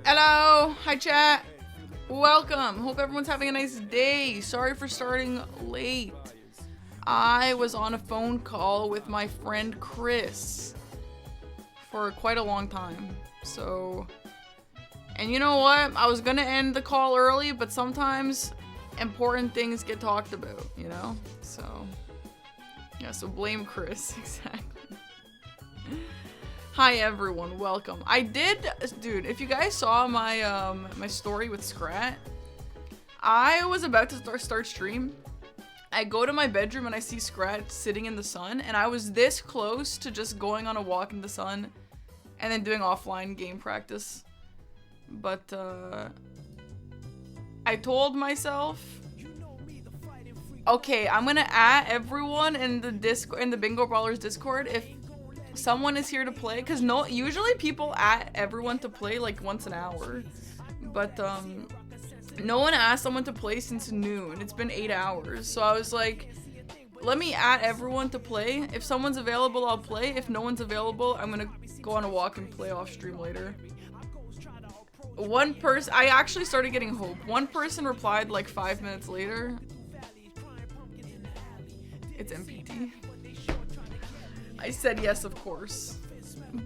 Hello, hi chat. Welcome. Hope everyone's having a nice day. Sorry for starting late. I was on a phone call with my friend Chris for quite a long time. So, and you know what? I was gonna end the call early, but sometimes important things get talked about, you know? So, yeah, so blame Chris, exactly. Hi everyone, welcome. I did, dude, if you guys saw my my story with Scrat, I was about to start stream. I go to my bedroom and I see Scrat sitting in the sun, and I was this close to just going on a walk in the sun and then doing offline game practice. But I told myself, okay, I'm gonna add everyone in the Bingo Brawlers Discord if someone is here to play, because usually people add everyone to play like once an hour, but no one asked someone to play since noon. It's been 8 hours, so I was like, let me add everyone to play. If someone's available, I'll play. If no one's available, I'm gonna go on a walk and play off stream later. One person, I actually started getting hope. One person replied like 5 minutes later. It's MPT. I said yes, of course.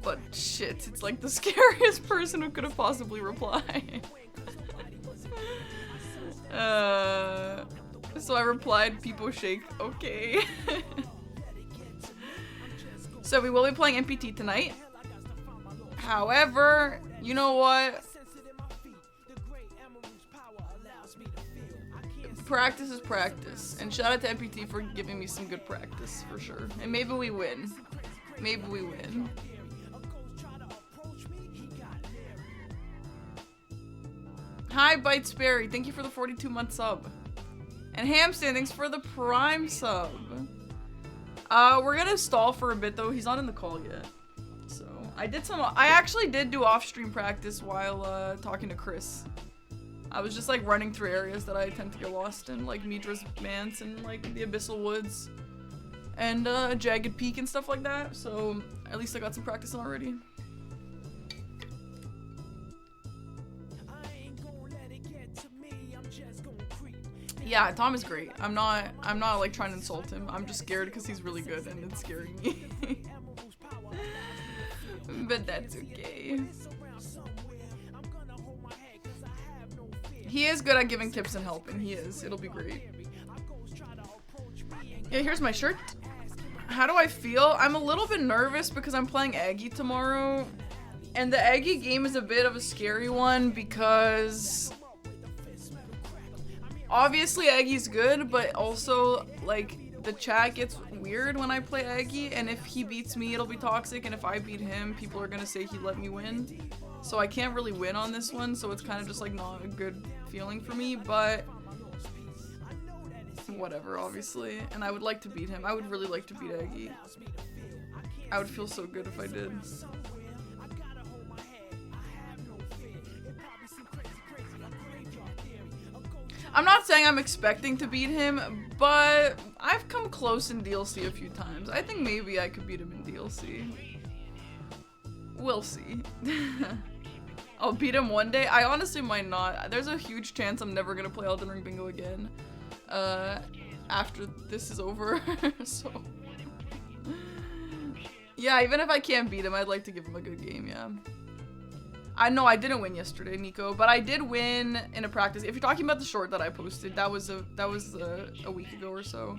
But shit, it's like the scariest person who could have possibly replied. So I replied, people shake, okay. So we will be playing MPT tonight. However, you know what? Practice is practice. And shout out to MPT for giving me some good practice, for sure. And maybe we win. Maybe we win. Hi, Bite Sperry. Thank you for the 42-month sub. And Hamston, thanks for the Prime sub. We're gonna stall for a bit, though. He's not in the call yet. So, I actually did do off-stream practice while, talking to Chris. I was just, like, running through areas that I tend to get lost in, like Midra's Manse and, like, the Abyssal Woods. And, Jagged Peak and stuff like that. So, at least I got some practice in already. Yeah, Tom is great. I'm not like trying to insult him. I'm just scared because he's really good and it's scaring me. But that's okay. He is good at giving tips and helping. He is. It'll be great. Yeah, here's my shirt. How do I feel? I'm a little bit nervous because I'm playing Aggie tomorrow. And the Aggie game is a bit of a scary one because obviously Aggie's good, but also like the chat gets weird when I play Aggie, and if he beats me it'll be toxic, and if I beat him people are gonna say he let me win. So I can't really win on this one, so it's kind of just like not a good feeling for me, but whatever, obviously. And I would like to beat him. I would really like to beat Aggie. I would feel so good if I did. I'm not saying I'm expecting to beat him, but I've come close in DLC a few times. I think maybe I could beat him in DLC. We'll see. I'll beat him one day. I honestly might not. There's a huge chance I'm never gonna play Elden Ring Bingo again after this is over. So yeah, even if I can't beat him, I'd like to give him a good game. Yeah. I know I didn't win yesterday, Nico, but I did win in a practice. If you're talking about the short that I posted, that was a week ago or so.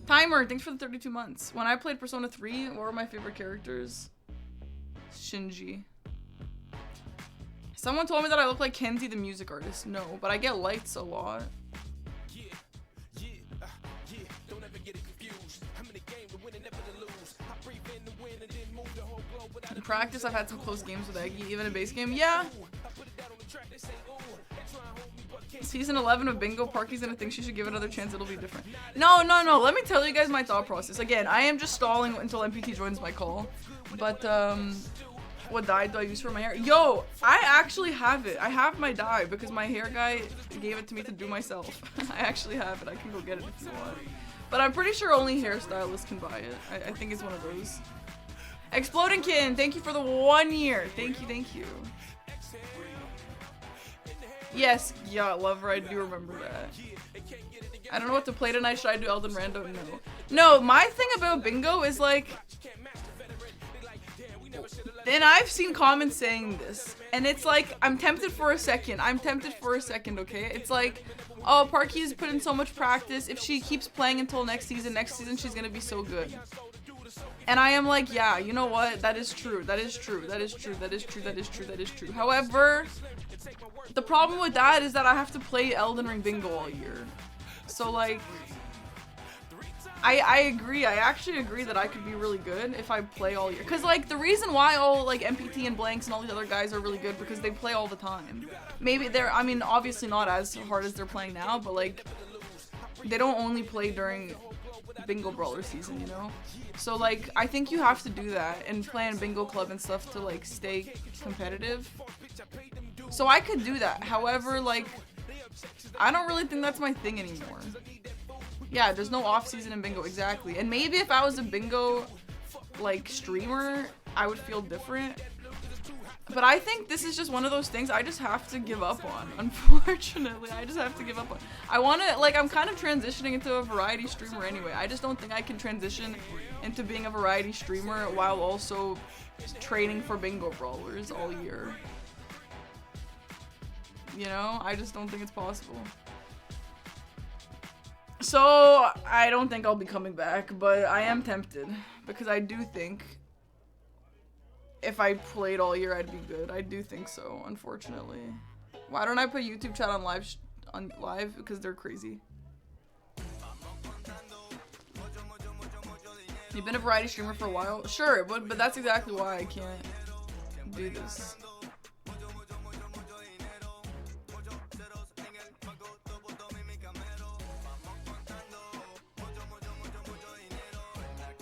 Timer, thanks for the 32 months. When I played Persona 3, what were my favorite characters? Shinji. Someone told me that I look like Kenzie the music artist. No, but I get lights a lot. In practice, I've had some close games with Aggie, even a base game. Yeah. Season 11 of Bingo, Parky's gonna think she should give it another chance. It'll be different. No. Let me tell you guys my thought process. Again, I am just stalling until MPT joins my call. But, what dye do I use for my hair? Yo, I actually have it. I have my dye because my hair guy gave it to me to do myself. I actually have it. I can go get it if you want. But I'm pretty sure only hairstylists can buy it. I think it's one of those. Exploding Kitten, thank you for the 1 year. Thank you. Yes, yeah, Lover, I do remember that. I don't know what to play tonight. Should I do Elden Rando? No. No, my thing about bingo is like... And I've seen comments saying this. And it's like, I'm tempted for a second. I'm tempted for a second, okay? It's like, oh, Parky's put in so much practice. If she keeps playing until next season she's gonna be so good. And I am like, yeah, you know what? That is true. That is true. That is true. That is true. That is true. That is true. However, the problem with that is that I have to play Elden Ring bingo all year. So like, I agree. I actually agree that I could be really good if I play all year. Cause like the reason why all like MPT and Blanks and all these other guys are really good because they play all the time. Maybe they're, I mean, obviously not as hard as they're playing now, but like they don't only play during bingo brawler season, you know? So like, I think you have to do that and play in bingo club and stuff to like stay competitive. So I could do that. However, like, I don't really think that's my thing anymore. Yeah, there's no off season in bingo, exactly. And maybe if I was a bingo like streamer, I would feel different. But I think this is just one of those things I just have to give up on. Unfortunately, I just have to give up on. I want to, like, I'm kind of transitioning into a variety streamer anyway. I just don't think I can transition into being a variety streamer while also training for bingo brawlers all year. You know, I just don't think it's possible. So, I don't think I'll be coming back, but I am tempted because I do think if I played all year, I'd be good. I do think so, unfortunately. Why don't I put YouTube chat on live? Because they're crazy. You've been a variety streamer for a while? Sure, but that's exactly why I can't do this.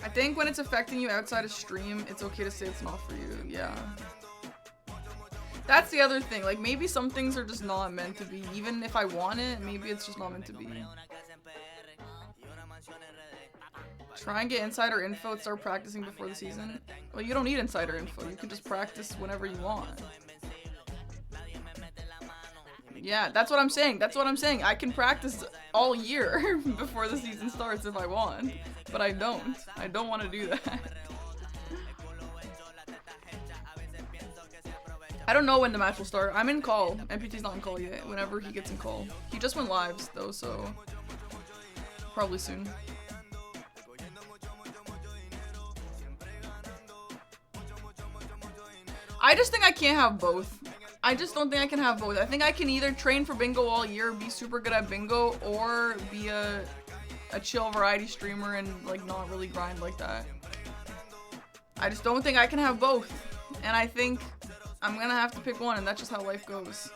I think when it's affecting you outside of stream, it's okay to say it's not for you. Yeah. That's the other thing. Like, maybe some things are just not meant to be. Even if I want it, maybe it's just not meant to be. Try and get insider info and start practicing before the season. Well, you don't need insider info. You can just practice whenever you want. Yeah, that's what I'm saying. That's what I'm saying. I can practice all year before the season starts if I want. But I don't. I don't want to do that. I don't know when the match will start. I'm in call. MPT's not in call yet. Whenever he gets in call. He just went lives though, so probably soon. I just think I can't have both. I just don't think I can have both. I think I can either train for bingo all year, be super good at bingo, or be a chill variety streamer and like not really grind like that. I just don't think I can have both. And I think I'm gonna have to pick one, and that's just how life goes.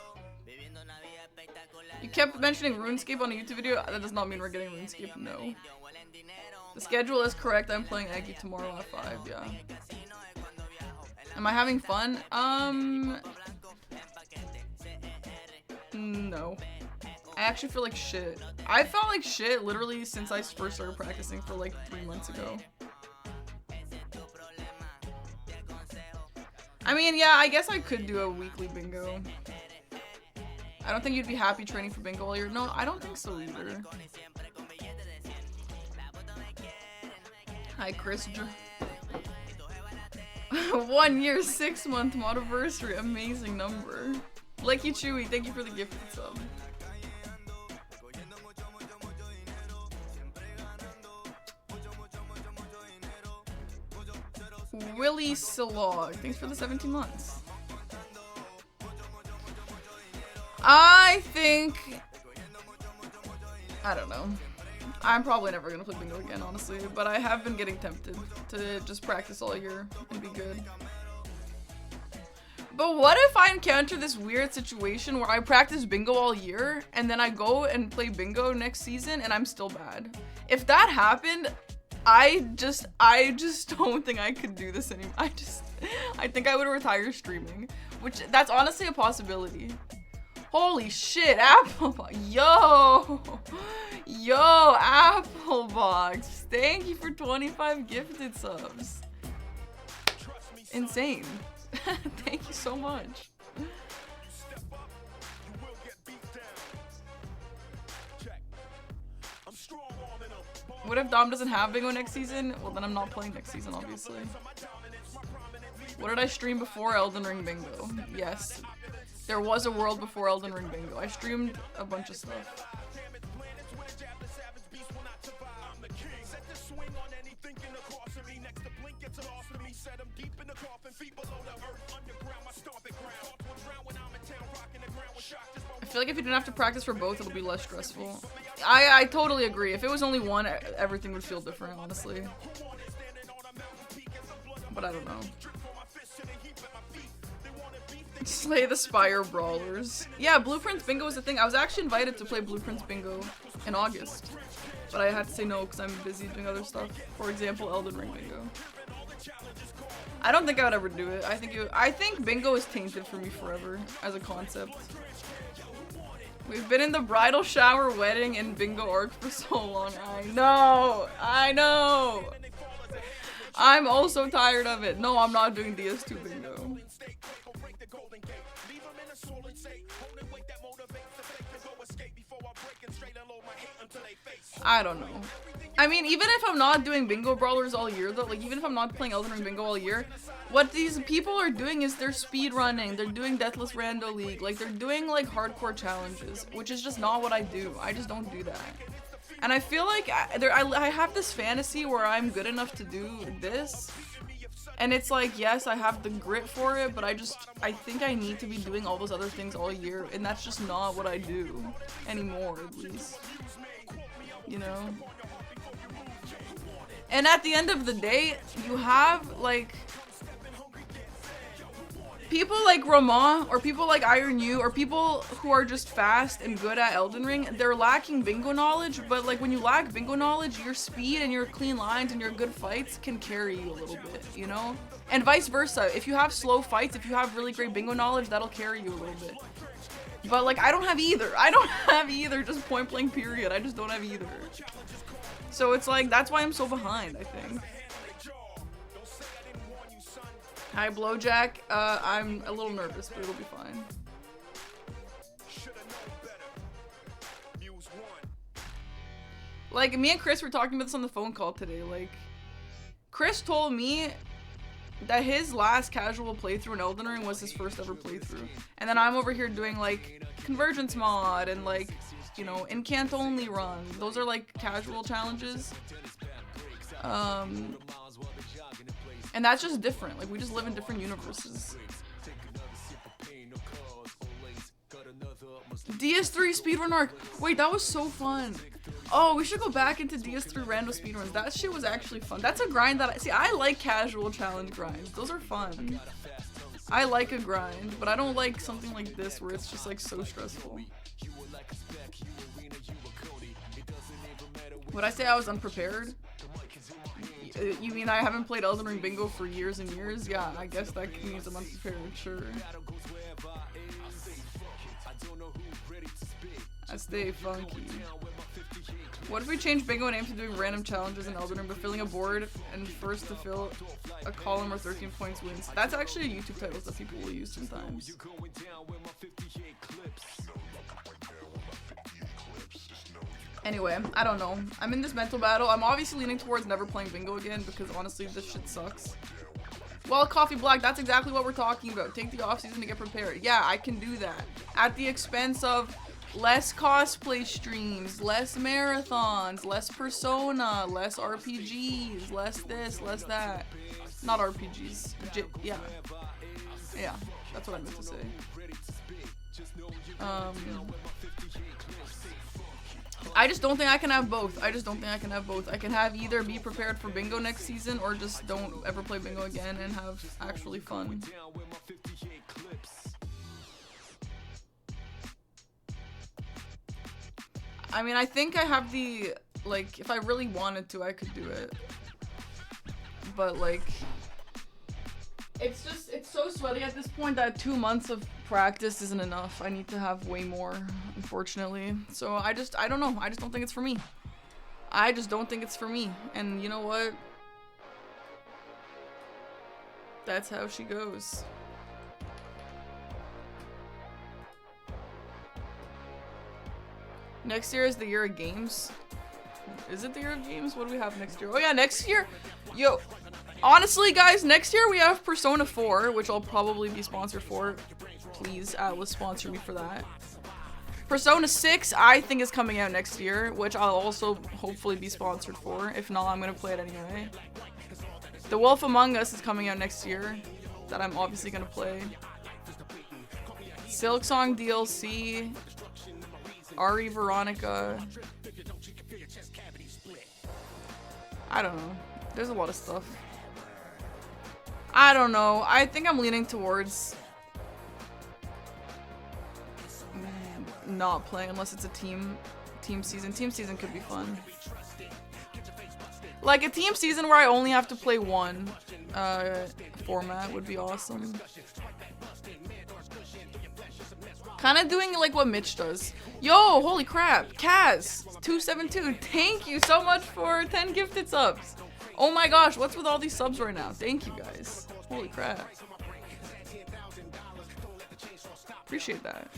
You kept mentioning RuneScape on a YouTube video. That does not mean we're getting RuneScape, no. The schedule is correct. I'm playing Aggie tomorrow at 5, yeah. Am I having fun? No. I actually feel like shit. I felt like shit literally since I first started practicing for like 3 months ago. I mean, yeah, I guess I could do a weekly bingo. I don't think you'd be happy training for bingo all year. No, I don't think so either. Hi, Chris. 1 year, 6 month modiversary. Amazing number. Lucky Chewy, thank you for the gift sub. Willie Silog, thanks for the 17 months. I don't know. I'm probably never gonna play bingo again, honestly, but I have been getting tempted to just practice all year and be good. But what if I encounter this weird situation where I practice bingo all year and then I go and play bingo next season and I'm still bad? If that happened, I just don't think I could do this anymore. I think I would retire streaming, which that's honestly a possibility. Holy shit, Applebox. Yo, Applebox. Thank you for 25 gifted subs. Insane. Thank you so much. What if Dom doesn't have bingo next season? Well, then I'm not playing next season, obviously. What did I stream before Elden Ring bingo? Yes. There was a world before Elden Ring bingo. I streamed a bunch of stuff. I feel like if you didn't have to practice for both, it'll be less stressful. I totally agree. If it was only one, everything would feel different, honestly. But I don't know. Slay the Spire Brawlers. Yeah, Blueprints Bingo is a thing. I was actually invited to play Blueprints Bingo in August. But I had to say no because I'm busy doing other stuff. For example, Elden Ring Bingo. I don't think I would ever do it. I think bingo is tainted for me forever as a concept. We've been in the bridal shower, wedding, and bingo arc for so long. I know. I'm also tired of it. No, I'm not doing DS2 bingo. I don't know. I mean, even if I'm not doing bingo brawlers all year though, like even if I'm not playing Elden Ring bingo all year, what these people are doing is they're speed running, they're doing Deathless Rando League, like they're doing like hardcore challenges, which is just not what I do. I just don't do that. And I feel like I have this fantasy where I'm good enough to do this. And it's like, yes, I have the grit for it, but I think I need to be doing all those other things all year, and that's just not what I do anymore, at least. You know? And at the end of the day, you have, like, people like Rama, or people like Iron U, or people who are just fast and good at Elden Ring, they're lacking bingo knowledge, but like when you lack bingo knowledge, your speed and your clean lines and your good fights can carry you a little bit, you know? And vice versa. If you have slow fights, if you have really great bingo knowledge, that'll carry you a little bit. But like, I don't have either. I don't have either, just point blank period. I just don't have either. So it's like, that's why I'm so behind, I think. Hi, Blowjack. I'm a little nervous, but it'll be fine. Like, me and Chris were talking about this on the phone call today. Like, Chris told me that his last casual playthrough in Elden Ring was his first ever playthrough. And then I'm over here doing, like, Convergence mod and, like, you know, Incant only run. Those are, like, casual challenges. And that's just different. Like, we just live in different universes. DS3 speedrun arc. Wait, that was so fun. Oh, we should go back into DS3 random speedruns. That shit was actually fun. That's a grind that I like casual challenge grinds. Those are fun. I like a grind, but I don't like something like this where it's just like so stressful. Would I say I was unprepared? You mean I haven't played Elden Ring Bingo for years and years? Yeah, I guess that means I'm unprepared, sure. I stay funky. What if we change Bingo name to doing random challenges in Elden Ring, but filling a board and first to fill a column or 13 points wins? That's actually a YouTube title that people will use sometimes. Anyway, I don't know. I'm in this mental battle. I'm obviously leaning towards never playing bingo again because honestly, this shit sucks. Well, Coffee Black, that's exactly what we're talking about. Take the off season to get prepared. Yeah, I can do that. At the expense of less cosplay streams, less marathons, less Persona, less RPGs, less this, less that. Not RPGs. Yeah. Yeah, that's what I meant to say. I just don't think I can have both. I can have either be prepared for bingo next season or just don't ever play bingo again and have actually fun. I mean, I think I have the, like, if I really wanted to, I could do it. But, like, it's so sweaty at this point that 2 months of practice isn't enough. I need to have way more, unfortunately. So I don't know. I just don't think it's for me. I just don't think it's for me. And you know what? That's how she goes. Next year is the year of games. Is it the year of games? What do we have next year? Oh yeah, next year, yo, honestly guys, next year we have Persona 4, which I'll probably be sponsored for. Please, Atlas, sponsor me for that. Persona 6, I think, is coming out next year, which I'll also hopefully be sponsored for. If not, I'm gonna play it anyway. The Wolf Among Us is coming out next year, that I'm obviously gonna play. Silksong DLC, Ari Veronica. I don't know. There's a lot of stuff. I don't know. I think I'm leaning towards not playing unless it's a team season. Team season could be fun. Like a team season where I only have to play one format would be awesome. Kind of doing like what Mitch does. Yo, holy crap. Kaz272, thank you so much for 10 gifted subs. Oh my gosh, what's with all these subs right now? Thank you guys. Holy crap. Appreciate that.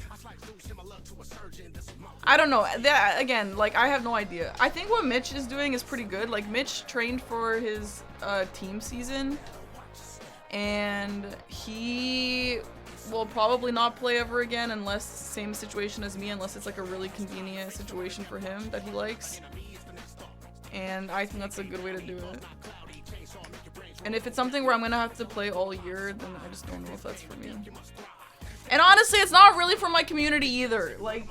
I don't know. That, again, like, I have no idea. I think what Mitch is doing is pretty good. Like, Mitch trained for his team season, and he will probably not play ever again unless same situation as me, unless it's like a really convenient situation for him that he likes. And I think that's a good way to do it. And if it's something where I'm gonna have to play all year, then I just don't know if that's for me. And honestly, it's not really for my community either. Like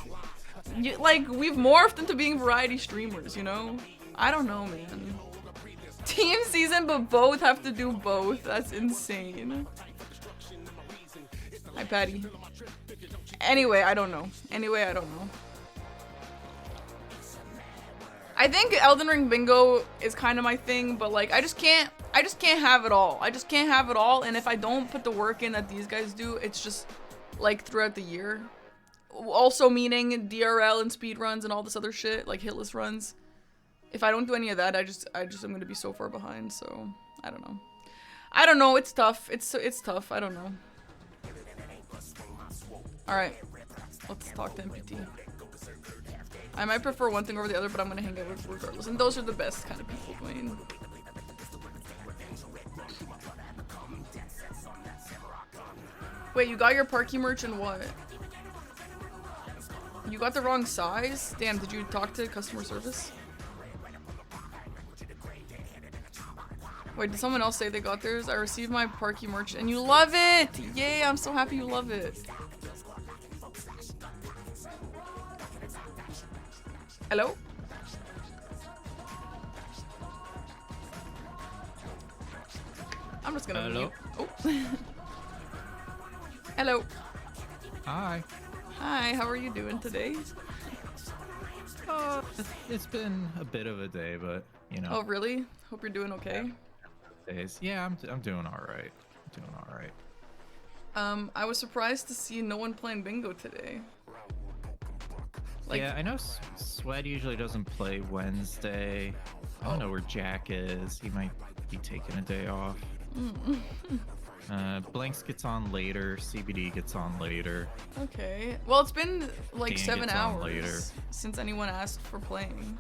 we've morphed into being variety streamers, you know? I don't know, man. Team season, but both have to do both. That's insane. Hi, Patty. Anyway, I don't know. I think Elden Ring bingo is kind of my thing, but like I just can't have it all. I just can't have it all, and if I don't put the work in that these guys do, it's just like throughout the year. Also meaning DRL and speedruns and all this other shit, like hitless runs. If I don't do any of that, I just am gonna be so far behind, so I don't know. It's tough. It's tough. I don't know. Alright. Let's talk to MPT. I might prefer one thing over the other, but I'm gonna hang out with regardless. And those are the best kind of people, Dwayne. Wait, you got your Parky merch and what? You got the wrong size? Damn, did you talk to customer service? Wait, did someone else say they got theirs? I received my Parky merch and you love it! Yay, I'm so happy you love it. Hello? I'm just gonna mute. Oh. Hello. Hi. Hi, how are you doing today? It's been a bit of a day, but you know. Oh, really? Hope you're doing okay. Days. Yeah, I'm doing all right. I was surprised to see no one playing bingo today. Like, yeah, I know Sweat usually doesn't play Wednesday. I don't know where Jack is. He might be taking a day off. Blanks gets on later. CBD gets on later. Okay. Well, it's been like Dan 7 gets on hours later. since anyone asked for playing.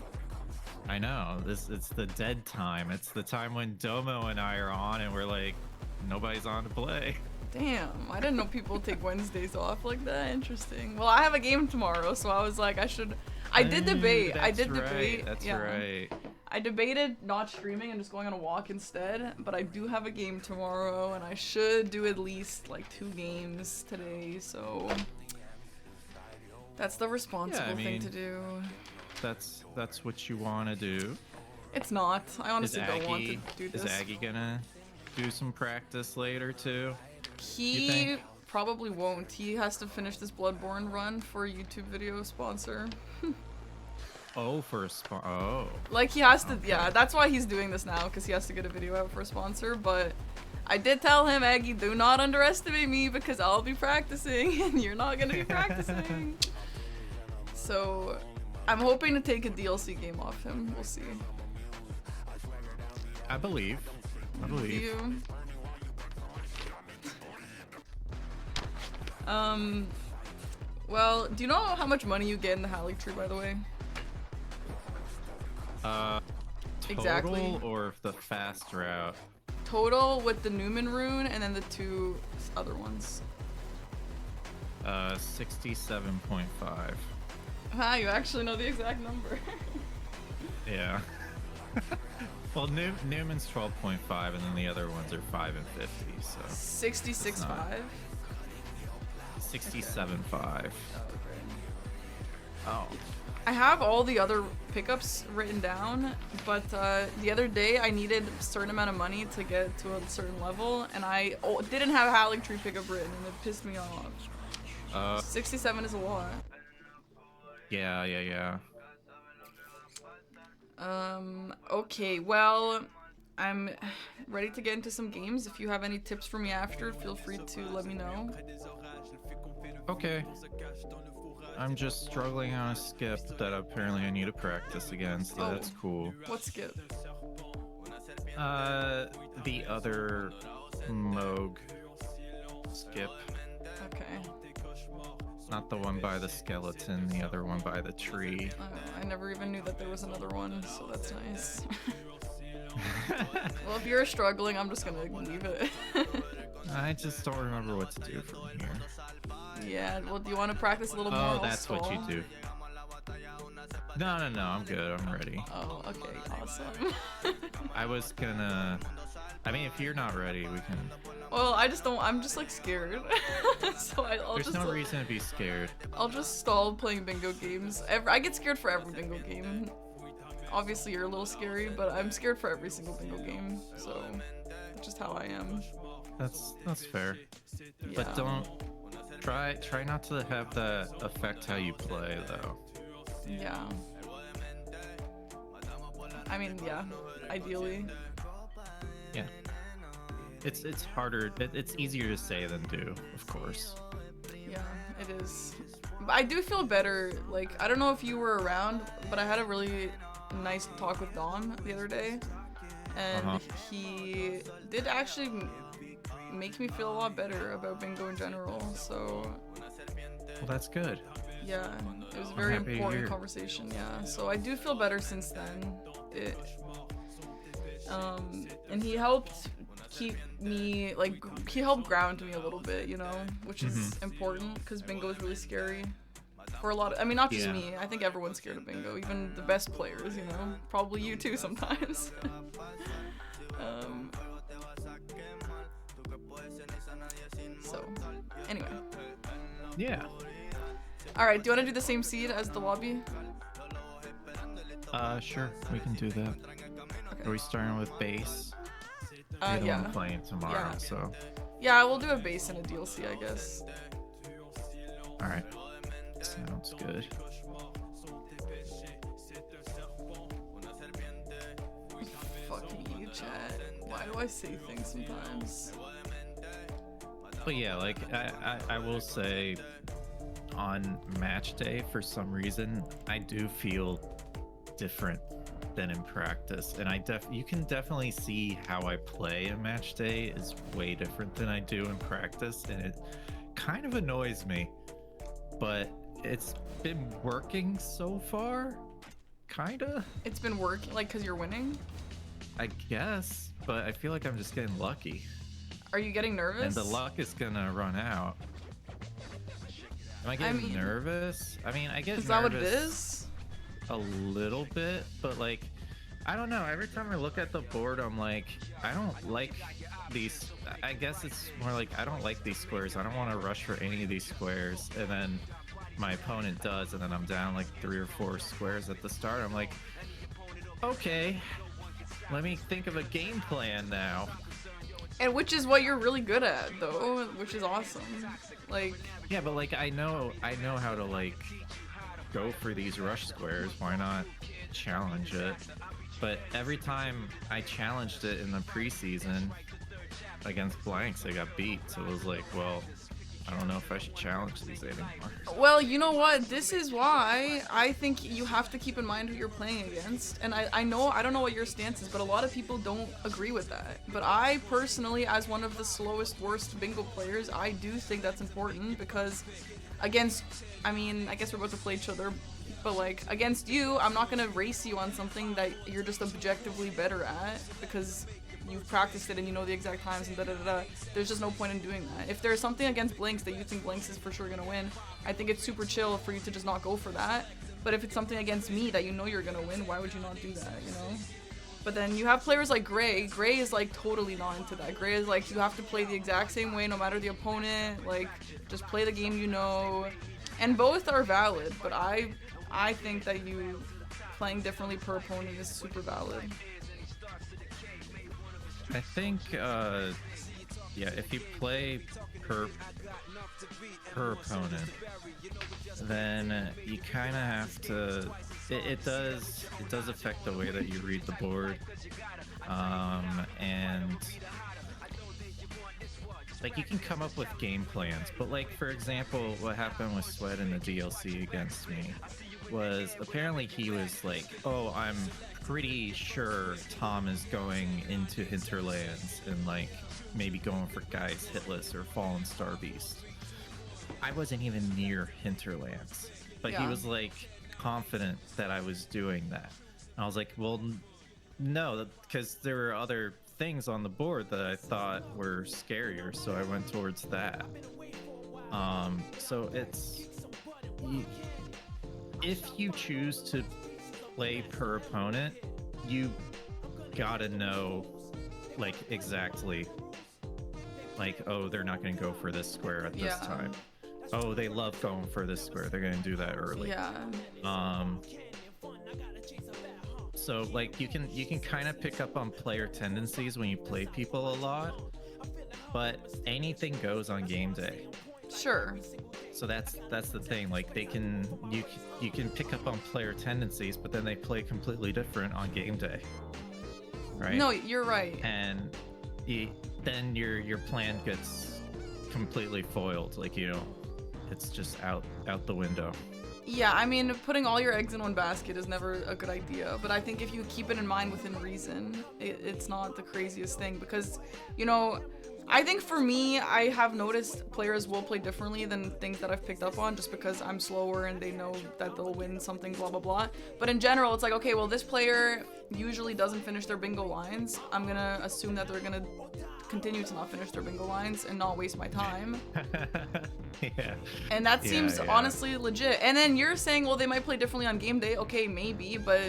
I know. It's the dead time. It's the time when Domo and I are on and we're like, nobody's on to play. Damn, I didn't know people take Wednesdays off like that. Interesting. Well, I have a game tomorrow, so I was like, I did debate. That's yeah. right. I debated not streaming and just going on a walk instead, but I do have a game tomorrow, and I should do at least like 2 games today, so that's the responsible thing to do. That's what you want to do. It's not. I honestly don't want to do this. Is Aggie gonna do some practice later too? He probably won't. He has to finish this Bloodborne run for a YouTube video sponsor. Oh, for a oh. Like he has to, yeah, that's why he's doing this now, because he has to get a video out for a sponsor, but I did tell him, Aggie, do not underestimate me because I'll be practicing and you're not gonna be practicing. So I'm hoping to take a DLC game off him. We'll see. I believe. You. Well, do you know how much money you get in the Halleck tree, by the way? Total Exactly. or the fast route? Total with the Newman rune and then the 2 other ones. 67.5. Ah, you actually know the exact number. Yeah. Well, Newman's 12.5, and then the other ones are 5 and 50. So 66.5. 67.5. Oh. I have all the other pickups written down, but the other day I needed a certain amount of money to get to a certain level, and I didn't have a Halleck Tree pickup written, and it pissed me off. 67 is a lot. Yeah. Okay, well, I'm ready to get into some games. If you have any tips for me after, feel free to let me know. Okay. I'm just struggling on a skip that apparently I need to practice again, so that's cool. What skip? The other Moog skip. Okay. Not the one by the skeleton, the other one by the tree. I never even knew that there was another one, so that's nice. Well, if you're struggling, I'm just gonna leave it. I just don't remember what to do from here. Yeah, well, do you want to practice a little more? Oh, that's what you do. No, I'm good. I'm ready. Oh, okay, awesome. I was gonna... I mean, if you're not ready, we can... Well, I just don't... I'm just, like, scared. So I'll There's just... no reason to be scared. I'll just stall playing bingo games. I get scared for every bingo game. Obviously, you're a little scary, but I'm scared for every single bingo game. So, that's just how I am. That's fair. Yeah. But don't... Try not to have that affect how you play, though. Yeah. I mean, yeah. Ideally. Yeah. It's harder. It's easier to say than do, of course. Yeah, it is. But I do feel better. Like, I don't know if you were around, but I had a really nice talk with Dom the other day. And he did actually make me feel a lot better about bingo in general, so... Well, that's good. Yeah, it was a very important conversation, yeah. So I do feel better since then. And he helped keep me, like, he helped ground me a little bit, you know, which is important, because bingo is really scary. For a lot of, I mean, not just me, I think everyone's scared of bingo, even the best players, you know? Probably you too sometimes. So, anyway. Yeah. Alright, do you want to do the same seed as the lobby? Sure, we can do that. Okay. Are we starting with base? You're the one playing tomorrow, so... Yeah, we'll do a base and a DLC, I guess. Alright. Sounds good. Fucking you, chat. Why do I say things sometimes? But yeah, like, I will say, on match day, for some reason, I do feel different than in practice, and you can definitely see how I play in match day is way different than I do in practice, and it kind of annoys me, but it's been working so far, kinda. It's been working, like, because you're winning? I guess, but I feel like I'm just getting lucky. Are you getting nervous? And the luck is gonna run out. Am I getting nervous? I mean, I get nervous. Is that what it is? A little bit, but like, I don't know. Every time I look at the board, I'm like, I don't like these. I guess it's more like, I don't like these squares. I don't want to rush for any of these squares. And then my opponent does, and then I'm down like 3 or 4 squares at the start. I'm like, okay, let me think of a game plan now. And which is what you're really good at, though, which is awesome. Like, yeah, but like, I know how to like go for these rush squares. Why not challenge it? But every time I challenged it in the preseason against blanks, I got beat. So it was like, well, I don't know if I should challenge these anymore. Well, you know what? This is why I think you have to keep in mind who you're playing against. And I don't know what your stance is, but a lot of people don't agree with that. But I personally, as one of the slowest, worst bingo players, I do think that's important because against, I mean, I guess we're about to play each other But like against you, I'm not gonna race you on something that you're just objectively better at because you've practiced it and you know the exact times and da-da-da-da. There's just no point in doing that. If there's something against Blinks that you think Blinks is for sure gonna win, I think it's super chill for you to just not go for that. But if it's something against me that you know you're gonna win, why would you not do that, you know? But then you have players like Gray. Gray is like totally not into that. Gray is like, you have to play the exact same way no matter the opponent. Like, just play the game you know. And both are valid, but I think that you playing differently per opponent is super valid. I think, yeah, if you play per opponent, then you kind of have to. It does affect the way that you read the board, and like you can come up with game plans. But like for example, what happened with Sweat in the DLC against me was apparently he was like, "Oh, I'm pretty sure Tom is going into Hinterlands and like maybe going for Guy's Hitless or Fallen Star Beast." I wasn't even near Hinterlands, but he was like confident that I was doing that. And I was like, well, no, because there were other things on the board that I thought were scarier, so I went towards that. So it's, if you choose to play per opponent, you gotta know like exactly like, oh, they're not gonna go for this square at this time. Oh, they love going for this square, they're gonna do that early. So like you can kind of pick up on player tendencies when you play people a lot, but anything goes on game day. Sure. So that's the thing, like you can pick up on player tendencies, but then they play completely different on game day, right? No, you're right. And then your plan gets completely foiled, like, you know, it's just out the window. Yeah, I mean, putting all your eggs in one basket is never a good idea, but I think if you keep it in mind within reason, it's not the craziest thing, because, you know, I think for me, I have noticed players will play differently than things that I've picked up on just because I'm slower and they know that they'll win something, blah, blah, blah. But in general, it's like, okay, well, this player usually doesn't finish their bingo lines. I'm gonna assume that they're gonna continue to not finish their bingo lines and not waste my time. Yeah. And that seems honestly legit. And then you're saying, well, they might play differently on game day. Okay, maybe, but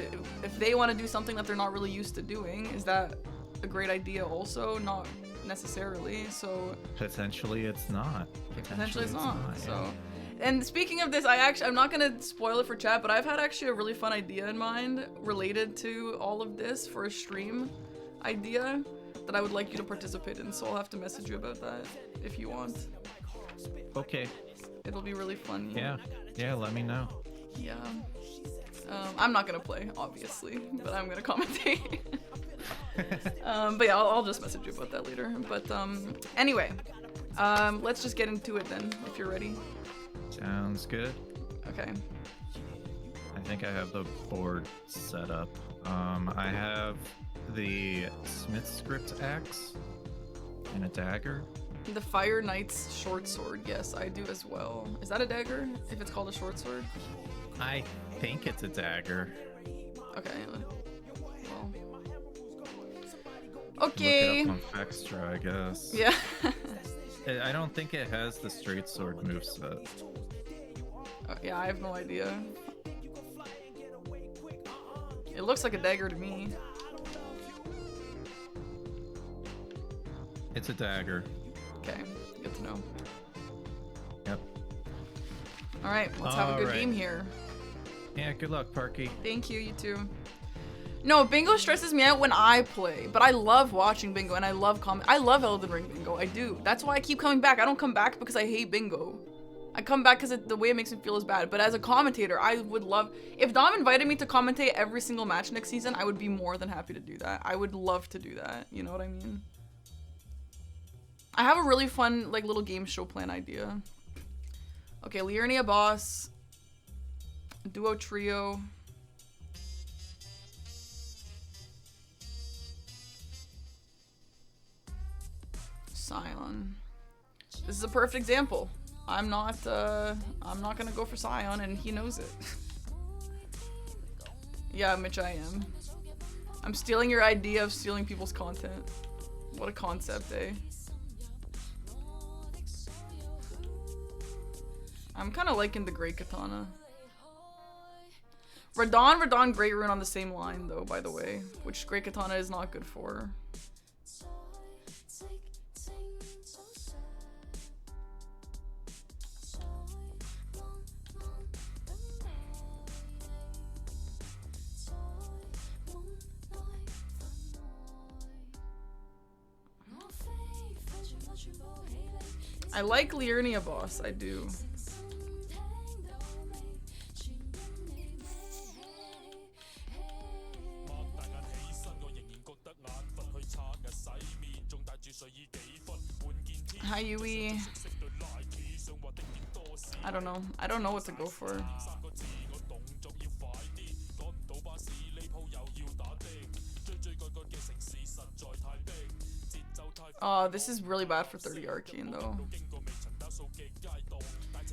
if they want to do something that they're not really used to doing, is that a great idea also? Not necessarily. So potentially it's not. Potentially it's not. So, and speaking of this, I'm not gonna spoil it for chat, but I've had actually a really fun idea in mind related to all of this for a stream idea that I would like you to participate in. So I'll have to message you about that if you want. Okay. It'll be really fun. Yeah, let me know. Yeah. I'm not gonna play, obviously, but I'm gonna commentate. But yeah, I'll just message you about that later. But anyway, let's just get into it then, if you're ready. Sounds good. Okay. I think I have the board set up. I have the Smith Script axe and a dagger. The Fire Knight's short sword, yes, I do as well. Is that a dagger, if it's called a short sword? I think it's a dagger. Okay, well. Okay. Look it up on Extra, I guess. Yeah. I don't think it has the straight sword moveset. Yeah, I have no idea. It looks like a dagger to me. It's a dagger. Okay, good to know. Yep. Alright, let's have a good game here. Yeah, good luck, Parky. Thank you, you too. No, bingo stresses me out when I play, but I love watching bingo and I love I love Elden Ring bingo, I do. That's why I keep coming back. I don't come back because I hate bingo. I come back because the way it makes me feel is bad. But as a commentator, I would love, if Dom invited me to commentate every single match next season, I would be more than happy to do that. I would love to do that, you know what I mean? I have a really fun, like, little game show plan idea. Okay, Liurnia boss. Duo trio. Scion. This is a perfect example. I'm not gonna go for Scion, and he knows it. Yeah, Mitch, I am. I'm stealing your idea of stealing people's content. What a concept, eh? I'm kind of liking the Great Katana. Radon, Great Rune on the same line, though, by the way. Which Great Katana is not good for. I like Liurnia boss, I do. Hi Yui. I don't know. I don't know what to go for. This is really bad for 30 Arcane though.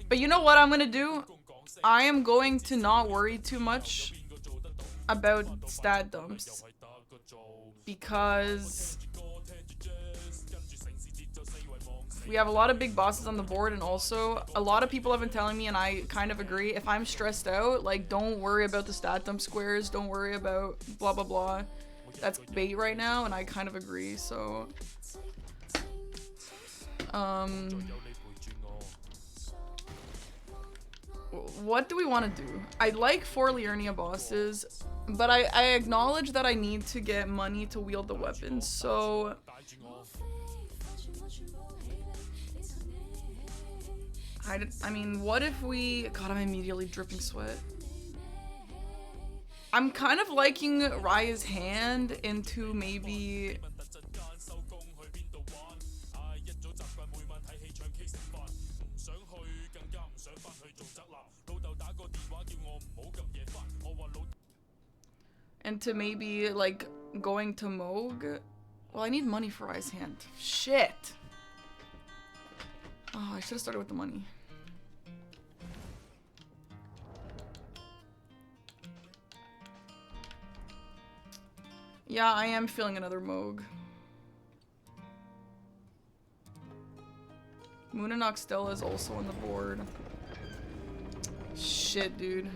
But you know what I'm gonna do? I am going to not worry too much about stat dumps. Because we have a lot of big bosses on the board, and also a lot of people have been telling me, and I kind of agree, if I'm stressed out, like, don't worry about the stat dump squares, don't worry about blah blah blah. That's bait right now, and I kind of agree, so what do we want to do? I like 4 Liurnia bosses, but I acknowledge that I need to get money to wield the weapons, so I mean, what if we... God, I'm immediately dripping sweat. I'm kind of liking Raya's hand into maybe... into maybe, like, going to Moog. Well, I need money for Raya's hand. Shit! Oh, I should have started with the money. Yeah, I am feeling another Moog. Moon and Oxtella is also on the board. Shit, dude.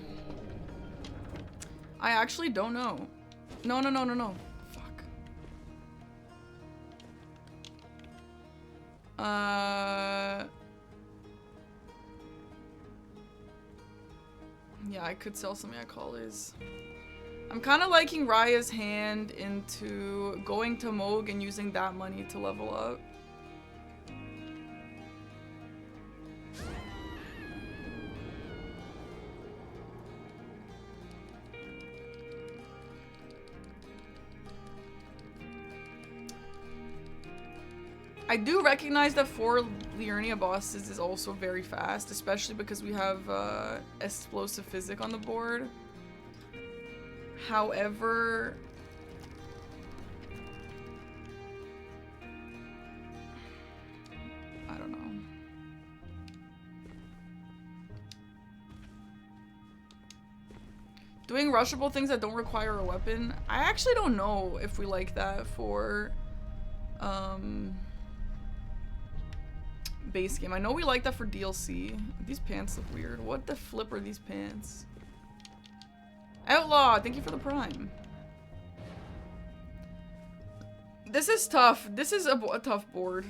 I actually don't know. No. Fuck. Yeah, I could sell some Yakallis. I'm kind of liking Raya's hand into going to Moog and using that money to level up. I do recognize that 4 Liurnia bosses is also very fast, especially because we have Explosive Physic on the board. However, I don't know. Doing rushable things that don't require a weapon, I actually don't know if we like that for base game. I know we like that for DLC. These pants look weird. What the flip are these pants? Outlaw, thank you for the prime. This is tough. This is a tough board.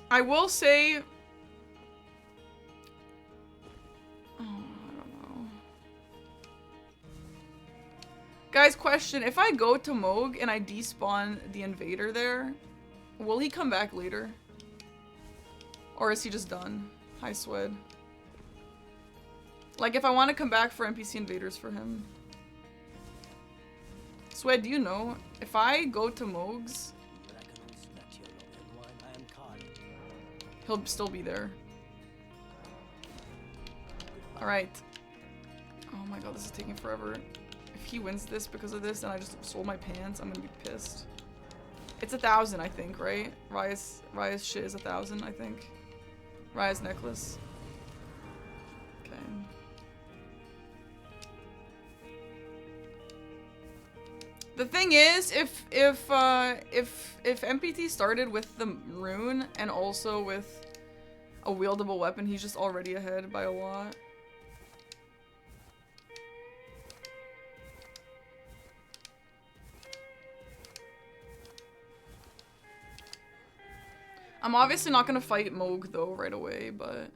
I will say... Oh, I don't know. Guys, question. If I go to Moog and I despawn the invader there, will he come back later? Or is he just done? Hi, Swed. Like, if I want to come back for NPC invaders for him. Swed, do you know? If I go to Moogs, he'll still be there. Alright. Oh my god, this is taking forever. If he wins this because of this and I just sold my pants, I'm gonna be pissed. It's 1,000, I think, right? Raya's shit is 1,000, I think. Raya's necklace. Okay. The thing is, if MPT started with the rune and also with a wieldable weapon, he's just already ahead by a lot. I'm obviously not gonna fight Moog though right away, but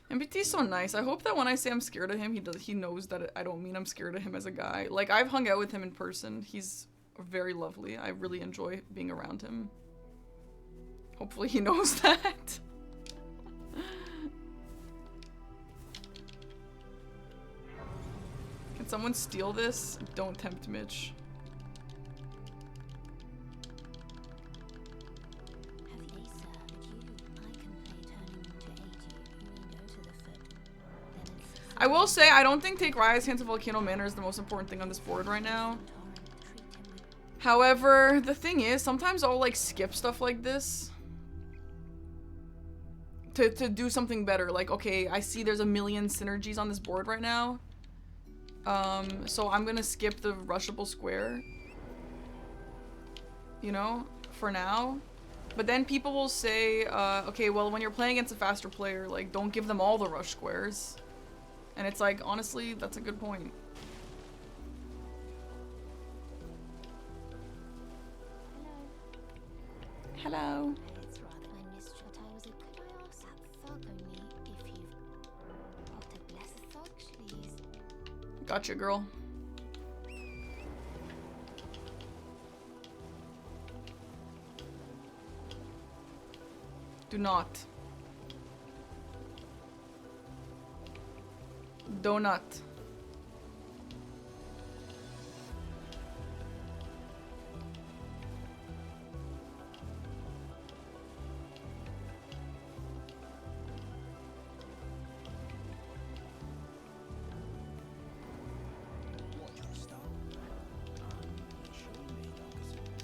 MPT's so nice. I hope that when I say I'm scared of him, he knows that I don't mean I'm scared of him as a guy. Like, I've hung out with him in person. He's very lovely. I really enjoy being around him. Hopefully he knows that. Can someone steal this? Don't tempt Mitch. I will say, I don't think take Raya's Hands of Volcano Manor is the most important thing on this board right now. However, the thing is, sometimes I'll like skip stuff like this to do something better. Like, okay, I see there's a million synergies on this board right now. So I'm gonna skip the rushable square. You know, for now. But then people will say, okay, well, when you're playing against a faster player, like, don't give them all the rush squares. And it's like, honestly, that's a good point. Hello. It's rather I missed what I was. Could I ask that thug only if you've got a blessed thug, please? Gotcha, girl. Do not. Donut.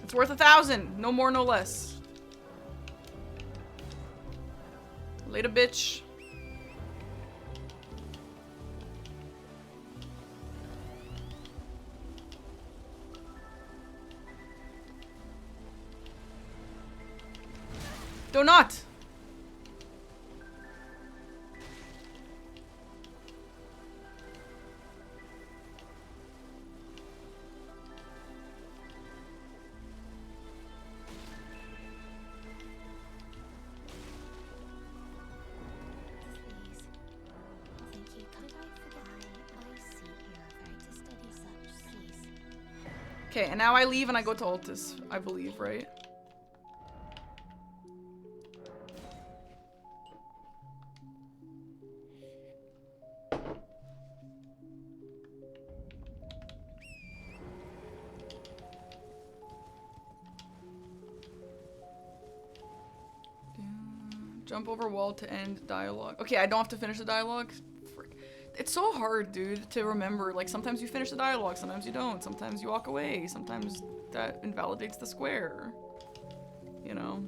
It's worth 1,000. No more, no less. Later, bitch. Do not! Okay, and now I leave and I go to Altus, I believe, right? Jump over wall to end dialogue. Okay, I don't have to finish the dialogue? Frick. It's so hard, dude, to remember. Like, sometimes you finish the dialogue, sometimes you don't. Sometimes you walk away. Sometimes that invalidates the square. You know?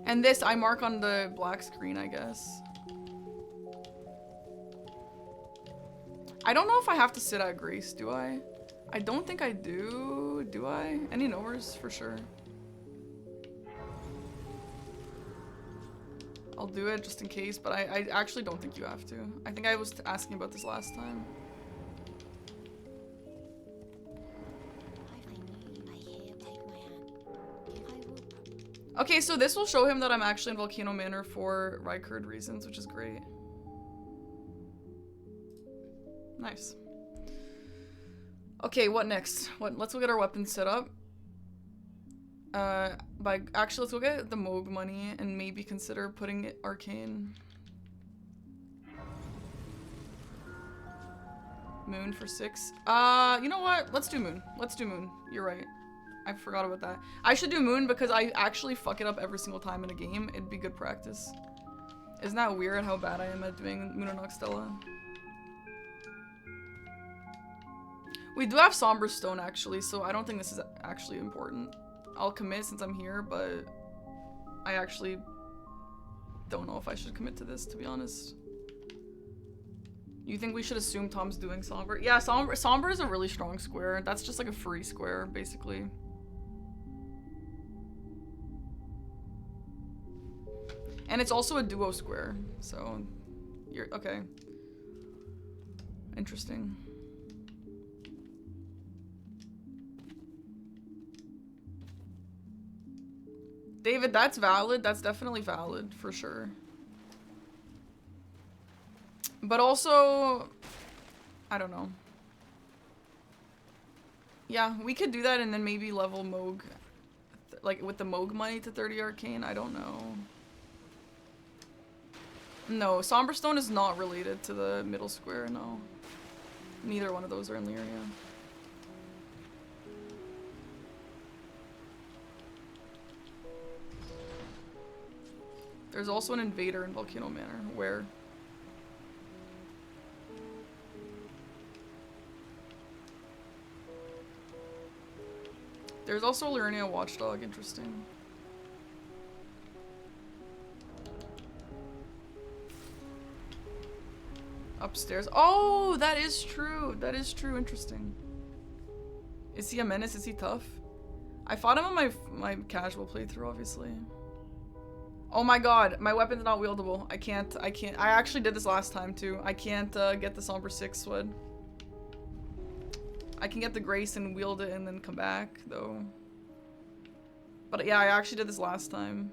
And this, I mark on the black screen, I guess. I don't know if I have to sit at Grace, do I? I don't think I do. Do I? Any knowers? For sure. I'll do it just in case, but I actually don't think you have to. I think I was asking about this last time. Okay, so this will show him that I'm actually in Volcano Manor for Rykard reasons, which is great. Nice. Okay, what next? Let's go get our weapons set up. Actually, let's go get the Moog money and maybe consider putting it Arcane. Moon for 6. You know what? Let's do Moon. Let's do Moon. You're right. I forgot about that. I should do Moon because I actually fuck it up every single time in a game. It'd be good practice. Isn't that weird how bad I am at doing Moon and Noxtella? We do have Somber Stone actually, so I don't think this is actually important. I'll commit since I'm here, but I actually don't know if I should commit to this, to be honest. You think we should assume Tom's doing Somber? Yeah, Somber is a really strong square. That's just like a free square, basically. And it's also a duo square, so you're okay. Interesting. David, that's valid. That's definitely valid, for sure. But also, I don't know. Yeah, we could do that and then maybe level Moog, like with the Moog money to 30 Arcane. I don't know. No, Somberstone is not related to the middle square, no. Neither one of those are in Lyria. There's also an invader in Volcano Manor. Where? There's also Liurnia Watchdog, interesting. Upstairs. Oh, that is true. That is true, interesting. Is he a menace? Is he tough? I fought him on my casual playthrough, obviously. Oh my god, my weapon's not wieldable. I can't. I actually did this last time too. I can't get the Somber 6 Swed. I can get the Grace and wield it and then come back, though. But yeah, I actually did this last time.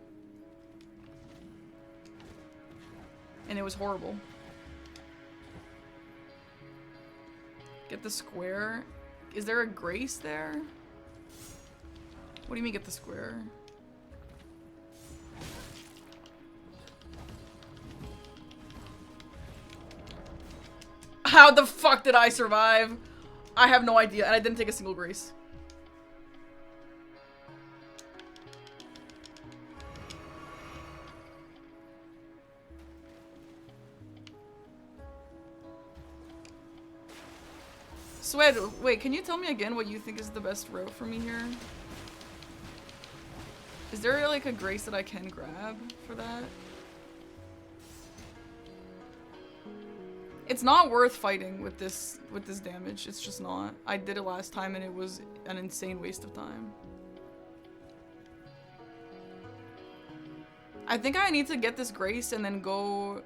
And it was horrible. Get the square. Is there a Grace there? What do you mean get the square? How the fuck did I survive? I have no idea, and I didn't take a single Grace. Swed, wait, can you tell me again what you think is the best route for me here? Is there like a Grace that I can grab for that? It's not worth fighting with this damage. It's just not. I did it last time and it was an insane waste of time. I think I need to get this Grace and then go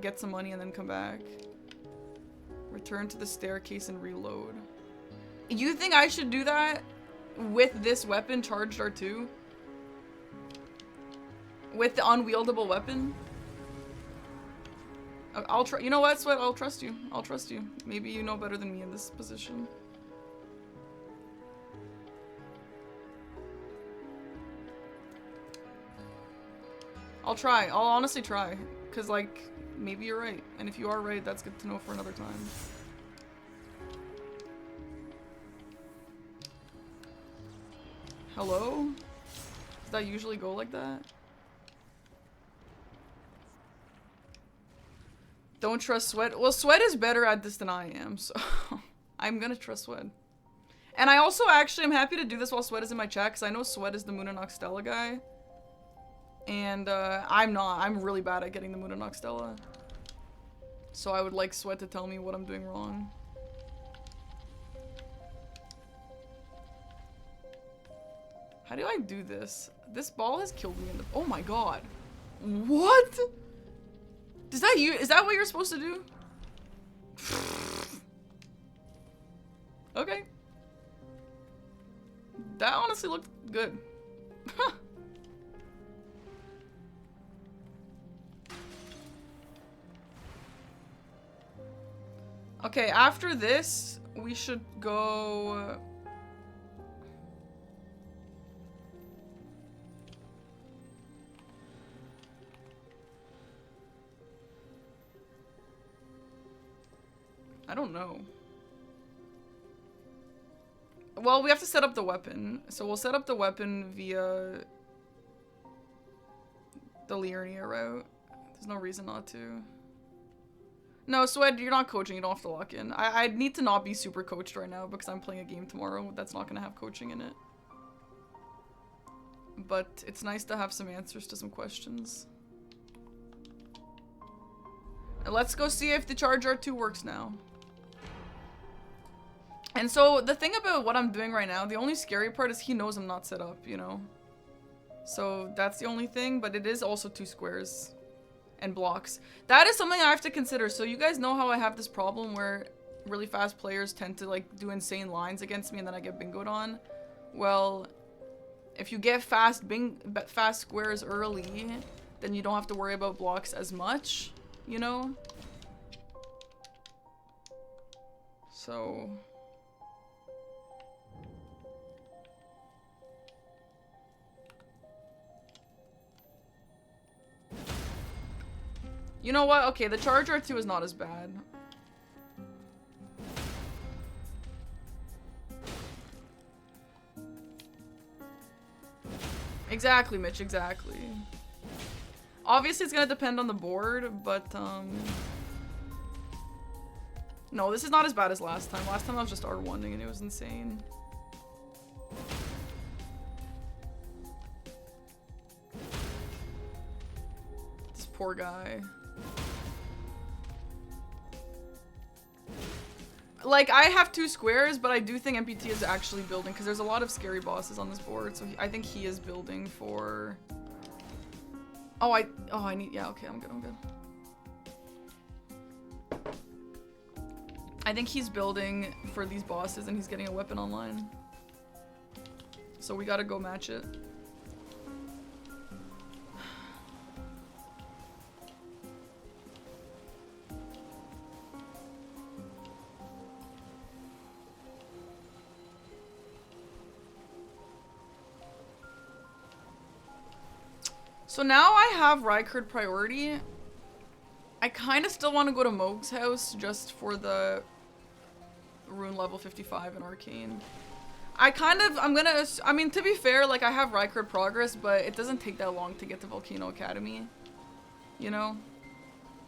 get some money and then come back. Return to the staircase and reload. You think I should do that with this weapon charged R2? With the unwieldable weapon? I'll try. You know what, Sweat? I'll trust you. I'll trust you. Maybe you know better than me in this position. I'll try. I'll honestly try. Because, like, maybe you're right. And if you are right, that's good to know for another time. Hello? Does that usually go like that? Don't trust Sweat. Well, Sweat is better at this than I am, so I'm gonna trust Sweat. And I also actually am happy to do this while Sweat is in my chat, because I know Sweat is the Moon and Noxtella guy. And I'm not. I'm really bad at getting the Moon and Noxtella. So I would like Sweat to tell me what I'm doing wrong. How do I do this? This ball has killed me in the— oh my god. What? Is that what you're supposed to do? Okay. That honestly looked good. Okay, after this, we should go... I don't know. Well, we have to set up the weapon. So we'll set up the weapon via the Liurnia route. There's no reason not to. No, Swed, you're not coaching. You don't have to lock in. I need to not be super coached right now because I'm playing a game tomorrow that's not going to have coaching in it. But it's nice to have some answers to some questions. Let's go see if the Charge R2 works now. And so the thing about what I'm doing right now, the only scary part is he knows I'm not set up, you know? So that's the only thing, but it is also 2 squares and blocks. That is something I have to consider. So you guys know how I have this problem where really fast players tend to like do insane lines against me and then I get bingoed on? Well, if you get fast squares early, then you don't have to worry about blocks as much, you know? So... You know what? Okay, the Charge R2 is not as bad. Exactly, Mitch, exactly. Obviously, it's gonna depend on the board, but, no, this is not as bad as last time. Last time I was just R1ing and it was insane. This poor guy. Like, I have 2 squares, but I do think MPT is actually building, because there's a lot of scary bosses on this board, so I think he is building for... Oh, I need... Yeah, okay, I'm good, I'm good. I think he's building for these bosses, and he's getting a weapon online. So we gotta go match it. So now I have Rykard priority. I kind of still want to go to Moog's house just for the rune level 55 in Arcane. I mean, to be fair, like I have Rykard progress, but it doesn't take that long to get to Volcano Academy, you know?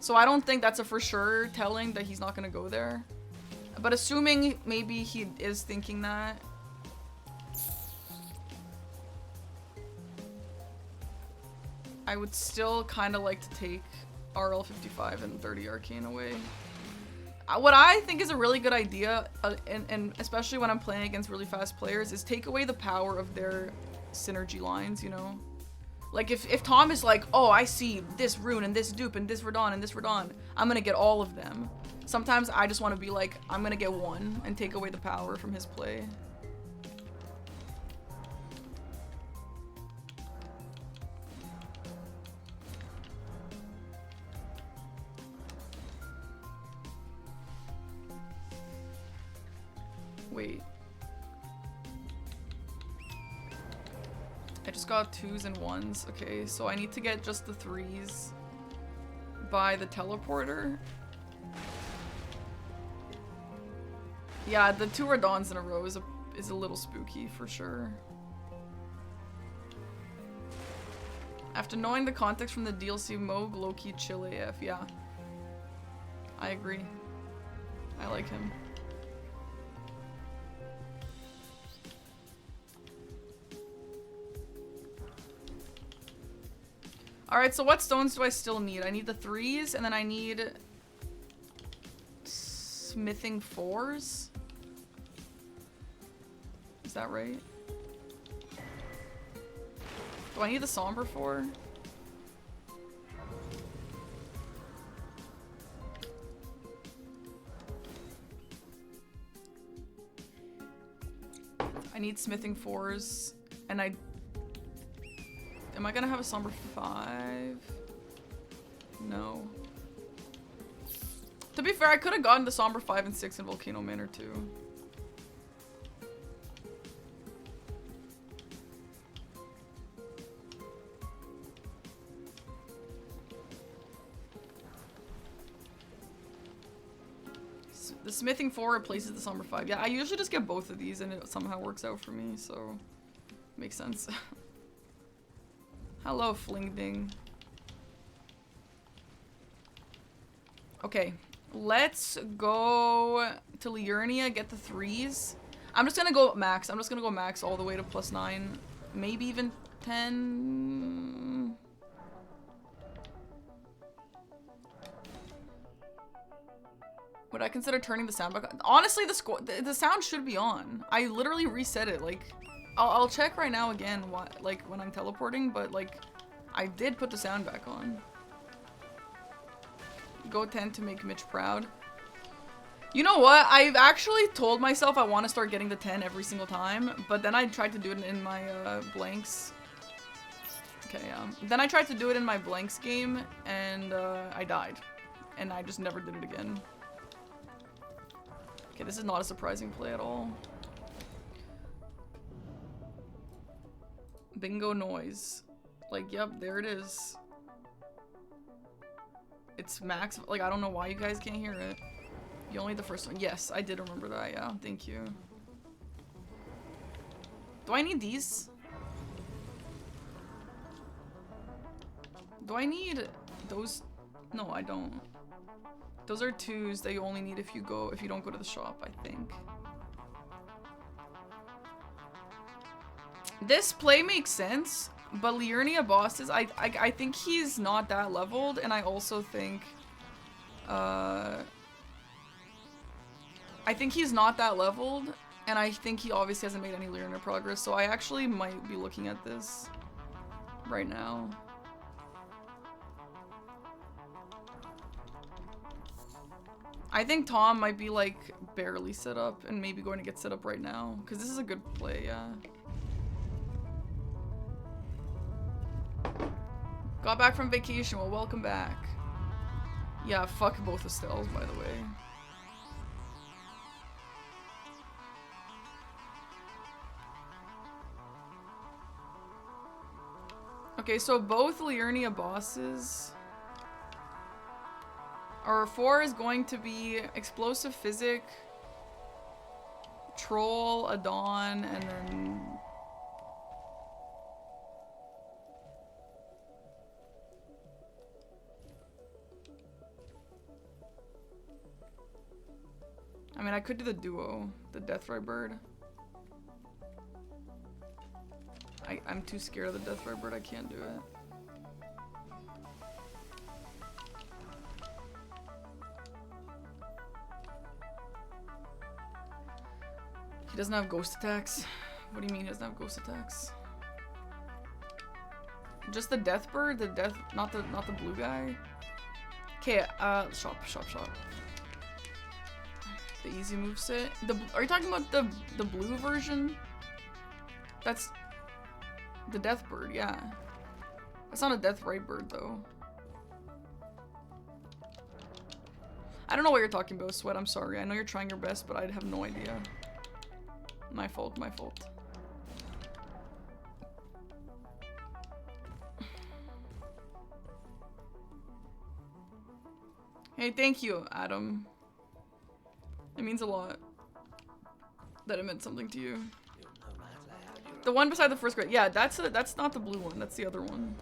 So I don't think that's a for sure telling that he's not going to go there. But assuming maybe he is thinking that, I would still kind of like to take RL 55 and 30 Arcane away. What I think is a really good idea, and especially when I'm playing against really fast players, is take away the power of their synergy lines, you know? Like if Tom is like, oh, I see this rune and this dupe and this Radon and this Radon, I'm gonna get all of them. Sometimes I just want to be like, I'm gonna get one and take away the power from his play. Wait. I just got 2s and 1s. Okay, so I need to get just the 3s by the teleporter. Yeah, the 2 Radons in a row is a little spooky for sure. After knowing the context from the DLC, Moog low-key chill AF. Yeah. I agree. I like him. Alright, so what stones do I still need? I need the 3s, and then I need smithing 4s. Is that right? Do I need the somber 4? I need smithing 4s, and am I gonna have a somber 5? No. To be fair, I could have gotten the somber 5 and 6 in Volcano Manor too. The smithing 4 replaces the somber 5. Yeah, I usually just get both of these and it somehow works out for me, so makes sense. Hello, Flingding. Okay, let's go to Liurnia, get the 3s. I'm just gonna go max. I'm just gonna go max all the way to +9. Maybe even 10. Would I consider turning the sound back on? Honestly, the sound should be on. I literally reset it. Like, I'll check right now again, like when I'm teleporting, but like, I did put the sound back on. Go 10 to make Mitch proud. You know what? I've actually told myself I want to start getting the 10 every single time, but then I tried to do it in my blanks. Okay, then I tried to do it in my blanks game, and I died. And I just never did it again. Okay, this is not a surprising play at all. Bingo noise. Like, yep, there it is. It's max. Like, I don't know why you guys can't hear it. You only the first one. Yes, I did remember that. Yeah, thank you. Do I need these? Do I need those? No, I don't. Those are 2s that you only need if you don't go to the shop, I think. This play makes sense, but Liurnia bosses, I think he's not that leveled, and I also think I think he's not that leveled, and I think he obviously hasn't made any Liurnia progress, so I actually might be looking at this right now. I think Tom might be like barely set up and maybe going to get set up right now, because this is a good play, yeah. Got back from vacation. Well, welcome back. Yeah, fuck both Estelles, by the way. Okay, so both Liurnia bosses. Our 4 is going to be Explosive Physic, Troll, Adon, and then... I mean, I could do the duo, the Deathray Bird. I'm too scared of the Deathray Bird, I can't do it. He doesn't have ghost attacks. What do you mean he doesn't have ghost attacks? Just the Death Bird? The death, not the blue guy? Okay, shop. The easy moveset. Are you talking about the blue version? That's the Death Bird, yeah. That's not a Deathray Bird though. I don't know what you're talking about, Sweat. I'm sorry. I know you're trying your best, but I have no idea. My fault, my fault. Hey, thank you, Adam. It means a lot that it meant something to you. The one beside the first grade. Yeah, that's not the blue one. That's the other one.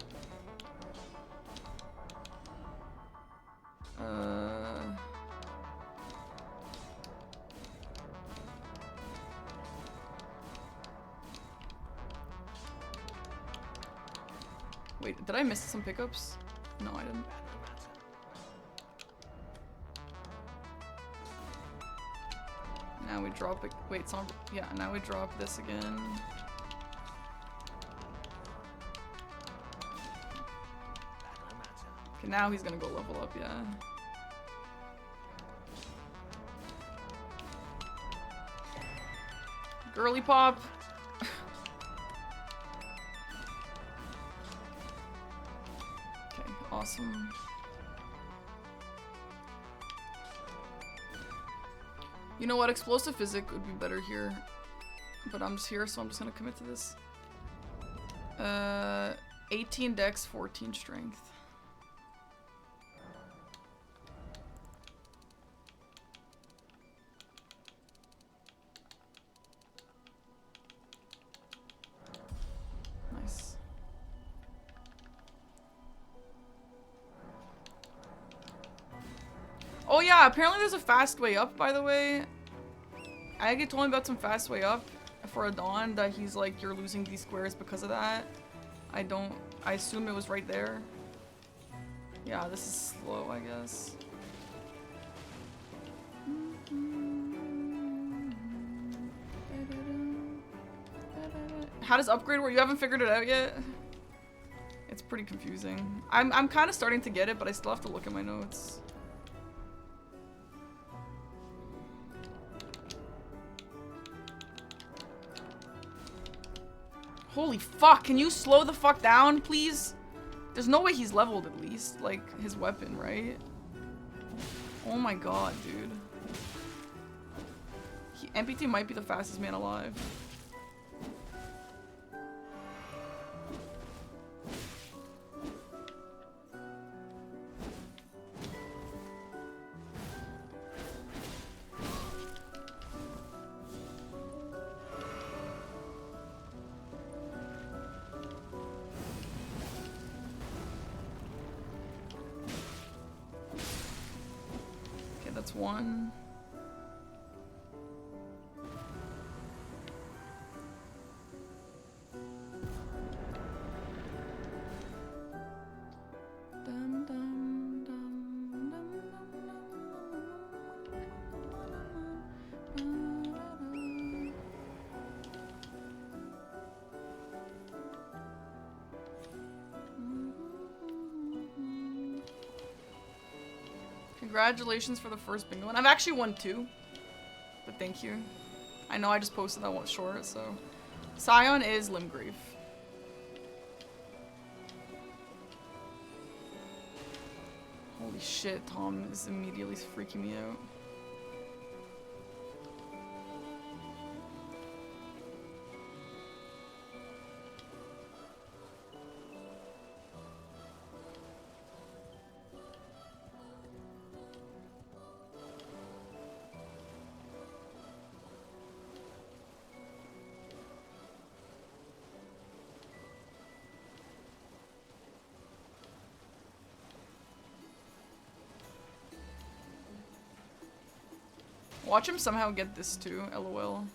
Wait, did I miss some pickups? No, I didn't. Now we drop it. Wait, it's on. Yeah, now we drop this again. Okay, now he's gonna go level up, yeah. Girly pop. Okay, awesome. You know what? Explosive Physic would be better here. But I'm just here, so I'm just gonna commit to this. 18 dex, 14 strength. Nice. Oh yeah, apparently there's a fast way up, by the way. I get told me about some fast way up for Adon that he's like, you're losing these squares because of that. I assume it was right there. Yeah, this is slow, I guess. How does upgrade work? You haven't figured it out yet? It's pretty confusing. I'm kind of starting to get it, but I still have to look at my notes. Holy fuck, can you slow the fuck down, please? There's no way he's leveled at least, like, his weapon, right? Oh my god, dude. MPT might be the fastest man alive. That's one. Dum, dum, dum, dum, dum. Congratulations for the first bingo one. I've actually won 2, but thank you. I know I just posted that one short, so. Scion is Limgrave. Holy shit, Tom is immediately freaking me out. Watch him somehow get this too, lol.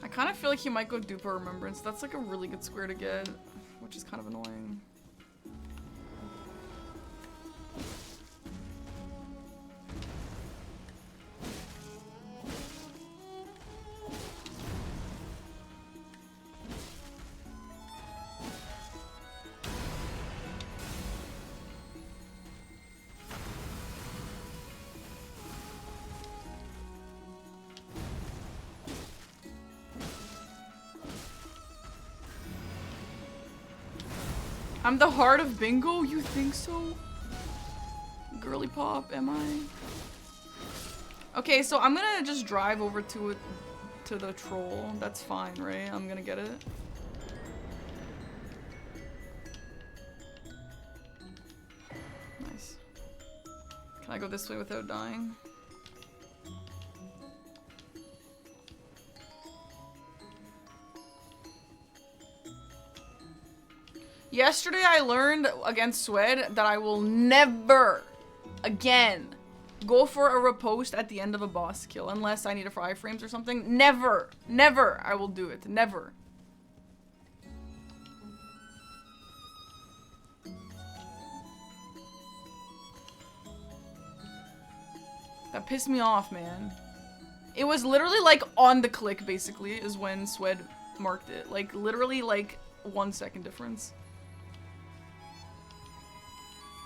I kind of feel like he might go Duper Remembrance. That's like a really good square to get, which is kind of annoying. I'm the heart of bingo? You think so? Girly pop, am I? Okay, so I'm gonna just drive over to the troll. That's fine, right? I'm gonna get it. Nice. Can I go this way without dying? Yesterday I learned against Swed that I will never again go for a riposte at the end of a boss kill unless I need a fry frames or something. Never, never I will do it. Never. That pissed me off, man. It was literally like on the click basically is when Swed marked it. Like literally like 1 second difference.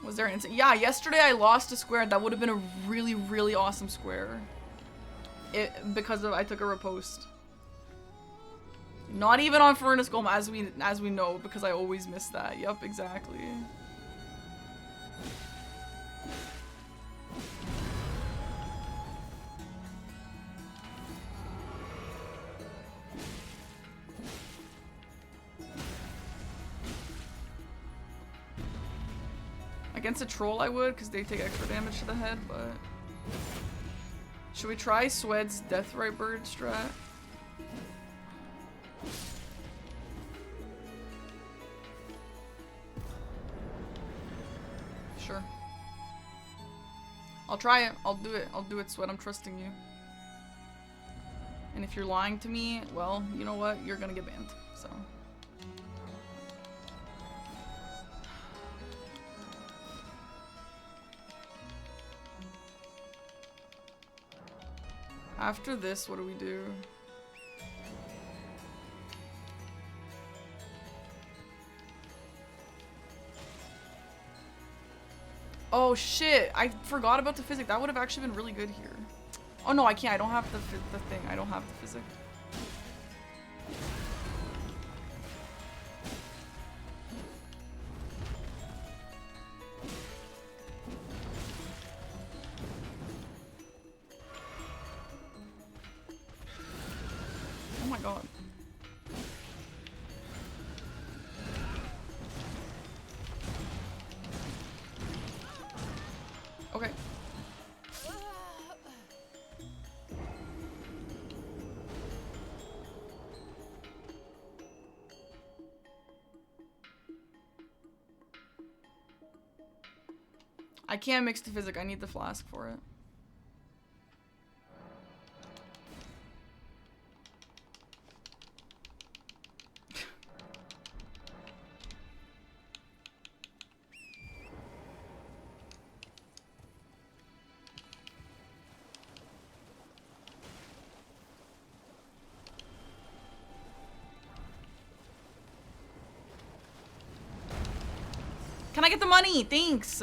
Was there an incident? Yeah, yesterday I lost a square. That would have been a really, really awesome square. Because I took a riposte. Not even on Furnace Golem, as we know, because I always miss that. Yup, exactly. Against a troll I would, because they take extra damage to the head, but... Should we try Swed's Deathrite Bird strat? Sure. try it. I'll do it. I'll do it, Sweat. I'm trusting you. And if you're lying to me, well, you know what? You're gonna get banned. So. After this, what do we do? Oh shit, I forgot about the physics. That would have actually been really good here. Oh no, I can't. I don't have the thing. I don't have the physics. Oh my god. Okay. I can't mix the physic. I need the flask for it. Can I get the money? Thanks.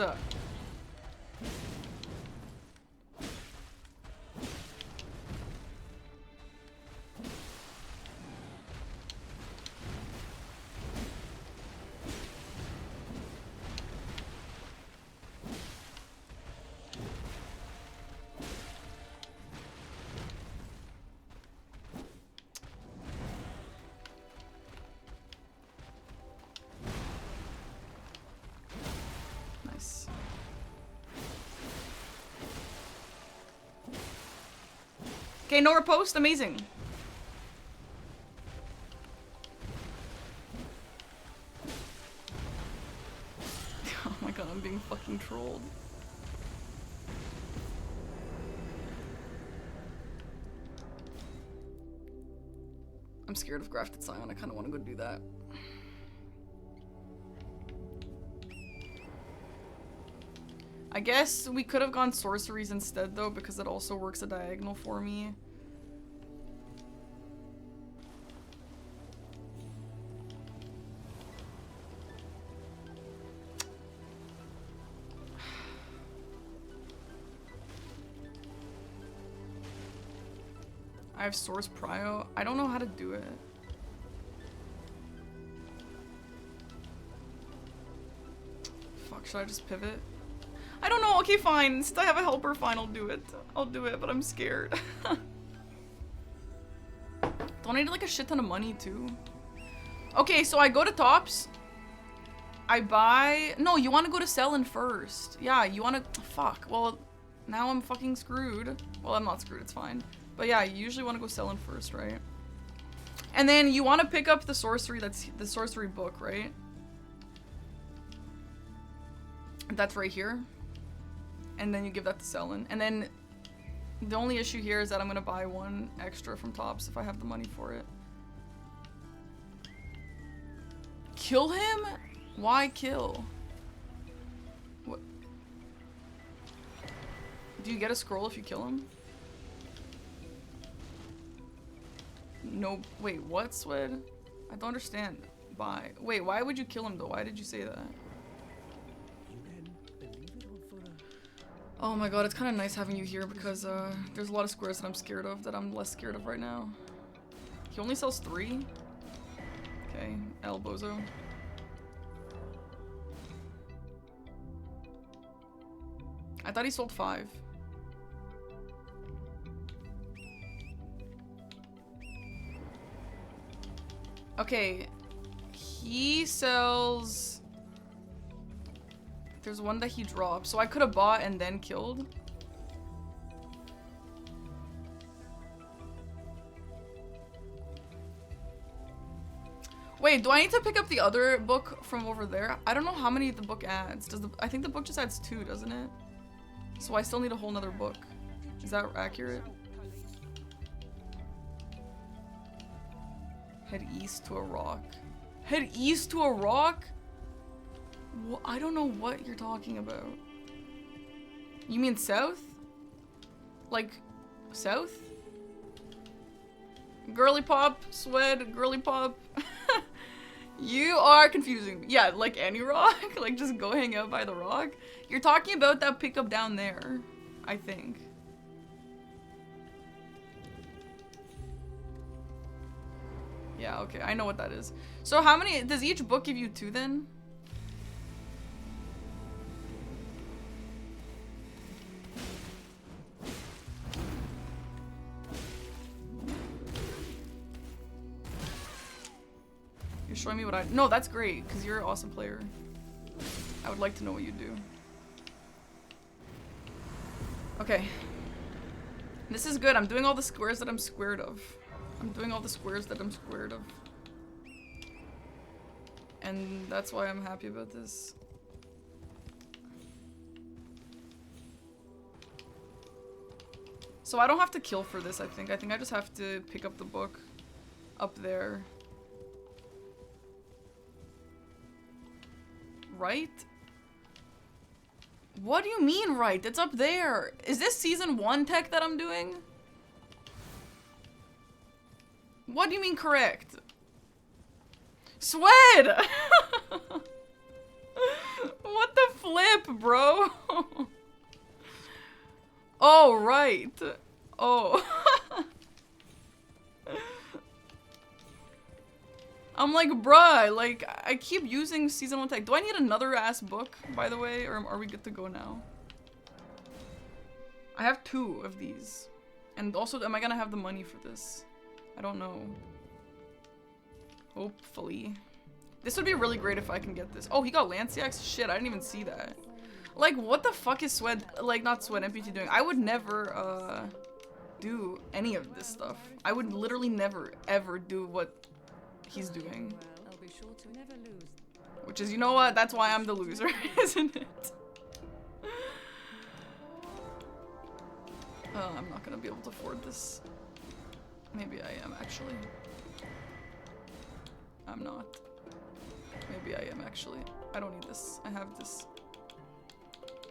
Nice. Okay, no repost. Amazing. Oh my god, I'm being fucking trolled. I'm scared of Grafted Scion. I kind of want to go do that. I guess we could have gone sorceries instead though, because it also works a diagonal for me. I have source prio. I don't know how to do it. Fuck, should I just pivot? I don't know. Okay, fine. Since I have a helper, fine, I'll do it. I'll do it, but I'm scared. Don't I need like a shit ton of money too? Okay, so I go to Tops. I buy... No, you want to go to Selling first. Yeah, you want to... Fuck. Well, now I'm fucking screwed. Well, I'm not screwed. It's fine. But yeah, you usually want to go Selling first, right? And then you want to pick up the sorcery. That's the sorcery book, right? That's right here. And then you give that to Selling. And then the only issue here is that I'm going to buy one extra from Tops if I have the money for it. Kill him? Why kill? What? Do you get a scroll if you kill him? No. Wait, what, Swed? I don't understand. Bye. Wait, why would you kill him though? Why did you say that? Oh my god, it's kind of nice having you here because there's a lot of squares that I'm scared of that I'm less scared of right now. He only sells 3? Okay, El Bozo. I thought he sold 5. Okay, he sells... There's one that he dropped, so I could have bought and then killed. Wait, do I need to pick up the other book from over there? I don't know how many the book adds. I think the book just adds 2, doesn't it? So I still need a whole nother book. Is that accurate? Head east to a rock. Head east to a rock? I don't know what you're talking about. You mean south? Like, south? Girly pop, Swed, girly pop. You are confusing me. Yeah, like any rock? Like just go hang out by the rock? You're talking about that pickup down there, I think. Yeah, okay, I know what that is. So how many, does each book give you 2 then? You're showing me what I, no, that's great, because you're an awesome player. I would like to know what you do. Okay. This is good, I'm doing all the squares that I'm squared of. I'm doing all the squares that I'm squared of. And that's why I'm happy about this. So I don't have to kill for this, I think. I think I just have to pick up the book up there. Right? What do you mean right? It's up there. Is this season 1 tech that I'm doing? What do you mean correct? Swed! What the flip, bro? Oh, right. Oh. I'm like, bruh, like, I keep using season 1 tech. Do I need another ass book, by the way? Or are we good to go now? I have 2 of these. And also, am I gonna have the money for this? I don't know. Hopefully. This would be really great if I can get this. Oh, he got Lanciax? Shit, I didn't even see that. Like, what the fuck is Swed, like, not Swed, MPT doing? I would never, do any of this stuff. I would literally never, ever do what he's doing. Which is, you know what? That's why I'm the loser, isn't it? I'm not gonna be able to afford this. Maybe I am, actually. I'm not. Maybe I am, actually. I don't need this. I have this.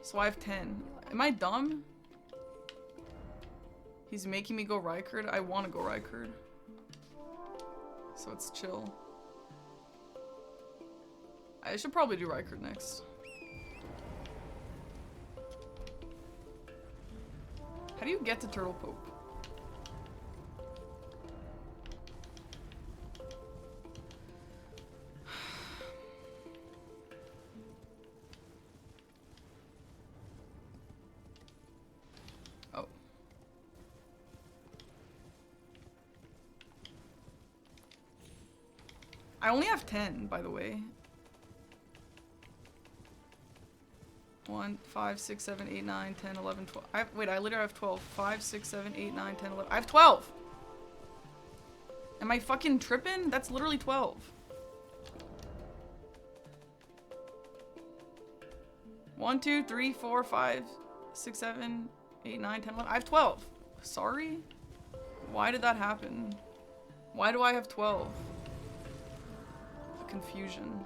So I have 10. Am I dumb? He's making me go Rykard? I want to go Rykard. So it's chill. I should probably do Rykard next. How do you get to Turtle Pope? Oh. I only have 10, by the way. 1, 5, 6, 7, 8, 9, 10, 11, 12. Wait, I literally have 12. 5, 6, 7, 8, 9, 10, 11. I have 12! Am I fucking tripping? That's literally 12. One, 2, 3, 4, 5, 6, 7, 8, 9, 10, 11. I have 12. Sorry? Why did that happen? Why do I have 12? Confusion.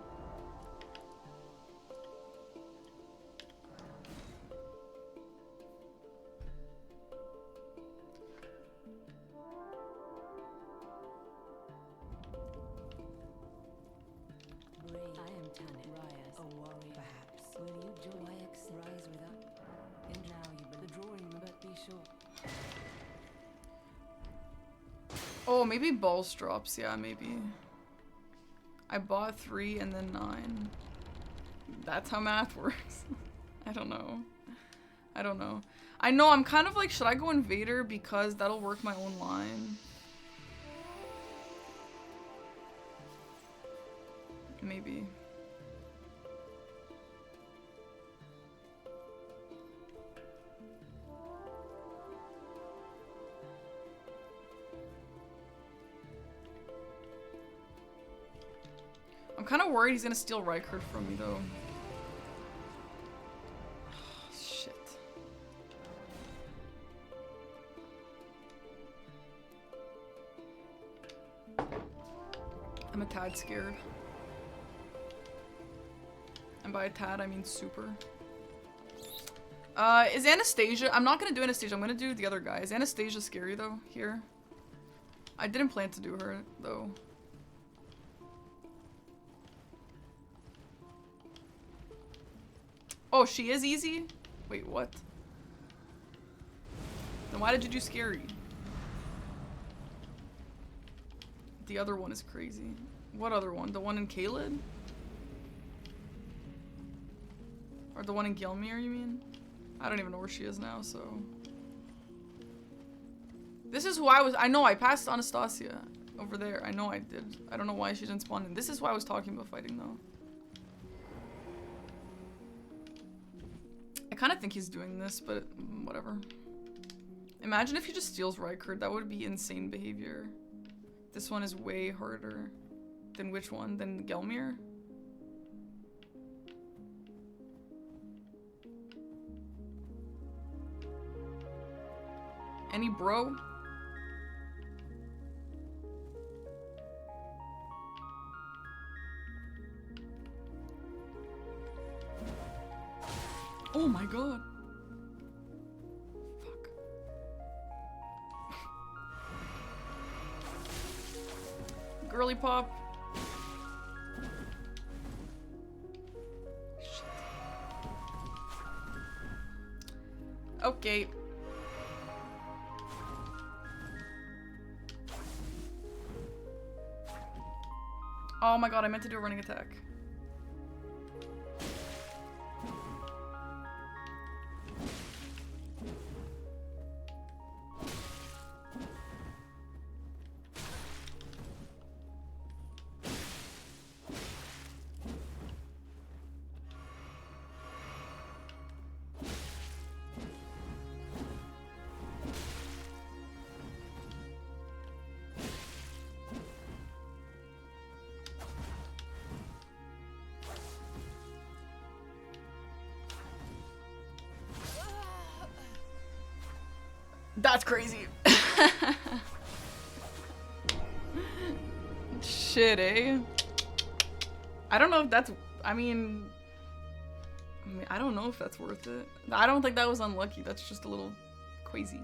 Oh, maybe balls drops. Yeah, maybe. I bought 3 and then 9. That's how math works. I don't know. I don't know. I know, I'm kind of like, should I go Invader because that'll work my own line? Maybe. I'm kind of worried he's gonna steal Rykard from me, though. Oh, shit. I'm a tad scared. And by a tad, I mean super. Is Anastasia? I'm not gonna do Anastasia. I'm gonna do the other guy. Is Anastasia scary though? Here. I didn't plan to do her though. Oh, she is easy? Wait, what? Then why did you do scary? The other one is crazy. What other one? The one in Kaled? Or the one in Gelmir, you mean? I don't even know where she is now, so... This is who I know I passed Anastasia over there. I know I did. I don't know why she didn't spawn in. This is why I was talking about fighting, though. I kind of think he's doing this, but whatever. Imagine if he just steals Rykard. That would be insane behavior. This one is way harder. Than which one? Than Gelmir? Any bro? Oh my god. Fuck. Girly pop. Shit. Okay. Oh my god, I meant to do a running attack. That's crazy. Shit, eh? I don't know if that's... I mean, I don't know if that's worth it. I don't think that was unlucky. That's just a little crazy.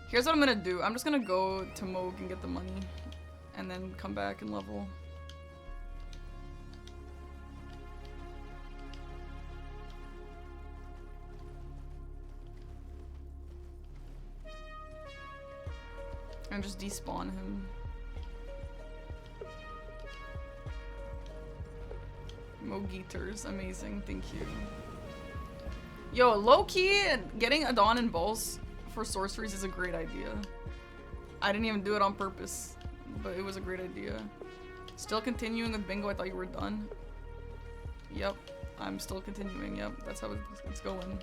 Here's what I'm gonna do. I'm just gonna go to Moog and get the money. And then come back and level. And just despawn him. Mogeaters, amazing, thank you. Yo, low-key, getting Adon and Balls for sorceries is a great idea. I didn't even do it on purpose, but it was a great idea. Still continuing with bingo, I thought you were done. Yep, I'm still continuing, yep, that's how it's going.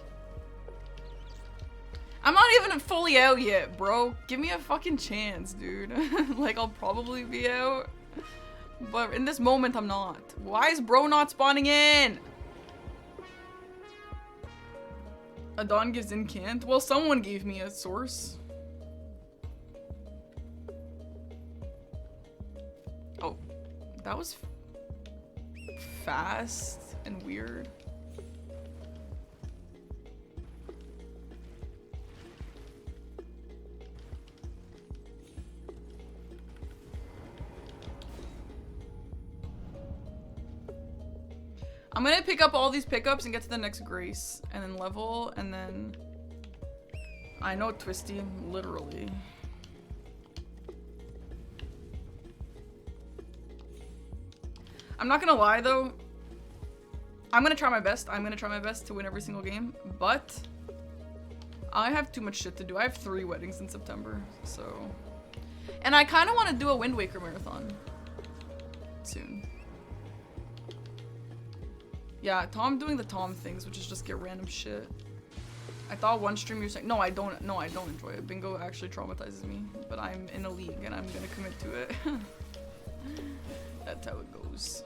I'm not even fully out yet, bro. Give me a fucking chance, dude. Like, I'll probably be out. But in this moment, I'm not. Why is bro not spawning in? Adon gives incant? Well, someone gave me a source. Oh, that was fast and weird. I'm gonna pick up all these pickups and get to the next Grace, and then level, and then... I know Twisty, literally. I'm not gonna lie though. I'm gonna try my best. I'm gonna try my best to win every single game, but... I have too much shit to do. I have 3 weddings in September, so... And I kinda wanna do a Wind Waker marathon. Soon. Yeah, Tom doing the Tom things, which is just get random shit. I thought one stream you were saying, no, I don't enjoy it. Bingo actually traumatizes me, but I'm in a league and I'm gonna commit to it. That's how it goes.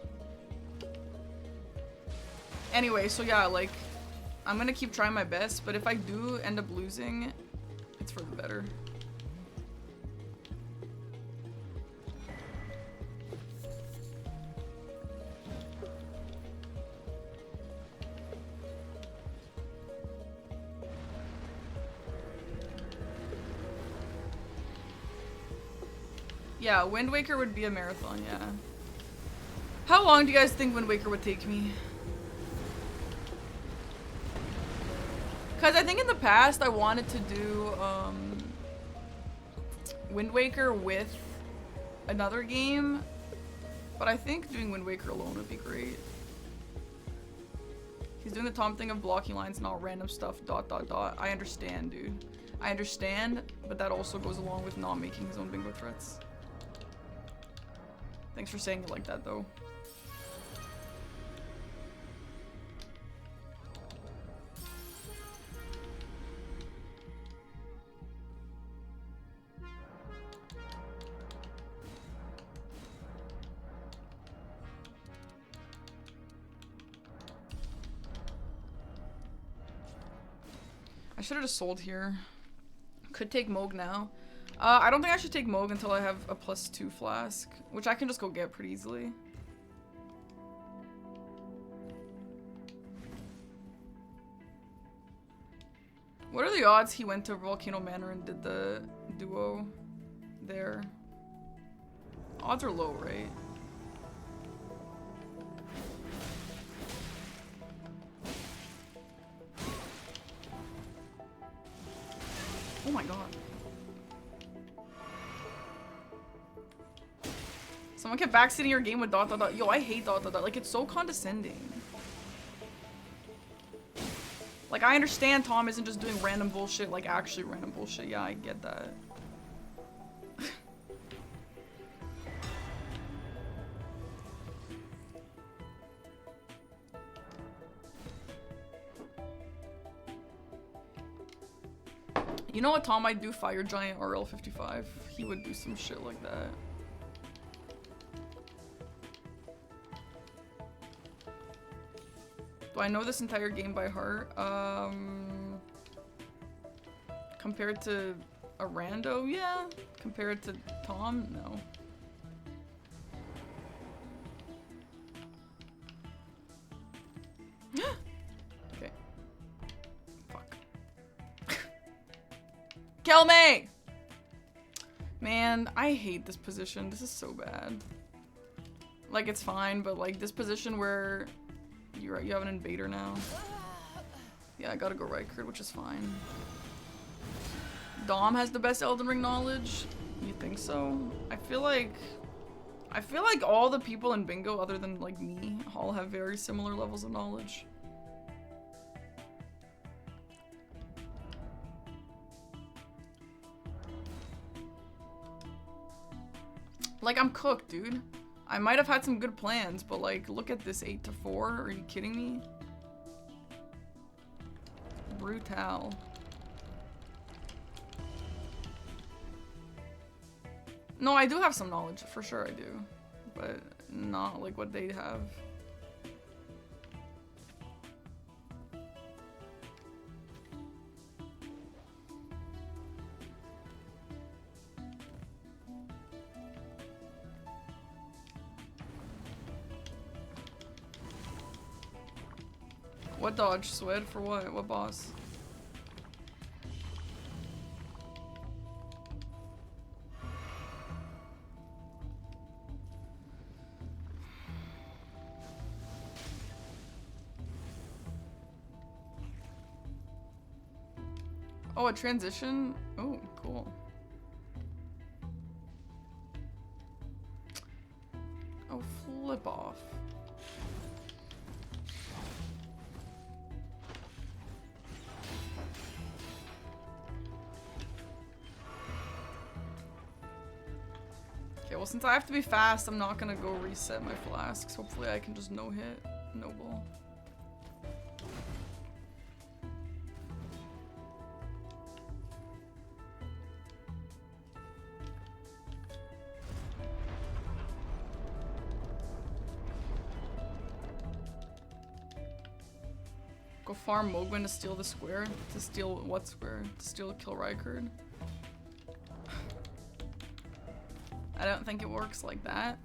Anyway, so yeah, like, I'm gonna keep trying my best, but if I do end up losing, it's for the better. Yeah, Wind Waker would be a marathon, yeah. How long do you guys think Wind Waker would take me? Because I think in the past I wanted to do Wind Waker with another game, but I think doing Wind Waker alone would be great. He's doing the Tom thing of blocking lines and all random stuff, ... I understand, dude. I understand, but that also goes along with not making his own bingo threats. Thanks for saying it like that, though. I should have just sold here. Could take Moog now. I don't think I should take Moog until I have a +2 flask, which I can just go get pretty easily. What are the odds he went to Volcano Manor and did the duo there? Odds are low, right? Oh my god. Someone kept backseating your game with ... Yo, I hate ... Like, it's so condescending. Like, I understand Tom isn't just doing random bullshit, like actually random bullshit. Yeah, I get that. You know what Tom might do? Fire Giant RL55. He would do some shit like that. Do I know this entire game by heart? Compared to a rando, yeah. Compared to Tom, no. Okay. Fuck. Kill me! Man, I hate this position. This is so bad. Like, it's fine, but like this position where you have an invader now. Yeah, I gotta go Rykard, which is fine. Dom has the best Elden Ring knowledge. You think so? I feel like all the people in bingo, other than like me, all have very similar levels of knowledge. Like, I'm cooked, dude. I might have had some good plans, but like, look at this 8-4. Are you kidding me? Brutal. No, I do have some knowledge, for sure I do. But not like what they have. What dodge? Swed for what? What boss? Oh, a transition? Oh, cool. Oh, flip off. Okay, well, since I have to be fast, I'm not gonna go reset my flasks. Hopefully I can just no-hit Noble. Go farm Mogwin to steal the square? To steal what square? To steal kill Rykard? I don't think it works like that.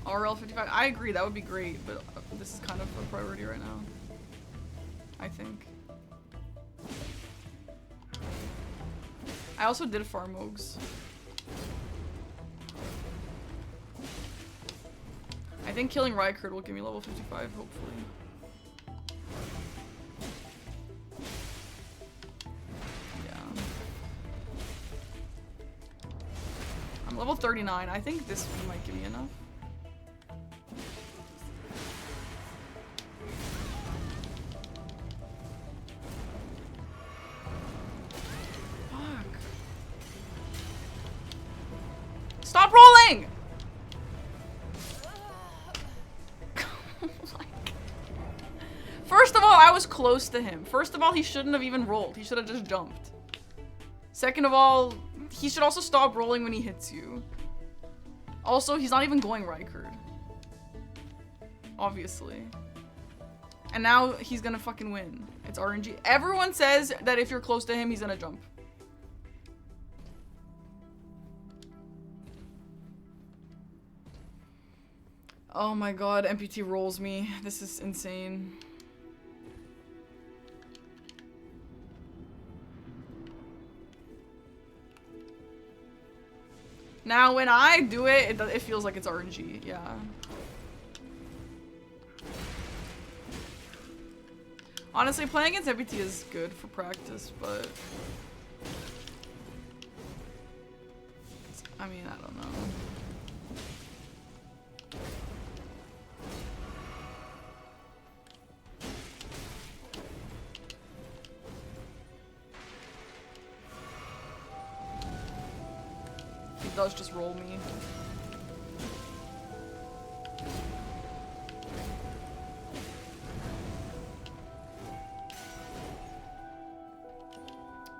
RL55, I agree, that would be great, but this is kind of a priority right now. I think. I also did farm Ogs. I think killing Rykard will give me level 55, hopefully. Yeah. I'm level 39. I think this might give me enough. Fuck. Stop rolling! First of all, I was close to him. First of all, he shouldn't have even rolled. He should have just jumped. Second of all, he should also stop rolling when he hits you. Also, he's not even going Rykard. Obviously. And now he's gonna fucking win. It's RNG. Everyone says that if you're close to him, he's gonna jump. Oh my god, MPT rolls me. This is insane. Now, when I do it, it feels like it's RNG, yeah. Honestly, playing against MPT is good for practice, but... I mean, I don't know. He does just roll me.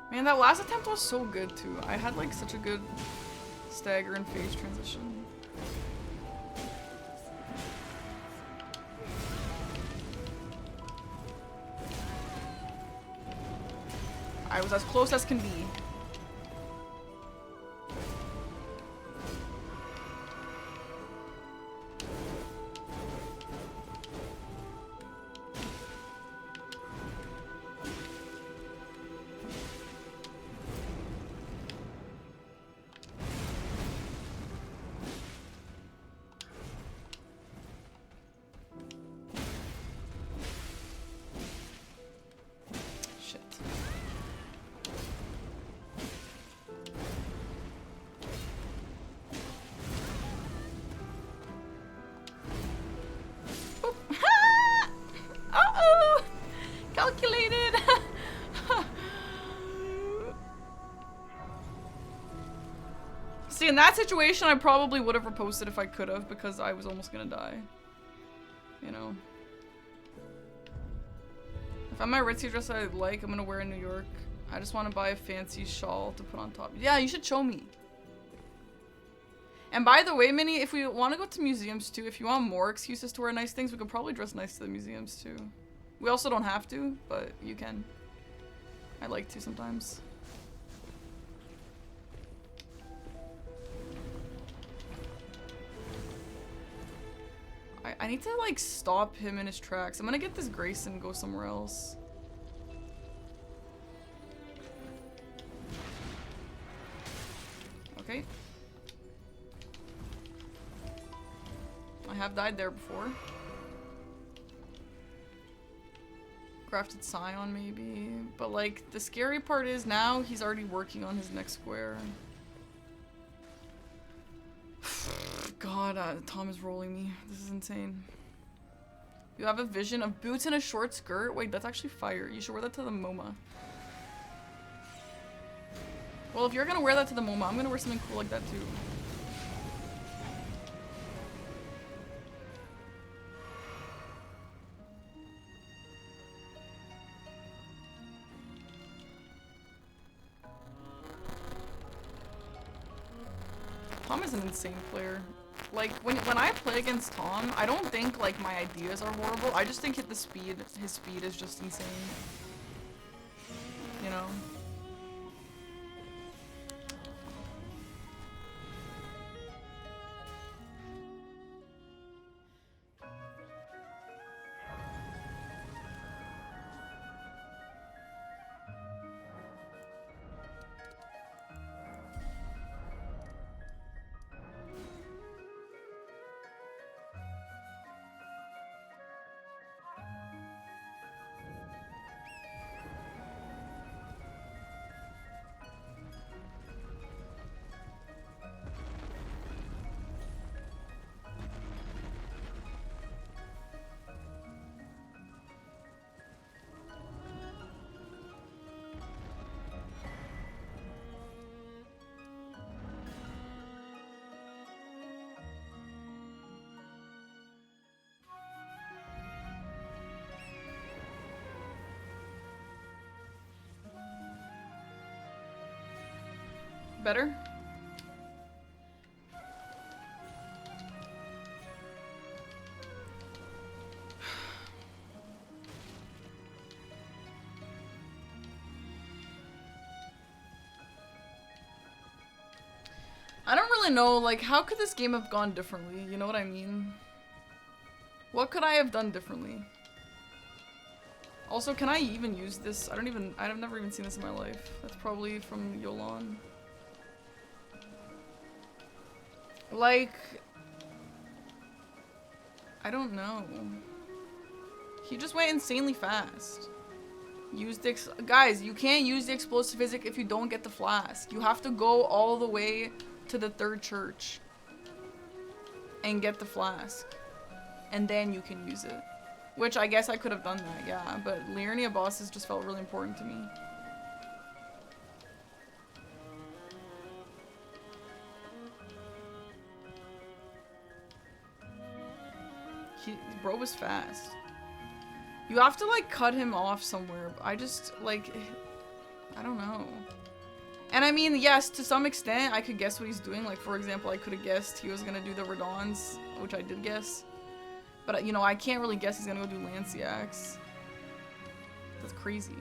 Man, that last attempt was so good too. I had like such a good stagger and phase transition. I was as close as can be. Calculated. See, in that situation, I probably would have riposted if I could have, because I was almost gonna die. You know. If I'm my ritzy dress I like, I'm gonna wear in New York. I just want to buy a fancy shawl to put on top. Yeah, you should show me. And by the way, Minnie, if we want to go to museums too, if you want more excuses to wear nice things, we could probably dress nice to the museums too. We also don't have to, but you can. I like to sometimes. I need to like stop him in his tracks. I'm gonna get this Grace and go somewhere else. Okay. I have died there before. Crafted Scion maybe, but like the scary part is now he's already working on his next square. God, Tom is rolling me. This is insane. You have a vision of boots and a short skirt? Wait, that's actually fire. You should wear that to the MoMA. Well, if you're gonna wear that to the MoMA, I'm gonna wear something cool like that too. Tom is an insane player. Like, when I play against Tom, I don't think, like, my ideas are horrible. I just think his speed is just insane. You know? Better? I don't really know, like, how could this game have gone differently? You know what I mean? What could I have done differently? Also, can I even use this? I've never even seen this in my life. That's probably from Yolan. Like, I don't know. He just went insanely fast. Use the guys, you can't use the explosive physic if you don't get the flask. You have to go all the way to the third church and get the flask. And then you can use it. Which I guess I could have done that, yeah. But Liurnia bosses just felt really important to me. Bro was fast. You have to like cut him off somewhere. I just like, I don't know. And I mean, yes, to some extent I could guess what he's doing. Like for example, I could have guessed he was gonna do the Radons, which I did guess. But you know, I can't really guess he's gonna go do Lanciacs. That's crazy.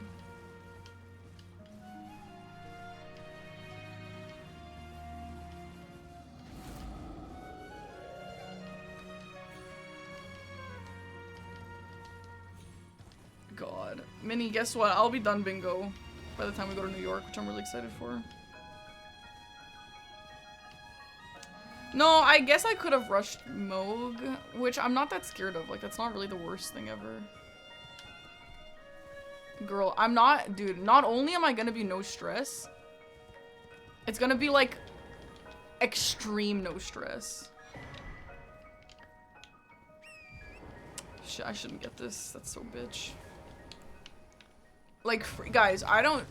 God. Minnie, guess what? I'll be done bingo by the time we go to New York, which I'm really excited for. No, I guess I could have rushed Moog, which I'm not that scared of. Like, that's not really the worst thing ever. Girl, I'm not... Dude, not only am I gonna be no stress, it's gonna be, like, extreme no stress. I shouldn't get this. That's so bitch. Like, guys, I don't...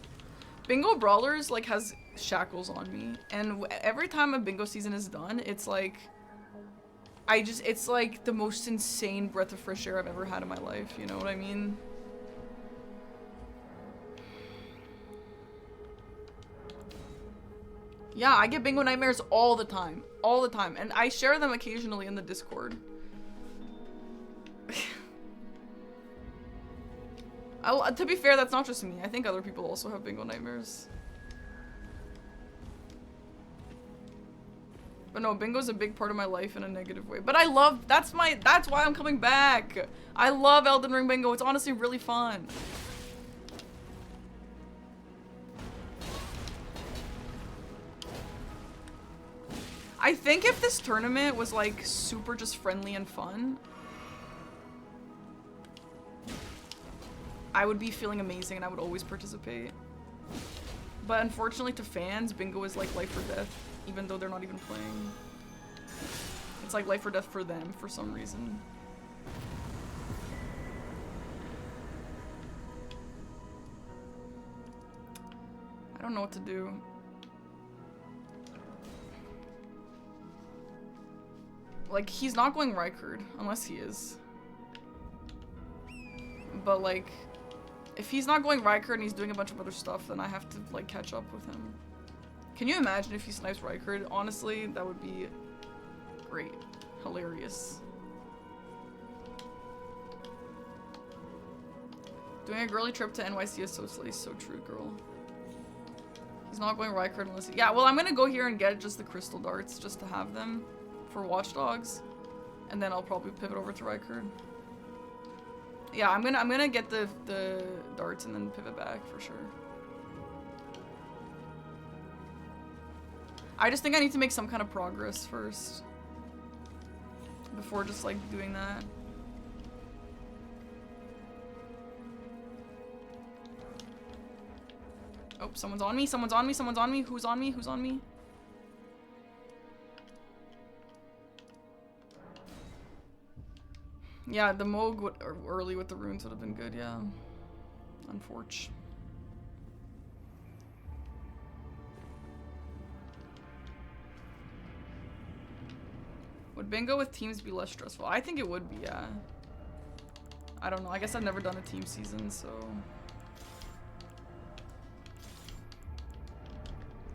Bingo Brawlers, like, has shackles on me. And every time a bingo season is done, it's like... it's like the most insane breath of fresh air I've ever had in my life. You know what I mean? Yeah, I get bingo nightmares all the time. All the time. And I share them occasionally in the Discord. To be fair, that's not just me. I think other people also have bingo nightmares. But no, bingo's a big part of my life in a negative way. But I love, that's why I'm coming back. I love Elden Ring bingo. It's honestly really fun. I think if this tournament was like super just friendly and fun, I would be feeling amazing and I would always participate. But unfortunately to fans, bingo is like life or death, even though they're not even playing. It's like life or death for them for some reason. I don't know what to do. Like, he's not going Rykard, unless he is. But like, if he's not going Rykard and he's doing a bunch of other stuff, then I have to like catch up with him. Can you imagine if he snipes Rykard? Honestly, that would be great. Hilarious. Doing a girly trip to NYC is so silly. So true, girl. He's not going Rykard unless he... Yeah, well, I'm gonna go here and get just the crystal darts just to have them for Watchdogs. And then I'll probably pivot over to Rykard. Yeah, I'm gonna get the darts and then pivot back for sure. I just think I need to make some kind of progress first. Before just like doing that. Oh, someone's on me, someone's on me, someone's on me. Who's on me? Who's on me? Yeah, the Moog early with the runes would have been good, yeah. Unfortunate. Would bingo with teams be less stressful? I think it would be, yeah. I don't know. I guess I've never done a team season, so...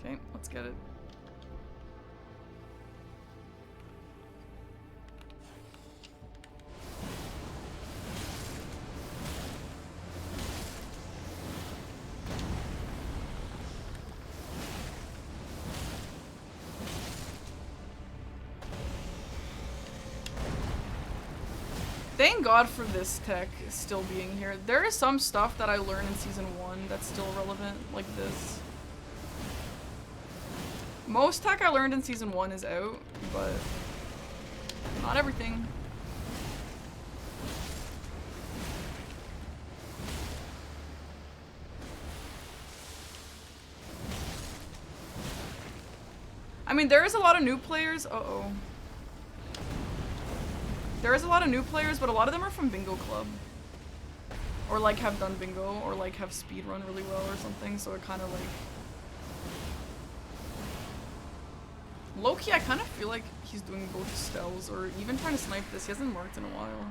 Okay, let's get it. Thank God for this tech still being here. There is some stuff that I learned in Season 1 that's still relevant, like this. Most tech I learned in Season 1 is out, but not everything. I mean, there is a lot of new players. Uh-oh. There is a lot of new players, but a lot of them are from Bingo Club. Or like have done bingo, or like have speedrun really well or something, so it kind of like... Low-key, I kind of feel like he's doing both Stells, or even trying to snipe this. He hasn't marked in a while.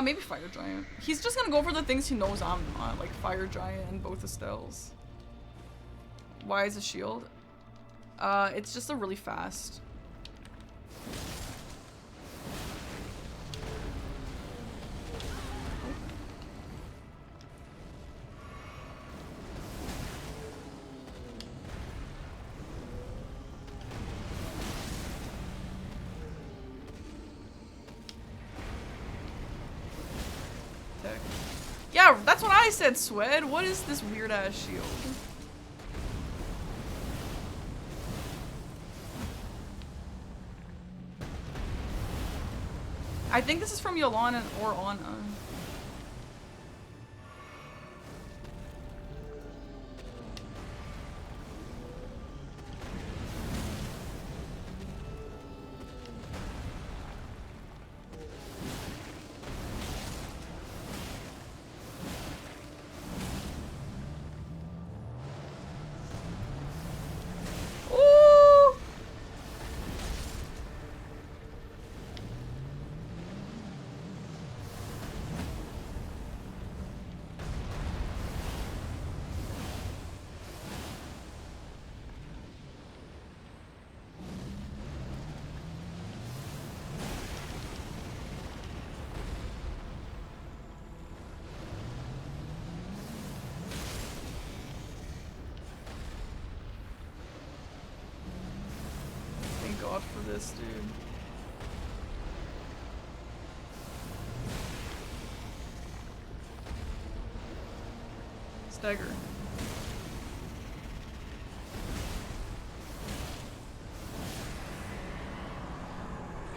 Maybe Fire Giant. He's just gonna go for the things he knows I'm not, like Fire Giant and both the Stells. Why is a shield? It's just a really fast. Yeah, that's what I said, Swed. What is this weird ass shield? I think this is from Yolana or Anna. God for this, dude. Stagger.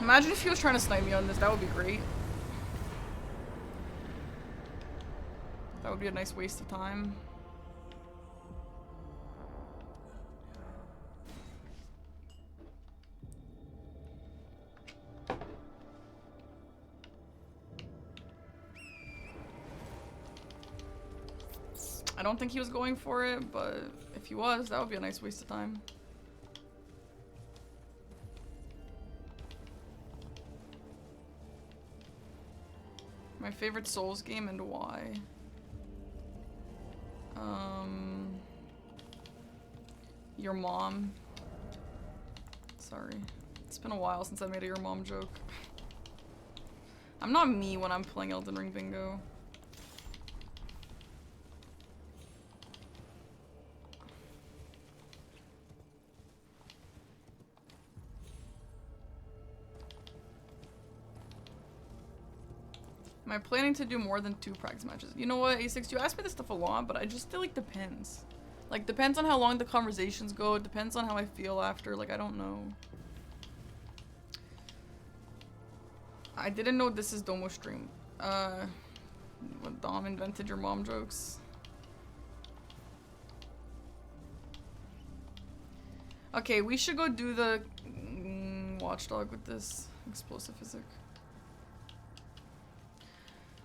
Imagine if he was trying to snipe me on this, that would be great. That would be a nice waste of time. I don't think he was going for it, but if he was, that would be a nice waste of time. My favorite Souls game and why? Your mom. Sorry. It's been a while since I made a your mom joke. I'm not me when I'm playing Elden Ring Bingo. Am I planning to do more than 2 practice matches? You know what, A6, you ask me this stuff a lot, but I just feel like depends. Like, depends on how long the conversations go, it depends on how I feel after, like, I don't know. I didn't know this is Domo stream. When Dom invented your mom jokes. Okay, we should go do the watchdog with this explosive physic.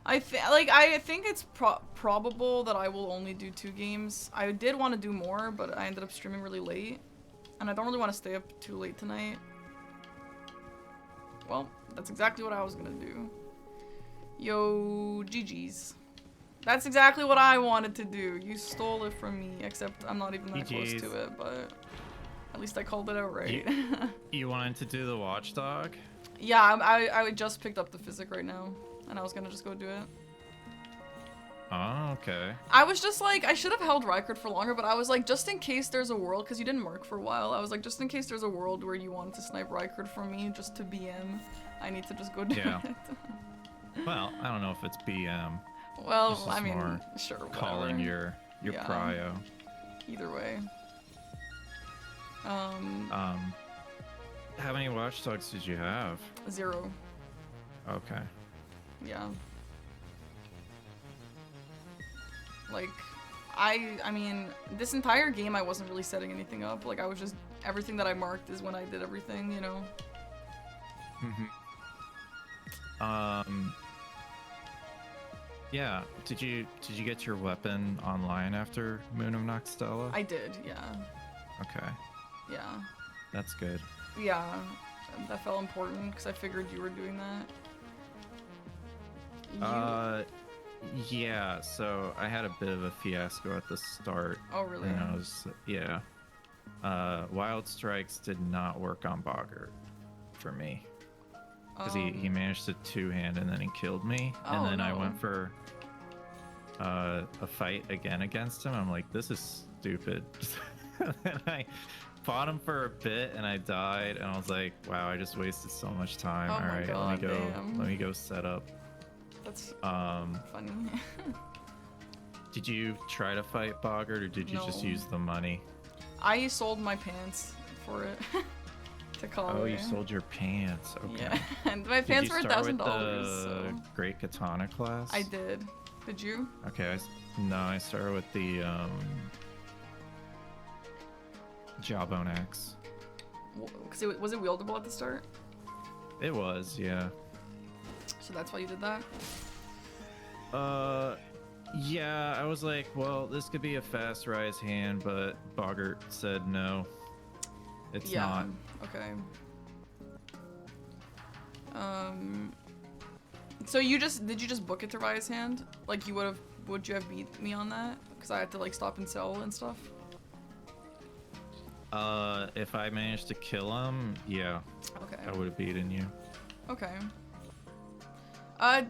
I think it's probable that I will only do 2 games. I did want to do more, but I ended up streaming really late. And I don't really want to stay up too late tonight. Well, that's exactly what I was gonna do. Yo, GG's. That's exactly what I wanted to do. You stole it from me, except I'm not even that close GG's. to it, but at least I called it out right. You wanted to do the watchdog? Yeah, I just picked up the physic right now, and I was gonna just go do it. Oh, okay. I was just like, I should have held Rykard for longer, but I was like, just in case there's a world, because you didn't mark for a while, I was like, just in case there's a world where you wanted to snipe Rykard from me just to BM, I need to just go do Yeah. it. Well, I don't know if it's BM. Well, This is I mean, more sure, whatever. Calling your Yeah. prio. Either way. How many watchdogs did you have? 0. Okay. Yeah. Like, I mean, this entire game I wasn't really setting anything up. Like, I was just, everything that I marked is when I did everything, you know? Yeah. Did you get your weapon online after Moon of Noxtella? I did, yeah. Okay. Yeah. That's good. Yeah. That felt important, because I figured you were doing that. Yeah, so I had a bit of a fiasco at the start. Oh, really? And I was, yeah. Wild Strikes did not work on Boggart for me. Because he managed to two-hand and then he killed me. And then I went for a fight again against him. I'm like, this is stupid. And I fought him for a bit and I died. And I was like, wow, I just wasted so much time. Oh All my right, God, let me go set up. That's funny. Did you try to fight Boggart or did you just No. use the money? I sold my pants for it to call Oh, it. you sold your pants. Okay. Yeah, and my Did pants you were start with $1,000. the So Great Katana class? I did. Did you? Okay. No, I started with the Jawbone Axe. Because was it wieldable at the start? It was, yeah. So that's why you did that? Yeah, I was like, well, this could be a fast rise hand, but Boggart said no. It's not. Okay. So did you just book it to rise hand? Like would you have beat me on that? Because I had to like stop and sell and stuff. If I managed to kill him, yeah, Okay. I would have beaten you. Okay.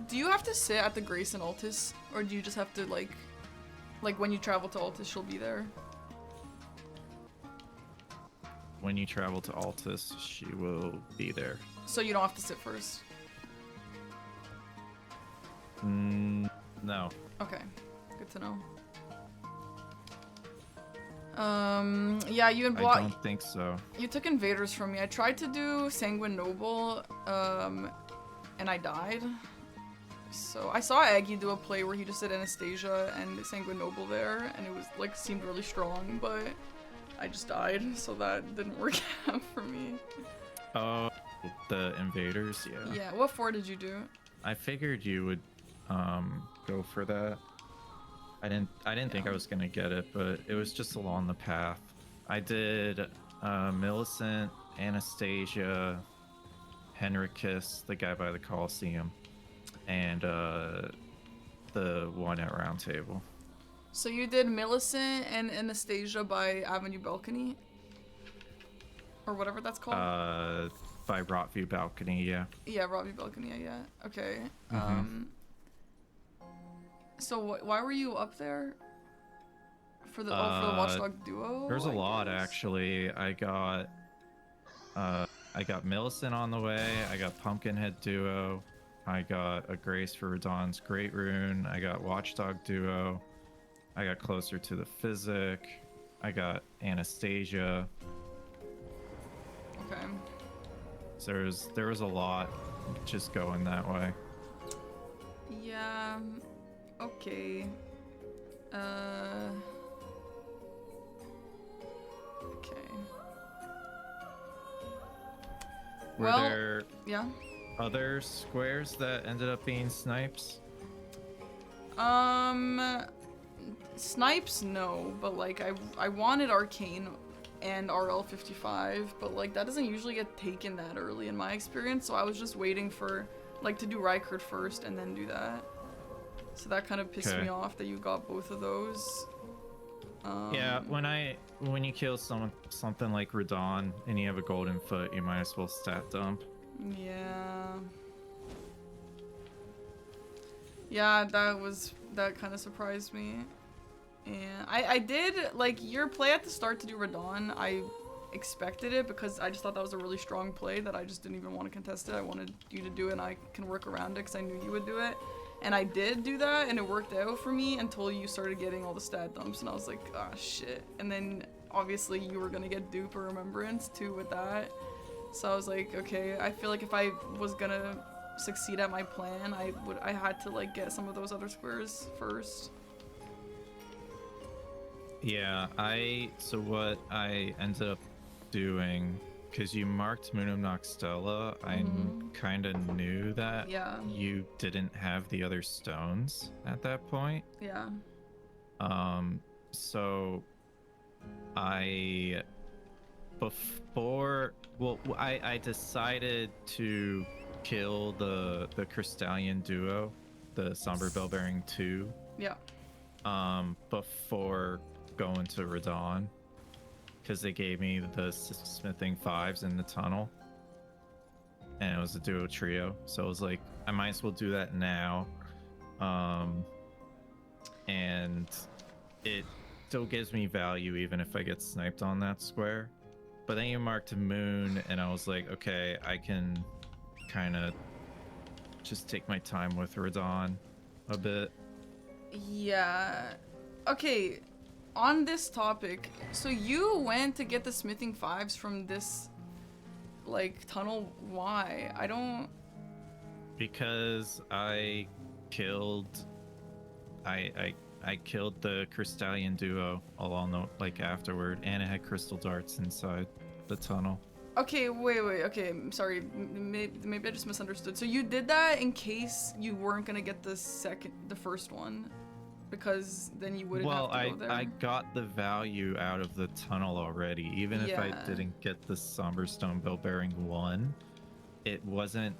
Do you have to sit at the Grace and Altus, or do you just have to like when you travel to Altus, she'll be there? When you travel to Altus, she will be there. So you don't have to sit first. No. Okay, good to know. Yeah, you and I don't think so. You took invaders from me. I tried to do Sanguine Noble, and I died. So I saw Aggie do a play where he just did Anastasia and Sanguine Noble there, and it was like seemed really strong, but I just died, so that didn't work out for me. Oh, the invaders, yeah. Yeah, what 4 did you do? I figured you would go for that. I didn't think I was gonna get it, but it was just along the path. I did Millicent, Anastasia, Henricus, the guy by the Coliseum, and the one at Round Table. So you did Millicent and Anastasia by Avenue Balcony? Or whatever that's called? By Rotview Balcony, yeah. Yeah, Robbie Balcony, yeah. Okay. Mm-hmm. So why were you up there? For the Watchdog duo? There's a I lot guess? actually. I got Millicent on the way. I got Pumpkinhead duo. I got a Grace for Radon's Great Rune. I got Watchdog duo. I got closer to the Physic. I got Anastasia. Okay. So there was a lot just going that way. Yeah. Okay. Okay. Were Well, there yeah. other squares that ended up being snipes? Snipes, no, but like I wanted Arcane and RL55, but like that doesn't usually get taken that early in my experience, so I was just waiting for like to do Rykard first and then do that. So that kind of pissed me off that you got both of those. Yeah, when you kill something like Radon and you have a golden foot, you might as well stat dump. Yeah. Yeah, that kind of surprised me. And I did, like, your play at the start to do Radon, I expected it because I just thought that was a really strong play that I just didn't even want to contest it. I wanted you to do it and I can work around it because I knew you would do it. And I did do that and it worked out for me until you started getting all the stat dumps and I was like, ah, shit. And then obviously you were gonna get dupe or remembrance too with that. So I was like, okay, I feel like if I was gonna succeed at my plan, I had to like get some of those other squares first. Yeah, so what I ended up doing, because you marked Moonum Noxtella, I kind of knew that you didn't have the other stones at that point. Yeah. So I decided to kill the Crystallian duo, the Somber Bellbearing 2. Yeah. Before going to Radon, because they gave me the smithing 5s in the tunnel, and it was a duo trio. So I was like, I might as well do that now. And it still gives me value even if I get sniped on that square. But then you marked a moon, and I was like, okay, I can kind of just take my time with Radon a bit. Yeah. Okay, on this topic, so you went to get the smithing 5s from this, like, tunnel. Why? I don't... Because I killed... I killed the Crystallian duo along the, like, afterward, and it had crystal darts inside the tunnel. Okay, wait, okay, I'm sorry, maybe I just misunderstood. So you did that in case you weren't gonna get the first one, because then you wouldn't have to go there? I got the value out of the tunnel already, even if I didn't get the Somberstone Bellbearing 1. It wasn't...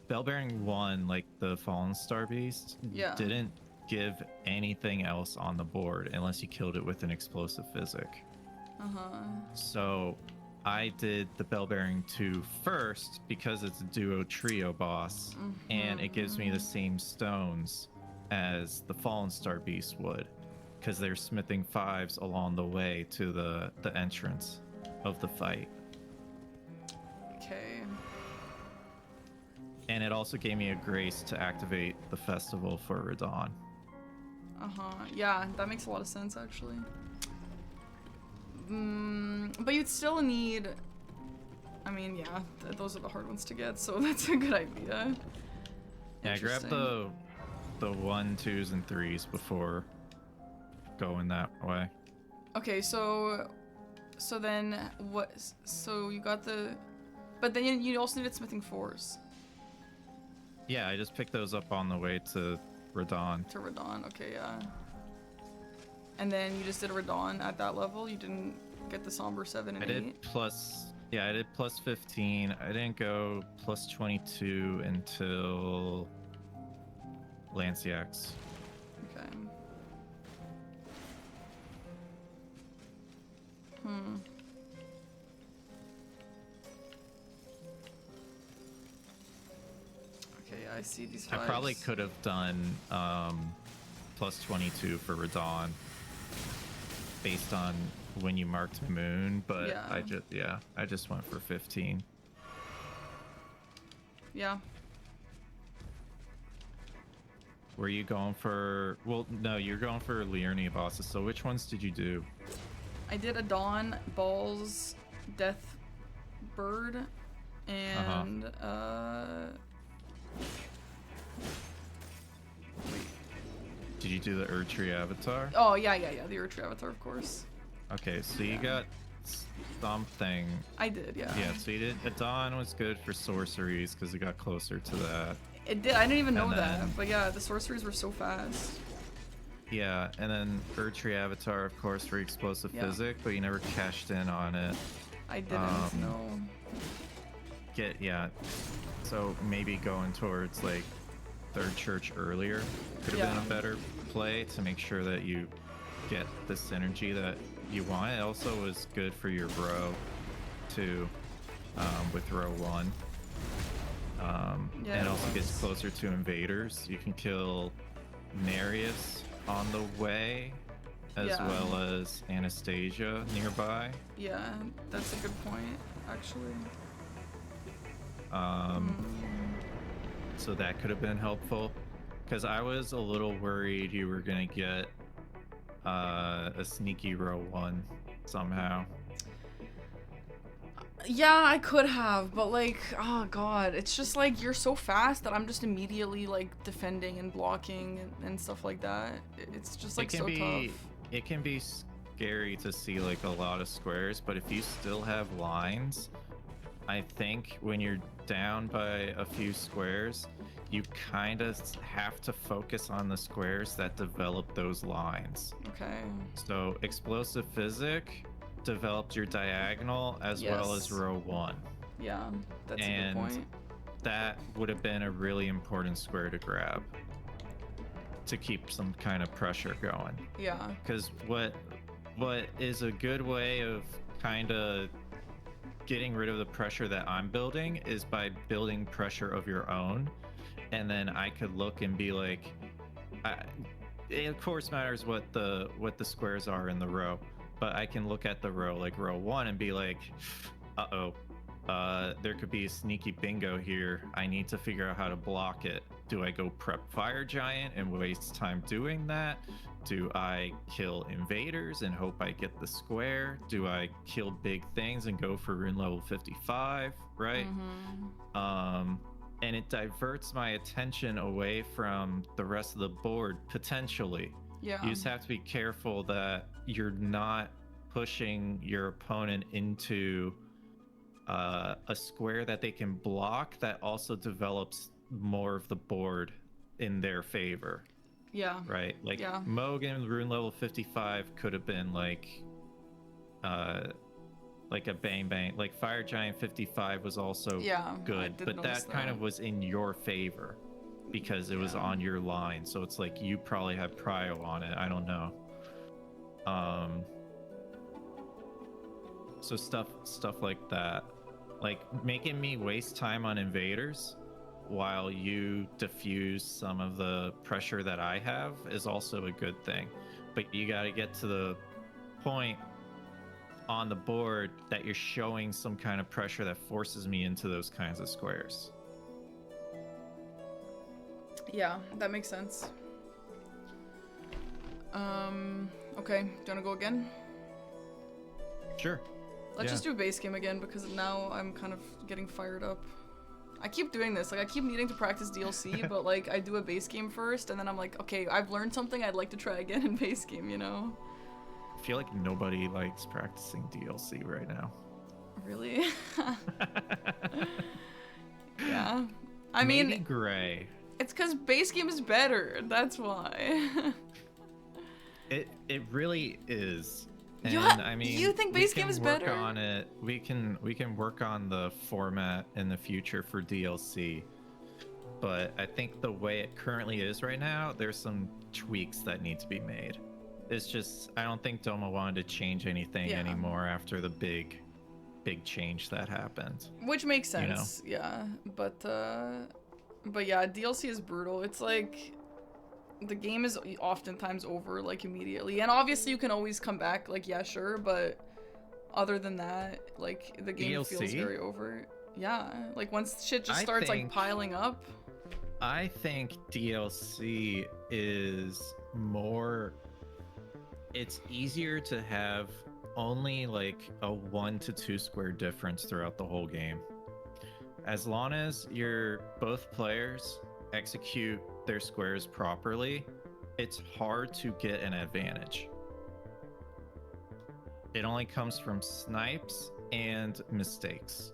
Bellbearing 1, like the Fallen Star Beast, didn't give anything else on the board unless you killed it with an explosive physic. So I did the Bellbearing 2 first because it's a duo trio boss, and it gives me the same stones as the Fallen Star Beast would, because they're smithing 5s along the way to the entrance of the fight. Okay. And it also gave me a grace to activate the festival for Radon. Yeah, that makes a lot of sense, actually. But you'd still need... I mean, yeah, those are the hard ones to get, so that's a good idea. Yeah, grab the 1, 2s, and 3s before going that way. Okay, so then what? So you got the... But then you also needed smithing 4s. Yeah, I just picked those up on the way to Radon. To Radon, okay, yeah. And then you just did Radon at that level? You didn't get the Somber 7 and 8? I did plus 15. I didn't go plus 22 until Lanciax. Okay. Okay, I see these vibes. I probably could have done plus 22 for Radon based on when you marked Moon, but I just went for 15. Yeah. Were you going for... Well, no, you're going for Liurnia bosses, so which ones did you do? I did a Dawn, Balls, Death Bird, and wait. Did you do the Erdtree Avatar? Oh, yeah, the Erdtree Avatar, of course. Okay, so you got something. I did, yeah. Yeah, so you did... Dawn was good for sorceries, because it got closer to that. It did, I didn't even know that, but yeah, the sorceries were so fast. Yeah, and then Erdtree Avatar, of course, for explosive physic, but you never cashed in on it. I didn't, no. So maybe going towards, like, third church earlier could have been a better play to make sure that you get the synergy that you want. It also was good for your row too, with row 1. And it also gets closer to invaders. You can kill Nereus on the way, as well as Anastasia nearby. Yeah, that's a good point, actually. So that could have been helpful, because I was a little worried you were gonna get a sneaky row 1 somehow. Yeah, I could have, but like, oh god, it's just like you're so fast that I'm just immediately like defending and blocking and stuff like that. It's just like so tough. It can be scary to see like a lot of squares, but if you still have lines, I think when you're down by a few squares, you kind of have to focus on the squares that develop those lines. Okay. So explosive physic developed your diagonal as well as row 1. Yeah, that's a good point. That would have been a really important square to grab to keep some kind of pressure going. Yeah. Because what is a good way of kind of getting rid of the pressure that I'm building is by building pressure of your own, and then I could look and be like, it of course matters what the squares are in the row, but I can look at the row, like row 1, and be like, there could be a sneaky bingo here. I need to figure out how to block it. Do I go prep Fire Giant and waste time doing that? Do I kill invaders and hope I get the square? Do I kill big things and go for rune level 55, right? And it diverts my attention away from the rest of the board, potentially. Yeah. You just have to be careful that you're not pushing your opponent into a square that they can block that also develops more of the board in their favor. Yeah. Right? Like Mogan, rune level 55 could have been like a bang bang. Like Fire Giant 55 was also good, but that kind of was in your favor because it was on your line. So it's like you probably had prio on it. I don't know. So stuff like that, like making me waste time on invaders while you diffuse some of the pressure that I have is also a good thing. But you got to get to the point on the board that you're showing some kind of pressure that forces me into those kinds of squares. Yeah, that makes sense. Okay, do you wanna go again? Sure. Let's just do base game again because now I'm kind of getting fired up. I keep doing this, like I keep needing to practice DLC, but like I do a base game first and then I'm like, okay, I've learned something, I'd like to try again in base game, you know? I feel like nobody likes practicing DLC right now. Really? Yeah. I Maybe mean, Gray. It's because base game is better, that's why. It really is. And I mean, you think base game is better? On it. We can work on the format in the future for DLC. But I think the way it currently is right now, there's some tweaks that need to be made. It's just I don't think Doma wanted to change anything anymore after the big change that happened. Which makes sense. You know? Yeah. But yeah, DLC is brutal. It's like the game is oftentimes over like immediately, and obviously you can always come back, like yeah sure, but other than that, like the game DLC? feels very over. Yeah, like once shit just starts like piling up. I think DLC is more, it's easier to have only like a 1 to 2 square difference throughout the whole game. As long as both players execute their squares properly, it's hard to get an advantage. It only comes from snipes and mistakes.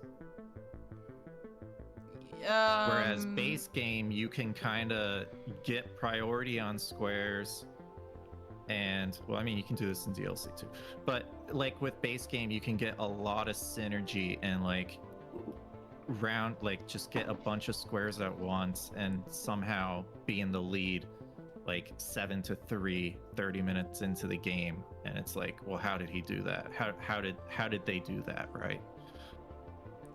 Whereas base game, you can kind of get priority on squares, and well, I mean, you can do this in DLC too, but like with base game, you can get a lot of synergy and like round, like just get a bunch of squares at once and somehow be in the lead like 7-3 30 minutes into the game, and it's like, well, how did he do that? How did they do that, right?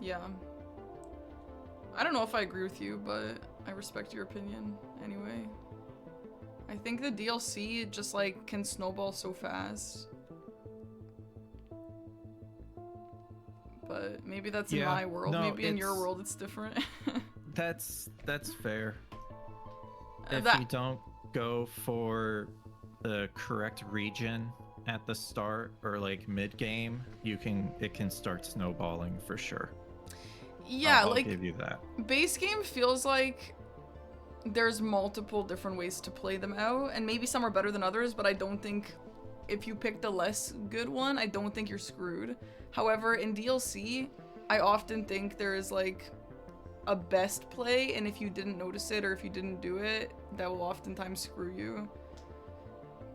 Yeah. I don't know if I agree with you, but I respect your opinion anyway. I think the DLC just like can snowball so fast. But maybe that's in Yeah, my world. no, Maybe in your it's- world it's different. That's fair. If That- you don't go for the correct region at the start or like mid game, it can start snowballing for sure. yeah, I'll like give you that. base game feels like there's multiple different ways to play them out, and maybe some are better than others, but I don't think if you pick the less good one, I don't think you're screwed. However, in DLC, I often think there is like a best play, and if you didn't notice it or if you didn't do it, that will oftentimes screw you.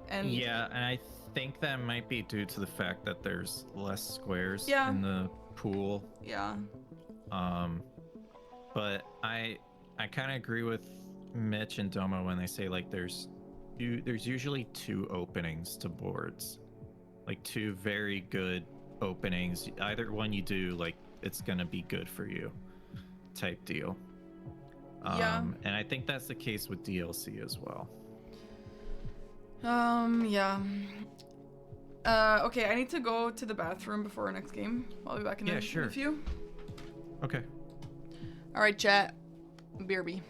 And Yeah, and I think that might be due to the fact that there's less squares Yeah. in the pool. yeah. But I kind of agree with Mitch and Domo when they say like there's usually two openings to boards, like two very good openings. Either one you do, like it's gonna be good for you, type deal. Yeah. And I think that's the case with DLC as well. Yeah. Okay, I need to go to the bathroom before our next game. I'll be back in, Yeah, in sure. a few. Okay. All right, chat. BRB.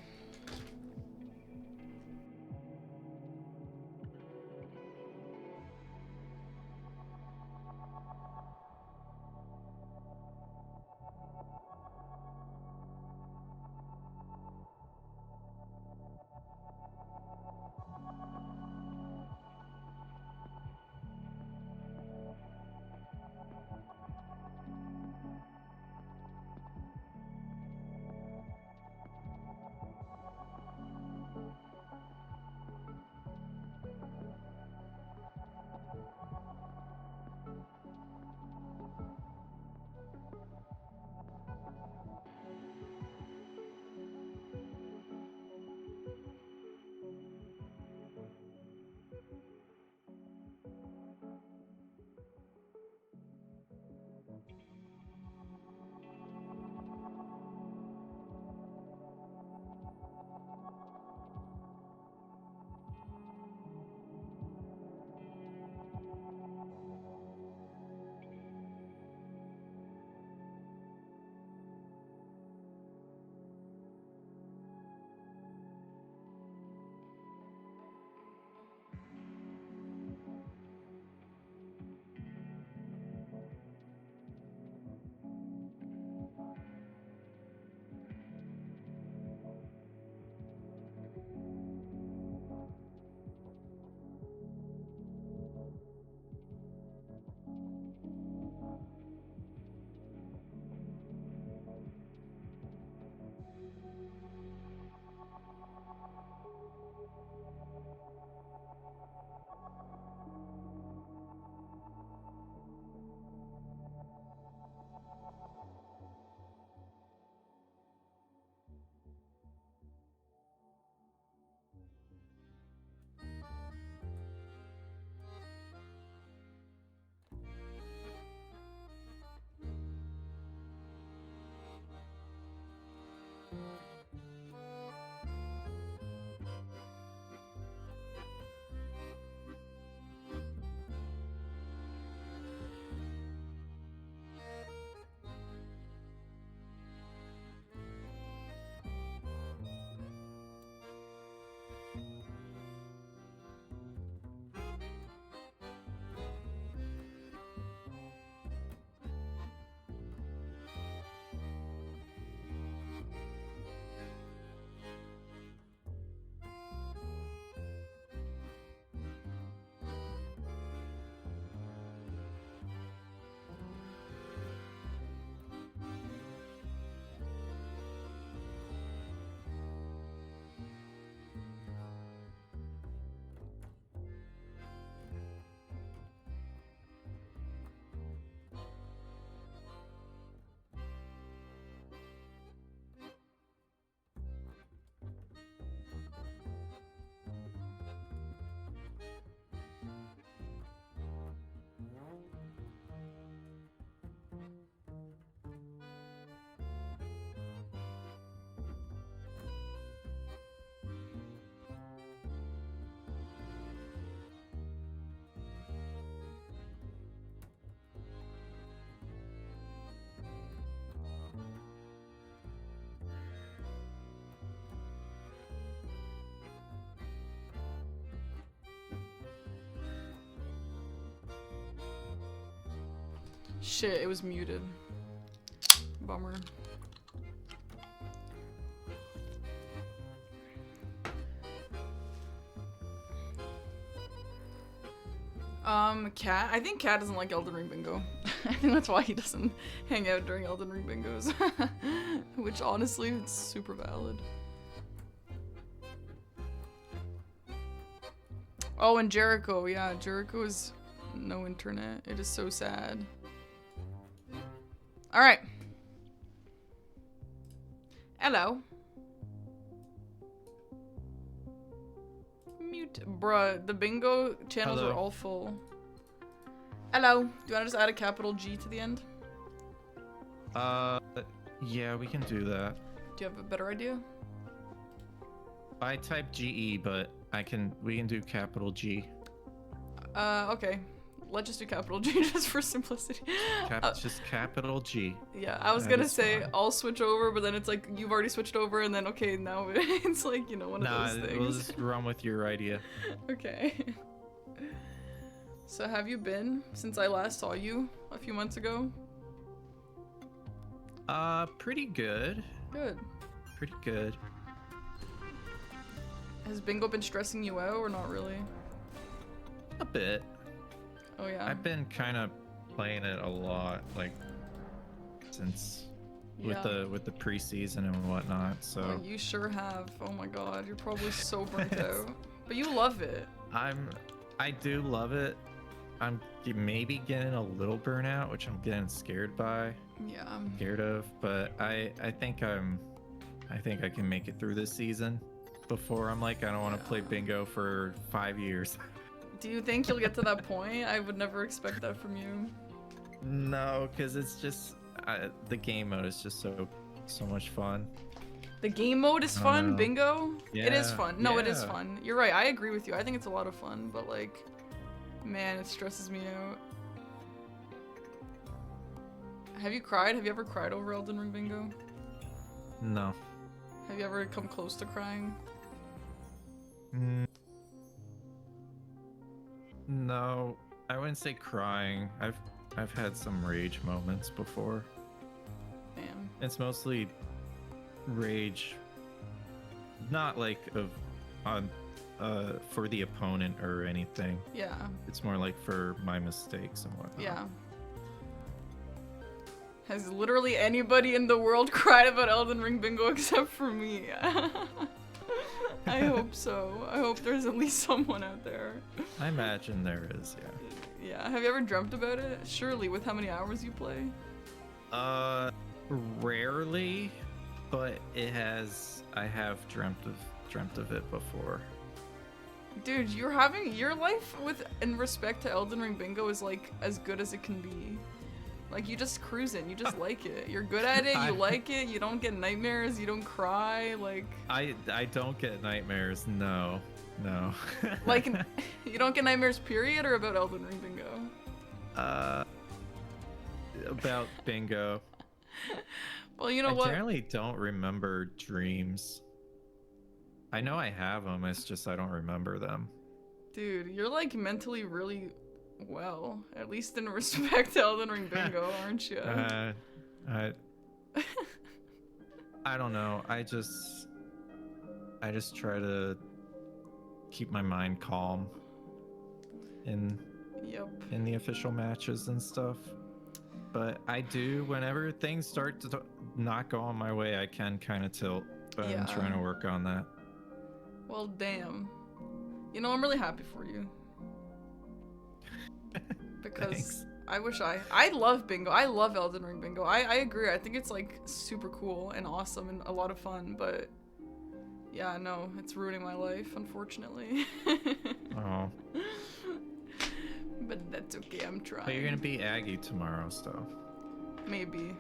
Shit, it was muted. Bummer. Cat. I think Cat doesn't like Elden Ring bingo. I think that's why he doesn't hang out during Elden Ring bingos. Which honestly, it's super valid. Oh, and Jericho. Yeah, Jericho is no internet. It is so sad. Alright. Hello. Mute. Bruh, the bingo channels Hello. are all full. Hello. Do you want to just add a capital G to the end? Yeah, we can do that. Do you have a better idea? I type GE, but we can do capital G. Okay. Let's just do capital G just for simplicity. Just capital G. Yeah, I was That gonna is say fine. I'll switch over, but then it's like you've already switched over, and then okay, now it's like, you know, one of those things. We'll just run with your idea. Okay. So have you been since I last saw you a few months ago? Pretty good. Good. Pretty good. Has bingo been stressing you out or not really? A bit. Oh yeah. I've been kind of playing it a lot, like since with the preseason and whatnot. So Oh, you sure have. Oh my god, you're probably so burnt out. But you love it. I do love it. I'm maybe getting a little burnout, which I'm getting scared by. Yeah. Scared of, but I think I can make it through this season before I'm like, I don't want to play bingo for 5 years. Do you think you'll get to that point? I would never expect that from you. No, because it's just the game mode is just so much fun. The game mode is fun, know. bingo? It is Yeah, fun. No, it is yeah. fun. You're right, I agree with you. I think it's a lot of fun, but like, man, it stresses me out. Have you cried? Have you ever cried over Elden Ring bingo? No. Have you ever come close to crying? No, I wouldn't say crying. I've had some rage moments before. Damn. It's mostly rage, not like for the opponent or anything. Yeah. It's more like for my mistakes and whatnot. Yeah. Has literally anybody in the world cried about Elden Ring bingo except for me? I hope so. I hope there's at least someone out there. I imagine there is, yeah. Yeah. Have you ever dreamt about it? Surely, with how many hours you play? Rarely, but I have dreamt of it before. Dude, your life in respect to Elden Ring bingo is like as good as it can be. Like, you just cruising, you just like it. You're good at it, you like it, you don't get nightmares, you don't cry, like... I don't get nightmares, no. Like, you don't get nightmares, period, or about Elden Ring bingo? About bingo. Well, you know what? I generally don't remember dreams. I know I have them, it's just I don't remember them. Dude, you're like mentally really well, at least in respect to Elden Ring bingo, aren't you? I don't know. I just try to keep my mind calm in the official matches and stuff. But I do, whenever things start to not go on my way, I can kind of tilt. But I'm trying to work on that. Well, damn. You know, I'm really happy for you. Because Thanks. I wish I love bingo. I love Elden Ring bingo. I agree. I think it's like super cool and awesome and a lot of fun, but yeah, no, it's ruining my life, unfortunately. Oh. But that's okay, I'm trying. But you're gonna beat Aggie tomorrow, so. Maybe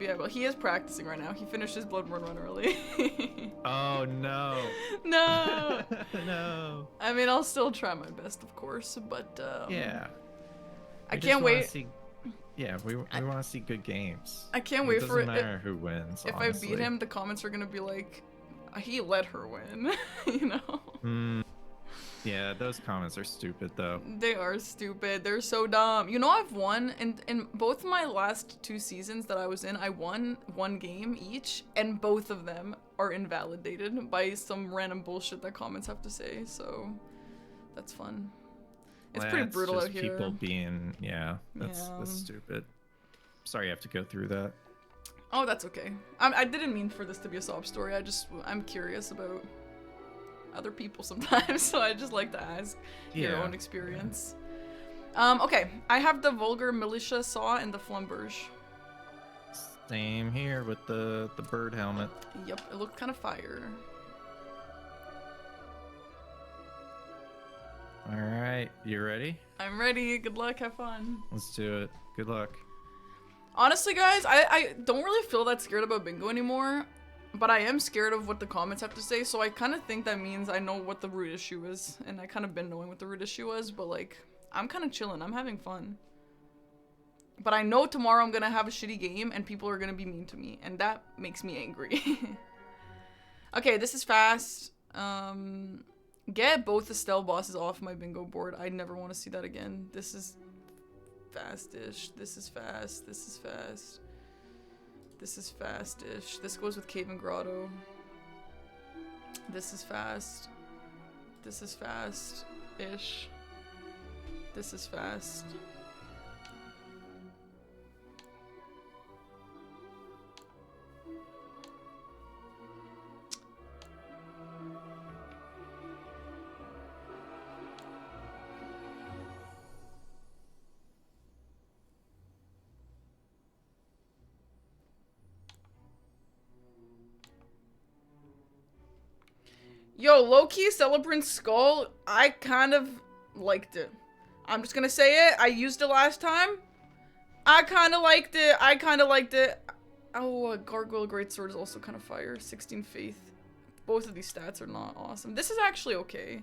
I will. He is practicing right now. He finished his Bloodborne run early. Oh no. No. No. I mean, I'll still try my best, of course, but Yeah. I We just can't wanna wait. See, yeah, we want to see good games. I can't wait for it. Doesn't matter who wins. If honestly. I beat him, the comments are gonna be like, he let her win, you know? Yeah, those comments are stupid though. They are stupid. They're so dumb. You know, I've won in both my last 2 seasons that I was in. I won 1 game each, and both of them are invalidated by some random bullshit that comments have to say. So that's fun. It's pretty That's brutal just out here. people being, that's stupid. Sorry you have to go through that. Oh, that's okay. I didn't mean for this to be a sob story. I'm curious about other people sometimes, so I just like to ask your own experience. Okay, I have the vulgar militia saw and the flumberge. Same here with the bird helmet. Yep, it looked kind of fire. All right, you ready? I'm ready. Good luck. Have fun. Let's do it. Good luck. Honestly, guys, I don't really feel that scared about bingo anymore, but I am scared of what the comments have to say, so I kind of think that means I know what the root issue is, and I kind of been knowing what the root issue was, but like, I'm kind of chilling. I'm having fun. But I know tomorrow I'm gonna have a shitty game, and people are gonna be mean to me, and that makes me angry. Okay, this is fast. Get both Estelle bosses off my bingo board. I never want to see that again. This is fast-ish. This is fast. This is fast. This is fast-ish. This goes with Cave and Grotto. This is fast. This is fast-ish. This is fast. Yo, low-key Celebrant Skull, I kind of liked it. I'm just gonna say it. I used it last time. I kind of liked it. I kind of liked it. Oh, Gargoyle Greatsword is also kind of fire. 16 Faith. Both of these stats are not awesome. This is actually okay.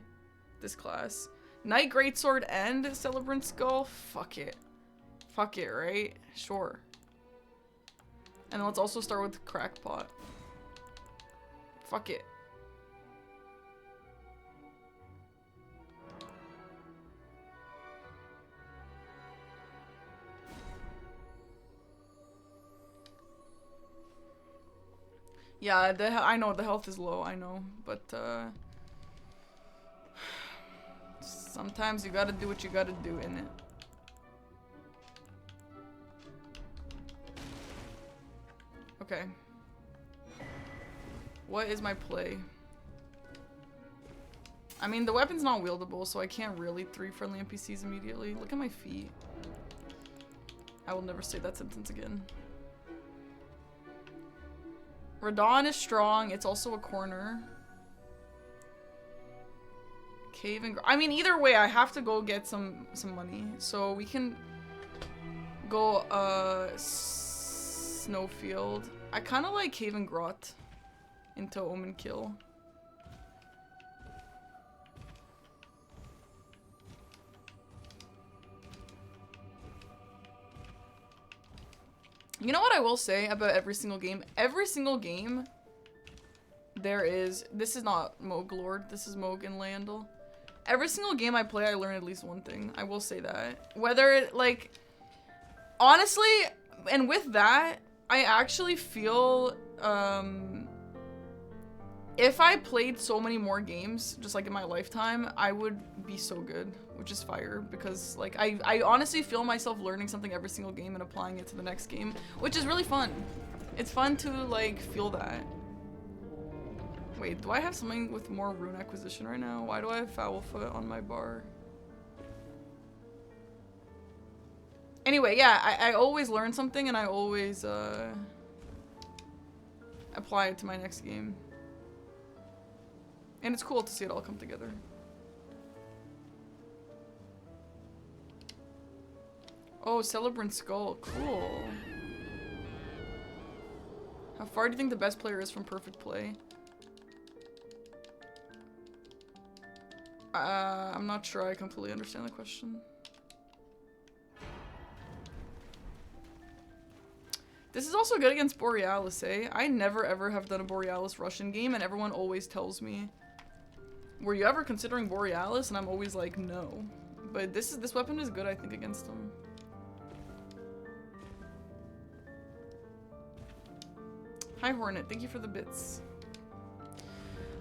This class. Knight Greatsword and Celebrant Skull? Fuck it. Fuck it, right? Sure. And let's also start with Crackpot. Fuck it. Yeah, I know the health is low, I know, but sometimes you gotta do what you gotta do, innit? Okay. What is my play? I mean, the weapon's not wieldable, so I can't really 3 friendly NPCs immediately. Look at my feet. I will never say that sentence again. Radon is strong. It's also a corner. Cave and... I mean, either way, I have to go get some money. So we can go, Snowfield. I kind of like Cave and Grot into Omen Kill. You know what I will say about every single game? Every single game, there is... This is not Moog Lord. This is Moog and Landel. Every single game I play, I learn at least one thing. I will say that. Whether, like... Honestly, and with that, I actually feel... if I played so many more games, just like in my lifetime, I would be so good. Which is fire, because like I honestly feel myself learning something every single game and applying it to the next game, which is really fun. It's fun to like feel that. Wait, do I have something with more rune acquisition right now? Why do I have foul foot on my bar? Anyway, yeah, I always learn something and I always apply it to my next game. And it's cool to see it all come together. Oh, Celebrant Skull. Cool. How far do you think the best player is from perfect play? I'm not sure I completely understand the question. This is also good against Borealis, eh? I never ever have done a Borealis Russian game and everyone always tells me Were you ever considering Borealis? And I'm always like, no. But this weapon is good, I think, against him. Hi, Hornet. Thank you for the bits.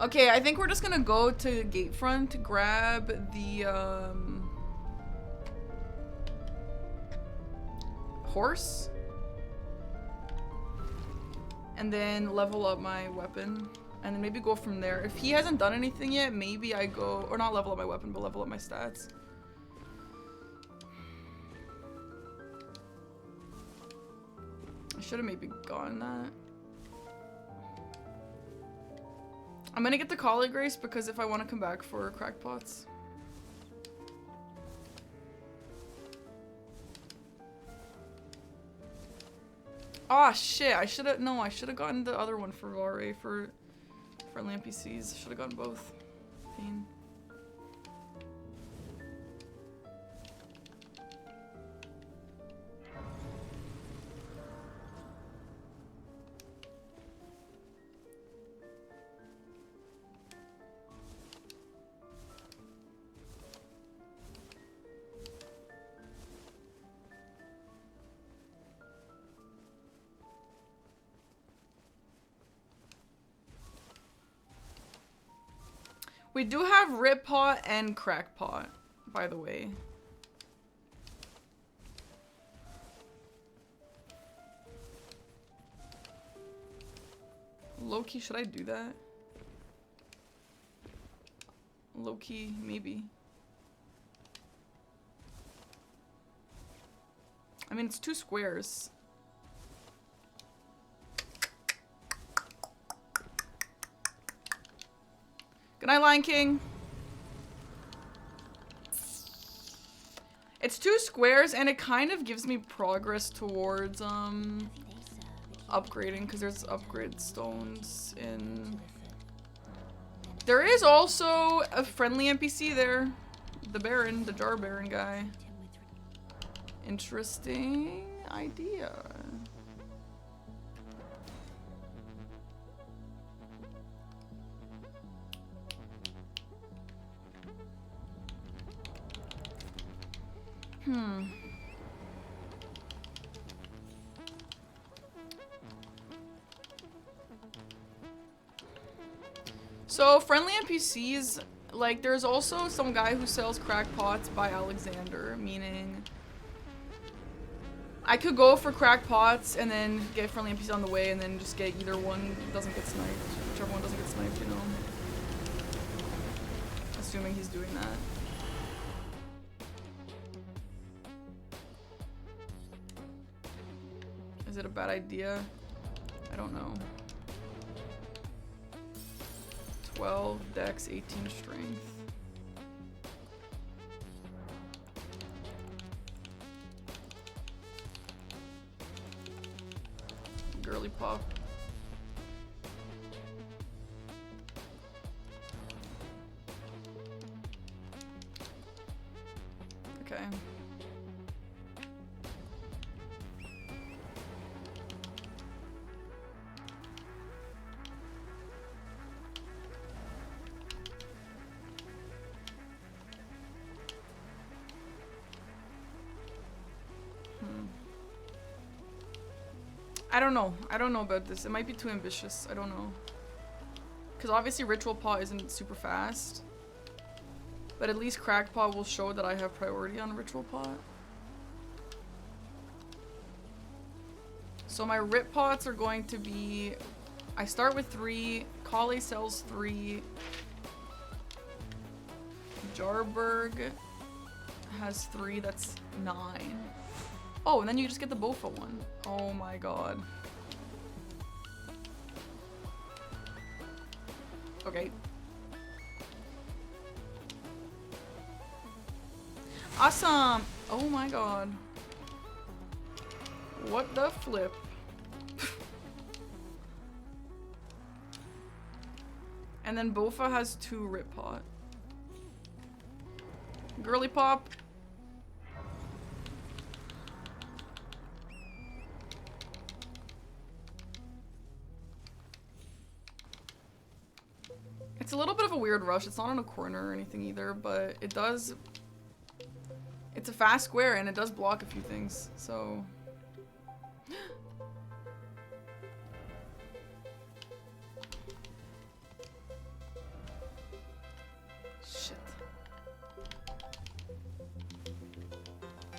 Okay, I think we're just gonna go to Gatefront, grab the, horse. And then level up my weapon. And then maybe go from there. If he hasn't done anything yet, maybe I go... Or not level up my weapon, but level up my stats. I should have maybe gotten that. I'm gonna get the Collie Grace because if I want to come back for Crackpots. Oh shit, I should have gotten the other one for Vare for friendly NPCs. Should have gotten both. Pain. We do have Rip Pot and Crack Pot, by the way. Low-key, should I do that? Low-key, maybe. I mean, it's 2 squares. Good night, Lion King. It's 2 squares, and it kind of gives me progress towards, upgrading, because there's upgrade stones in... There is also a friendly NPC there. The Baron, the Jar Baron guy. Interesting idea. So, friendly NPCs, like, there's also some guy who sells crackpots by Alexander, meaning I could go for crackpots and then get friendly NPCs on the way and then just get either one doesn't get sniped, whichever one doesn't get sniped, you know. Assuming he's doing that. Is it a bad idea? I don't know. 12 dex, 18 strength. Girly pop. Okay. I don't know. I don't know about this. It might be too ambitious. I don't know. Because obviously Ritual Paw isn't super fast. But at least Crack Paw will show that I have priority on Ritual Paw. So my Rip Pots are going to be... I start with 3. Kale sells 3. Jarberg has 3. That's 9. Oh, and then you just get the Bofa one. Oh my god. Okay. Awesome! Oh my god. What the flip? And then Bofa has 2 Rip Pot. Girly Pop. It's a little bit of a weird rush. It's not on a corner or anything either, but it does... It's a fast square and it does block a few things, so... Shit.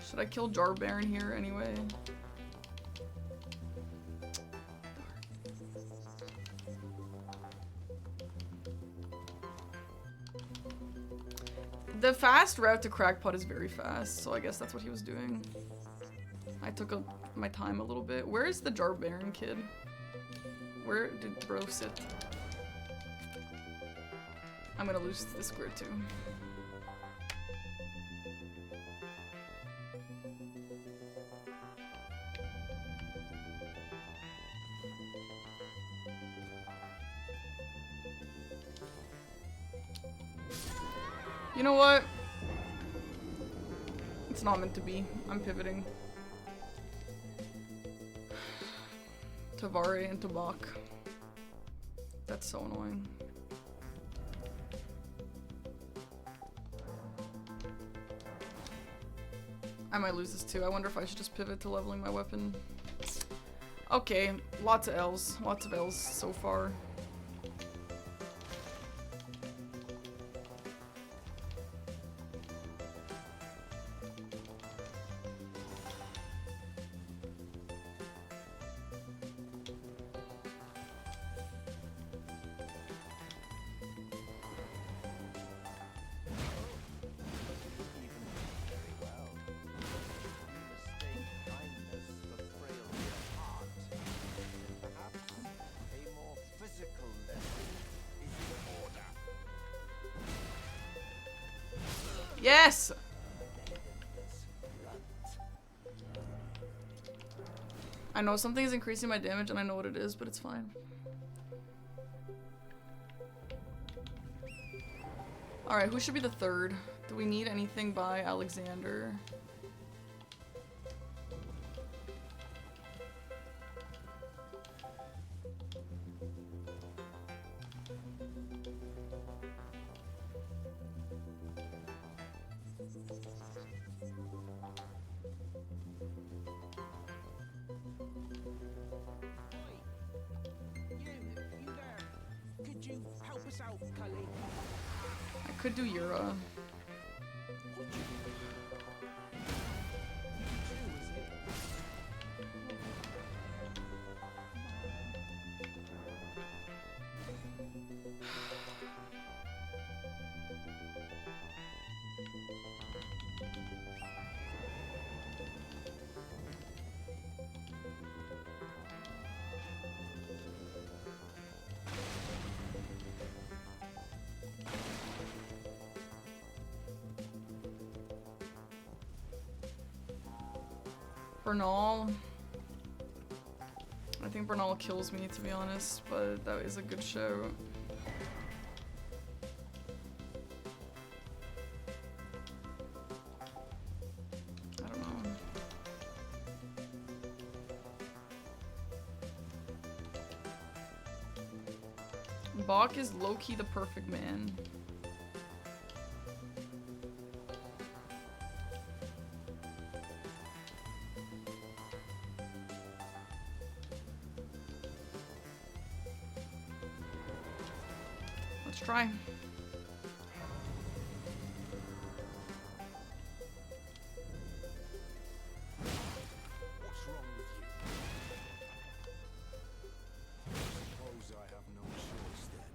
Should I kill Jar Baron here anyway? The fast route to Crackpot is very fast, so I guess that's what he was doing. I took my time a little bit. Where is the Jar Baron kid? Where did bro sit? I'm gonna lose this square too. You know what? It's not meant to be. I'm pivoting. Tavare and Tabak. That's so annoying. I might lose this too. I wonder if I should just pivot to leveling my weapon. Okay, lots of L's. Lots of L's so far. Yes! I know something is increasing my damage and I know what it is, but it's fine. Alright, who should be the third? Do we need anything by Alexander? I could do Yura. Bernal. I think Bernal kills me, to be honest, but that is a good show. I don't know. Bach is low-key the perfect man. Try. What's wrong with you? Suppose I have no choice then.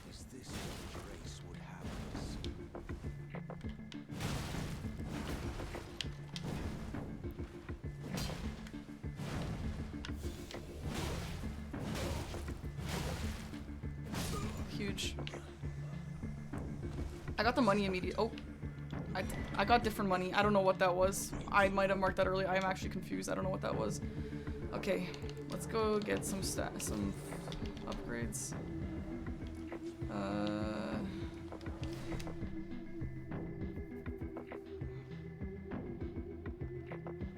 Is this what grace would have us? Huge. I got the money immediately. Oh, I got different money. I don't know what that was. I might have marked that early. I am actually confused. I don't know what that was. Okay, let's go get some upgrades.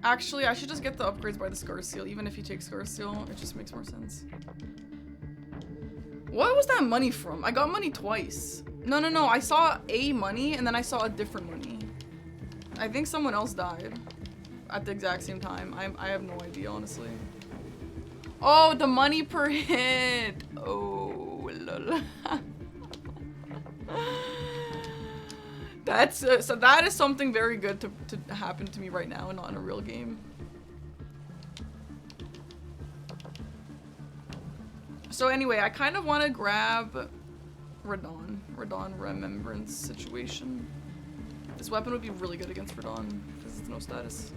Actually, I should just get the upgrades by the Scar Seal. Even if you take Scar Seal, it just makes more sense. What was that money from? I got money twice. No, no, no. I saw a money and then I saw a different money. I think someone else died at the exact same time. I have no idea, honestly. Oh, the money per hit. Oh, lol. That's so that is something very good to happen to me right now and not in a real game. So anyway, I kind of want to grab Radon Remembrance situation. This weapon would be really good against Radon because it's no status.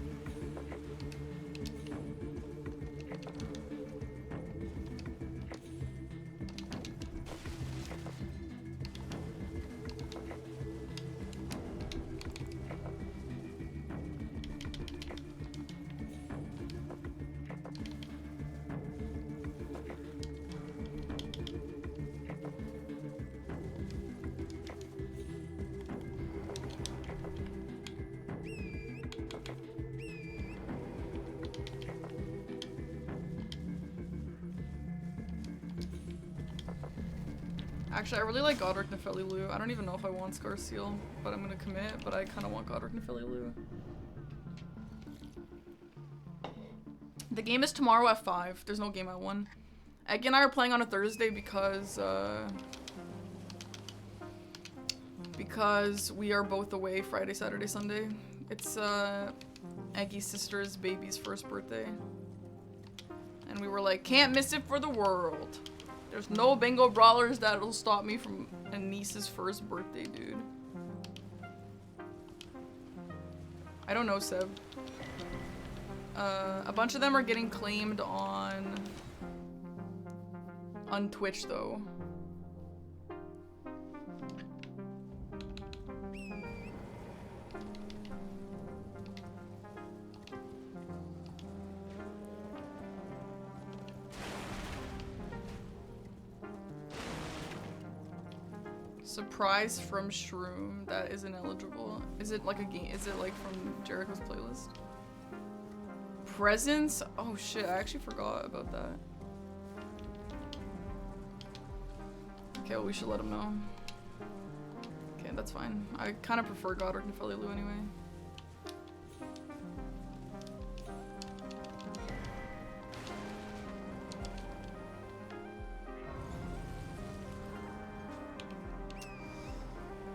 Actually, I really like Godric Nefeli Lu. I don't even know if I want Scar Seal, but I'm gonna commit, but I kind of want Godric Nefeli Lu. The game is tomorrow at 5. There's no game at 1. Eggy and I are playing on a Thursday because we are both away Friday, Saturday, Sunday. It's Eggy's sister's baby's first birthday. And we were like, can't miss it for the world. There's no bingo brawlers that'll stop me from a niece's first birthday, dude. I don't know, Seb. A bunch of them are getting claimed on Twitch, though. Surprise from Shroom that isn't eligible. Is it like a game? Is it like from Jericho's playlist? Presents? Oh shit, I actually forgot about that. Okay, well we should let him know. Okay, that's fine. I kind of prefer Godric Nefeli Lu anyway.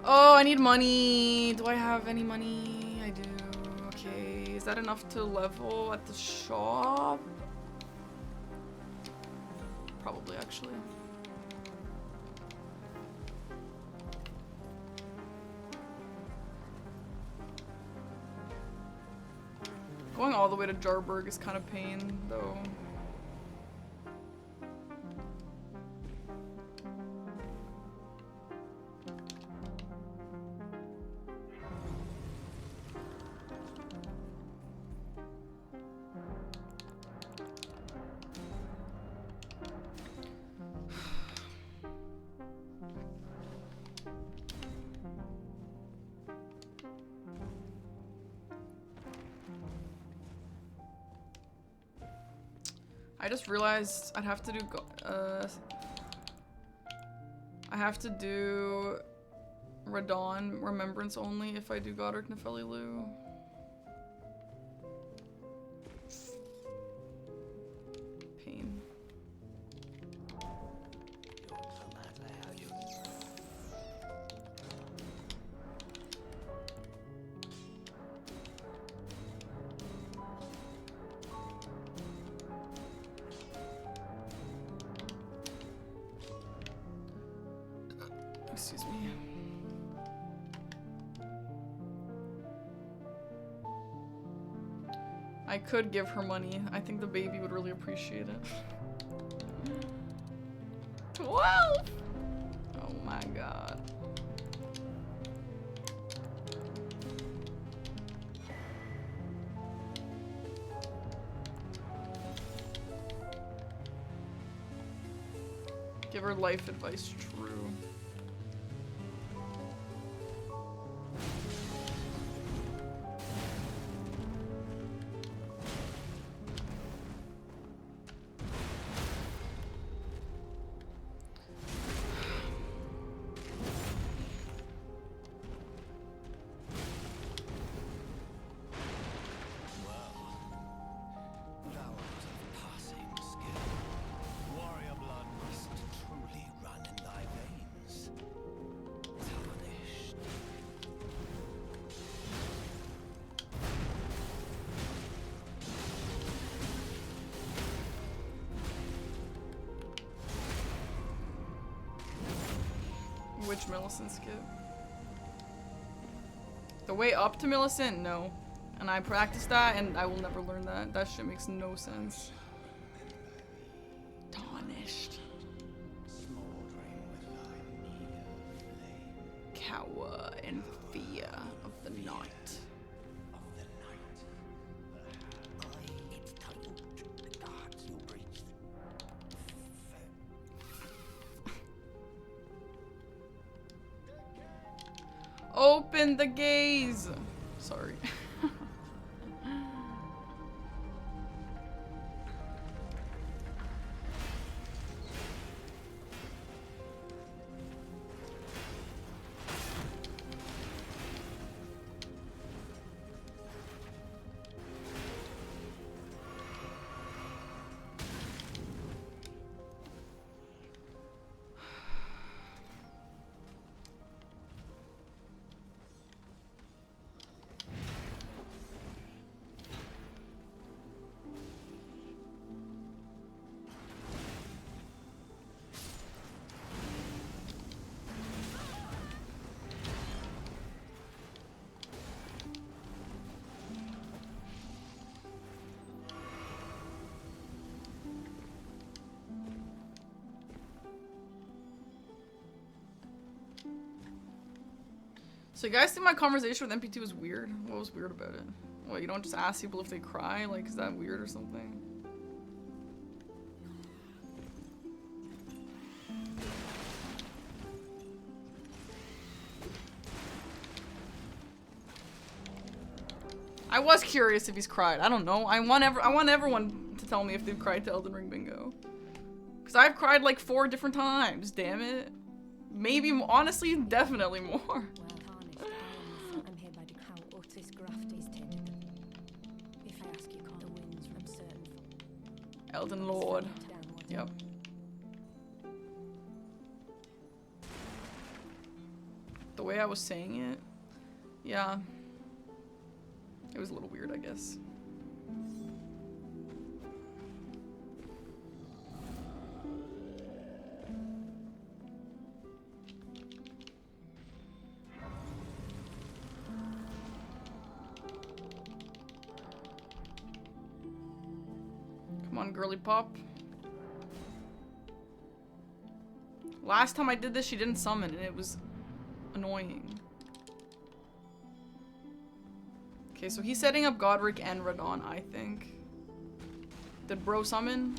Oh, I need money. Do I have any money? I do. Okay, is that enough to level at the shop? Probably, actually. Going all the way to Jarburg is kind of pain, though. I just realized I'd have to do I have to do Radon Remembrance only if I do Godric Nefeli Lu. Pain. Excuse me. I could give her money. I think the baby would really appreciate it. 12! Oh my god. Give her life advice, true. Which Millicent skip? The way up to Millicent? No. And I practiced that and I will never learn that. That shit makes no sense. Tarnished. Cower in fear of the night. Open the gaze! Sorry. So you guys think my conversation with MP2 was weird? What was weird about it? What, you don't just ask people if they cry? Like, is that weird or something? I was curious if he's cried. I don't know. I want everyone to tell me if they've cried to Elden Ring Bingo. Because I've cried like 4 different times, damn it. Maybe, honestly, definitely more. I'm hereby to how Otis graft is tended. If I ask you, call the winds from certain. Elden Lord. Yep. The way I was saying it, yeah. It was a little weird, I guess. Come on, girly pop. Last time I did this, she didn't summon, and it was annoying. Okay, so he's setting up Godric and Radon, I think. Did bro summon?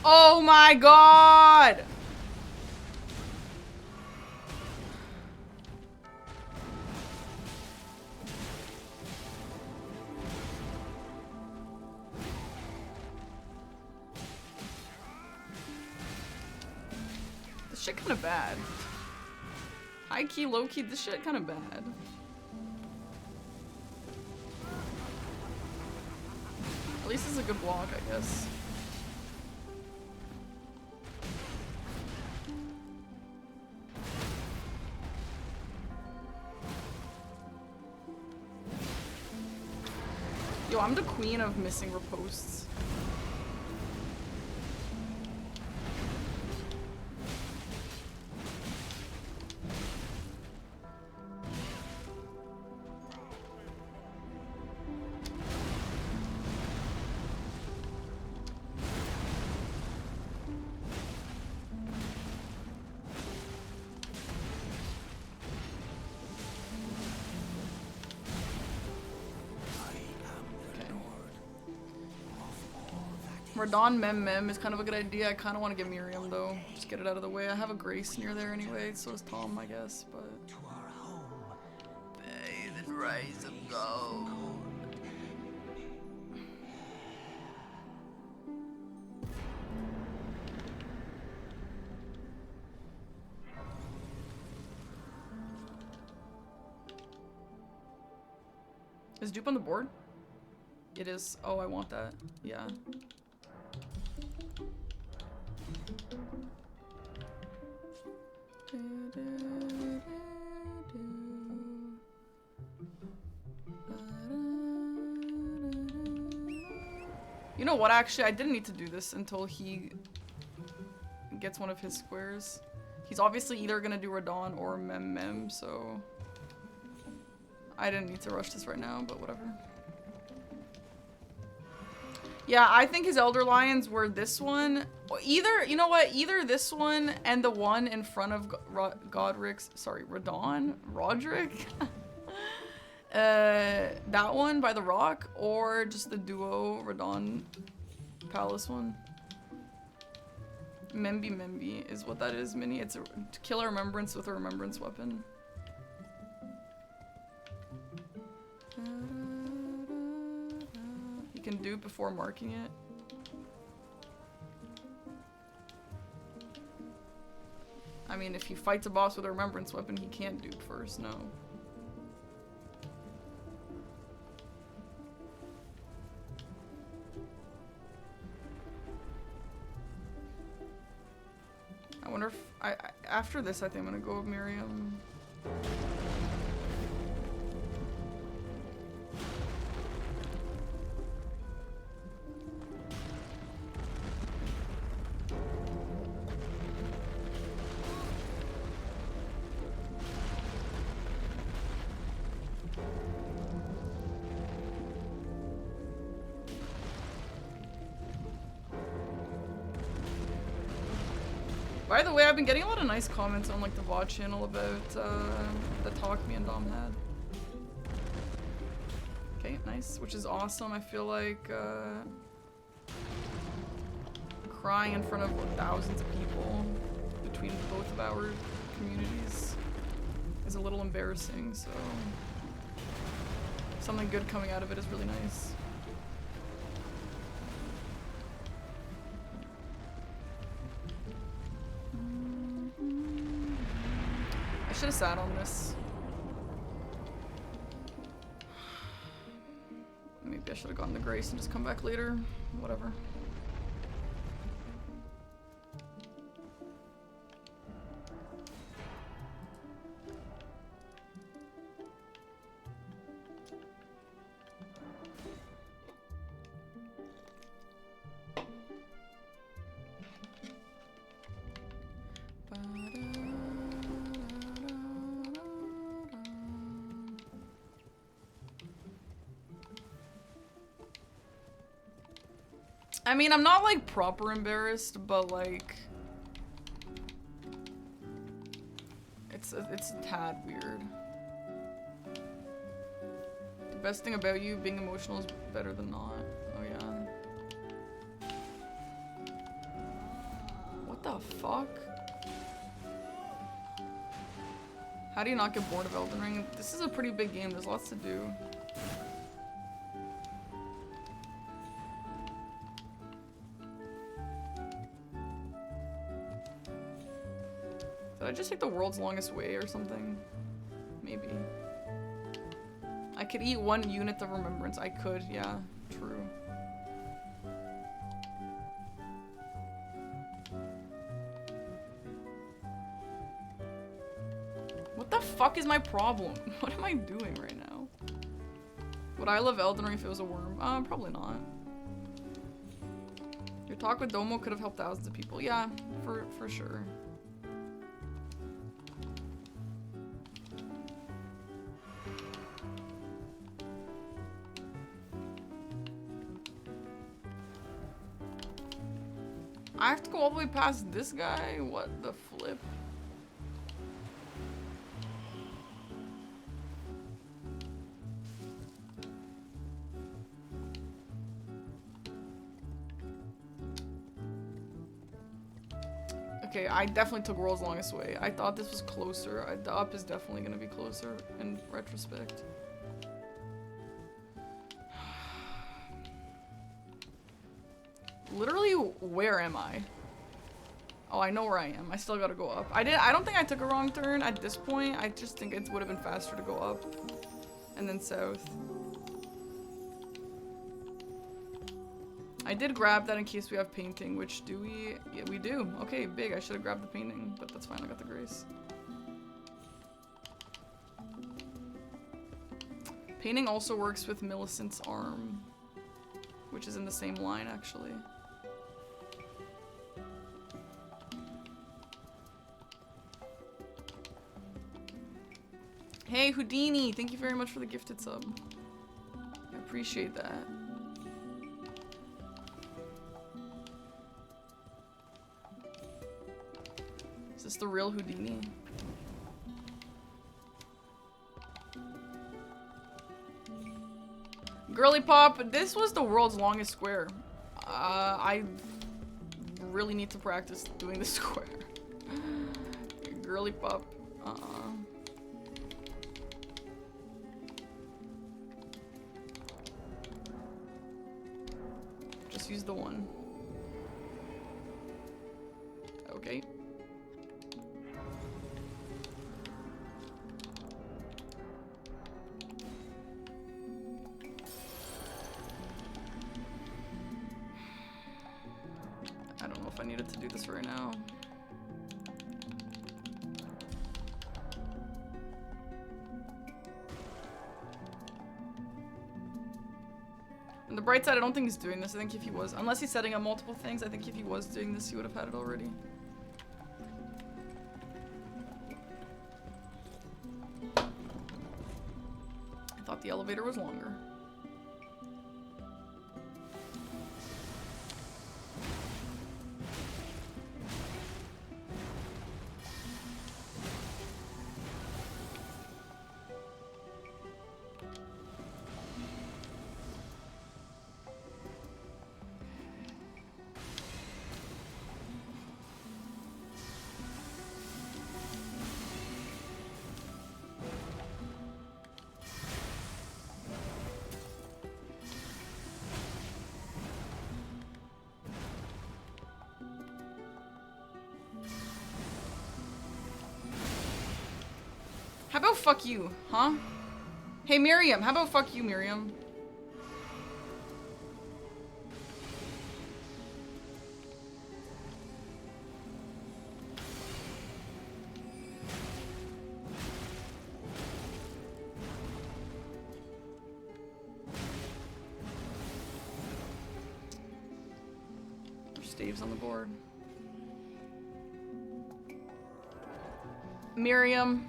Oh my god! This shit kinda bad. High key, low key, this shit kinda bad. At least it's a good block, I guess. Yo, I'm the queen of missing riposts. Radon Mem is kind of a good idea. I kind of want to get Miriam though. Just get it out of the way. I have a Grace near there anyway, so does Tom, I guess, but... To our home. Bathe in rays of gold. Is dupe on the board? It is. Oh, I want that. Yeah. You know what, actually, I didn't need to do this until he gets one of his squares. He's obviously either gonna do Radon or Mem, so I didn't need to rush this right now, but whatever. Yeah, I think his Elder Lions were this one. Either, you know what, either this one and the one in front of Roderick. That one by the rock, or just the duo Radon Palace one. Membi is what that is, Mini. It's a to kill a remembrance with a remembrance weapon. You can dupe before marking it. I mean, if he fights a boss with a remembrance weapon, he can't dupe first, no. I wonder if after this, I think I'm gonna go with Miriam. By the way, I've been getting a lot of nice comments on like the VOD channel about the talk me and Dom had. Okay, nice, which is awesome. I feel like crying in front of thousands of people between both of our communities is a little embarrassing, so something good coming out of it is really nice. I should have sat on this. Maybe I should have gotten the grace and just come back later. Whatever. I mean, I'm not like proper embarrassed, but like it's a tad weird. The best thing about you being emotional is better than not. Oh yeah. What the fuck? How do you not get bored of Elden Ring? This is a pretty big game. There's lots to do. Did I just take the world's longest way or something? Maybe. I could eat 1 unit of remembrance. I could, yeah. True. What the fuck is my problem? What am I doing right now? Would I love Elden Ring if it was a worm? Probably not. Your talk with Domo could have helped thousands of people. Yeah, for sure. I have to go all the way past this guy? What the flip? Okay, I definitely took world's longest way. I thought this was closer. The up is definitely gonna be closer in retrospect. Literally, where am I? Oh, I know where I am. I still gotta go up. I don't think I took a wrong turn at this point. I just think it would have been faster to go up and then south. I did grab that in case we have painting, which do we? Yeah, we do. Okay, big. I should have grabbed the painting, but that's fine. I got the grace. Painting also works with Millicent's arm, which is in the same line, actually. Hey, Houdini! Thank you very much for the gifted sub. I appreciate that. Is this the real Houdini? Girly Pop, this was the world's longest square. I really need to practice doing this square. Girly Pop. Just use the one. Okay. I don't know if I needed to do this right now. On the bright side, I don't think he's doing this. I think if he was, unless he's setting up multiple things, I think if he was doing this, he would have had it already. I thought the elevator was longer. How about fuck you, huh? Hey, Miriam, how about fuck you, Miriam? There's staves on the board. Miriam.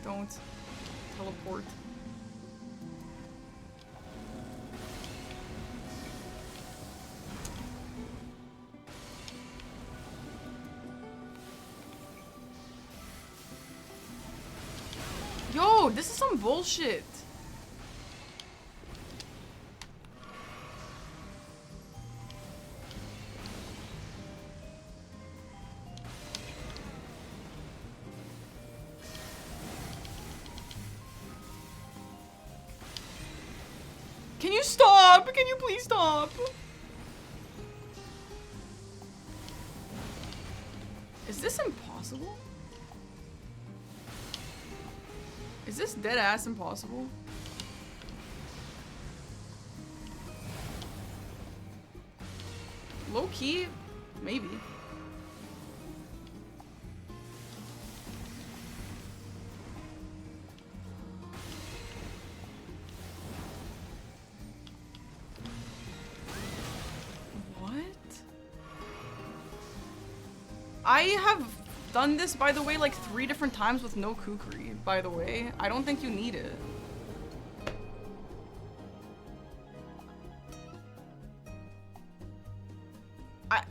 Don't teleport. Yo, this is some bullshit. Can you stop? Can you please stop? Is this impossible? Is this dead ass impossible? Low key, maybe. I have done this, by the way, like 3 different times with no kukri, by the way. I don't think you need it.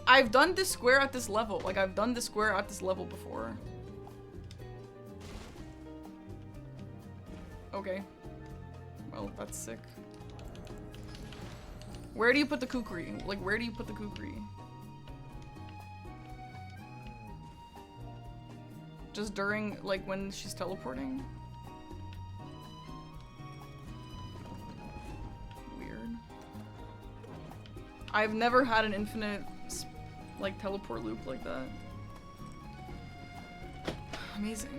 I've done this square at this level. Like, I've done this square at this level before. Okay. Well, that's sick. Where do you put the kukri? Like, where do you put the kukri? Just during, like, when she's teleporting? Weird. I've never had an infinite, like, teleport loop like that. Amazing.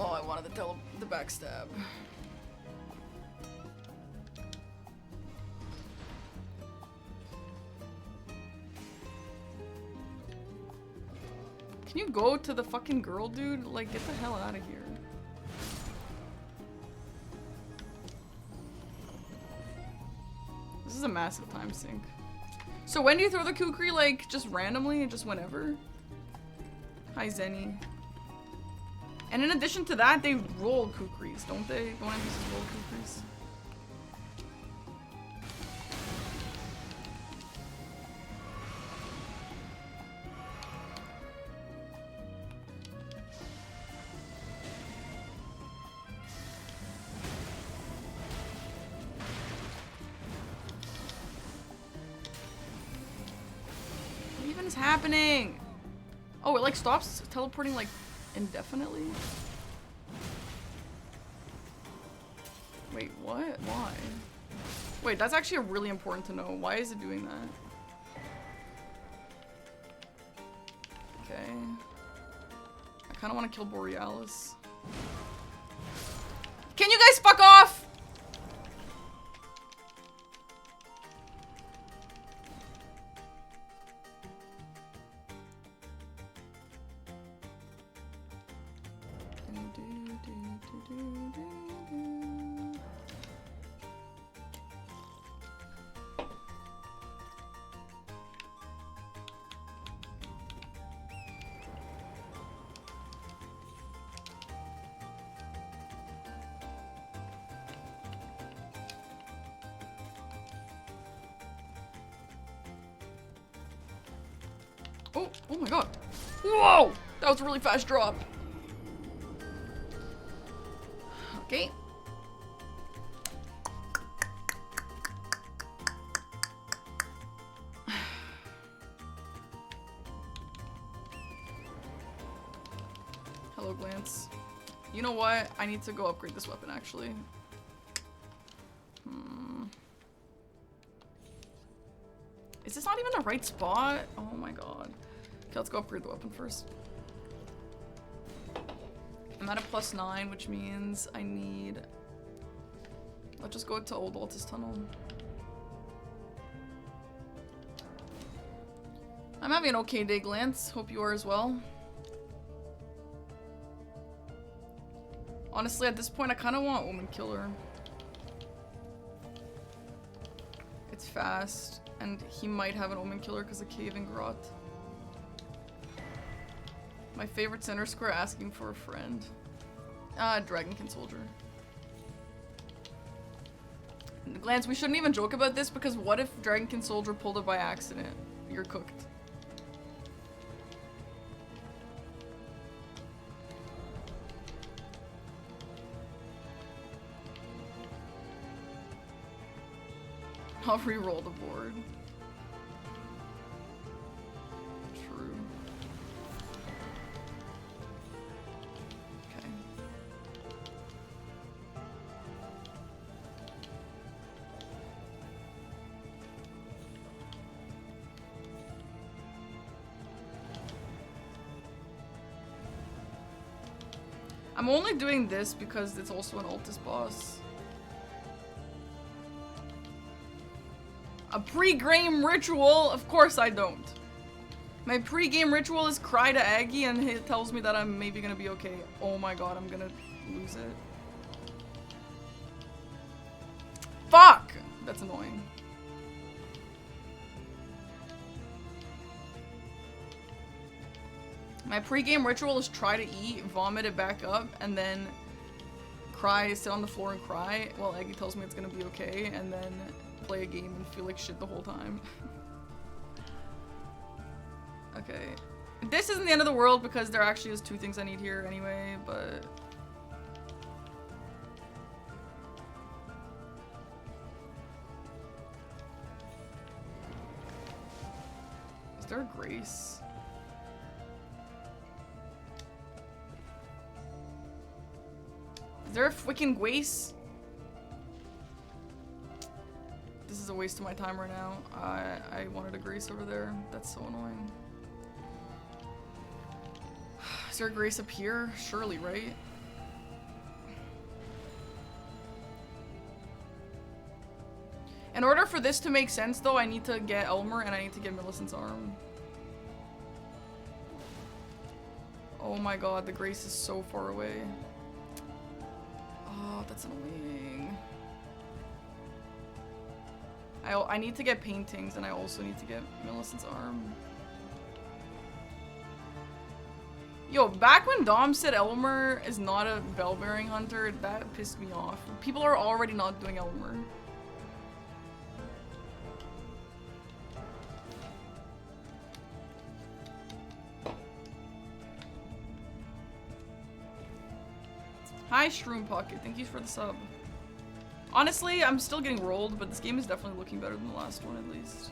Oh, I wanted the backstab. Can you go to the fucking girl, dude? Like, get the hell out of here. This is a massive time sink. So when do you throw the kukri? Like, just randomly? Just whenever? Hi, Zenny. And in addition to that, they roll kukris, don't they? Don't NPCs roll kukris? What even is happening? Oh, it like stops teleporting like indefinitely? Wait, what? Why? Wait, that's actually really important to know. Why is it doing that? Okay. I kind of want to kill Borealis. Can you guys fuck off? Oh my god. Whoa! That was a really fast drop. Okay. Hello, Glance. You know what? I need to go upgrade this weapon, actually. Is this not even the right spot? Oh my god. Okay, let's go upgrade the weapon first. I'm at a +9, which means I need... Let's just go to Old Altus Tunnel. I'm having an okay day, Glance. Hope you are as well. Honestly, at this point, I kind of want Omen Killer. It's fast, and he might have an Omen Killer because of Cave and Grot. My favorite center square asking for a friend. Dragonkin Soldier. Glance, we shouldn't even joke about this because what if Dragonkin Soldier pulled it by accident? You're cooked. I'll re-roll the board. True. Okay. I'm only doing this because it's also an Altus boss. A pre-game ritual? Of course I don't. My pre-game ritual is cry to Aggie and it tells me that I'm maybe gonna be okay. Oh my god, I'm gonna lose it. Fuck! That's annoying. My pre-game ritual is try to eat, vomit it back up, and then cry, sit on the floor and cry while Aggie tells me it's gonna be okay, and then play a game and feel like shit the whole time. Okay. This isn't the end of the world because there actually is 2 things I need here anyway, but... Is there a grace? Is there a freaking grace? This is a waste of my time right now. I wanted a grace over there. That's so annoying. Is there a grace up here? Surely, right? In order for this to make sense, though, I need to get Elmer and I need to get Millicent's arm. Oh my god, the grace is so far away. Oh, that's annoying. I need to get paintings and I also need to get Millicent's arm. Yo, back when Dom said Elmer is not a bell-bearing hunter, that pissed me off. People are already not doing Elmer. Hi, Shroom Pocket. Thank you for the sub. Honestly, I'm still getting rolled, but this game is definitely looking better than the last one, at least.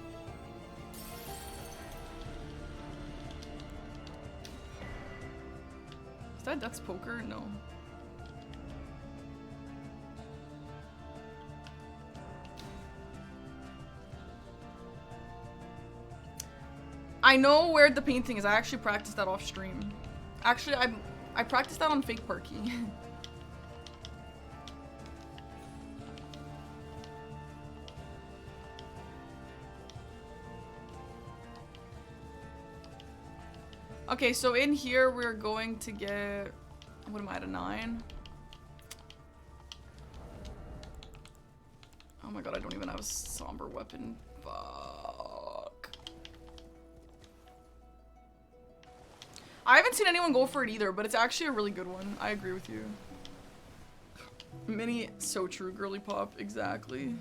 Is that Duck's Poker? No. I know where the painting is. I actually practiced that off stream. Actually, I practiced that on fake Parky. Okay, so in here we're going to get, what am I at, a 9? Oh my god, I don't even have a somber weapon. Fuck. I haven't seen anyone go for it either, but it's actually a really good one. I agree with you. Mini, so true, girly pop, exactly.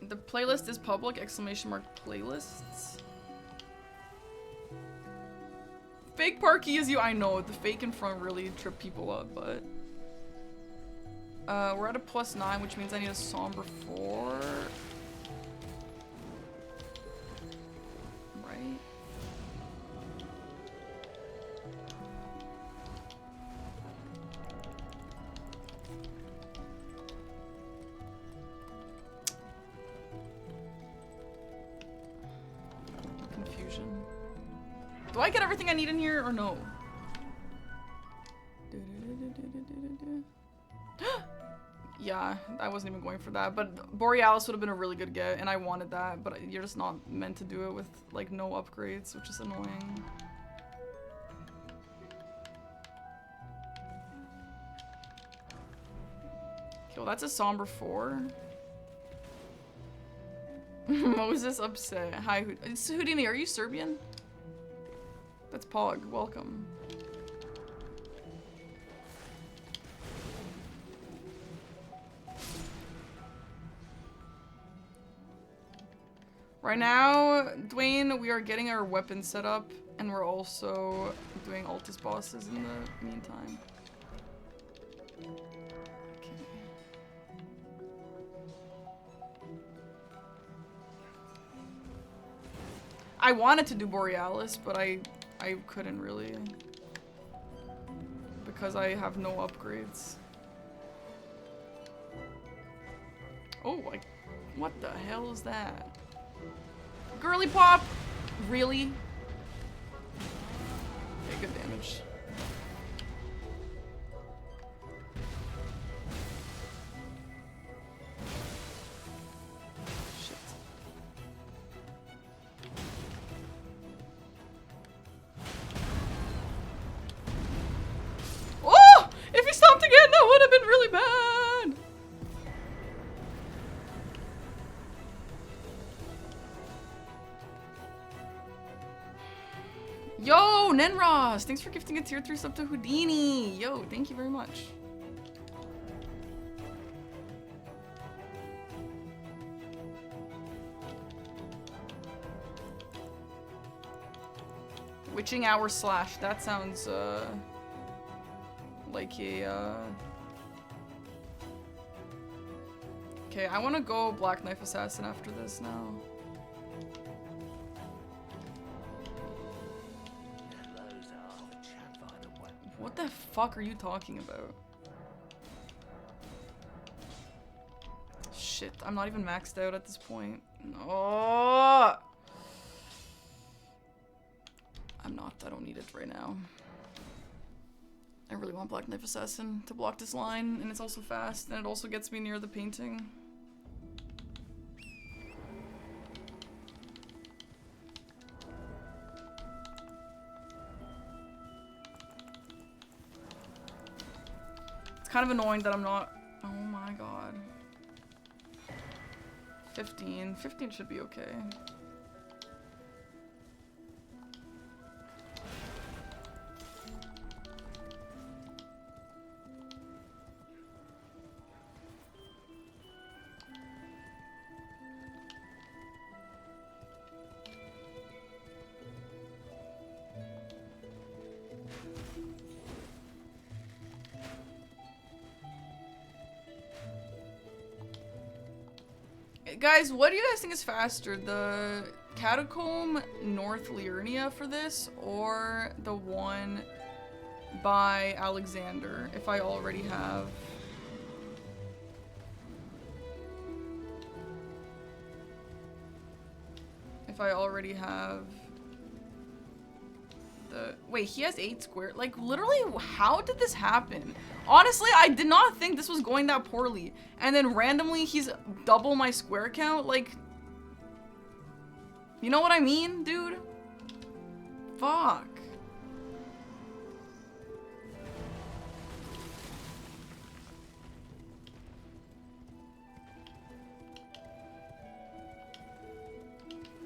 The playlist is public, exclamation mark playlists. Fake Parky is you, I know, the fake in front really tripped people up, but... we're at a +9, which means I need a somber 4. Right? Confusion. Do I get everything I need in here or no? Yeah, I wasn't even going for that, but Borealis would have been a really good get, and I wanted that, but you're just not meant to do it with, like, no upgrades, which is annoying. Okay, well, that's a somber 4. Moses upset. Hi, Houdini, are you Serbian? That's Pog, welcome. Right now, Dwayne, we are getting our weapons set up, and we're also doing Altus bosses in the meantime. Okay. I wanted to do Borealis, but I couldn't really. Because I have no upgrades. Oh, what the hell is that? Girly pop! Really? Okay, good damage. Yo, Nenros! Thanks for gifting a tier 3 sub to Houdini! Yo, thank you very much. Witching Hour Slash. That sounds, like a, Okay, I want to go Black Knife Assassin after this now. What the fuck are you talking about? Shit, I'm not even maxed out at this point. Oh! I'm not. I don't need it right now. I really want Black Knife Assassin to block this line, and it's also fast, and it also gets me near the painting. It's kind of annoying that I'm not... Oh my god. 15. 15 should be okay. Guys, what do you guys think is faster? The Catacomb North Liurnia for this, or the one by Alexander, if I already have? If I already have the... Wait, he has 8 square... Like, literally, how did this happen? Honestly, I did not think this was going that poorly. And then randomly, he's double my square count. Like, you know what I mean, dude? Fuck.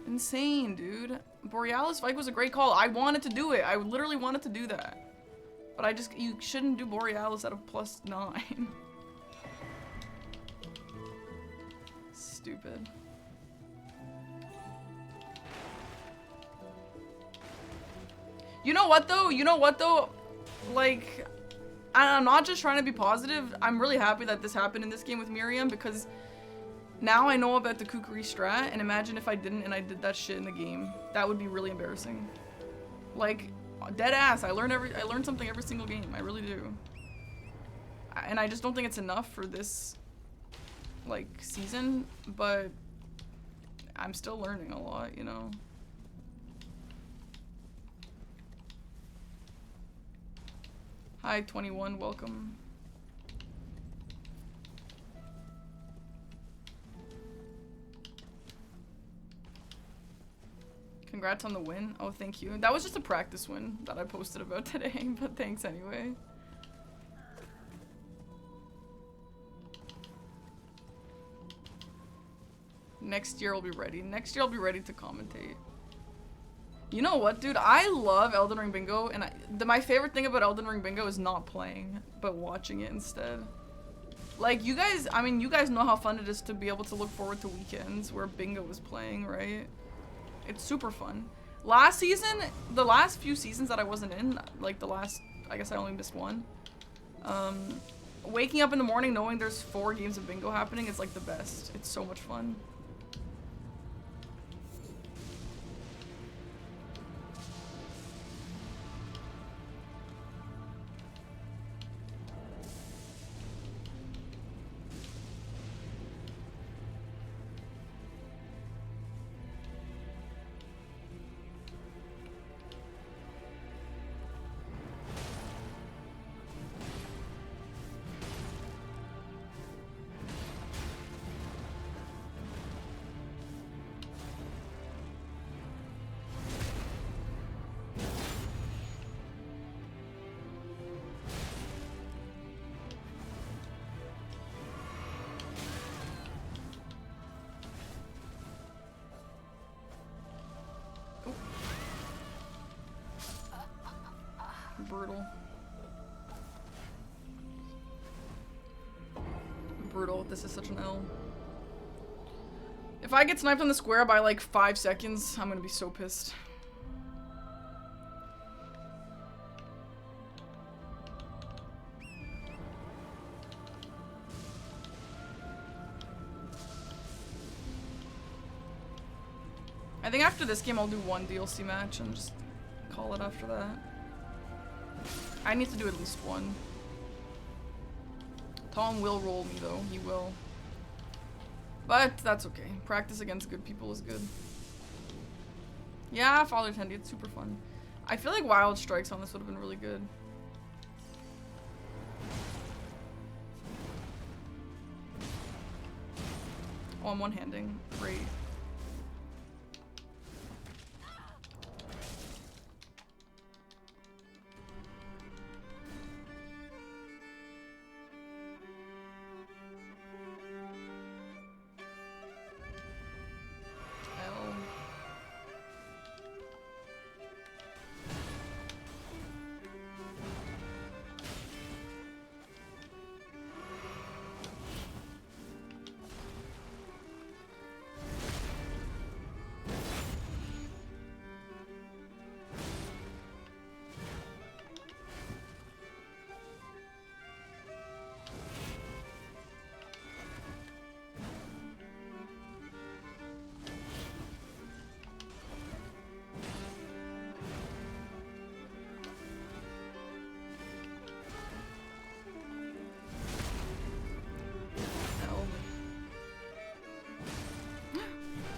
Insane, dude. Borealis Vike was a great call. I wanted to do it. I literally wanted to do that. But I just, you shouldn't do Borealis at a +9. Stupid. You know what though? You know what though? Like, I'm not just trying to be positive. I'm really happy that this happened in this game with Miriam, because now I know about the Kukri strat, and imagine if I didn't and I did that shit in the game. That would be really embarrassing. Like, dead ass. I learn something every single game. I really do. And I just don't think it's enough for this, like, season, but I'm still learning a lot, you know? Hi, 21, welcome. Congrats on the win. Oh, thank you. That was just a practice win that I posted about today, but thanks anyway. Next year I'll be ready. Next year I'll be ready to commentate. You know what, dude? I love Elden Ring Bingo, and my favorite thing about Elden Ring Bingo is not playing, but watching it instead. Like, you guys, I mean, you guys know how fun it is to be able to look forward to weekends where Bingo is playing, right? It's super fun. Last season, the last few seasons that I wasn't in, like the last, I guess I only missed one. Waking up in the morning knowing there's 4 games of Bingo happening is like the best. It's so much fun. brutal. Brutal. This is such an L. If I get sniped on the square by like 5 seconds, I'm gonna be so pissed. I think after this game I'll do one DLC match and just call it after that. I need to do at least one. Tom will roll me though, he will. But that's okay. Practice against good people is good. Yeah, Father Tendy, it's super fun. I feel like Wild Strikes on this would have been really good. Oh, I'm one-handing. Great.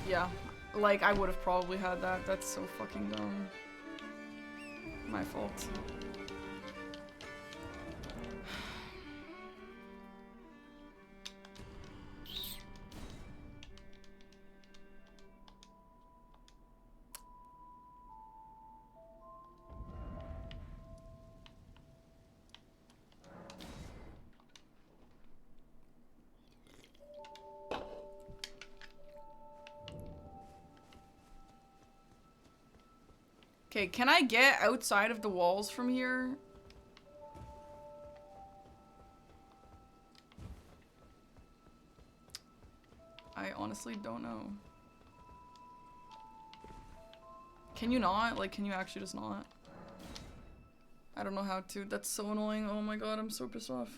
Yeah, like I would have probably had that. That's so fucking dumb. My fault. Okay, can I get outside of the walls from here? I honestly don't know. Can you not? Like, can you actually just not? I don't know how to. That's so annoying. Oh my god, I'm so pissed off.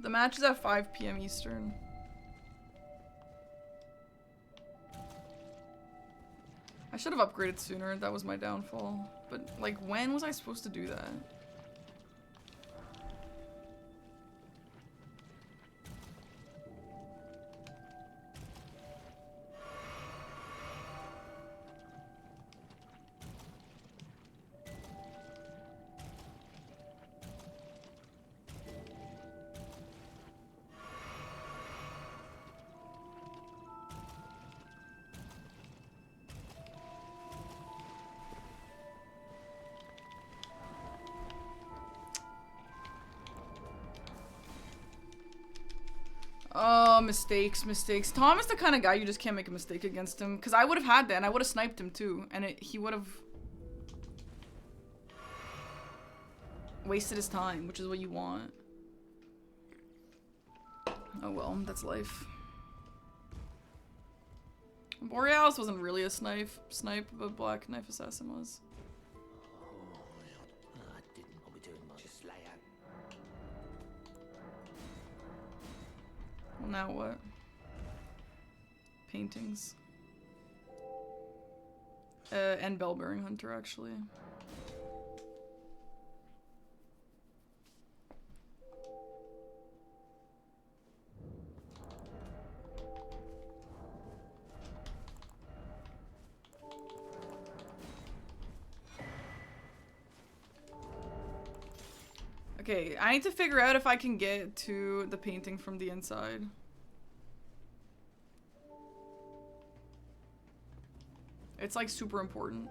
The match is at 5 p.m. Eastern. I should have upgraded sooner. That was my downfall. But, like, when was I supposed to do that? Oh, mistakes. Tom is the kind of guy you just can't make a mistake against him. Because I would have had that, and I would have sniped him too. And he would have wasted his time, which is what you want. Oh well, that's life. Borealis wasn't really a snipe, but Black Knife Assassin was. I didn't want to be doing much. Just lay out. Well, now what? Paintings. And Bellbearing Hunter, actually. Okay, I need to figure out if I can get to the painting from the inside. It's like super important.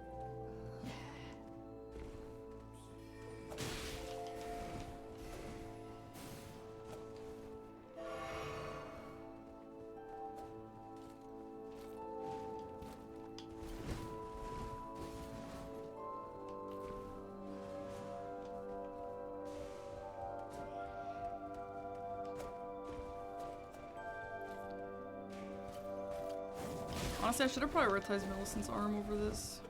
Honestly, I should have prioritized Millicent's arm over this.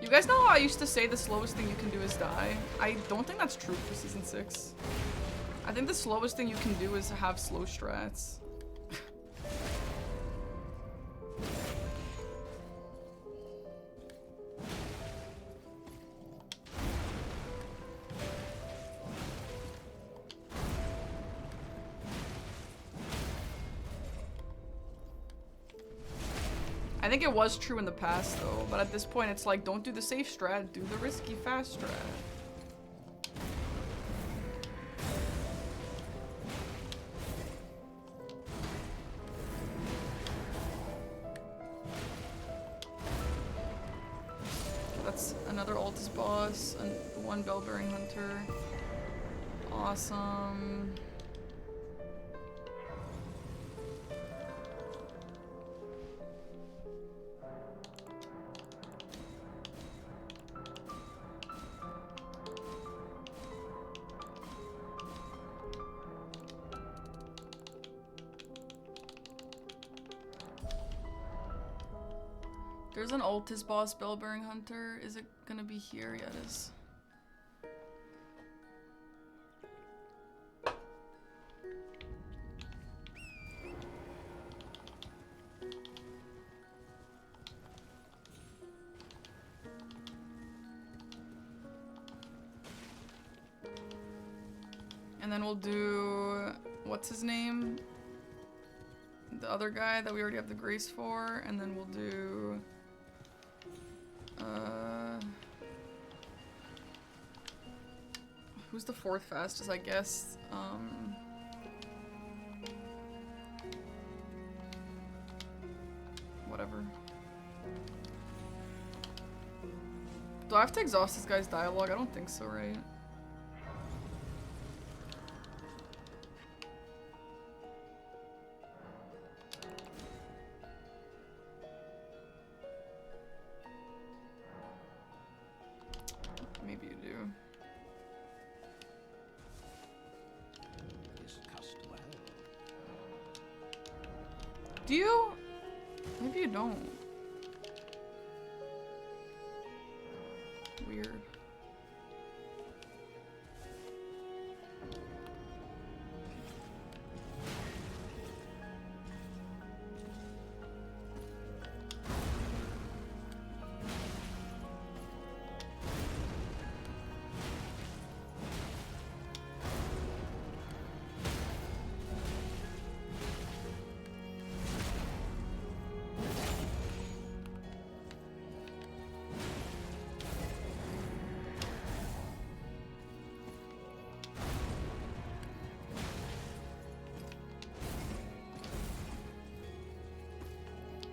You guys know how I used to say the slowest thing you can do is die? I don't think that's true for season 6. I think the slowest thing you can do is have slow strats. I think it was true in the past though, but at this point it's like, don't do the safe strat, do the risky fast strat. That's another Altus boss, and one Bell-bearing hunter. Awesome. There's an Altus boss, Bell-bearing hunter. Is it gonna be here? Yeah, it is. And then we'll do, what's his name? The other guy that we already have the grace for, and then we'll do who's the fourth fastest, I guess? Whatever. Do I have to exhaust this guy's dialogue? I don't think so, right? Maybe you do. Discussed well. Do you? Maybe you don't. Weird.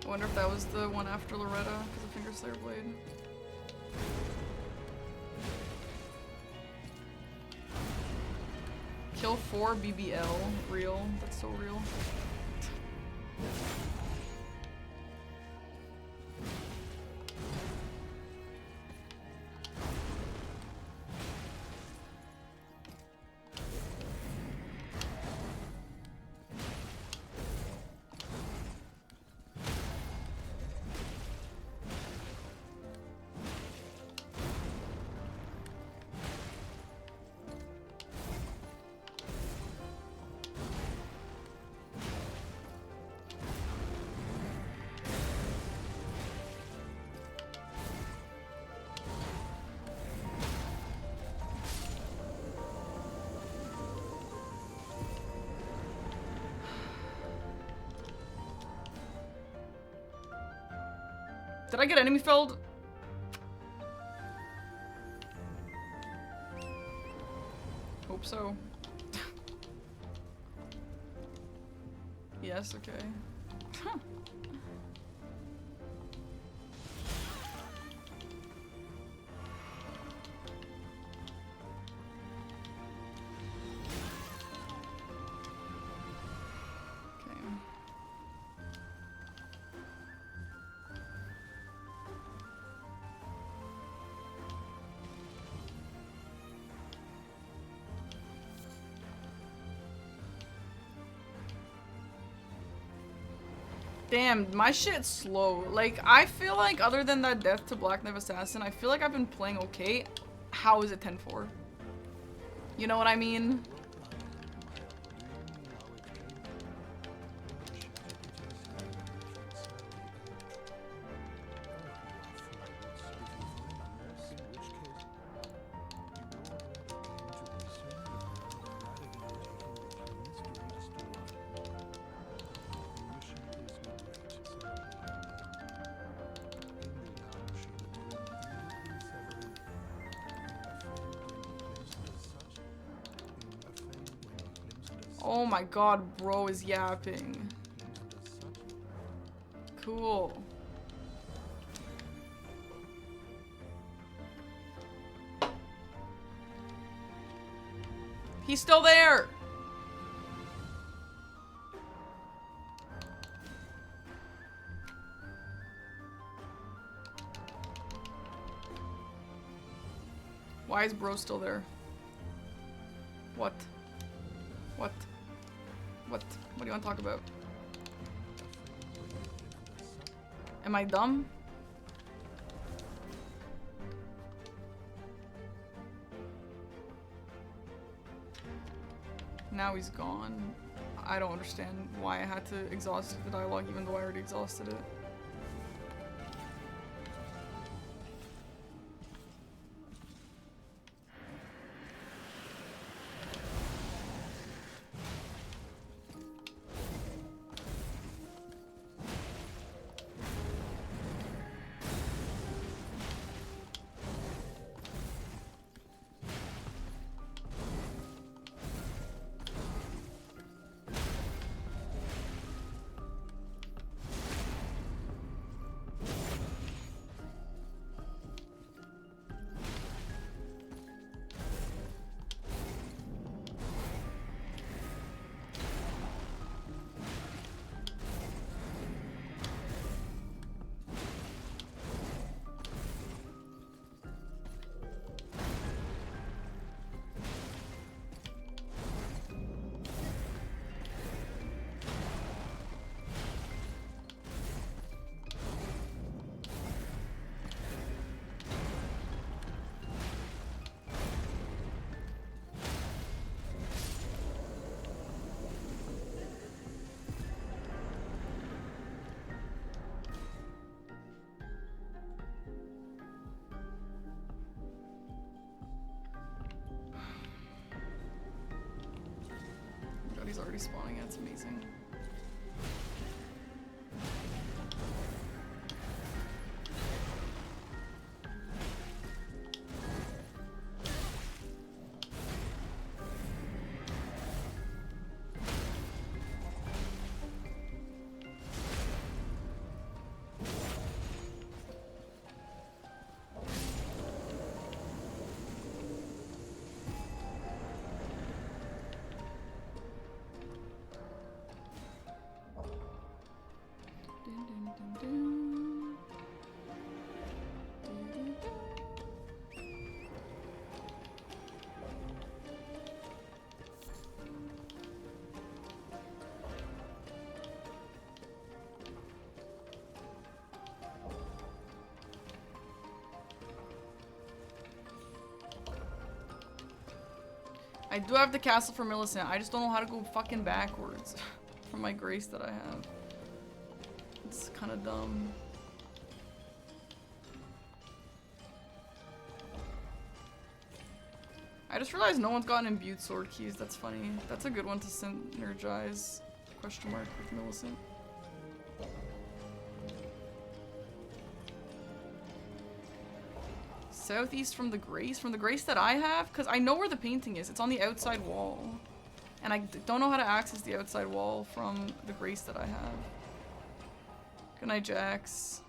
I wonder if that was the one after Loretta, because of Finger Slayer Blade. Kill 4 BBL. Real. That's so real. Did I get enemy felled? Hope so. Yes, okay. Damn, my shit's slow. Like, I feel like other than that death to Black Knife Assassin, I feel like I've been playing okay. How is it 10-4? You know what I mean? Oh my god, bro is yapping. Cool. He's still there! Why is bro still there? What? What? What? What do you want to talk about? Am I dumb? Now he's gone. I don't understand why I had to exhaust the dialogue even though I already exhausted it. God, he's already spawning. That's amazing. I do have the castle for Millicent. I just don't know how to go fucking backwards from my grace that I have. It's kind of dumb. I just realized no one's gotten imbued sword keys. That's funny. That's a good one to synergize. Question mark with Millicent. Southeast from the grace? From the grace that I have? Because I know where the painting is. It's on the outside wall. And I don't know how to access the outside wall from the grace that I have. Good night, Jax.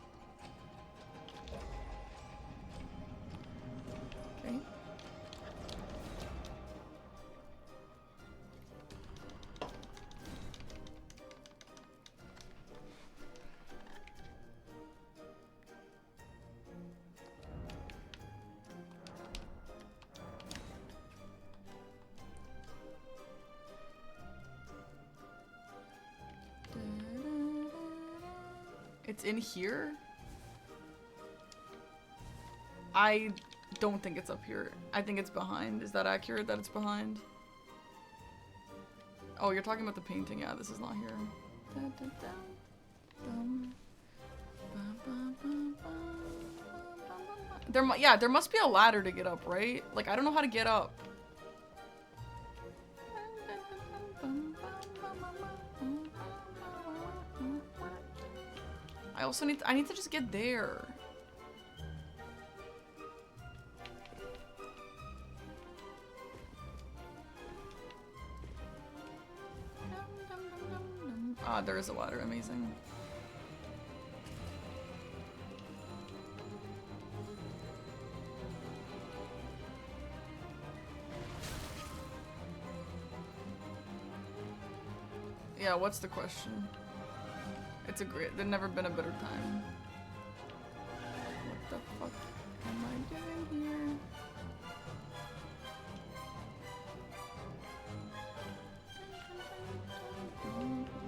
Okay. It's in here? I don't think it's up here. I think it's behind. Is that accurate that it's behind? Oh, you're talking about the painting. Yeah, this is not here. There must be a ladder to get up, right? Like, I don't know how to get up. I need to just get there. Ah, there is a ladder. Amazing. Yeah, what's the question? It's a great. There's never been a better time. What the fuck am I doing here?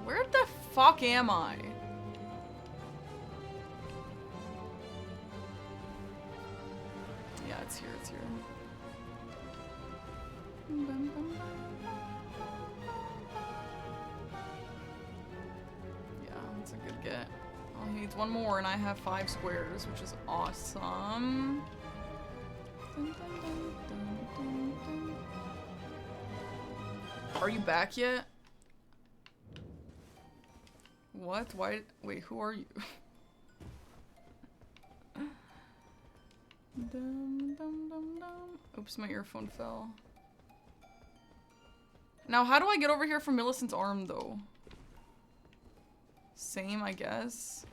Where the fuck am I? Yeah, it's here, it's here. Yeah, that's a good get. Oh, he needs one more and I have 5 squares, which is awesome. Are you back yet? What? Why? Wait, who are you? Oops, my earphone fell. Now, how do I get over here from Millicent's arm, though? Same, I guess.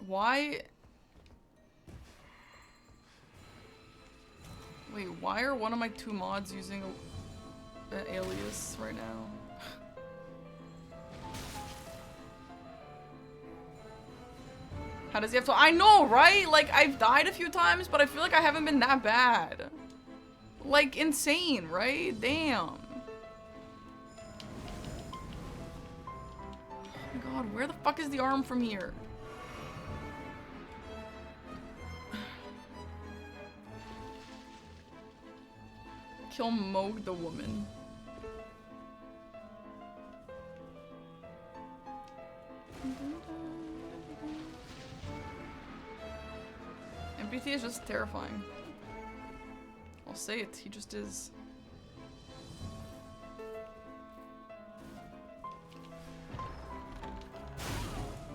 Why? Wait, why are one of my 2 mods using an alias right now? How does he have to- I know, right? Like, I've died a few times, but I feel like I haven't been that bad. Like, insane, right? Damn. Oh my god, where the fuck is the arm from here? Kill Moog the woman. Empathy is just terrifying. I'll say it, he just is.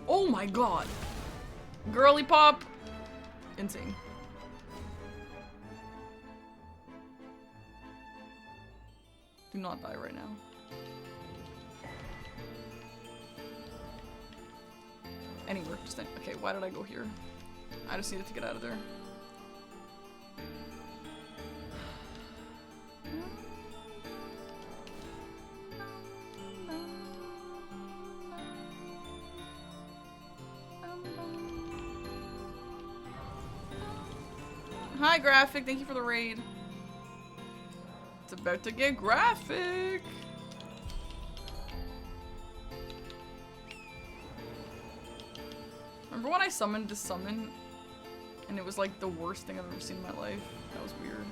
Oh my god! Girly pop! Insane. Do not die right now. Anywhere, just okay, why did I go here? I just needed to get out of there. Hi, Graphic. Thank you for the raid. It's about to get graphic. Remember when I summoned this summon and it was like the worst thing I've ever seen in my life? That was weird.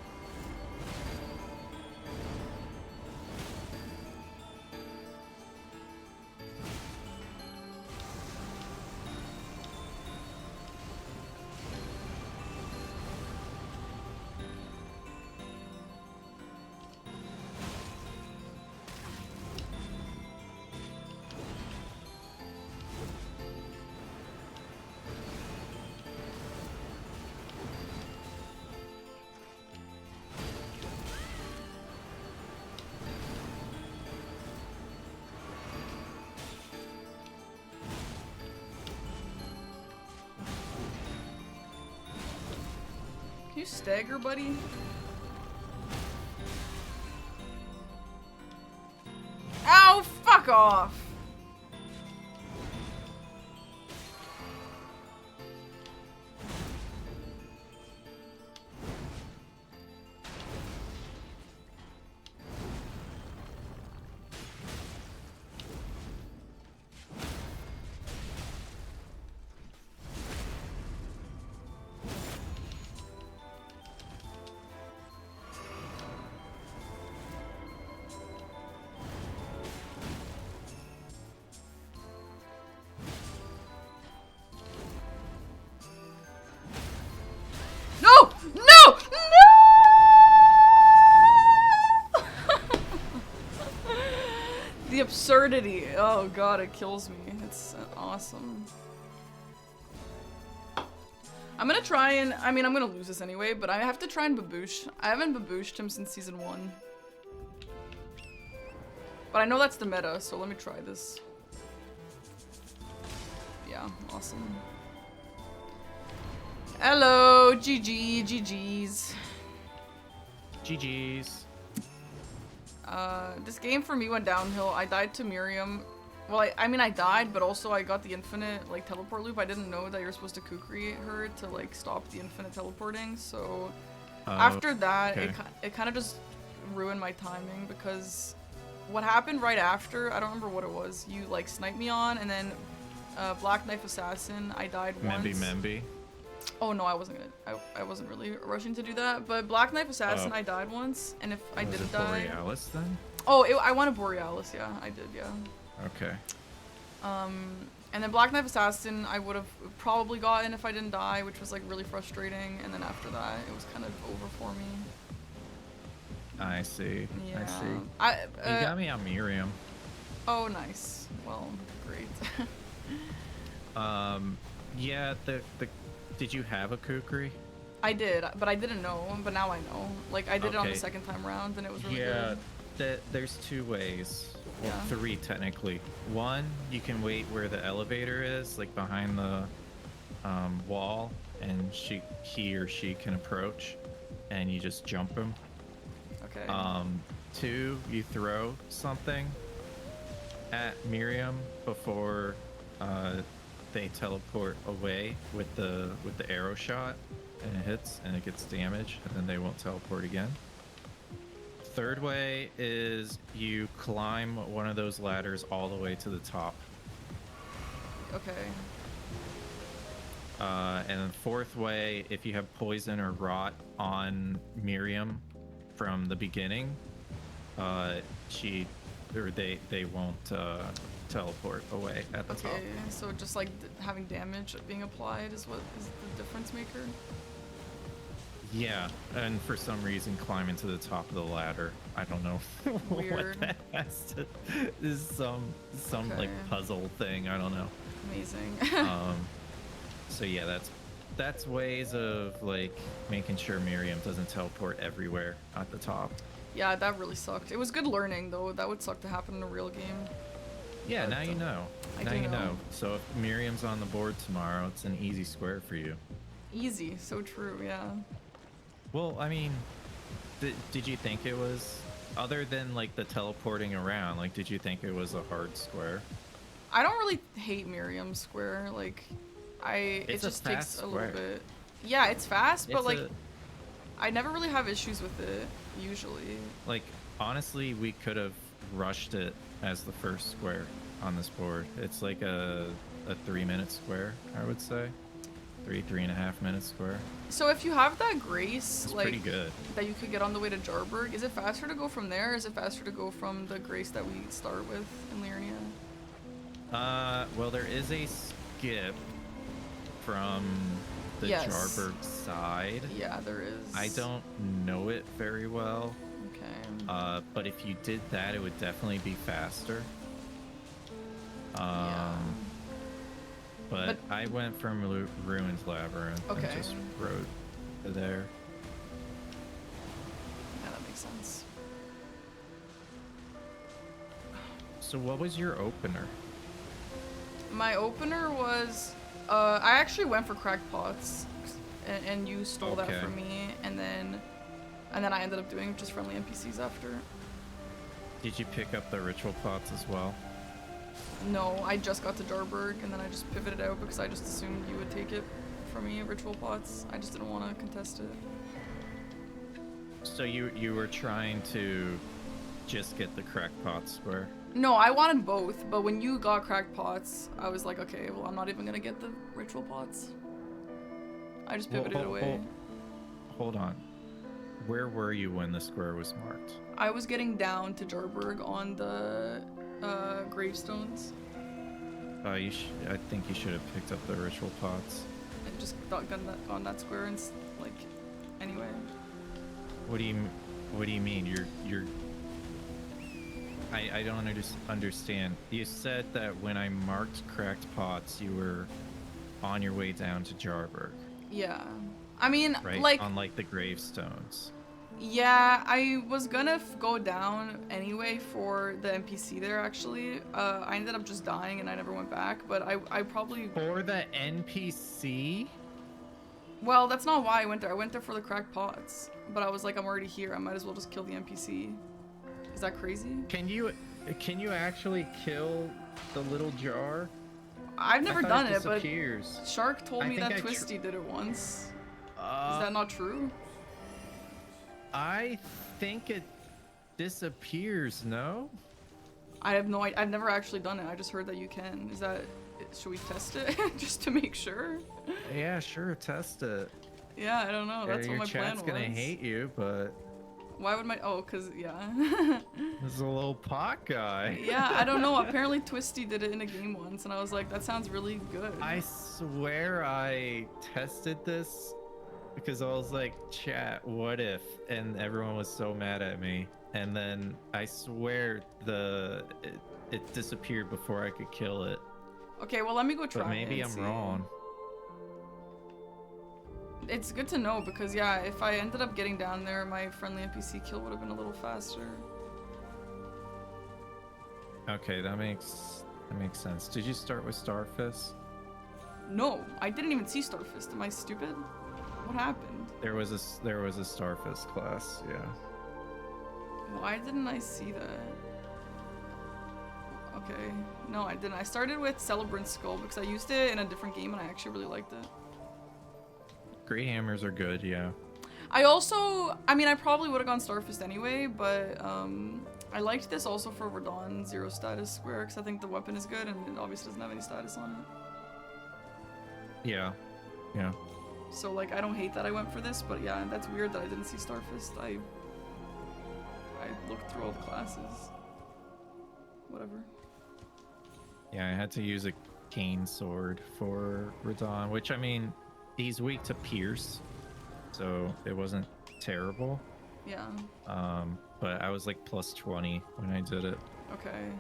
Can you stagger, buddy? Ow, fuck off! absurdity. Oh god, it kills me. It's awesome. I'm gonna try and, I mean, I'm gonna lose this anyway, but I have to try and baboosh. I haven't babooshed him since season 1. But I know that's the meta, so let me try this. Yeah, awesome. Hello, GG's. GG's. This game for me went downhill. I died to Miriam. Well, I mean, I died, but also I got the infinite, like, teleport loop. I didn't know that you're supposed to kukri her to, like, stop the infinite teleporting, so... after that, okay. it kind of just ruined my timing, because what happened right after, I don't remember what it was. You, like, sniped me on, and then Black Knife Assassin, I died once. Memby. Oh no, I wasn't gonna. I wasn't really rushing to do that. But Black Knife Assassin, I died once, and if I didn't die. Borealis then? Oh, I wanted Borealis. Yeah, I did. Yeah. Okay. And then Black Knife Assassin, I would have probably gotten if I didn't die, which was like really frustrating. And then after that, it was kind of over for me. I see. Yeah. I see. You got me on Miriam. Oh, nice. Well, great. Yeah. Did you have a kukri? I did, but I didn't know. But now I know. Like I did it on the second time round, and it was really good. There's 2 ways. Well, Yeah. 3 technically. One, you can wait where the elevator is, like behind the wall, and he or she can approach, and you just jump him. Okay. 2, you throw something at Miriam before they teleport away with the arrow shot, and it hits and it gets damage, and then they won't teleport again. 3rd way is you climb one of those ladders all the way to the top. Okay. And then 4th way, if you have poison or rot on Miriam from the beginning, they won't teleport away at the top. Okay, so just like having damage being applied is what is the difference maker? Yeah, and for some reason climbing to the top of the ladder. I don't know Weird. what that has to. This is some like Okay. puzzle thing. I don't know. Amazing. So yeah, that's ways of like making sure Miriam doesn't teleport everywhere at the top. Yeah, that really sucked. It was good learning though. That would suck to happen in a real game. Yeah, But, now you know. I Now do you know. know. So if Miriam's on the board tomorrow, it's an easy square for you. Easy, so true, yeah. Well, I mean, did you think it was, other than like the teleporting around, like did you think it was a hard square? I don't really hate Miriam Square, like it It's a just takes fast a little square. bit. Yeah, it's fast, but It's like a- I never really have issues with it usually. Like, honestly, we could have rushed it as the first square on this board. It's like a 3-minute square, I would say. 3.5 minute square. So if you have that grace, It's like pretty good. that you could get on the way to Jarburg, is it faster to go from there, or is it faster to go from the grace that we start with in Liurnia? Well, there is a skip from the Yes. Jarburg side. Yeah, there is. I don't know it very well. Okay. But if you did that, it would definitely be faster. Yeah. But I went from Ruins Labyrinth Okay. and just rode there. Yeah, that makes sense. So what was your opener? My opener was, I actually went for cracked pots, and you stole that Okay. from me, and then I ended up doing just friendly NPCs after. Did you pick up the ritual pots as well? No, I just got to Jarburg, and then I just pivoted out because I just assumed you would take it from me, ritual pots. I just didn't want to contest it. So you were trying to just get the cracked pot square? No, I wanted both, but when you got cracked pots, I was like, okay, well, I'm not even gonna get the ritual pots. I just pivoted away. Hold on. Where were you when the square was marked? I was getting down to Jarburg on the gravestones. I think you should have picked up the ritual pots. I just got on that square and like, anyway. What do you mean? I don't understand. You said that when I marked cracked pots, you were on your way down to Jarberg, Yeah. I mean, right? like, On like the gravestones. yeah, I was gonna go down anyway for the NPC there, actually. I ended up just dying and I never went back, but I probably... For the NPC? Well, that's not why I went there. I went there for the cracked pots. But I was like, I'm already here. I might as well just kill the NPC. Is that crazy? Can you actually kill the little jar? I've never done it, but disappears. Shark told I me think that I Twisty did it once. Is that not true? I think it disappears, no? I have no idea. I've never actually done it. I just heard that you can. Is that... Should we test it? Just to make sure? Yeah, sure, test it. Yeah, I don't know. That's what Your my plan chat's was. gonna hate you, but Why would my... Oh, because... Yeah. this is a little pot guy. Yeah, I don't know. Apparently Twisty did it in a game once, and I was like, that sounds really good. I swear I tested this because I was like, chat, what if? And everyone was so mad at me. And then I swear it disappeared before I could kill it. Okay, well, let me go try But maybe it I'm and see. wrong. It's good to know because, yeah, if I ended up getting down there, my friendly NPC kill would have been a little faster. Okay, that makes sense. Did you start with Starfist? No, I didn't even see Starfist. Am I stupid? What happened? There was a Starfist class, yeah. Why didn't I see that? Okay, no, I didn't. I started with Celebrant Skull because I used it in a different game and I actually really liked it. Grey hammers are good, yeah. I mean, I probably would have gone Starfist anyway, but I liked this also for Radon 0 status square because I think the weapon is good and it obviously doesn't have any status on it. Yeah. Yeah. So, like, I don't hate that I went for this, but yeah, that's weird that I didn't see Starfist. I looked through all the classes. Whatever. Yeah, I had to use a cane sword for Radon, which, I mean, he's weak to pierce, so it wasn't terrible. Yeah. But I was like plus 20 when I did it. Okay.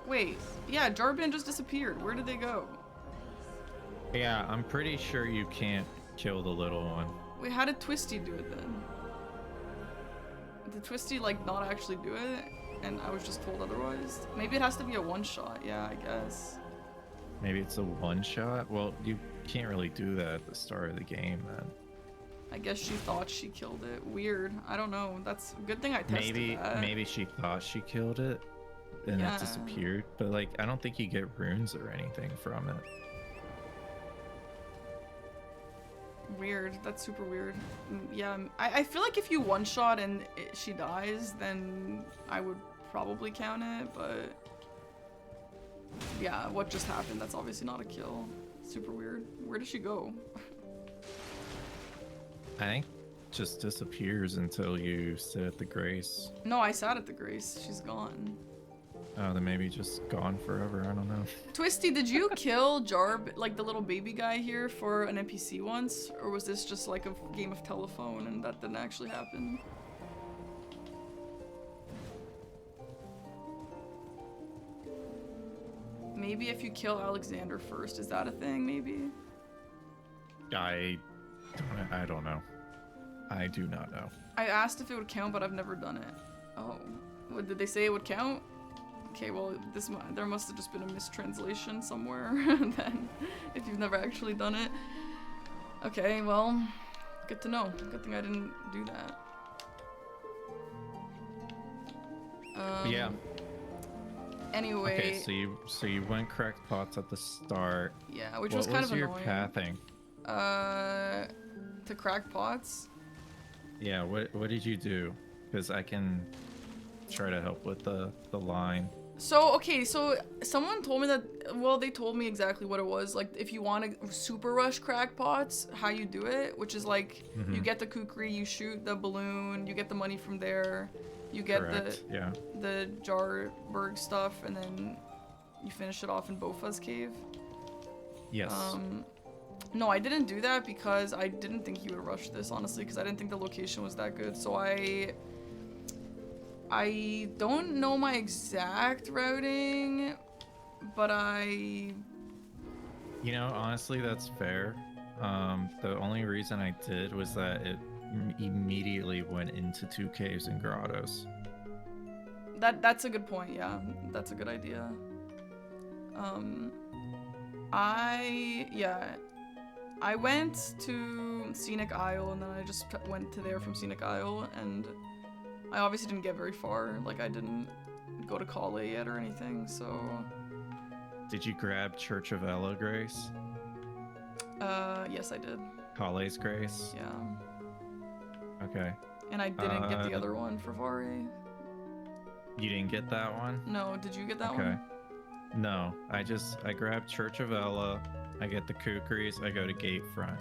Wait, yeah, Jarban just disappeared. Where did they go? Yeah, I'm pretty sure you can't kill the little one. Wait, how did Twisty do it then? Did Twisty, like, not actually do it? And I was just told otherwise? Maybe it has to be a one-shot, yeah, I guess. Maybe it's a one-shot? Well, you can't really do that at the start of the game, then. I guess she thought she killed it. Weird. I don't know. That's a good thing I tested that. Maybe she thought she killed it, and Yeah. it disappeared. But, like, I don't think you get runes or anything from it. Weird. That's super weird. Yeah, I feel like if you one-shot and she dies, then I would probably count it, but... Yeah, what just happened? That's obviously not a kill. Super weird. Where did she go? I think it just disappears until you sit at the Grace. No, I sat at the Grace. She's gone. Oh, then maybe just gone forever. I don't know. Twisty, did you kill Jarb, like the little baby guy here, for an NPC once? Or was this just like a game of telephone and that didn't actually happen? Maybe if you kill Alexander first, is that a thing, maybe? I don't know. I do not know. I asked if it would count, but I've never done it. Oh. What, did they say it would count? Okay, well, there must have just been a mistranslation somewhere then, if you've never actually done it. Okay, well, good to know. Good thing I didn't do that. Yeah. Anyway. Okay, so you went correct pots at the start. Yeah, which was kind of annoying. What was your pathing? To crack pots? Yeah, what did you do? Because I can try to help with the line. So, okay, so someone told me that, well, they told me exactly what it was. Like, if you want to super rush crackpots, how you do it, which is like, you get the kukri, you shoot the balloon, you get the money from there, you get the Jarberg stuff, and then you finish it off in Bofa's cave. Yes. No, I didn't do that because I didn't think he would rush this, honestly, because I didn't think the location was that good. So I I don't know my exact routing, but You know, honestly, that's fair. The only reason I did was that it immediately went into 2 caves and grottos. that's a good point. Yeah, that's a good idea. I went to Scenic Isle and then I just went to there from Scenic Isle, and I obviously didn't get very far. Like, I didn't go to Kale yet or anything, so. Did you grab Church of Ella Grace? Yes, I did. Kale's Grace? Yeah. Okay. And I didn't get the other one for Vare. You didn't get that one? No, did you get that Okay. one? No, I grabbed Church of Ella, I get the Kukris, I go to Gatefront.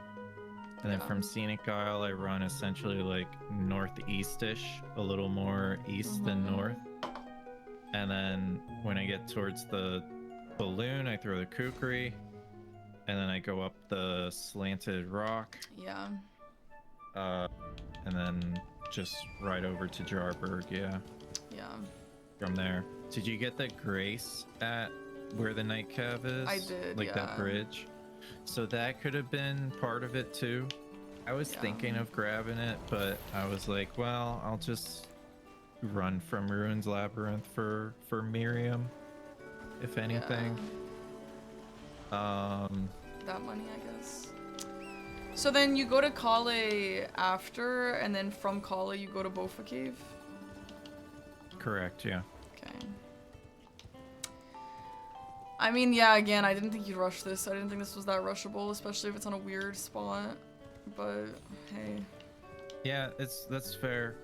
And then Yeah. from Scenic Isle, I run essentially like northeast-ish, a little more east than north. And then when I get towards the balloon, I throw the Kukri, and then I go up the slanted rock, Yeah. and then just right over to Jarberg, yeah, Yeah. from there. Did you get the Grace at where the night cave is? I did, Like that yeah. bridge? So that could have been part of it too. I was Yeah. thinking of grabbing it, but I was like, well, I'll just run from Ruins Labyrinth for Miriam, if anything. That money, I guess. So then you go to Kale after, and then from Kale you go to Bofa Cave? Correct, yeah. Okay. I mean, yeah, again, I didn't think you'd rush this. I didn't think this was that rushable, especially if it's on a weird spot. But, hey. Yeah, that's fair.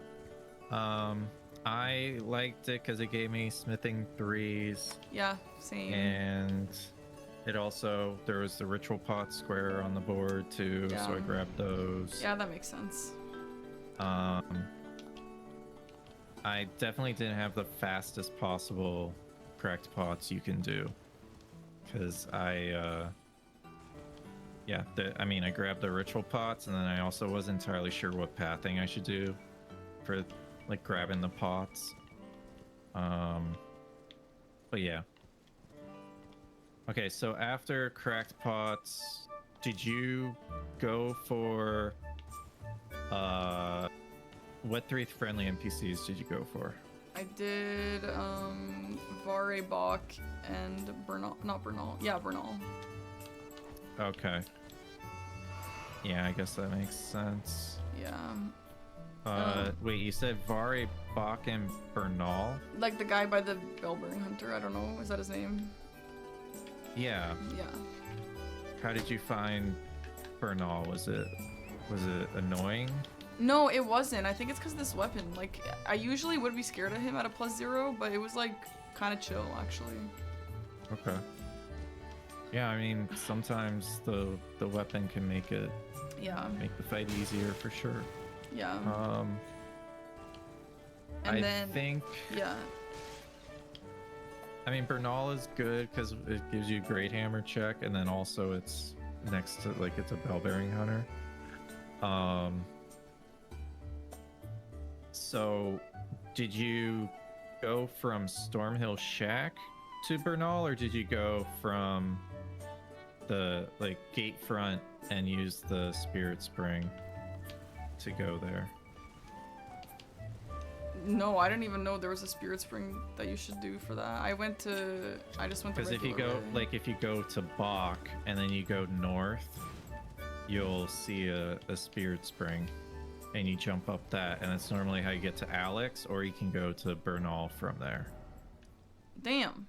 I liked it because it gave me smithing 3s, Yeah, same. and it also, there was the ritual pot square on the board too, so I Yeah. grabbed those. Yeah, that makes sense. I definitely didn't have the fastest possible cracked pots you can do, because I grabbed the ritual pots, and then I also wasn't entirely sure what pathing I should do for like grabbing the pots. But yeah. Okay, so after cracked pots, did you go for what 3 friendly NPCs did you go for? I did, Vare, Bach, and Bernal. Not Bernal. Yeah, Bernal. Okay. Yeah, I guess that makes sense. Yeah. Wait, you said Vare, Bach, and Bernal? Like the guy by the Bellbearing Hunter, I don't know. Is that his name? Yeah. Yeah. How did you find Bernal? Was it annoying? No, it wasn't. I think it's because of this weapon. Like, I usually would be scared of him at a +0, but it was like kind of chill, actually. Okay. Yeah, I mean, sometimes the weapon can make the fight easier for sure. Yeah. I think. Yeah. I mean, Bernal is good because it gives you a great hammer check, and then also it's next to, like, it's a bell-bearing hunter. So did you go from Stormhill Shack to Bernal, or did you go from the gate front and use the Spirit Spring to go there? No, I didn't even know there was a Spirit Spring that you should do for that. I just went to Because if you go, if you go to Bach and then you go north, you'll see a Spirit Spring, and you jump up that, and that's normally how you get to Alex, or you can go to Bernal from there. Damn.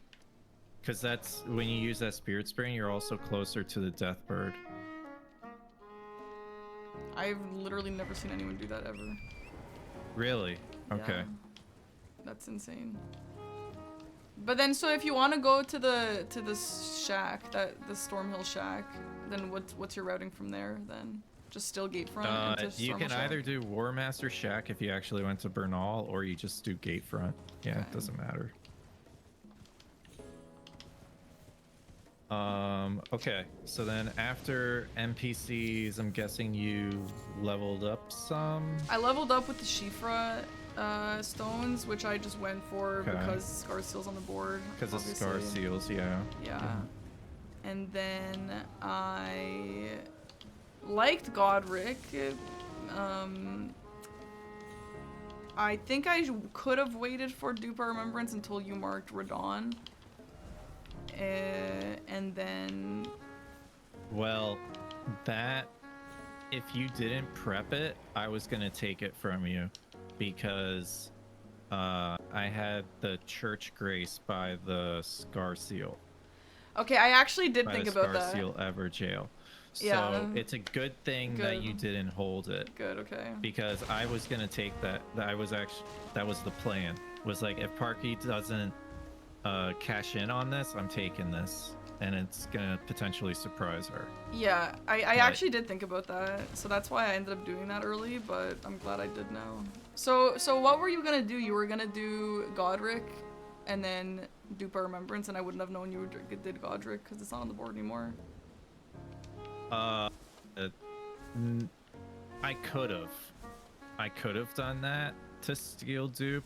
Because that's when you use that Spirit Spring, you're also closer to the Death Bird. I've literally never seen anyone do that ever. Really? Okay. Yeah. That's insane. But then, so if you want to go to the shack, the Stormhill Shack, then what's your routing from there then? Just still Gatefront into You Stormhill can Shack? either do War Master Shack if you actually went to Bernal, or you just do Gatefront. Yeah, Okay. it doesn't matter. Okay, so then after NPCs, I'm guessing you leveled up some? I leveled up with the Shifra stones, which I just went for Okay. because Scar Seal's on the board. Because of Scar obviously. Seals, yeah. Yeah. And then I liked Godric. I think I could have waited for Dupe of Remembrance until you marked Radon. And then... Well, that... If you didn't prep it, I was going to take it from you. Because I had the Church Grace by the Scar Seal. Okay, I actually did By think the about Scar that. Seal Everjail. So Yeah. it's a good thing that you Good. didn't hold it. Good, okay. Because I was gonna take that. That was the plan. Was like, if Parky doesn't cash in on this, I'm taking this, and it's gonna potentially surprise her. Yeah, I actually did think about that, so that's why I ended up doing that early, but I'm glad I did now. So what were you gonna do? You were gonna do Godric, and then Dupe of Remembrance, and I wouldn't have known you did Godric, because it's not on the board anymore. I could have done that to steal Dupe,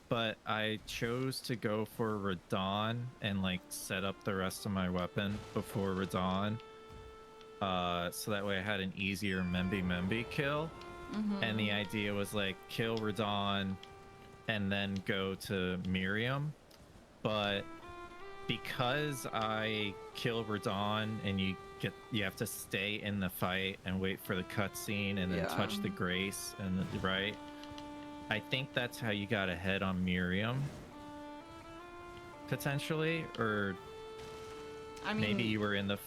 but I chose to go for Radon and like set up the rest of my weapon before Radon, so that way I had an easier Memby kill. And the idea was like kill Radon and then go to Miriam, but because I kill Radon and you have to stay in the fight and wait for the cutscene and then touch the Grace and right. I think that's how you got ahead on Miriam, potentially, or I mean,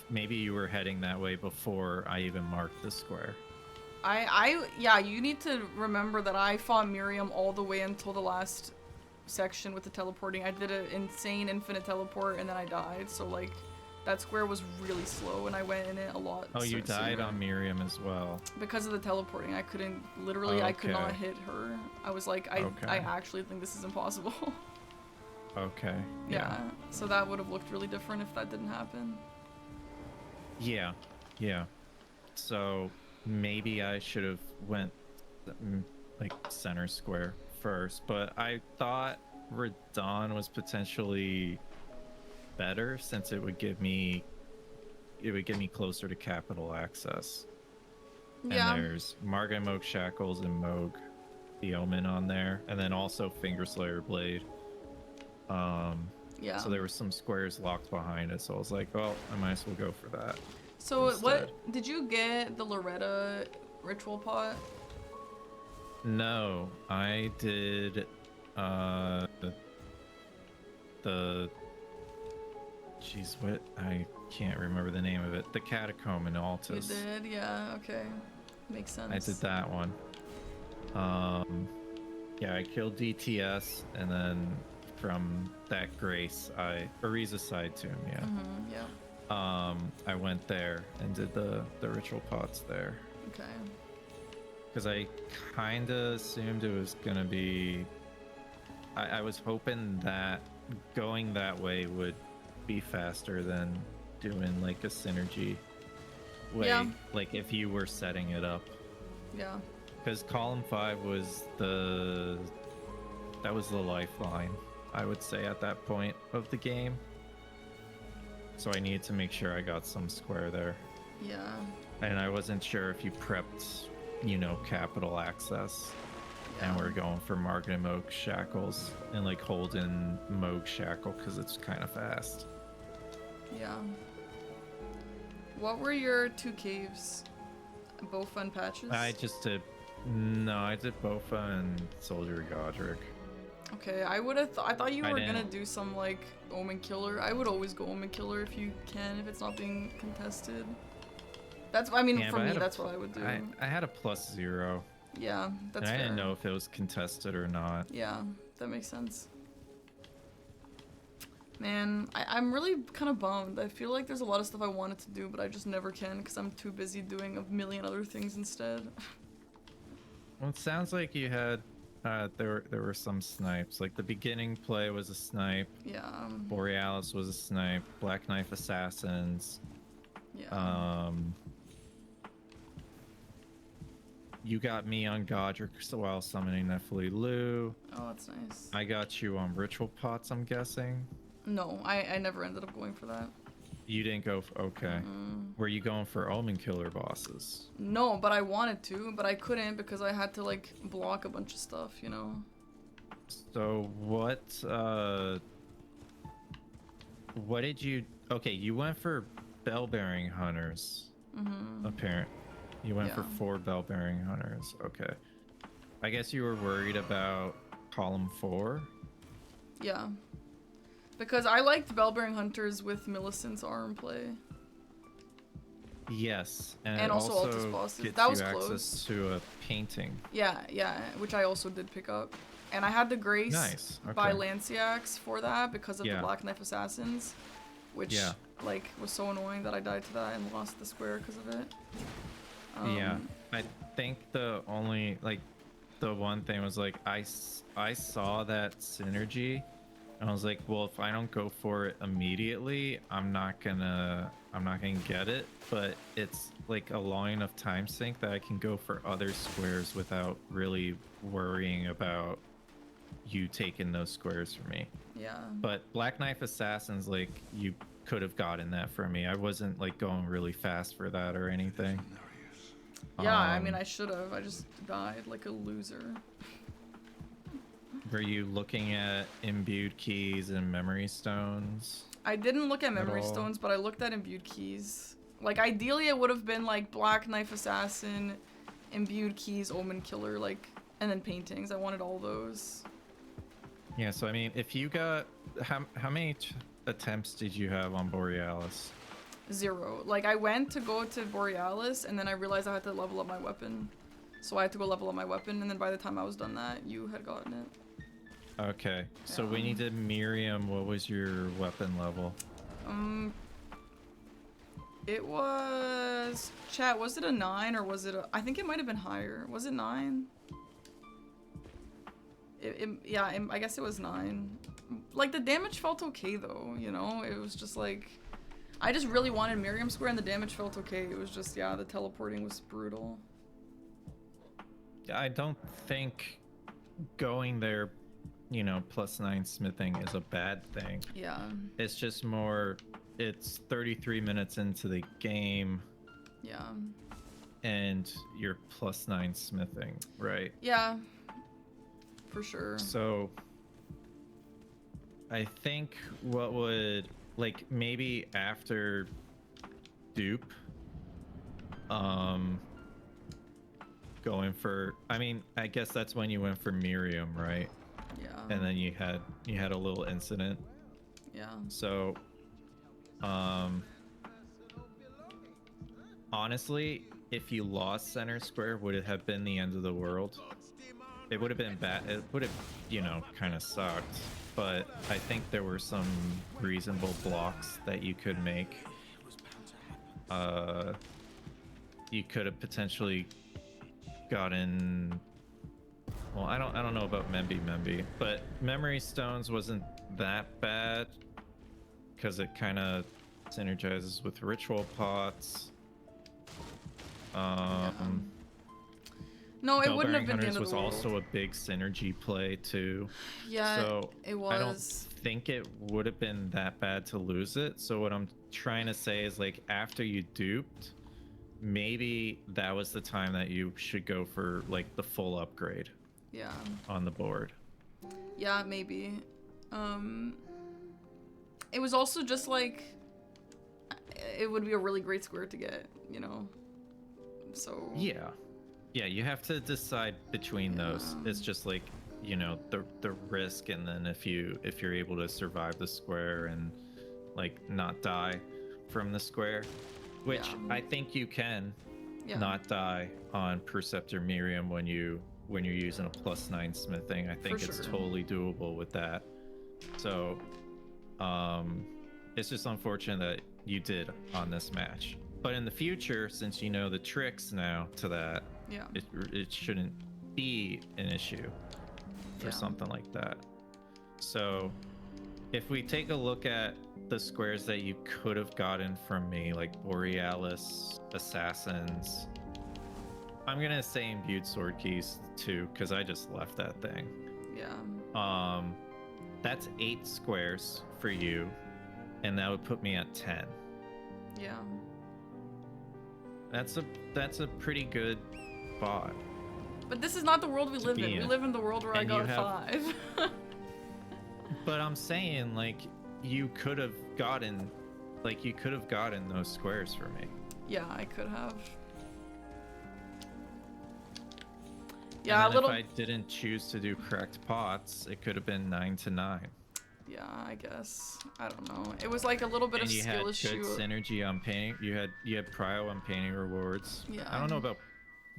maybe you were heading that way before I even marked the square. yeah, you need to remember that I fought Miriam all the way until the last section with the teleporting. I did an insane infinite teleport and then I died, so like that square was really slow and I went in it a lot. Oh, you died sooner. on Miriam as well. Because of the teleporting. I couldn't, literally, I could not hit her. I was like, I actually think this is impossible. Okay. Yeah, so that would have looked really different if that didn't happen. Yeah. So maybe I should have went like center square first, but I thought Radon was potentially better since it would give me closer to capital access. Yeah. And there's Margam Moog Shackles and Moog the Omen on there, and then also Fingerslayer Blade. Yeah. So there were some squares locked behind it, so I was like, well, I might as well go for that. So instead. what, did you get the Loretta ritual pot? No, I did the jeez, what, I can't remember the name of it. The Catacomb in Altus. You did, yeah, okay. Makes sense. I did that one. Yeah, I killed DTS, and then from that Grace, Ariza side tomb, yeah. Yeah. I went there and did the ritual pots there. Okay. Because I kind of assumed it was gonna be. I was hoping that going that way would be faster than doing like a synergy way, Yeah. like if you were setting it up. Yeah. Because column 5 was the lifeline, I would say, at that point of the game. So I needed to make sure I got some square there. Yeah. And I wasn't sure if you prepped, capital access. Yeah. And we're going for Margam Moog Shackles and like holding Moog Shackle because it's kind of fast. Yeah. What were your 2 caves? Bofa and Patches? I did Bofa and Soldier Godric. Okay, I would have. I thought you I were didn't. gonna do some like Omen Killer. I would always go Omen Killer if you can, if it's not being contested. That's. I mean, Yeah, for but I me, had a that's what I would do. I had a +0. Yeah, that's And I fair. didn't know if it was contested or not. Yeah, that makes sense. Man, I'm really kind of bummed. I feel like there's a lot of stuff I wanted to do, but I just never can because I'm too busy doing a million other things instead. Well, it sounds like you had there were some snipes. Like the beginning play was a snipe. Yeah. Borealis was a snipe. Black Knife Assassins. Yeah. you got me on Godric while summoning Nephili Lu. Oh, that's nice. I got you on Ritual Pots, I'm guessing. No, I never ended up going for that. You didn't go for, okay. Were you going for Omen Killer bosses? No, but I wanted to, but I couldn't because I had to like block a bunch of stuff, you know. So what did you, okay, you went for Bell-bearing Hunters. Apparent. You went for Yeah. 4 Bell-bearing Hunters, okay. I guess you were worried about column 4? Yeah. Because I liked Bellbearing Hunters with Millicent's arm play. Yes, And it also also Altus bosses. gets That was you close. access to a painting. Yeah, which I also did pick up. And I had the Grace Nice, by okay. Lanciax for that because of the Yeah. Black Knife Assassins. Which, Yeah. like, was so annoying that I died to that and lost the square because of it. Yeah, I think the only, like, the one thing was, like, I saw that synergy, and I was like, well, if I don't go for it immediately, I'm not gonna get it, but it's, like, a long enough time sink that I can go for other squares without really worrying about you taking those squares from me. Yeah. But Black Knife Assassins, like, you could have gotten that from me. I wasn't, like, going really fast for that or anything. Yeah, I mean, I should have. I just died like a loser. Were you looking at imbued keys and memory stones? I didn't look at memory all? stones, but I looked at imbued keys. Like, ideally, it would have been like Black Knife Assassin, imbued keys, Omen Killer, like, and then paintings. I wanted all those. Yeah, so I mean, if you got how many attempts did you have on Borealis? 0. Like, I went to go to Borealis, and then I realized I had to level up my weapon. So I had to go level up my weapon, and then by the time I was done that, you had gotten it. Okay, so Yeah. when you did Miriam, what was your weapon level? It was... Chat, was it a 9 or was it a... I think it might have been higher. Was it 9? I guess it was 9. Like, the damage felt okay, though, you know? It was just like... I just really wanted Miriam Square and the damage felt okay. It was just, yeah, the teleporting was brutal. I don't think going there, you know, +9 smithing is a bad thing. Yeah. It's just more, it's 33 minutes into the game Yeah. and you're +9 smithing, right? Yeah. For sure. So I think what would, like, maybe after dupe, going for, I mean, I guess that's when you went for Miriam, right? Yeah. And then you had a little incident. Yeah. So honestly, if you lost center square, would it have been the end of the world? It would have been bad. It would have, you know, kind of sucked. But I think there were some reasonable blocks that you could make. You could have potentially gotten, well, I don't know about Memby, but Memory Stones wasn't that bad because it kind of synergizes with Ritual Pots. No, it wouldn't Bellbearing have been the Hunters end of was the world. also a big synergy play too. Yeah, So it I don't was. think it would have been that bad to lose it. So what I'm trying to say is, like, after you duped, maybe that was the time that you should go for, like, the full upgrade Yeah. on the board. Yeah, maybe. It was also just like, it would be a really great square to get, you know? So. Yeah, you have to decide between those. It's just like, you know, the risk, and then if you're able to survive the square and, like, not die from the square, which Yeah. I think you can Yeah. not die on Perceptor Miriam when you're using a +9 smithing. I think For it's sure. totally doable with that. So it's just unfortunate that you did on this match. But in the future, since you know the tricks now to that, Yeah. it shouldn't be an issue for Yeah. something like that. So if we take a look at the squares that you could have gotten from me, like Borealis, Assassins, I'm gonna say imbued sword keys too, because I just left that thing. Yeah. That's 8 squares for you, and that would put me at 10. Yeah. That's a pretty good bot. But this is not the world we live be in. We in. live in the world where I And you got have- 5. But I'm saying, like, you could have gotten those squares for me. Yeah, I could have. And Yeah, a then little. if I didn't choose to do correct pots, it could have been 9 to 9. Yeah, I guess. I don't know. It was like a little bit And of you had skill good issue. synergy on painting. You had prio on painting rewards. Yeah. I don't know about.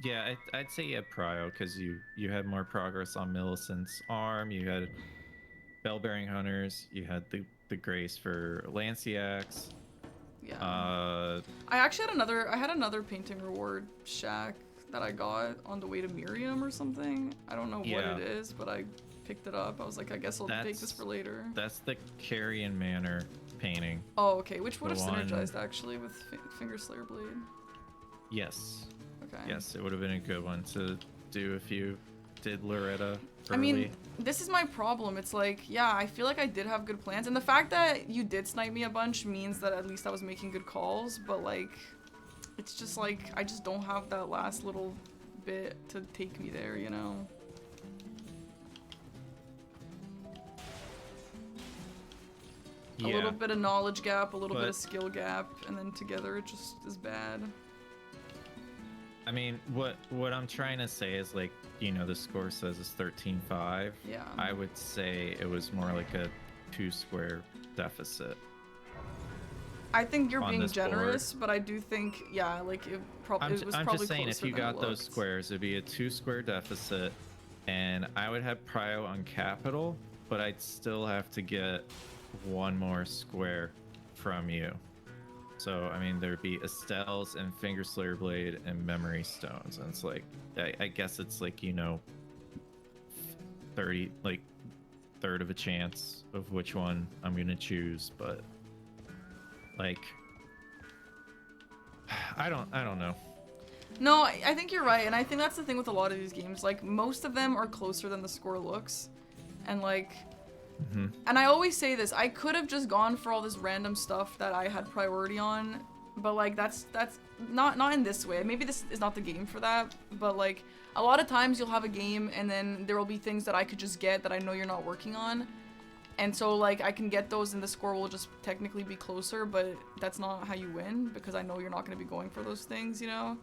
Yeah, I'd say you had prio because you had more progress on Millicent's arm. You had bell bearing hunters. You had the grace for Lanciacs. Yeah. Uh, I had another painting reward shack that I got on the way to Miriam or something. I don't know what Yeah. it is, but I picked it up. I was like, I guess I'll take this for later. That's the Carrion Manor painting. Oh, okay. Which would have the one- synergized actually with Finger Slayer Blade. Yes. Okay. Yes, it would have been a good one to do if you did Loretta early. I mean, this is my problem. It's like, yeah, I feel like I did have good plans. And the fact that you did snipe me a bunch means that at least I was making good calls. But, like, it's just like, I just don't have that last little bit to take me there, you know? A yeah. little bit of knowledge gap, a little bit But- of skill gap, and then together it just is bad. I mean, what I'm trying to say is, like, you know, the score says it's 13-5. Yeah. I would say it was more like a 2 square deficit. I think you're on being this board. generous, but I do think, yeah, like, it was I'm probably just saying, if closer you than it got those looked. squares, it'd be a 2 square deficit, and I would have prio on capital, but I'd still have to get 1 more square from you. So, I mean, there'd be Estelle's and Finger Slayer Blade and Memory Stones. And it's like, I guess it's like, you know, 30, like, third of a chance of which one I'm going to choose. But, like, I don't know. No, I think you're right, and I think that's the thing with a lot of these games. Like, most of them are closer than the score looks. And, like... And I always say this, I could have just gone for all this random stuff that I had priority on, but like that's not in this way. Maybe this is not the game for that, but like a lot of times you'll have a game and then there will be things that I could just get that I know you're not working on. And so like I can get those and the score will just technically be closer, but that's not how you win because I know you're not going to be going for those things, you know?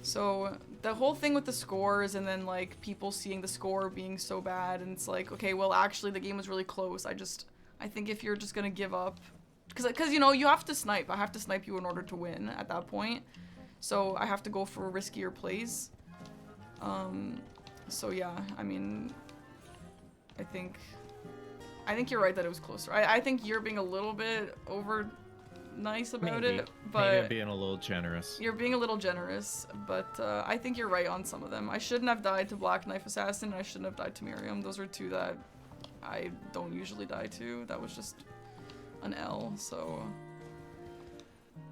So the whole thing with the scores and then like people seeing the score being so bad and it's like, okay, well actually the game was really close. I think if you're just gonna give up, because you know you have to snipe. I have to snipe you in order to win at that point. So I have to go for riskier plays. So yeah, I mean, I think you're right that it was closer. I think you're being a little bit over nice about Maybe. it, Maybe but I'm being a little generous. you're being a little generous, but I think you're right on some of them. I shouldn't have died to Black Knife Assassin, and I shouldn't have died to Miriam. Those are 2 that I don't usually die to. That was just an L, so...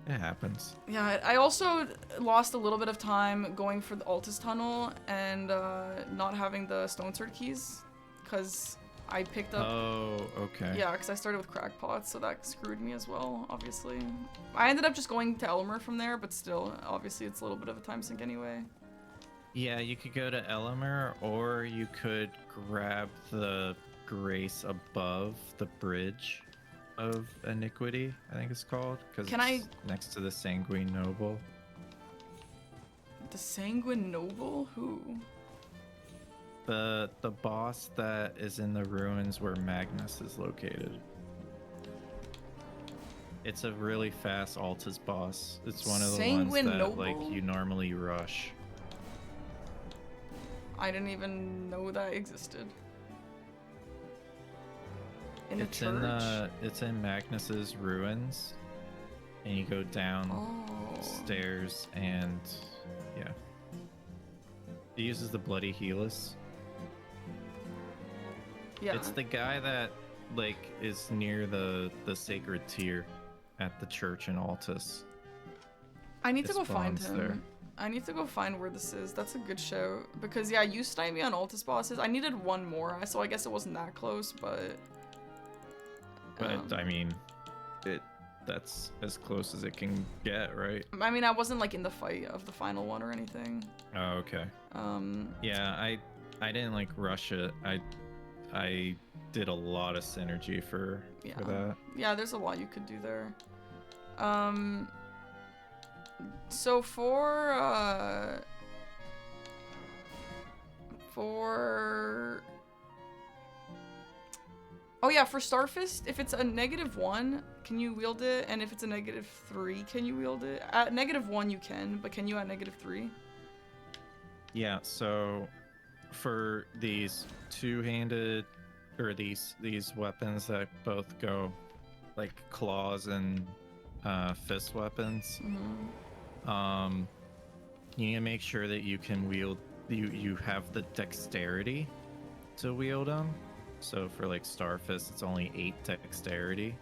It happens. Yeah, I also lost a little bit of time going for the Altus Tunnel and not having the Stone Sword keys, because I picked up... Oh, okay. Yeah, because I started with crackpots, so that screwed me as well, obviously. I ended up just going to Elmer from there, but still, obviously it's a little bit of a time sink anyway. Yeah, you could go to Elemer, or you could grab the Grace above the Bridge of Iniquity, I think it's called, because Can I- next to the Sanguine Noble. The Sanguine Noble? Who? The boss that is in the ruins where Magnus is located. It's a really fast Altus boss. It's one of the Sanguine ones that like Noble? you normally rush. I didn't even know that existed. In the It's church? it's in Magnus's ruins, and you go down Oh. stairs and yeah. He uses the Bloody Helix. Yeah. It's the guy that like is near the sacred tier at the church in Altus. I need to it go find spawns him. there. I need to go find where this is. That's a good show. Because, yeah, you sniped me on Altus bosses. I needed one more, so I guess it wasn't that close, but... But, I mean, that's as close as it can get, right? I mean, I wasn't, like, in the fight of the final one or anything. Oh, okay. Yeah, I didn't, like, rush it. I did a lot of synergy for that. Yeah, there's a lot you could do there. So for oh yeah, for Starfist, if it's a -1, can you wield it? And if it's a -3, can you wield it? At -1 you can, but can you at -3? Yeah, so for these two-handed or these weapons that both go like claws and fist weapons, you need to make sure that you can wield you have the dexterity to wield them. So for like Starfist, it's only 8 dexterity.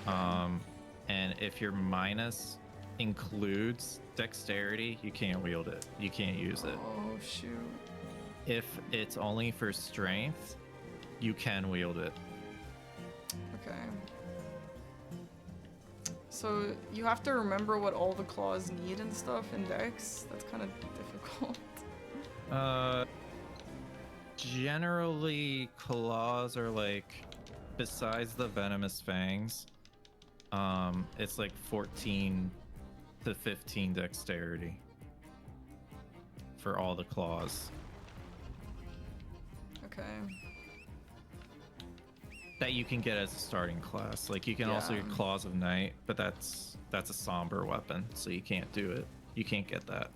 And if your minus includes dexterity, you can't wield it. You can't use it. Oh shoot. If it's only for strength, you can wield it. Okay. So you have to remember what all the claws need and stuff in Dex. That's kind of difficult. Generally, claws are like, besides the venomous fangs, it's like 14 to 15 dexterity for all the claws. Okay. That you can get as a starting class. Like you can also get Claws of Night, but that's a somber weapon, so you can't do it. You can't get that.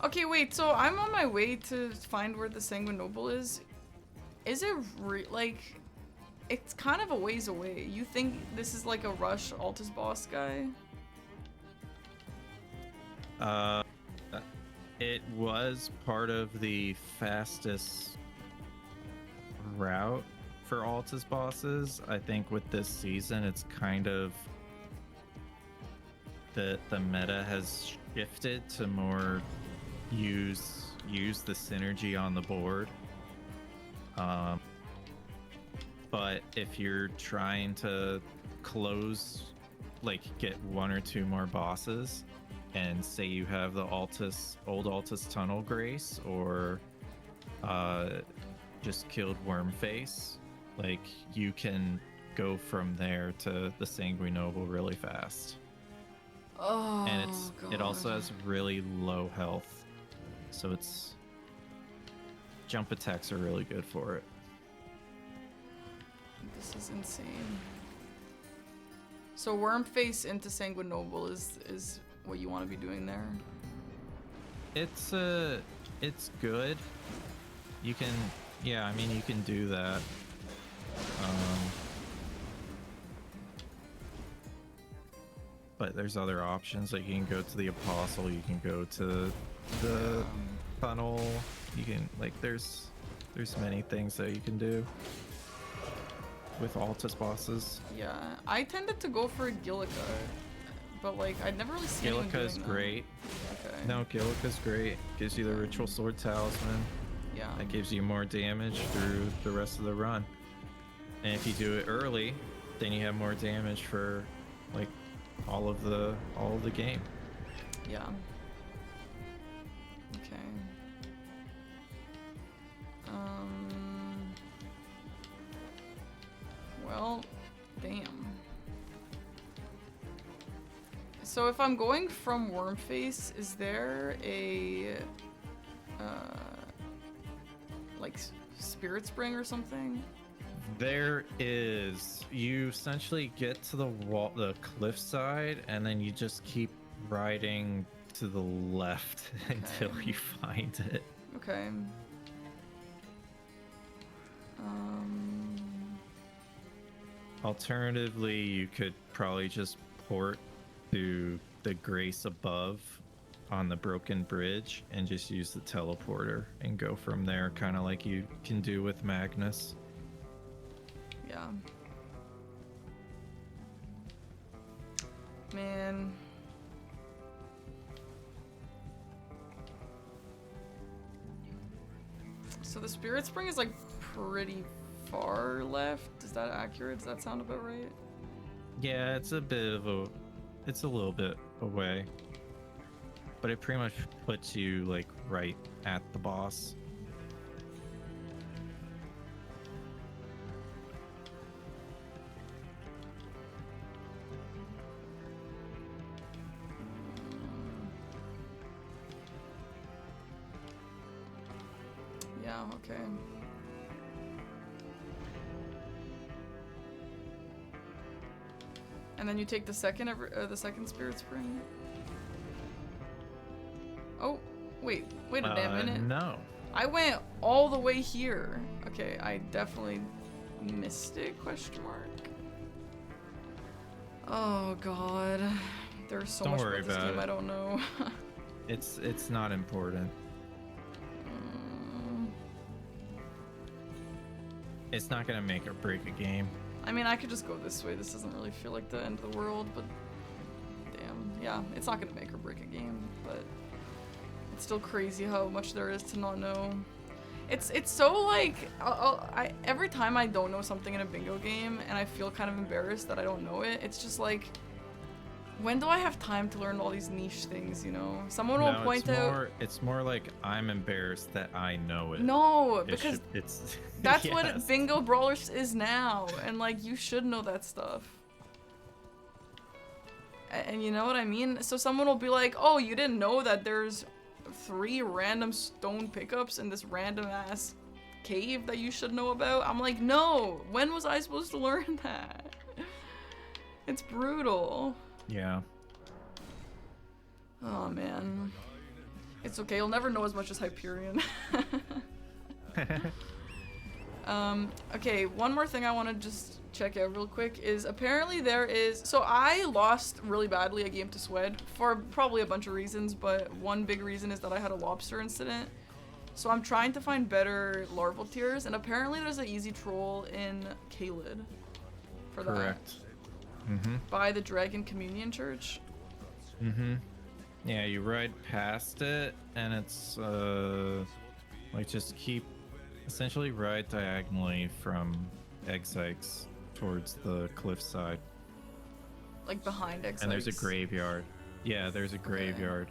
Okay, wait, so I'm on my way to find where the Sanguine Noble is. Is it like, it's kind of a ways away. You think this is like a rush Altus boss guy? It was part of the fastest route for Altus bosses. I think with this season, it's kind of the meta has shifted to more use the synergy on the board. But if you're trying to close, like get 1 or 2 more bosses, and say you have the old Altus Tunnel Grace, or just killed Wormface, like you can go from there to the Sanguine Noble really fast. Oh, And it also God. has really low health, so it's jump attacks are really good for it. This is insane. So Wormface into Sanguine Noble is what you want to be doing there. It's good. You can, yeah, I mean you can do that. But there's other options. Like you can go to the Apostle, you can go to the tunnel. You can, like, there's many things that you can do with Altus bosses. Yeah, I tended to go for Gillica, but like I'd never really seen anyone Gillica's doing that. great. Okay. No, Gillica's great. Gives you the Ritual Sword Talisman. Yeah. That gives you more damage through the rest of the run. And if you do it early, then you have more damage for like all of the game. Yeah. Okay. Well, damn. So if I'm going from Wormface, is there a like Spirit Spring or something? There is. You essentially get to the wall, the cliffside, and then you just keep riding to the left until you find it. Okay. Alternatively, you could probably just port to the Grace above on the broken bridge and just use the teleporter and go from there, kind of like you can do with Magnus. Yeah. Man. So the Spirit Spring is like pretty far left. Is that accurate? Does that sound about right? Yeah, it's a little bit away. But it pretty much puts you like right at the boss. Yeah, okay. And then you take the second Spirit Spring. Oh, wait a damn minute. No. I went all the way here. Okay, I definitely missed it, question mark. Oh god. There's so Don't much worry about this about game it. I don't know. It's not important. It's not gonna make or break a game. I mean, I could just go this way. This doesn't really feel like the end of the world, but damn, yeah, it's not gonna make or break a game, but it's still crazy how much there is to not know. It's so like, every time I don't know something in a bingo game and I feel kind of embarrassed that I don't know it, it's just like, when do I have time to learn all these niche things, you know? Someone will point out... It's more like I'm embarrassed that I know it. No, because it's that's yes. what Bingo Brawlers is now, and like, you should know that stuff. And you know what I mean? So someone will be like, oh, you didn't know that there's 3 random stone pickups in this random ass cave that you should know about? I'm like, no, when was I supposed to learn that? It's brutal. Yeah. Oh man. It's okay, you'll never know as much as Hyperion. Okay, one more thing I want to just check out real quick is apparently there is... So I lost really badly a game to Swed for probably a bunch of reasons, but one big reason is that I had a lobster incident. So I'm trying to find better larval tiers, and apparently there's an easy troll in Caelid for that. Correct. Mm-hmm. By the Dragon Communion Church. Mm-hmm. Yeah, you ride past it, and it's like just keep essentially ride diagonally from Egg Sykes towards the cliffside. Like behind X. And there's a graveyard. Yeah, there's a graveyard.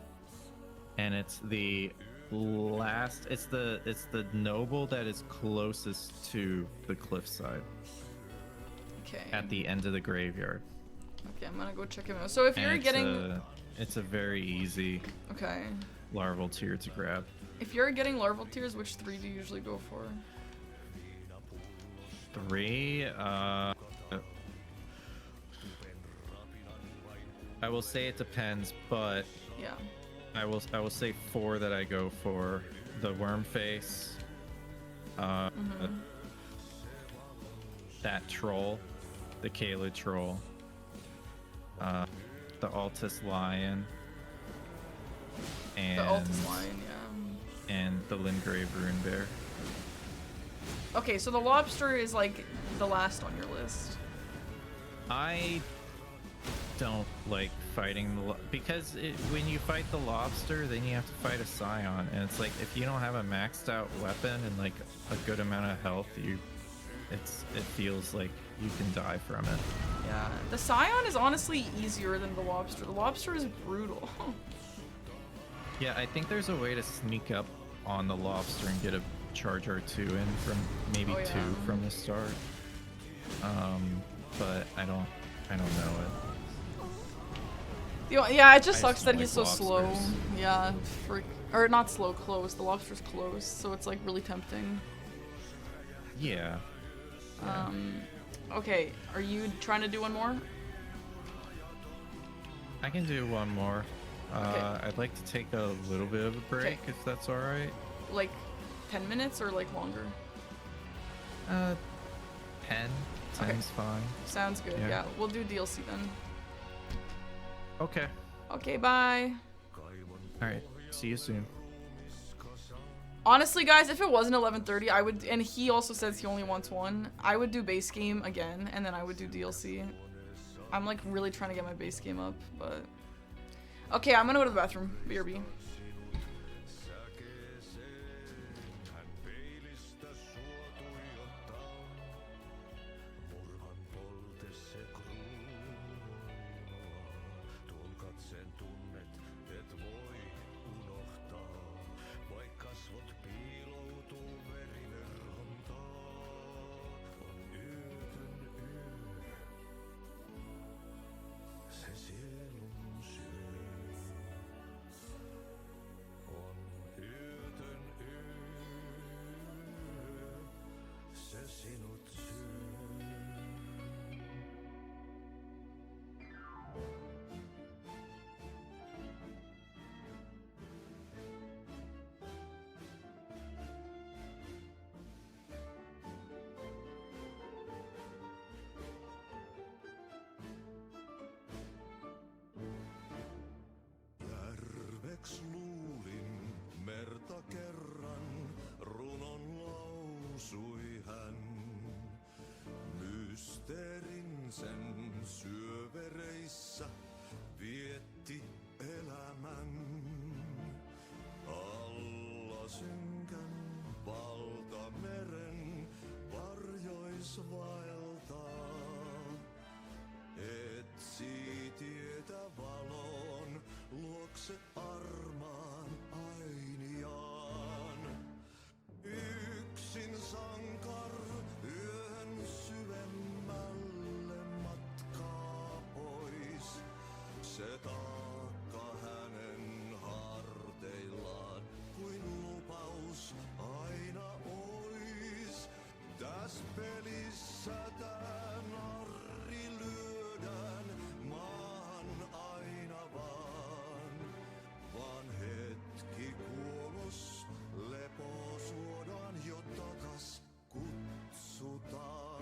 And it's the last. It's the noble that is closest to the cliffside. Okay. At the end of the graveyard. Okay, I'm gonna go check him out. So if you're getting... It's a very easy Okay. larval tier to grab. If you're getting larval tiers, which 3 do you usually go for? 3, I will say it depends, but Yeah. I will say 4 that I go for. The worm face, that troll, the Caelid troll, the Altus lion, and The Altus Lion, yeah. and the Lingrave rune bear. Okay, so the lobster is like the last on your list. I don't like fighting because when you fight the lobster, then you have to fight a scion, and it's like if you don't have a maxed out weapon and like a good amount of health, it feels like you can die from it. Yeah, the scion is honestly easier than the lobster. The lobster is brutal. Yeah, I think there's a way to sneak up on the lobster and get a charge R2 in from maybe 2 from the start. But I don't know it. Yeah, it just sucks that don't he's so like slow. lobsters. Yeah, or not slow, close. The lobster's close, so it's like really tempting. Yeah. Okay, are you trying to do one more? I can do one more. Okay. I'd like to take a little bit of a break, Okay. if that's all right. Like 10 minutes or like longer? 10. Okay. 10's fine. Sounds good. Yeah. Yeah, we'll do DLC then. Okay. Okay, bye. All right. See you soon. Honestly, guys, if it wasn't 11:30, I would, and he also says he only wants one, I would do base game again, and then I would do DLC. I'm like really trying to get my base game up, but... Okay, I'm gonna go to the bathroom. BRB. Lutherin sen syövereissä vietti elämän. Alla synkän valtameren varjois vaeltaa. Etsii tietä valon luokse armaan ainiaan. Yksin sankar yön syvemmälle matkaa pois. Se taakka hänen harteillaan kuin lupaus aina ois. Täs pelissä tää narri lyödään maan aina vaan hetki kuolos lepo suodaan jo takas kutsutaan.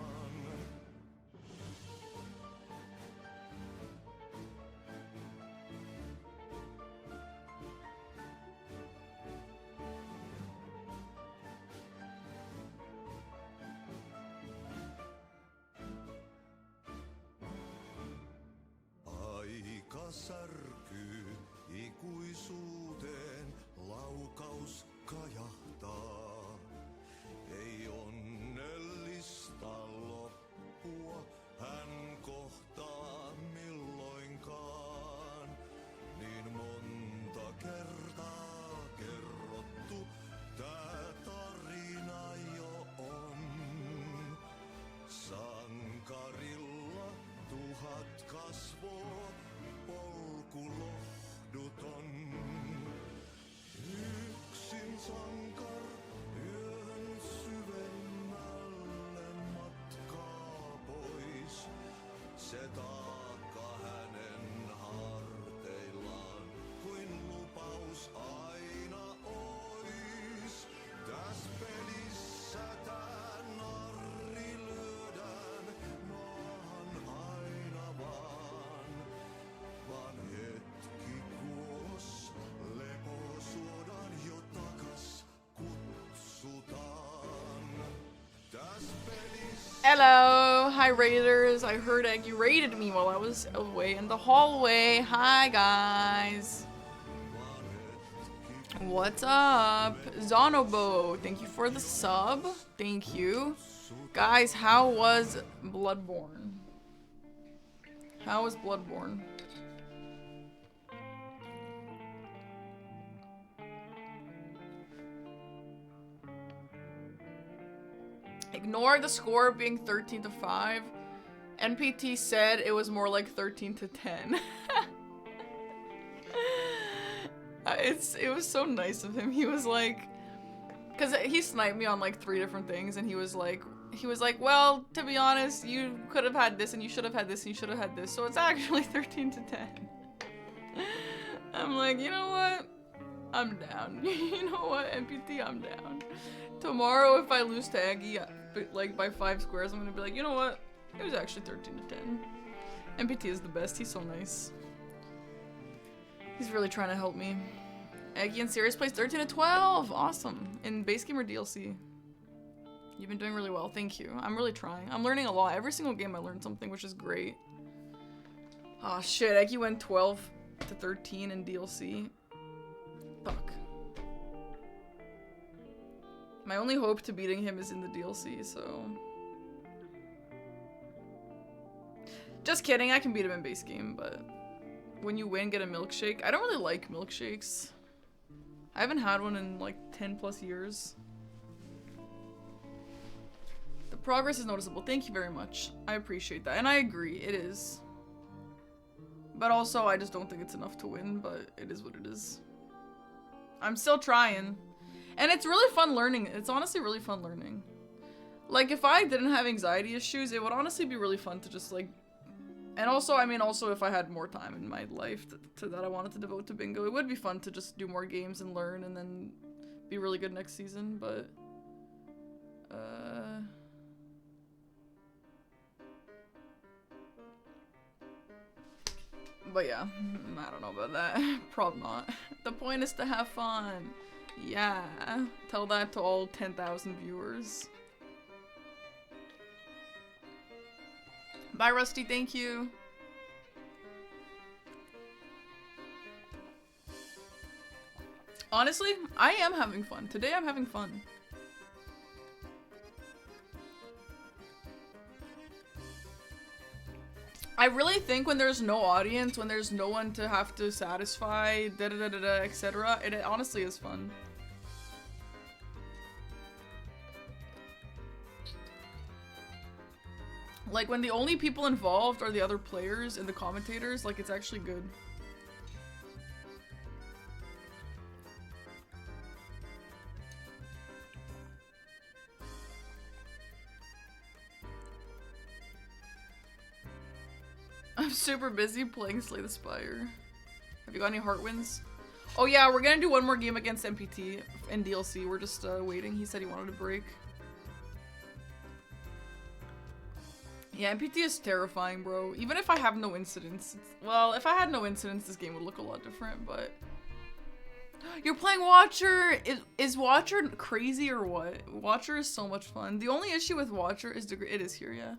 Aika särkyy ikuisuuteen, laukaus kajahtaa. Ei onnellista loppua hän kohtaa milloinkaan. Niin monta kertaa kerrottu tää tarina jo on. Sankarilla 1000 kasvoo, polku lohduton. Yksin sankar yön syvemmälle matkaa pois. Se taakka hänen harteillaan kuin lupaus aina ois. Täs pelissä tää narri lyödään maahan aina vaan hetki kuos lepo suodaan jo takas kutsutaan. Täs pelissä Hello, hi raiders. I heard Egg, you raided me while I was away in the hallway. Hi guys. What's up? Zonobo, thank you for the sub. Thank you. Guys, how was Bloodborne? How was Bloodborne? Ignore the score being 13 to 5. NPT said it was more like 13 to 10. It was so nice of him. He was like, cause he sniped me on like 3 different things, and he was like, well, to be honest, you could have had this, and you should have had this, and you should have had this, so it's actually 13 to 10. I'm like, you know what? I'm down. You know what, NPT, I'm down. Tomorrow, if I lose to Aggie, like by 5 squares, I'm gonna be like, you know what? It was actually 13 to 10. NPT is the best. He's so nice. He's really trying to help me. Aggie and Sirius plays 13 to 12. Awesome. In base game or DLC? You've been doing really well. Thank you. I'm really trying. I'm learning a lot. Every single game I learned something, which is great. Oh shit, Aggie went 12 to 13 in DLC. Fuck. My only hope to beating him is in the DLC, so... Just kidding, I can beat him in base game, but... When you win, get a milkshake. I don't really like milkshakes. I haven't had one in like 10 plus years. The progress is noticeable. Thank you very much. I appreciate that. And I agree, it is. But also, I just don't think it's enough to win, but it is what it is. I'm still trying. And it's really fun learning. It's honestly really fun learning. Like, if I didn't have anxiety issues, it would honestly be really fun to just, like... And also, I mean, also if I had more time in my life that I wanted to devote to bingo, it would be fun to just do more games and learn and then be really good next season, but... But yeah, I don't know about that. Probably not. The point is to have fun. Yeah. Tell that to all 10,000 viewers. Bye, Rusty. Thank you. Honestly, I am having fun. Today I'm having fun. I really think when there's no audience, when there's no one to have to satisfy, etc., it honestly is fun. Like, when the only people involved are the other players and the commentators, like, it's actually good. I'm super busy playing Slay the Spire. Have you got any heart wins? Oh yeah, we're gonna do one more game against MPT in DLC. We're just waiting. He said he wanted a break. Yeah, MPT is terrifying, bro. Even if I have no incidents. Well, if I had no incidents, this game would look a lot different, but... You're playing Watcher! Is Watcher crazy or what? Watcher is so much fun. The only issue with Watcher is it is here, yeah.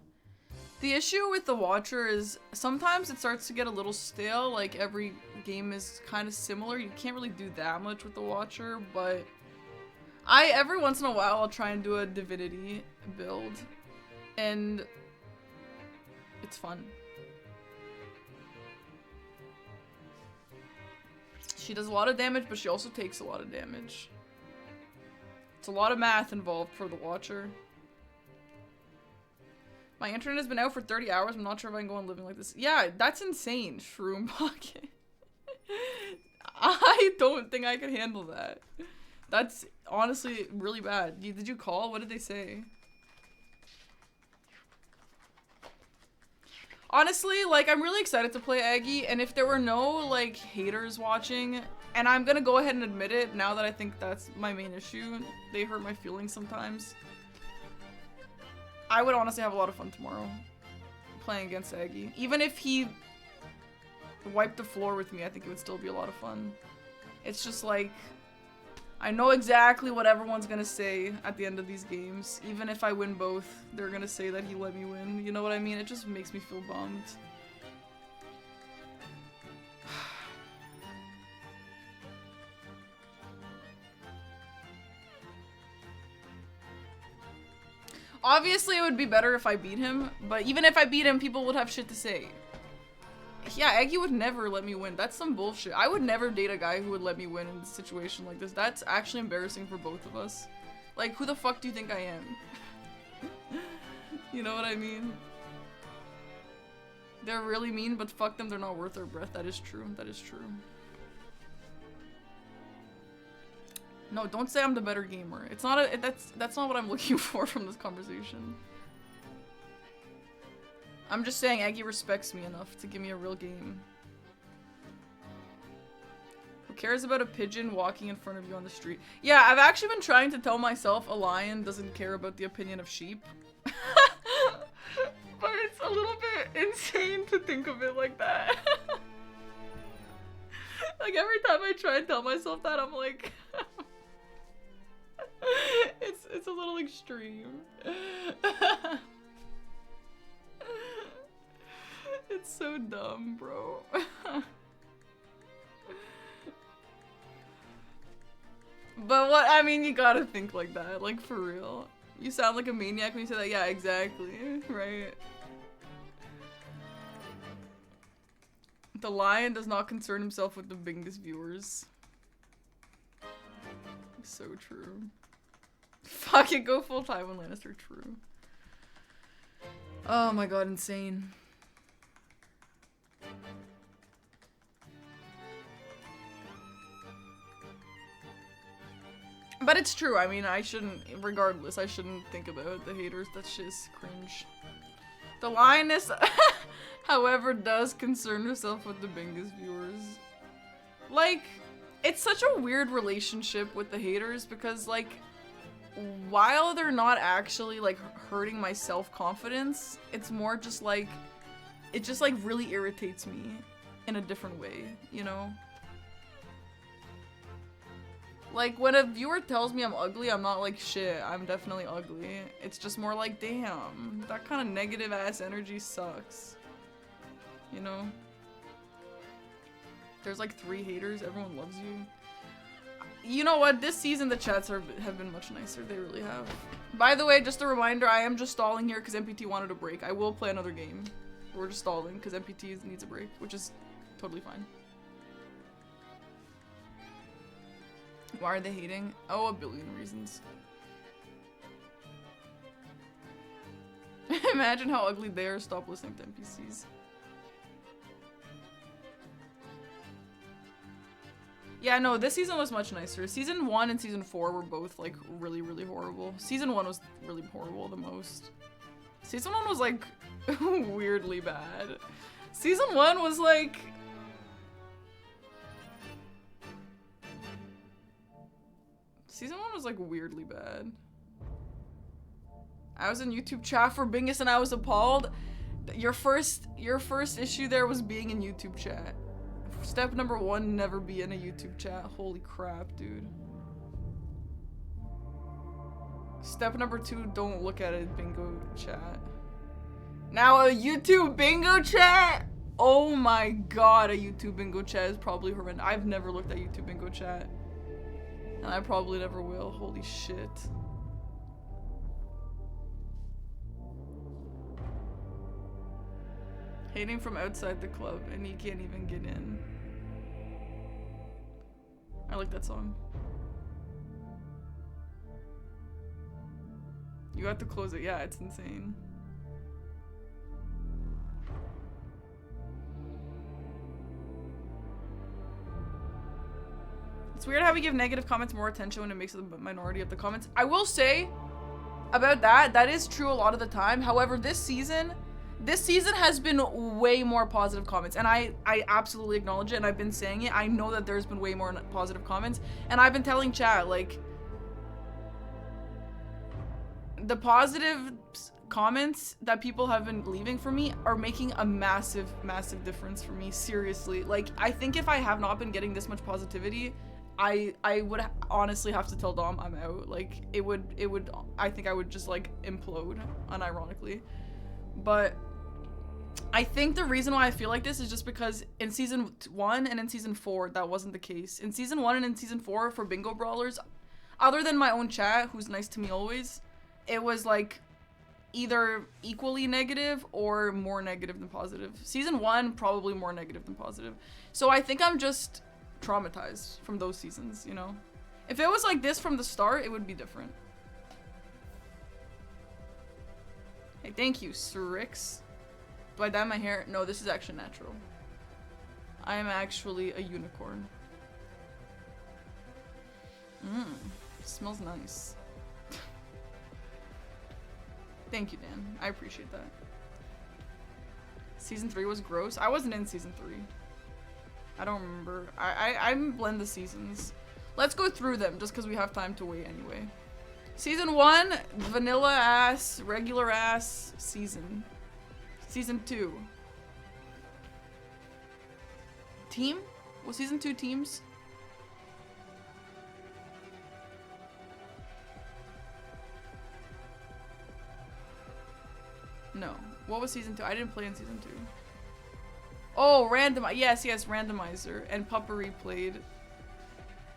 The issue with the Watcher is sometimes it starts to get a little stale, like every game is kind of similar. You can't really do that much with the Watcher, but every once in a while I'll try and do a Divinity build, and it's fun. She does a lot of damage, but she also takes a lot of damage. It's a lot of math involved for the Watcher. My internet has been out for 30 hours. I'm not sure if I can go on living like this. Yeah, that's insane, Shroom Pocket. I don't think I can handle that. That's honestly really bad. Did you call? What did they say? Honestly, like, I'm really excited to play Aggie, and if there were no, like, haters watching, and I'm gonna go ahead and admit it now that I think that's my main issue, they hurt my feelings sometimes. I would honestly have a lot of fun tomorrow playing against Aggie. Even if he wiped the floor with me, I think it would still be a lot of fun. It's just like, I know exactly what everyone's gonna say at the end of these games. Even if I win both, they're gonna say that he let me win. You know what I mean? It just makes me feel bummed. Obviously, it would be better if I beat him, but even if I beat him, people would have shit to say. Yeah, Aggie would never let me win. That's some bullshit. I would never date a guy who would let me win in a situation like this. That's actually embarrassing for both of us. Like, who the fuck do you think I am? You know what I mean? They're really mean, but fuck them, they're not worth their breath. That is true. That is true. No, don't say I'm the better gamer. It's not a- that's not what I'm looking for from this conversation. I'm just saying Aggie respects me enough to give me a real game. Who cares about a pigeon walking in front of you on the street? Yeah, I've actually been trying to tell myself a lion doesn't care about the opinion of sheep. But it's a little bit insane to think of it like that. Like, every time I try and tell myself that, I'm like... It's a little extreme. It's so dumb, bro. But what, I mean, you gotta think like that, like, for real. You sound like a maniac when you say that. Yeah, exactly, right? The lion does not concern himself with the biggest viewers. So true. Fuck it, go full Tywin Lannister, true. Oh my god, insane. But it's true, I mean, I shouldn't, regardless, I shouldn't think about the haters. That's just cringe. The lioness, however, does concern herself with the biggest viewers. Like, it's such a weird relationship with the haters because, like, while they're not actually, like, hurting my self-confidence, it's more just, like, it just, like, really irritates me in a different way, you know? Like, when a viewer tells me I'm ugly, I'm not like, shit, I'm definitely ugly. It's just more like, damn, that kind of negative ass energy sucks. You know? There's like 3 haters, everyone loves you. You know what? This season the chats have been much nicer. They really have. By the way, just a reminder, I am just stalling here because MPT wanted a break. I will play another game. We're just stalling because MPT needs a break, which is totally fine. Why are they hating? Oh, a billion reasons. Imagine how ugly they are. Stop listening to NPCs. Yeah, no, this season was much nicer. Season 1 and Season 4 were both, like, really, really horrible. Season 1 was really horrible the most. Season 1 was, like, weirdly bad. Season 1 was, like... Season 1 was, like, weirdly bad. I was in YouTube chat for Bingus and I was appalled. Your first issue there was being in YouTube chat. Step number 1, never be in a YouTube chat. Holy crap, dude. Step number 2, don't look at a bingo chat. Now a YouTube bingo chat? Oh my god, a YouTube bingo chat is probably horrendous. I've never looked at YouTube bingo chat. And I probably never will. Holy shit. Hating from outside the club and you can't even get in. I like that song. You have to close it. Yeah, it's insane. It's weird how we give negative comments more attention when it makes it the minority of the comments. I will say about that, that is true a lot of the time. However, this season has been way more positive comments, and I absolutely acknowledge it, and I've been saying it. I know that there's been way more positive comments, and I've been telling chat, like, the positive comments that people have been leaving for me are making a massive, massive difference for me, seriously. Like, I think if I have not been getting this much positivity, I would honestly have to tell Dom I'm out. Like, I think I would just, like, implode, unironically. But I think the reason why I feel like this is just because in Season 1 and in Season 4, that wasn't the case. In Season 1 and in Season 4, for Bingo Brawlers, other than my own chat, who's nice to me always, it was, like, either equally negative or more negative than positive. Season 1, probably more negative than positive. So I think I'm just traumatized from those seasons, you know? If it was like this from the start, it would be different. Hey, thank you, Sirix. Do I dye my hair? No, this is actually natural. I am actually a unicorn. Smells nice. Thank you, Dan. I appreciate that. Season 3 was gross. I wasn't in Season 3. I don't remember. I blend the seasons. Let's go through them just because we have time to wait anyway. Season 1, vanilla ass, regular ass season. Season 2. Team? Was Season 2 teams? No. What was Season 2? I didn't play in Season 2. Oh, yes, randomizer. And Puppery played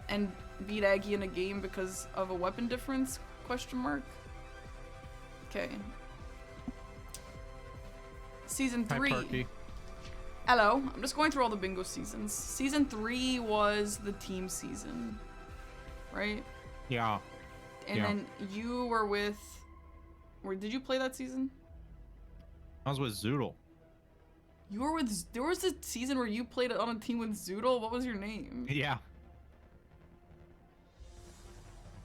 and beat Aggie in a game because of a weapon difference? Question mark. Okay. Season 3. Hi, Parky. Hello. I'm just going through all the bingo seasons. Season 3 was the team season, right? Yeah. And then you were with... Did you play that season? I was with Zoodle. You were with... There was a season where you played on a team with Zoodle? What was your name? Yeah.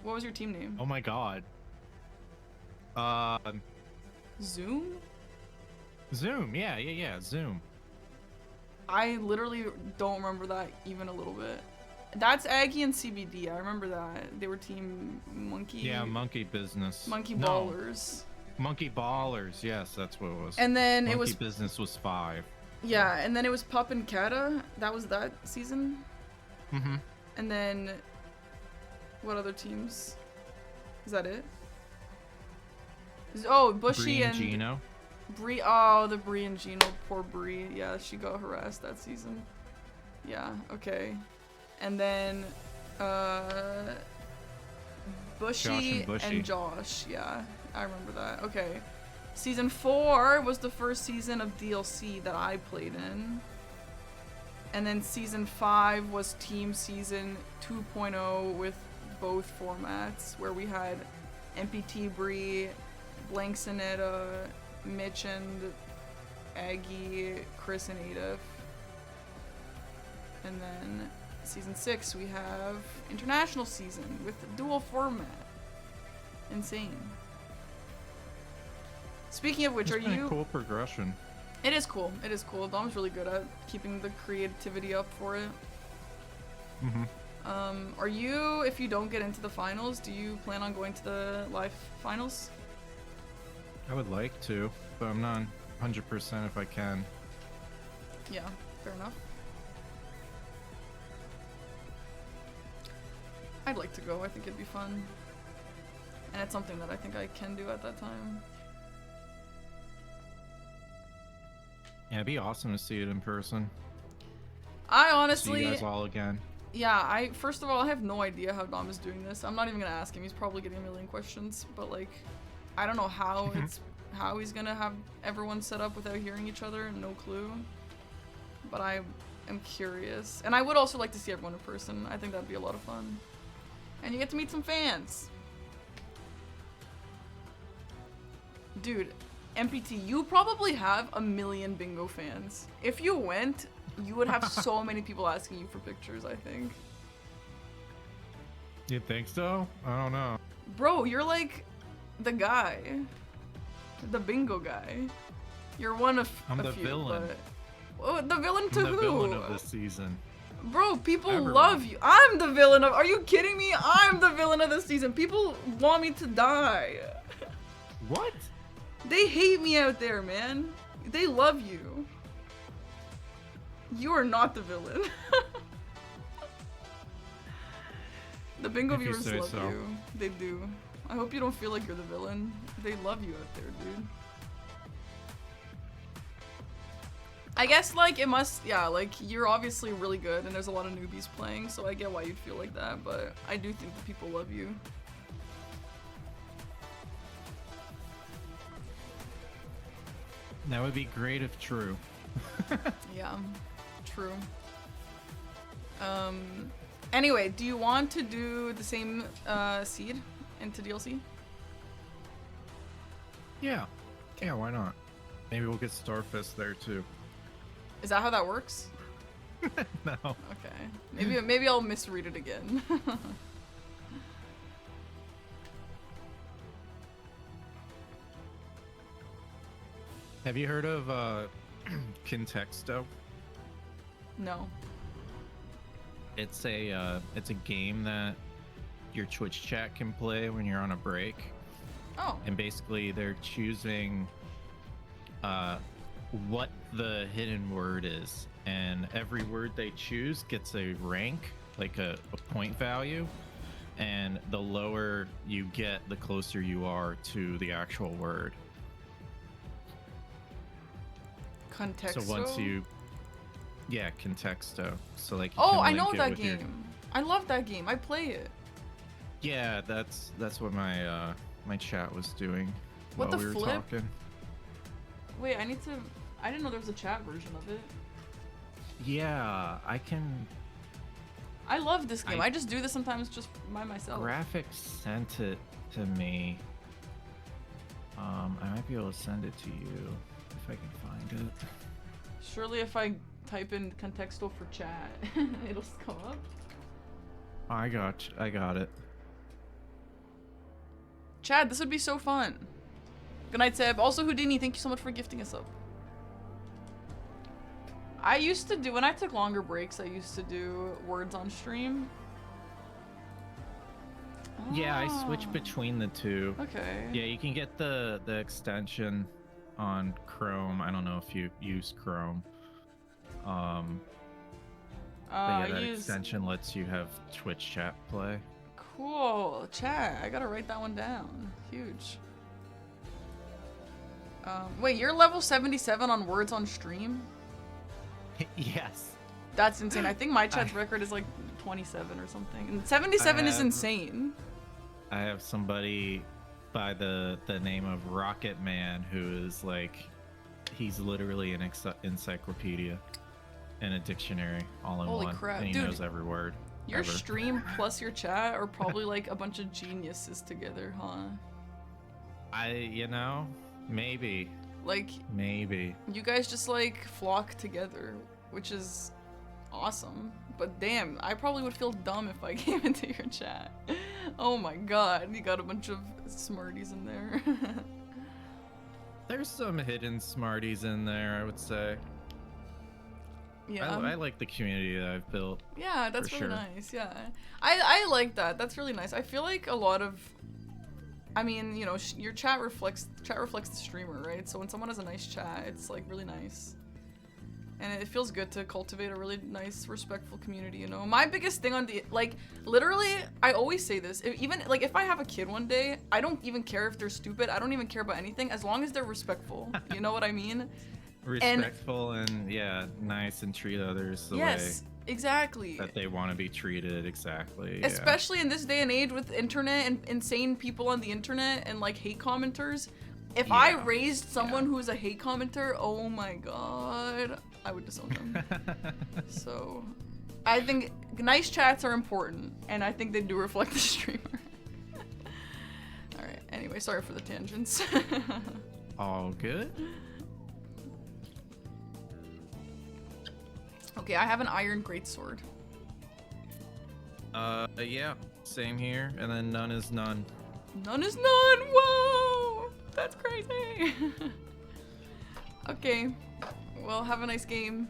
What was your team name? Oh my god. Zoom? Zoom. Yeah. Zoom. I literally don't remember that even a little bit. That's Aggie and CBD. I remember that. They were team Monkey. Yeah, Monkey Business. Monkey Ballers. Monkey Ballers. Yes, that's what it was. And then Monkey it was... Business was 5. Yeah, and then it was Pup and Kata. That was that season. Mm-hmm. And then What other teams? Is that it? Oh, Bushy Bree and Gino. Bree. Oh, the Bree and Gino. Poor Bree. Yeah, she got harassed that season. Yeah. Okay. And then, Bushy and Josh. Yeah, I remember that. Okay. Season 4 was the first season of DLC that I played in. And then season 5 was team season 2.0 with both formats, where we had MPT Bree, Blank Sonetta, Mitch and Aggie, Chris and Adif. And then season 6 we have international season with dual format. Insane. Speaking of which, It's are been you? a cool progression. It is cool. It is cool. Dom's really good at keeping the creativity up for it. Mm-hmm. Are you, if you don't get into the finals, do you plan on going to the live finals? I would like to, but I'm not 100% if I can. Yeah, fair enough. I'd like to go. I think it'd be fun. And it's something that I think I can do at that time. Yeah, it'd be awesome to see it in person. I See honestly... you guys all again. Yeah, first of all, I have no idea how Dom is doing this. I'm not even gonna ask him. He's probably getting a million questions, but like, I don't know how how he's gonna have everyone set up without hearing each other. No clue. But I am curious, and I would also like to see everyone in person. I think that'd be a lot of fun, and you get to meet some fans. Dude, MPT, you probably have a million bingo fans. If you went, you would have so many people asking you for pictures, I think. You think so? I don't know. Bro, you're like the guy. The bingo guy. You're one of I'm a the few, villain. But... Oh, the villain to I'm who? the villain of this season. Bro, people Everyone. love you. I'm the villain of... Are you kidding me? I'm the villain of this season. People want me to die. What? They hate me out there, man. They love you. You are not the villain. The bingo If you viewers say love so. you. They do. I hope you don't feel like you're the villain. They love you out there, dude. I guess, like, it must... Yeah, like, you're obviously really good, and there's a lot of newbies playing, so I get why you'd feel like that, but I do think that people love you. That would be great if true. Yeah, true. Anyway, do you want to do the same seed into DLC? Yeah. Yeah, why not? Maybe we'll get Starfist there too. Is that how that works? No. Okay. Maybe I'll misread it again. Have you heard of Contexto? No. It's a game that your Twitch chat can play when you're on a break. Oh. And basically they're choosing what the hidden word is, and every word they choose gets a rank, like a point value, and the lower you get, the closer you are to the actual word. Contexto? So once you... Yeah, Contexto. So like you Oh, can I link know it that with your- game. I love that game. I play it. Yeah, that's what my my chat was doing What while the we were flip? talking. Wait, I didn't know there was a chat version of it. Yeah, I can... I love this game. I- I just do this sometimes just by myself. Graphics sent it to me. I might be able to send it to you if I can find it. Surely if I type in contextual for chat, it'll come up. I got it. Chad, this would be so fun. Good night, Seb. Also, Houdini, thank you so much for gifting us up. I used to do, when I took longer breaks, I used to do words on stream. Yeah, I Ah, switched between the two. Okay. Yeah, you can get the extension on Chrome. I don't know if you use Chrome. But yeah, I that use extension lets you have Twitch chat play. Cool. Chat. I gotta write that one down. Huge. Wait, you're level 77 on words on stream? Yes. That's insane. I think my chat's record is like 27 or something. And 77 is insane. I have somebody by the name of Rocket Man who is like, he's literally an encyclopedia and a dictionary all in Holy one. crap. And he Dude, knows every word. Your ever. stream plus your chat are probably like a bunch of geniuses together, huh? You know, maybe. Like, Maybe. you guys just like flock together, which is awesome. But damn, I probably would feel dumb if I came into your chat. Oh my god, you got a bunch of smarties in there. There's some hidden smarties in there, I would say. Yeah. I like the community that I've built. Yeah, that's for really sure. nice. Yeah, I like that. That's really nice. I feel like a lot of, I mean, you know, your chat reflects the streamer, right? So when someone has a nice chat, it's like really nice, and it feels good to cultivate a really nice, respectful community. You know, my biggest thing on the like, literally, I always say this. Even like if I have a kid one day, I don't even care if they're stupid. I don't even care about anything as long as they're respectful. You know what I mean? Respectful and yeah, nice and treat others the Yes, way exactly. that they want to be treated. Exactly. Yeah. Especially in this day and age with internet and insane people on the internet and like hate commenters. If I Yeah. raised someone who's a hate commenter, oh my god, I would disown them. So, I think nice chats are important, and I think they do reflect the streamer. Alright, anyway, sorry for the tangents. All good. Okay, I have an iron greatsword. Yeah, same here. And then none is none. None is none! Whoa! That's crazy! Okay, well, have a nice game.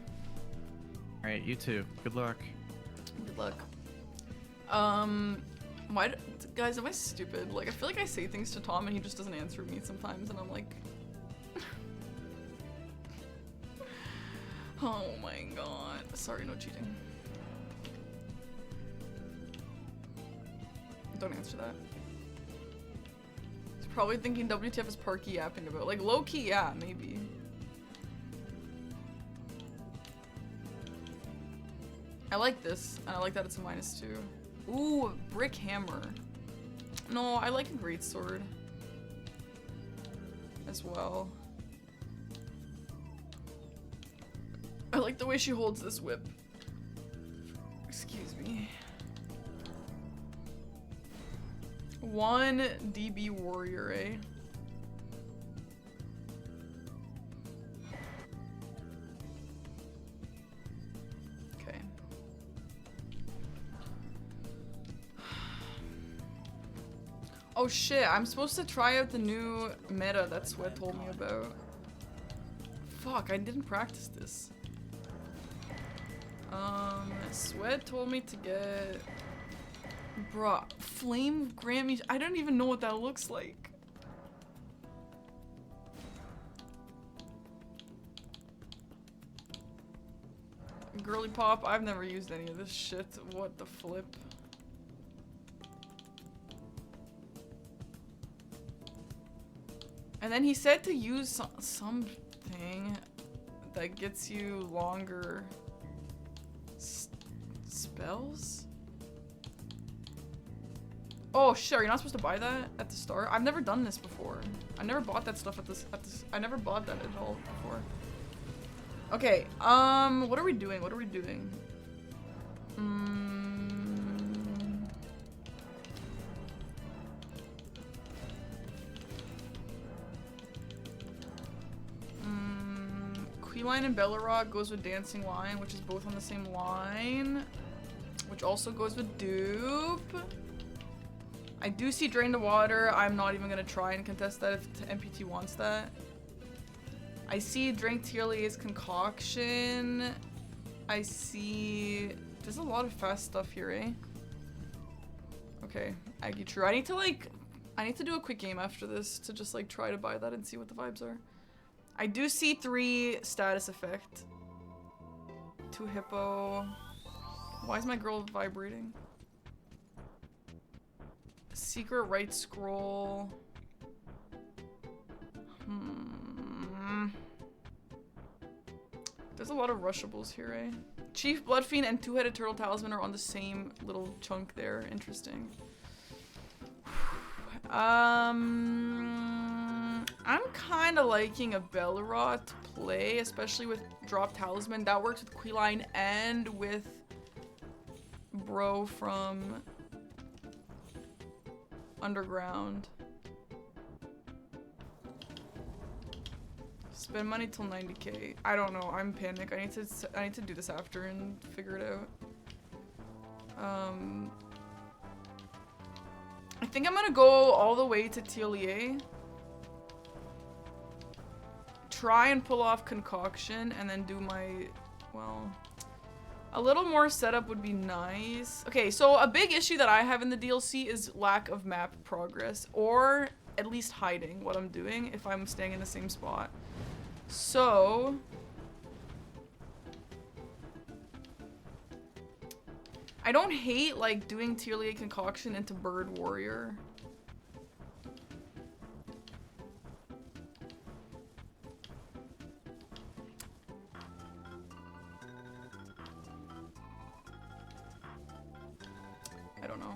All right, you too. Good luck. Good luck. Guys, am I stupid? Like, I feel like I say things to Tom and he just doesn't answer me sometimes, and I'm like... Oh my god. Sorry, no cheating. Don't answer that. He's probably thinking WTF is Parky yapping about. Like, low-key, yeah, maybe. I like this, and I like that it's a -2. Ooh, brick hammer. No, I like a greatsword as well. I like the way she holds this whip. Excuse me. 1 DB warrior, eh? Okay. Oh shit, I'm supposed to try out the new meta that Sweat told me about. Fuck, I didn't practice this. Sweat told me to get... Bruh, Flame Grammy... I don't even know what that looks like. Girly Pop, I've never used any of this shit. What the flip? And then he said to use something that gets you longer spells? Oh shit, are you not supposed to buy that at the start? I've never done this before. I never bought that stuff at this I never bought that at all before. Okay, what are we doing? What are we doing? Queen and Bellarog goes with Dancing Lion, which is both on the same line. Which also goes with Dupe. I do see Drain the Water. I'm not even gonna try and contest that if MPT wants that. I see Drink Tierlier's Concoction. I see... There's a lot of fast stuff here, eh? Okay, Aggie True. I need to do a quick game after this to just like try to buy that and see what the vibes are. I do see 3 status effect. 2 hippo. Why is my girl vibrating? Secret right scroll. There's a lot of rushables here, eh? Chief Bloodfiend and Two-Headed Turtle Talisman are on the same little chunk there. Interesting. I'm kind of liking a Belrot to play, especially with Drop Talisman. That works with Queeline and with Bro from Underground. Spend money till 90k. I don't know. I'm panicked. I need to do this after and figure it out. I think I'm gonna go all the way to TLEA. Try and pull off Concoction and then do my, well, a little more setup would be nice. Okay, so a big issue that I have in the DLC is lack of map progress, or at least hiding what I'm doing if I'm staying in the same spot. So I don't hate like doing TLEA Concoction into Bird Warrior. I don't know.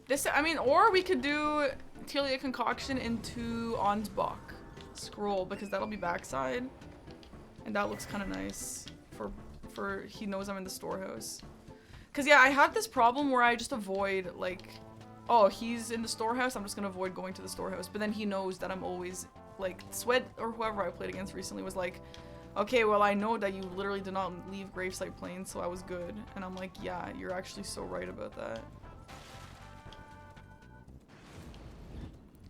This, I mean, or we could do TLEA Concoction into Ansbach Scroll, because that'll be backside. And that looks kind of nice for he knows I'm in the storehouse. Cause yeah, I have this problem where I just avoid like, oh, he's in the storehouse, I'm just gonna avoid going to the storehouse. But then he knows that I'm always like, Sweat or whoever I played against recently was like, okay, well I know that you literally did not leave Gravesite Plains, so I was good. And I'm like, yeah, you're actually so right about that.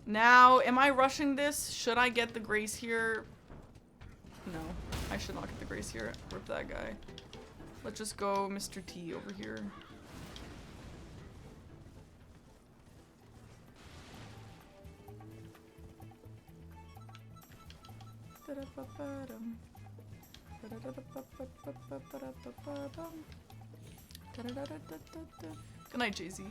Now, am I rushing this? Should I get the Grace here? No, I should not get the Grace here. Rip that guy. Let's just go Mr. T over here. Good night, Jay-Z.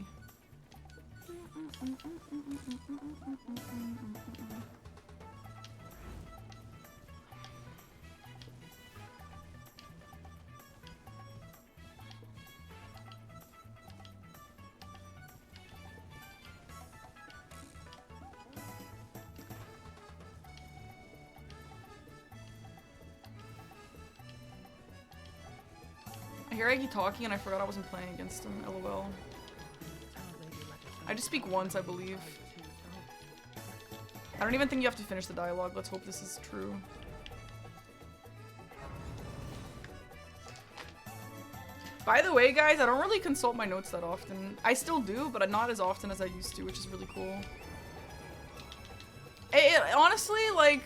I hear Aggie talking and I forgot I wasn't playing against him, lol. I just speak once, I believe. I don't even think you have to finish the dialogue. Let's hope this is true. By the way, guys, I don't really consult my notes that often. I still do, but not as often as I used to, which is really cool. Honestly, like,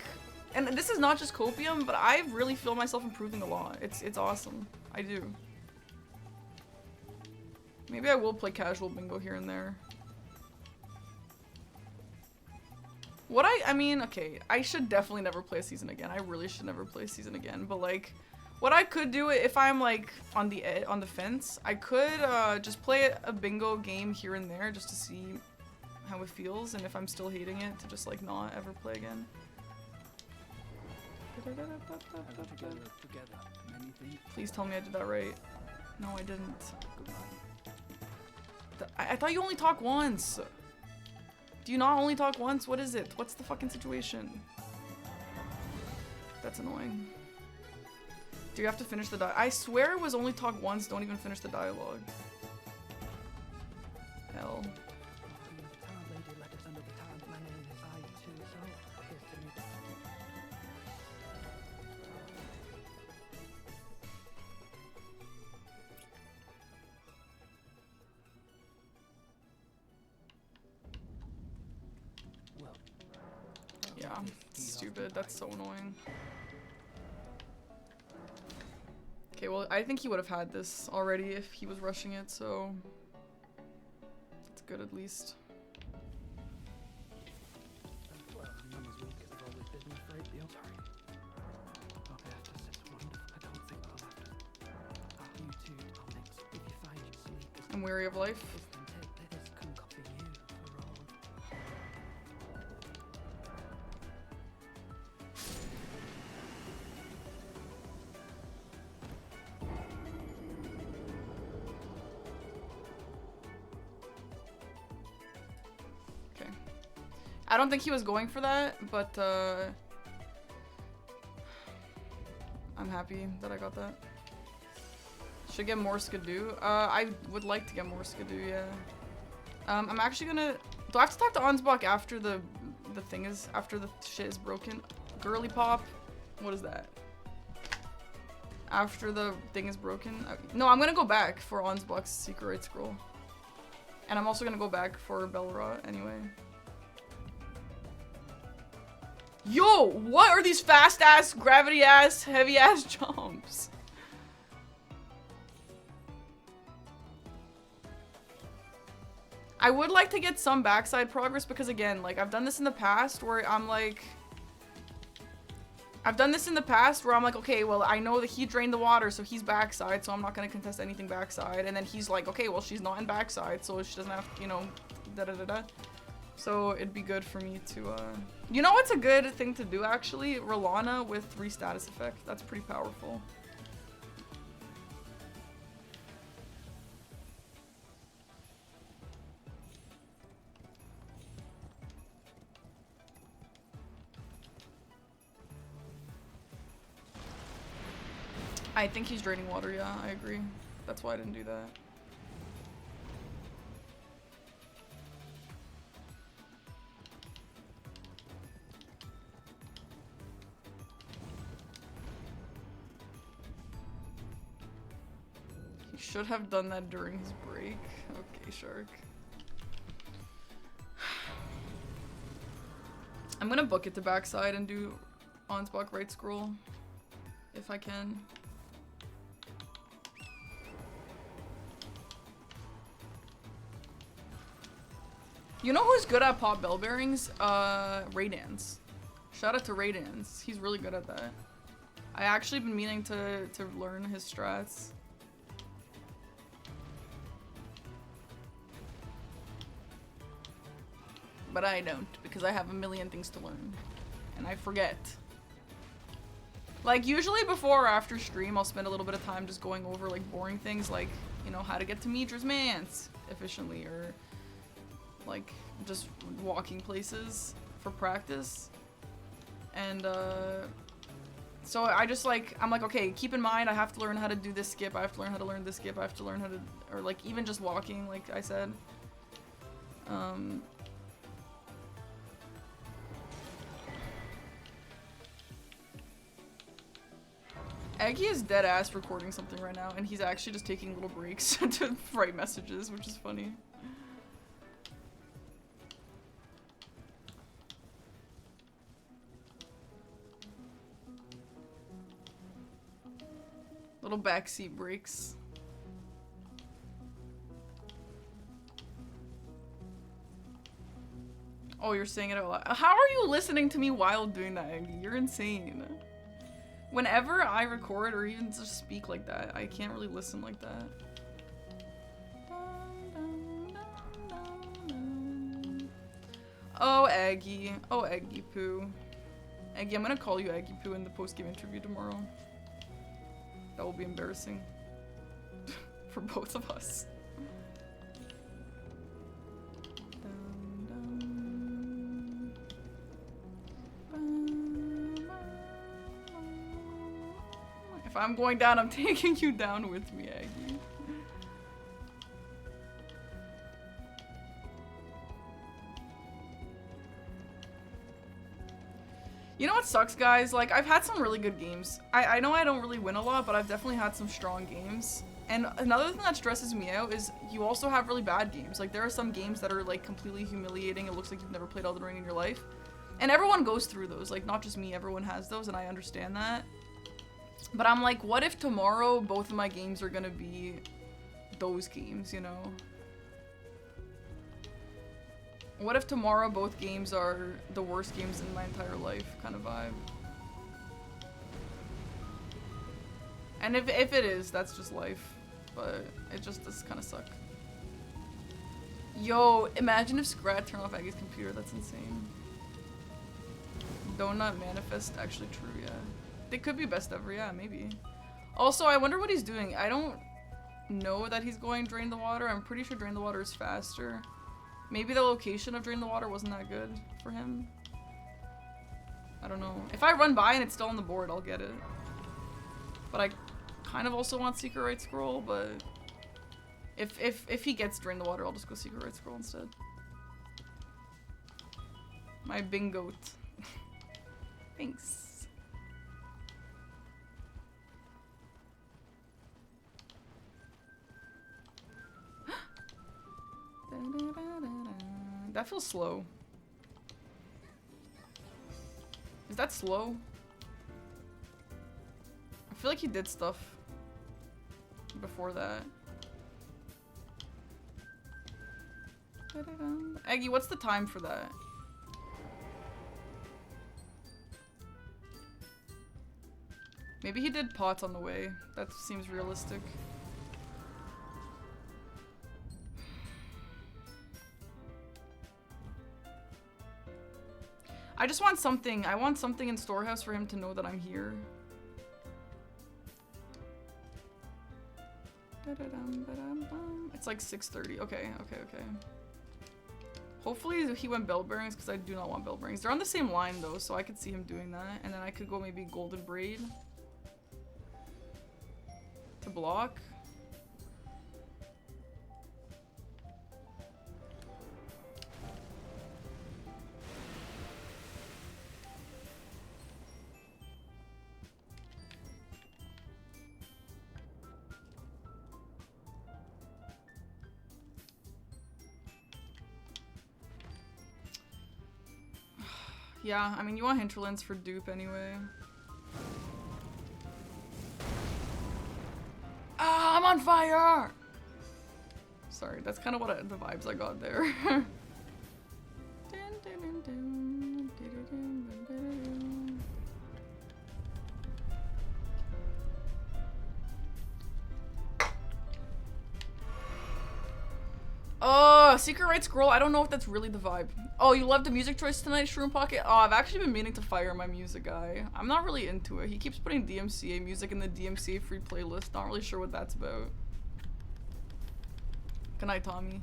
and this is not just copium, but I really feel myself improving a lot. It's awesome. I do. Maybe I will play casual bingo here and there. What I mean, okay, I should definitely never play a season again. I really should never play a season again, but like, what I could do if I'm like on the fence, I could just play a bingo game here and there just to see how it feels, and if I'm still hating it, to just like not ever play again. Please tell me I did that right. No, I didn't. I thought you only talk once. Do you not only talk once? What is it? What's the fucking situation? That's annoying. Do you have to finish the I swear it was only talk once, don't even finish the dialogue. Hell. Yeah, stupid. That's so annoying. Okay, well, I think he would have had this already if he was rushing it, so it's good at least. weary of life. This can copy you for all. Okay. I don't think he was going for that, but I'm happy that I got that. Should get more Skidoo. I would like to get more Skidoo, yeah. I'm actually gonna... Do I have to talk to Ansbach after the thing is... After the shit is broken? Girly pop? What is that? After the thing is broken? No, I'm gonna go back for Ansbach's Secret Right Scroll. And I'm also gonna go back for Belra anyway. Yo! What are these fast-ass, gravity-ass, heavy-ass jumps? I would like to get some backside progress because again, like I've done this in the past where I'm like, okay, well I know that he drained the water, so he's backside, so I'm not gonna contest anything backside. And then he's like, okay, well she's not in backside, so she doesn't have, you know, da-da-da-da. So it'd be good for me to, you know what's a good thing to do actually? Rolana with 3 status effect. That's pretty powerful. I think he's draining water, yeah, I agree. That's why I didn't do that. He should have done that during his break. Okay, Shark. I'm gonna book it to backside and do Ansbach right scroll. If I can. You know who's good at pop bell bearings? Raydans. Shout out to Raydans. He's really good at that. I actually been meaning to learn his strats. But I don't, because I have a million things to learn. And I forget. Like, usually before or after stream, I'll spend a little bit of time just going over, like, boring things, like, you know, how to get to Midra's Manse efficiently, or, like, just walking places for practice. And, so I just, like, I'm like, okay, keep in mind, I have to learn how to do this skip, I have to learn how to learn this skip, I have to learn how to, or, like, even just walking, like I said. Eggy is dead ass recording something right now, and he's actually just taking little breaks to write messages, which is funny. Little backseat breaks. Oh, you're saying it out loud. How are you listening to me while doing that, Eggy? You're insane. Whenever I record or even just speak like that, I can't really listen like that. Oh, Aggie. Oh, Eggy Poo. Eggy, I'm gonna call you Eggy Poo in the post-game interview tomorrow. That will be embarrassing. For both of us. If I'm going down, I'm taking you down with me, Aggie. You know what sucks, guys? Like, I've had some really good games. I know I don't really win a lot, but I've definitely had some strong games. And another thing that stresses me out is you also have really bad games. Like, there are some games that are, like, completely humiliating. It looks like you've never played Elden Ring in your life. And everyone goes through those. Like, not just me, everyone has those, and I understand that. But I'm like, what if tomorrow both of my games are gonna be those games, you know? What if tomorrow both games are the worst games in my entire life kind of vibe? And if it is, that's just life. But it just does kind of suck. Yo, imagine if Scrat turned off Aggie's computer. That's insane. Donut manifest actually true, yeah. They could be best ever, yeah, maybe. Also, I wonder what he's doing. I don't know that he's going Drain the Water. I'm pretty sure Drain the Water is faster. Maybe the location of Drain the Water wasn't that good for him. I don't know. If I run by and it's still on the board, I'll get it. But I kind of also want Secret Right Scroll, but if he gets Drain the Water, I'll just go Secret Right Scroll instead. My bingo. Thanks. That feels slow. Is that slow? I feel like he did stuff before that. Aggie, what's the time for that? Maybe he did pots on the way. That seems realistic. I just want something. I want something in Storehouse for him to know that I'm here. It's like 6:30. Okay. Hopefully he went bell bearings because I do not want bell bearings. They're on the same line though, so I could see him doing that. And then I could go maybe golden braid to block. Yeah, I mean, you want Hinterlands for dupe anyway. Ah, I'm on fire! Sorry, that's kind of what the vibes I got there. Oh, Secret Right Scroll. I don't know if that's really the vibe. Oh, you love the music choice tonight, Shroom Pocket? Oh, I've actually been meaning to fire my music guy. I'm not really into it. He keeps putting DMCA music in the DMCA free playlist. Not really sure what that's about. Good night, Tommy.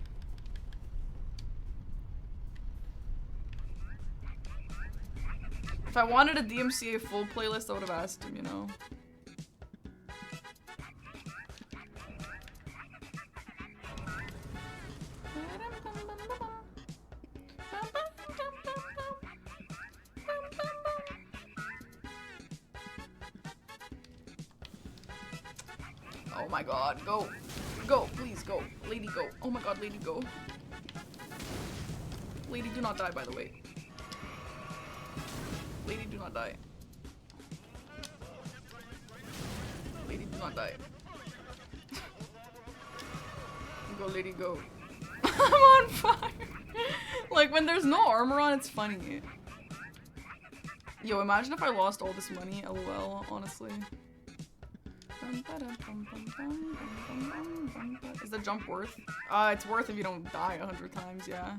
If I wanted a DMCA full playlist, I would have asked him, you know? Oh my god, go. Go, please go. Lady, go. Oh my god, lady, go. Lady, do not die, by the way. Lady, do not die. Lady, do not die. Go, lady, go. I'm on fire. Like, when there's no armor on, it's funny. Yo, imagine if I lost all this money, lol, honestly. Is the jump worth? It's worth if you don't die 100 times, yeah.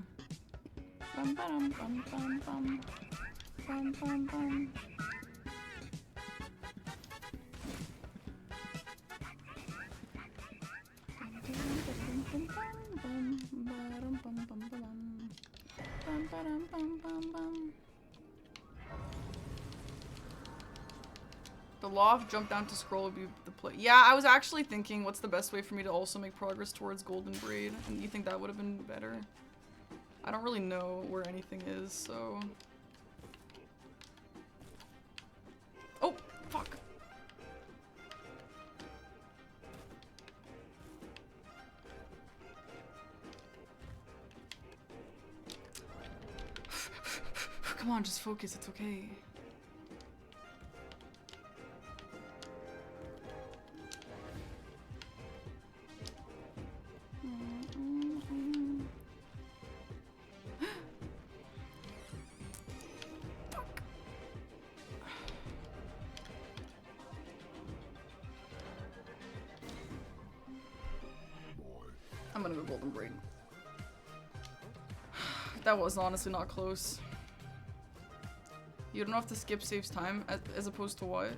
The loft, jump down to scroll would be the play. Yeah, I was actually thinking what's the best way for me to also make progress towards Golden Braid, and you think that would have been better? I don't really know where anything is, so... Oh, fuck. Come on, just focus, it's okay. I'm gonna go Golden Braid. That was honestly not close. You don't have to skip saves time as opposed to what?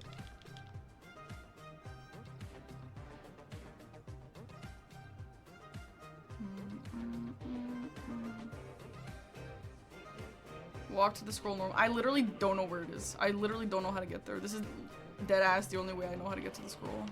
Walk to the scroll normal. I literally don't know where it is. I literally don't know how to get there. This is dead ass the only way I know how to get to the scroll.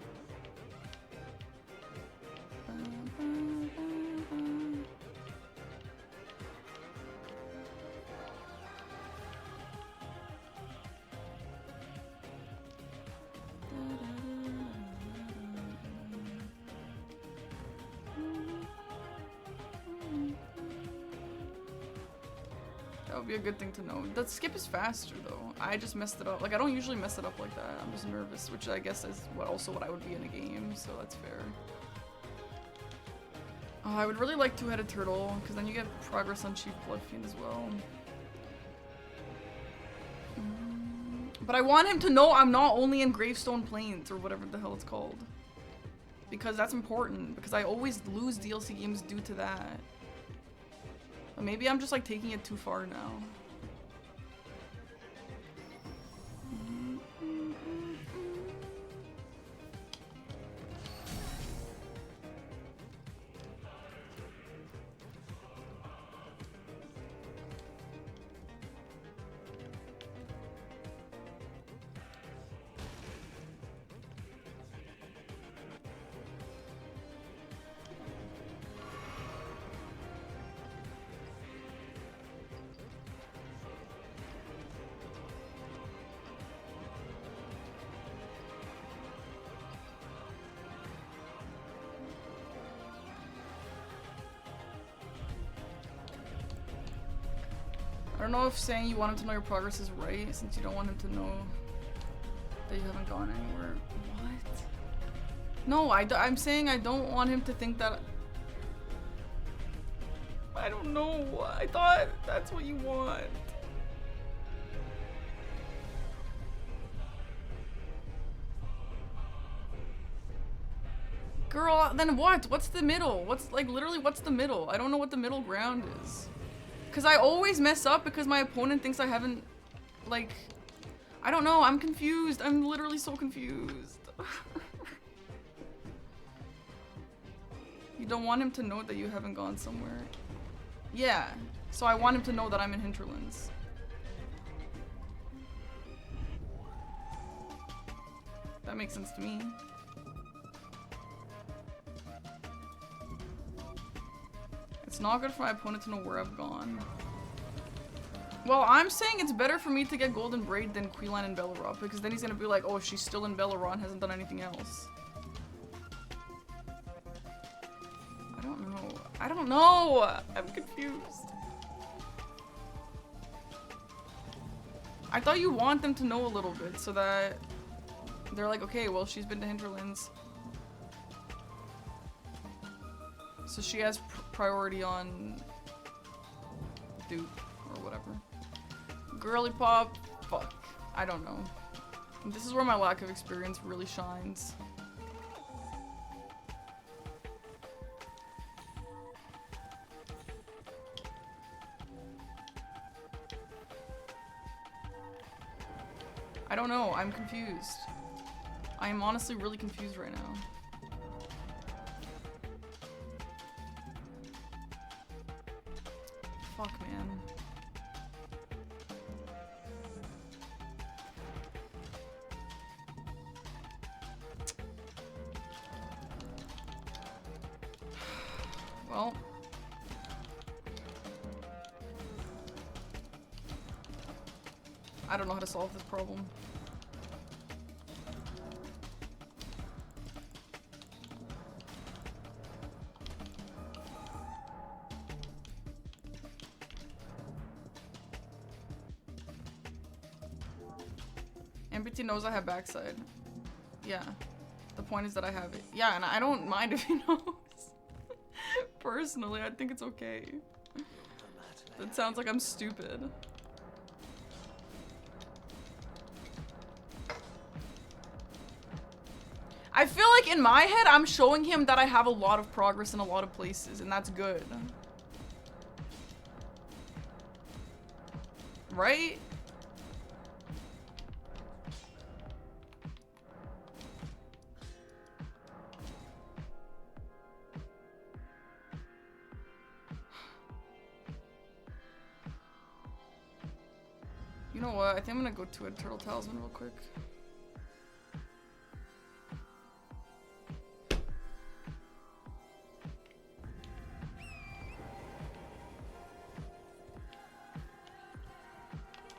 That would be a good thing to know. The skip is faster though. I just messed it up. Like I don't usually mess it up like that. I'm just nervous, which I guess is what I would be in a game, so that's fair. Oh, I would really like two-headed turtle, because then you get progress on Chief Bloodfiend as well. But I want him to know I'm not only in Gravestone Plains, or whatever the hell it's called. Because that's important, because I always lose DLC games due to that. But maybe I'm just like taking it too far now. I don't know if saying you want him to know your progress is right, since you don't want him to know that you haven't gone anywhere. What? No, I'm saying I don't want him to think that... I don't know. I thought that's what you want. Girl, then what? What's the middle? What's, like, literally, what's the middle? I don't know what the middle ground is. Because I always mess up because my opponent thinks I haven't, like, I don't know, I'm confused. I'm literally so confused. You don't want him to know that you haven't gone somewhere. Yeah, so I want him to know that I'm in Hinterlands. That makes sense to me. It's not good for my opponent to know where I've gone. Well, I'm saying it's better for me to get Golden Braid than Queelan and Bellerop, because then he's gonna be like, oh, she's still in Bellerop and hasn't done anything else. I don't know. I don't know! I'm confused. I thought you want them to know a little bit, so that they're like, okay, well, she's been to Hinterlands. So she has priority on Duke or whatever. Girly Pop, fuck. I don't know. This is where my lack of experience really shines. I don't know, I'm confused. I am honestly really confused right now. Fuck, man. Well. I don't know how to solve this problem. MBT knows I have backside. Yeah. The point is that I have it. Yeah, and I don't mind if he knows. Personally, I think it's okay. That sounds like I'm stupid. I feel like in my head, I'm showing him that I have a lot of progress in a lot of places, and that's good. Right? You know what? I think I'm gonna go to a Turtle Talisman real quick.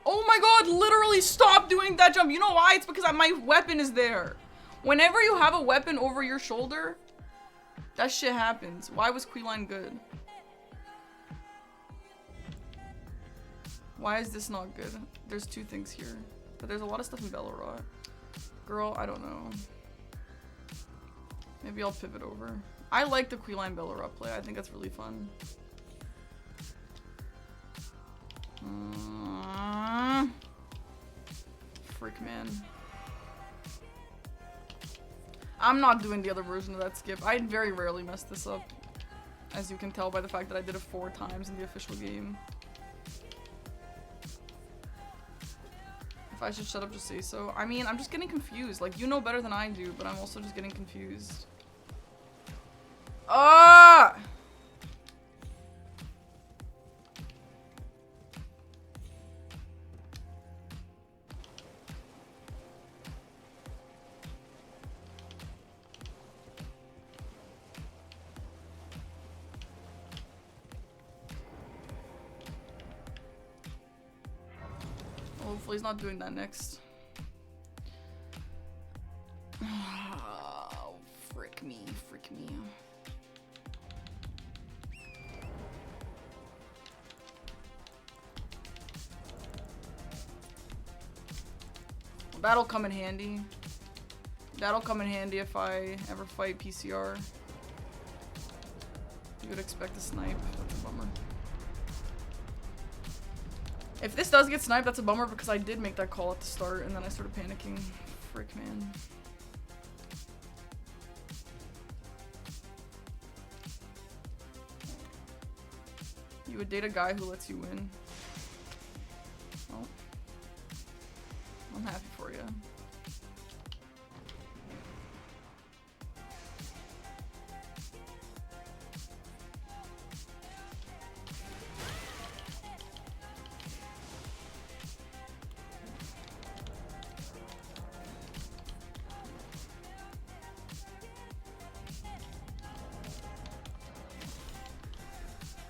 Oh my god, literally stop doing that jump. You know why? It's because my weapon is there. Whenever you have a weapon over your shoulder, that shit happens. Why was Queeline good? Why is this not good? There's two things here. But there's a lot of stuff in Bellerot. Girl, I don't know. Maybe I'll pivot over. I like the Queeline Bellerot play. I think that's really fun. Frick, man. I'm not doing the other version of that skip. I very rarely mess this up. As you can tell by the fact that I did it 4 times in the official game. If I should shut up, just say so. I mean, I'm just getting confused. Like, you know better than I do, but I'm also just getting confused. Ah! Hopefully he's not doing that next. Oh, frick me, frick me. Well, that'll come in handy. That'll come in handy if I ever fight PCR. You would expect a snipe. That's a bummer. If this does get sniped, that's a bummer because I did make that call at the start and then I started panicking. Frick, man. You would date a guy who lets you win. Well, I'm happy for you.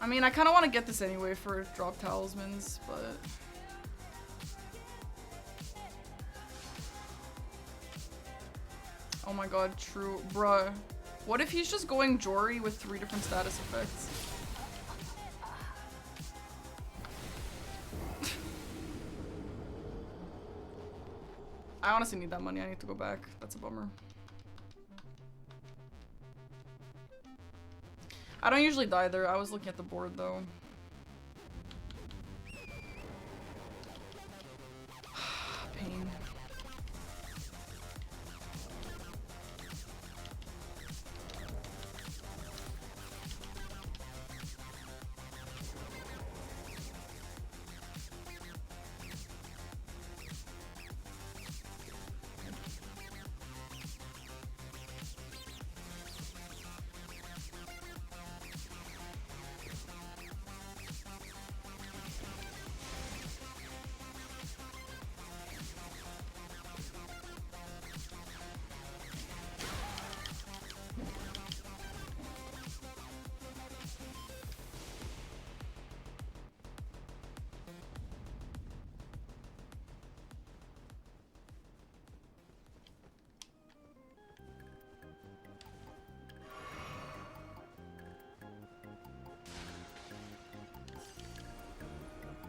I mean, I kind of want to get this anyway for drop talismans, but... Oh my god, true. Bruh. What if he's just going Jory with 3 different status effects? I honestly need that money. I need to go back. That's a bummer. I don't usually die there. I was looking at the board though. Pain.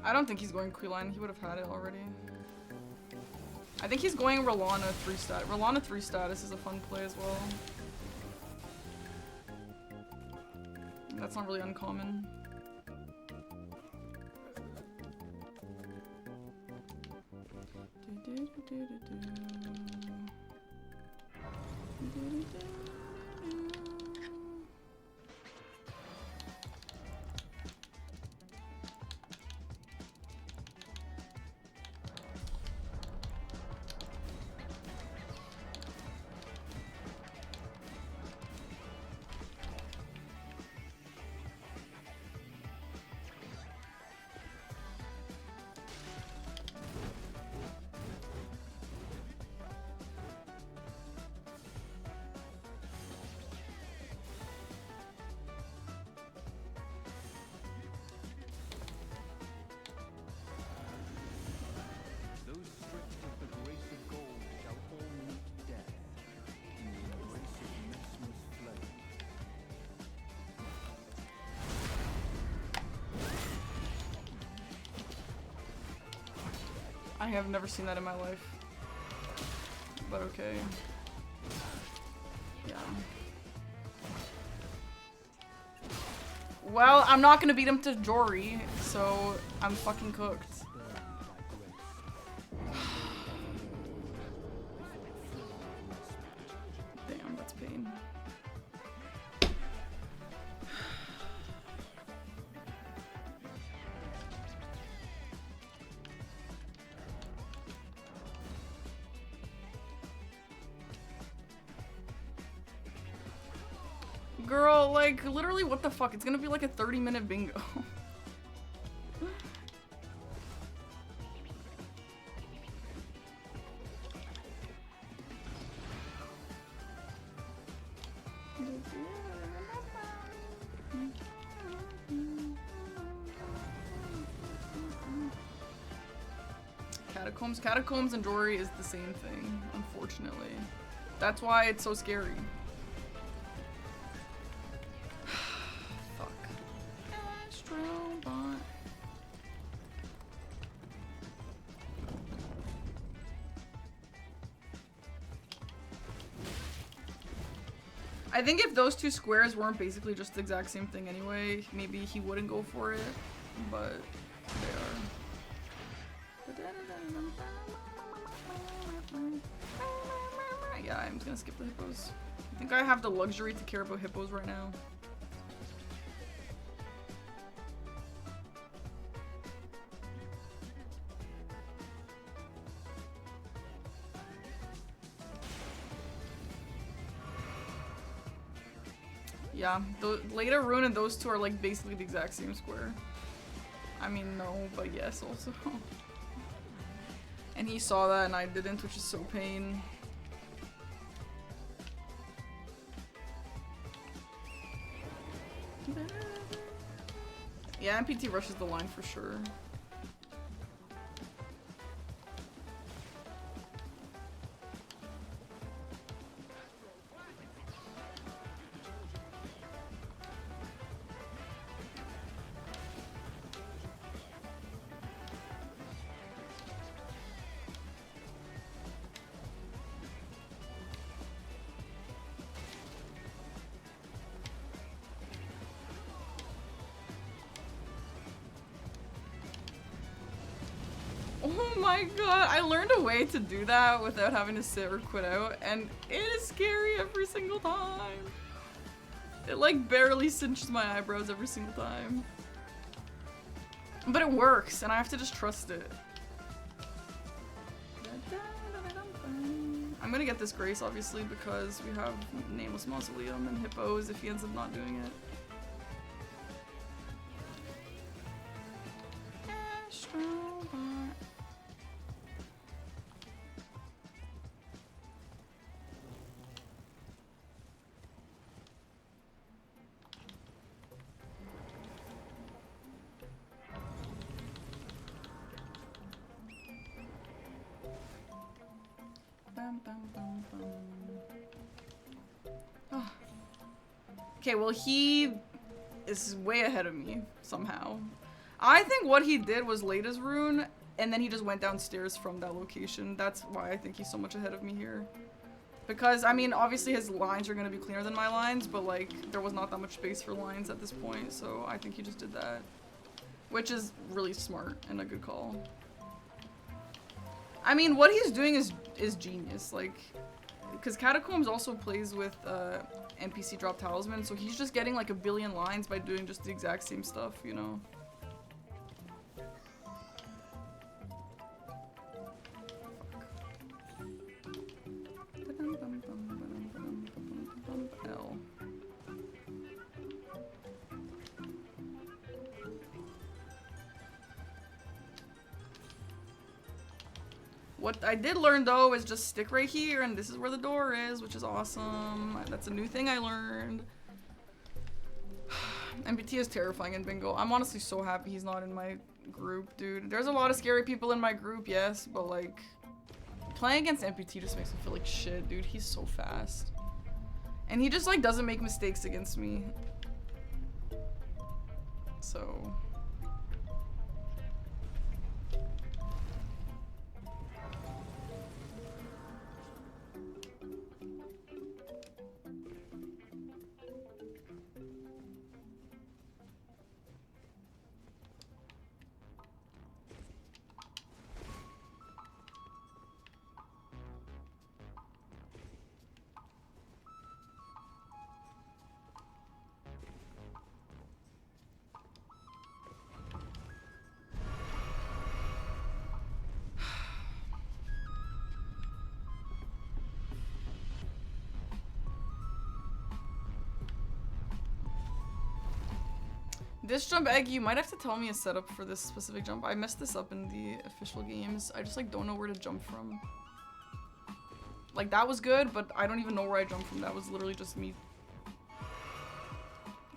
I don't think he's going Queeline. He would have had it already. I think he's going Rolana 3 stat. Rolana 3 status is a fun play as well. That's not really uncommon. I have never seen that in my life. But okay. Yeah. Well, I'm not gonna beat him to Jory, so I'm fucking cooked. Damn, that's pain. Girl, like, literally, what the fuck? It's gonna be like a 30-minute bingo. Catacombs and Jory is the same thing, unfortunately. That's why it's so scary. Fuck. Astrobot. I think if those two squares weren't basically just the exact same thing anyway, maybe he wouldn't go for it, but they are. Yeah, I'm just gonna skip the hippos. I think I have the luxury to care about hippos right now. Yeah, the later rune and those two are like basically the exact same square. I mean, no, but yes also. And he saw that and I didn't, which is so pain. Yeah, MPT rushes the line for sure. Oh my god, I learned a way to do that without having to sit or quit out, and it is scary every single time. It like barely cinches my eyebrows every single time. But it works, and I have to just trust it. I'm gonna get this Grace, obviously, because we have Nameless Mausoleum and Hippos if he ends up not doing it. Oh. Okay, well he is way ahead of me somehow. I think what he did was late his rune and then he just went downstairs from that location. That's why I think he's so much ahead of me here. Because, I mean, obviously his lines are going to be cleaner than my lines, but like, there was not that much space for lines at this point, so I think he just did that. Which is really smart and a good call. I mean, what he's doing is genius, like, because Catacombs also plays with NPC drop talisman, so he's just getting like a billion lines by doing just the exact same stuff, you know? L. What I did learn though is just stick right here and this is where the door is, which is awesome. That's a new thing I learned. MPT is terrifying in bingo. I'm honestly so happy he's not in my group, dude. There's a lot of scary people in my group, yes, but like playing against MPT just makes me feel like shit, dude. He's so fast. And he just like doesn't make mistakes against me. So This jump, Egg, you might have to tell me a setup for this specific jump. I messed this up in the official games. I just like don't know where to jump from. Like that was good, but I don't even know where I jumped from. That was literally just me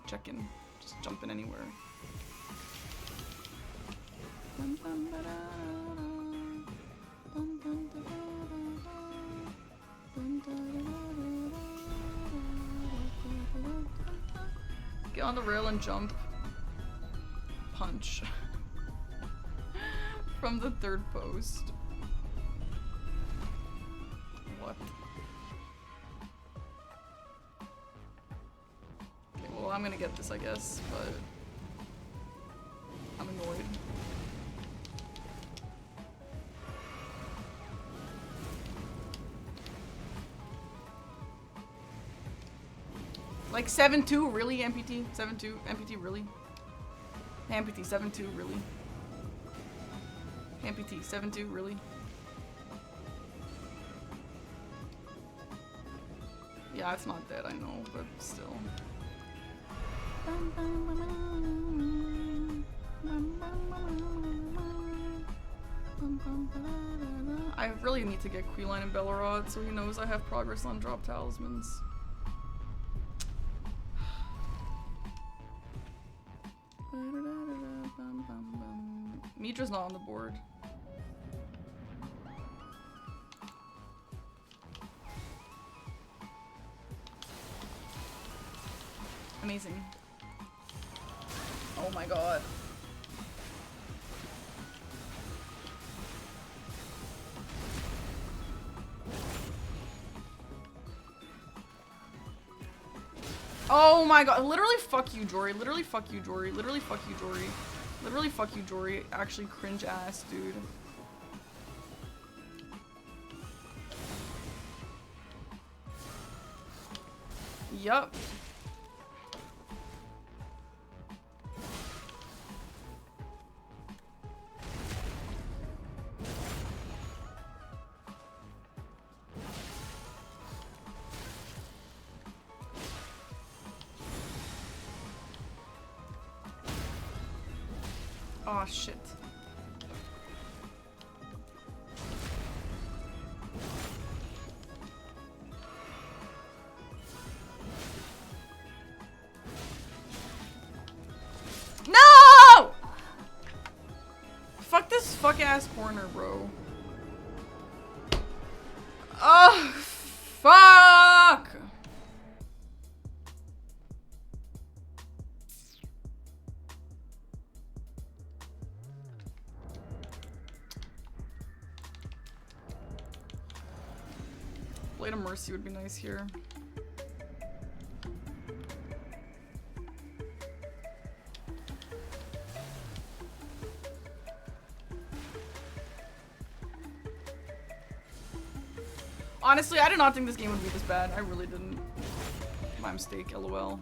checking, just jumping anywhere. Get on the rail and jump. Punch. From the third post. What? Okay, well I'm gonna get this I guess, but I'm annoyed. Like 7-2, really, amputee? 7-2, amputee, really? Amputee, 7-2, really? Amputee, 7-2, really? Yeah, it's not dead, I know, but still. I really need to get Queeline and Bellerod so he knows I have progress on drop talismans. Midra's not on the board. Amazing. Oh my god. Oh my god. Literally fuck you, Jory. Literally fuck you, Jory. Literally fuck you, Jory. Literally fuck you, Jory. Actually cringe ass, dude. Yup. Oh shit. No! Fuck this fuck ass corner, bro. Oh, fuck! Blade of Mercy would be nice here. Honestly, I did not think this game would be this bad. I really didn't. My mistake, lol.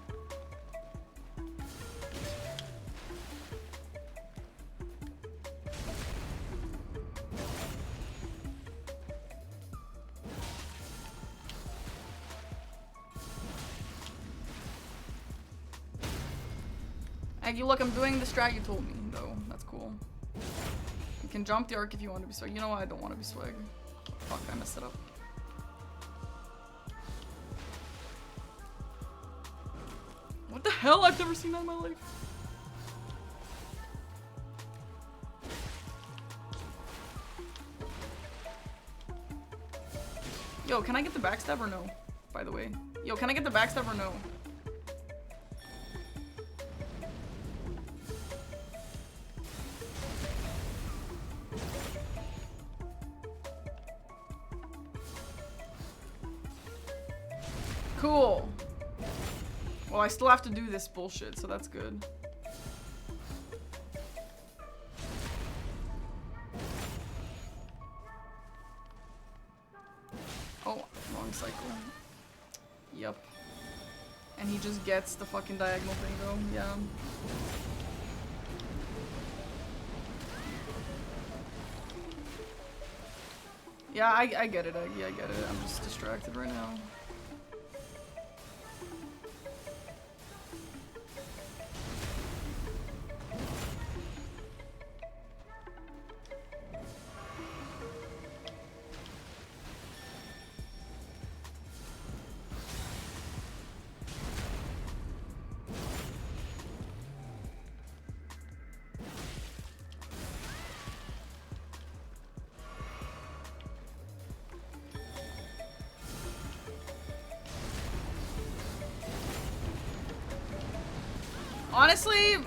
Aggie, look, I'm doing the strat you told me, though. That's cool. You can jump the arc if you want to be swag. You know what? I don't want to be swag. Fuck, I messed it up. What the hell? I've never seen that in my life. Yo, can I get the backstab or no? By the way. Yo, can I get the backstab or no? Cool. Well, I still have to do this bullshit, so that's good. Oh, wrong cycle. Yep. And he just gets the fucking diagonal thing though, yeah. Yeah, I get it, Aggie, I get it. I'm just distracted right now. Honestly,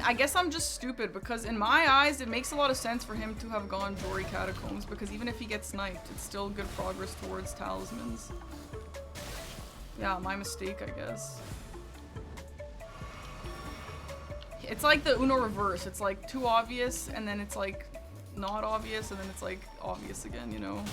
I guess I'm just stupid because in my eyes, it makes a lot of sense for him to have gone Jory Catacombs because even if he gets sniped, it's still good progress towards talismans. Yeah, my mistake, I guess. It's like the Uno reverse. It's like too obvious and then it's like not obvious and then it's like obvious again, you know?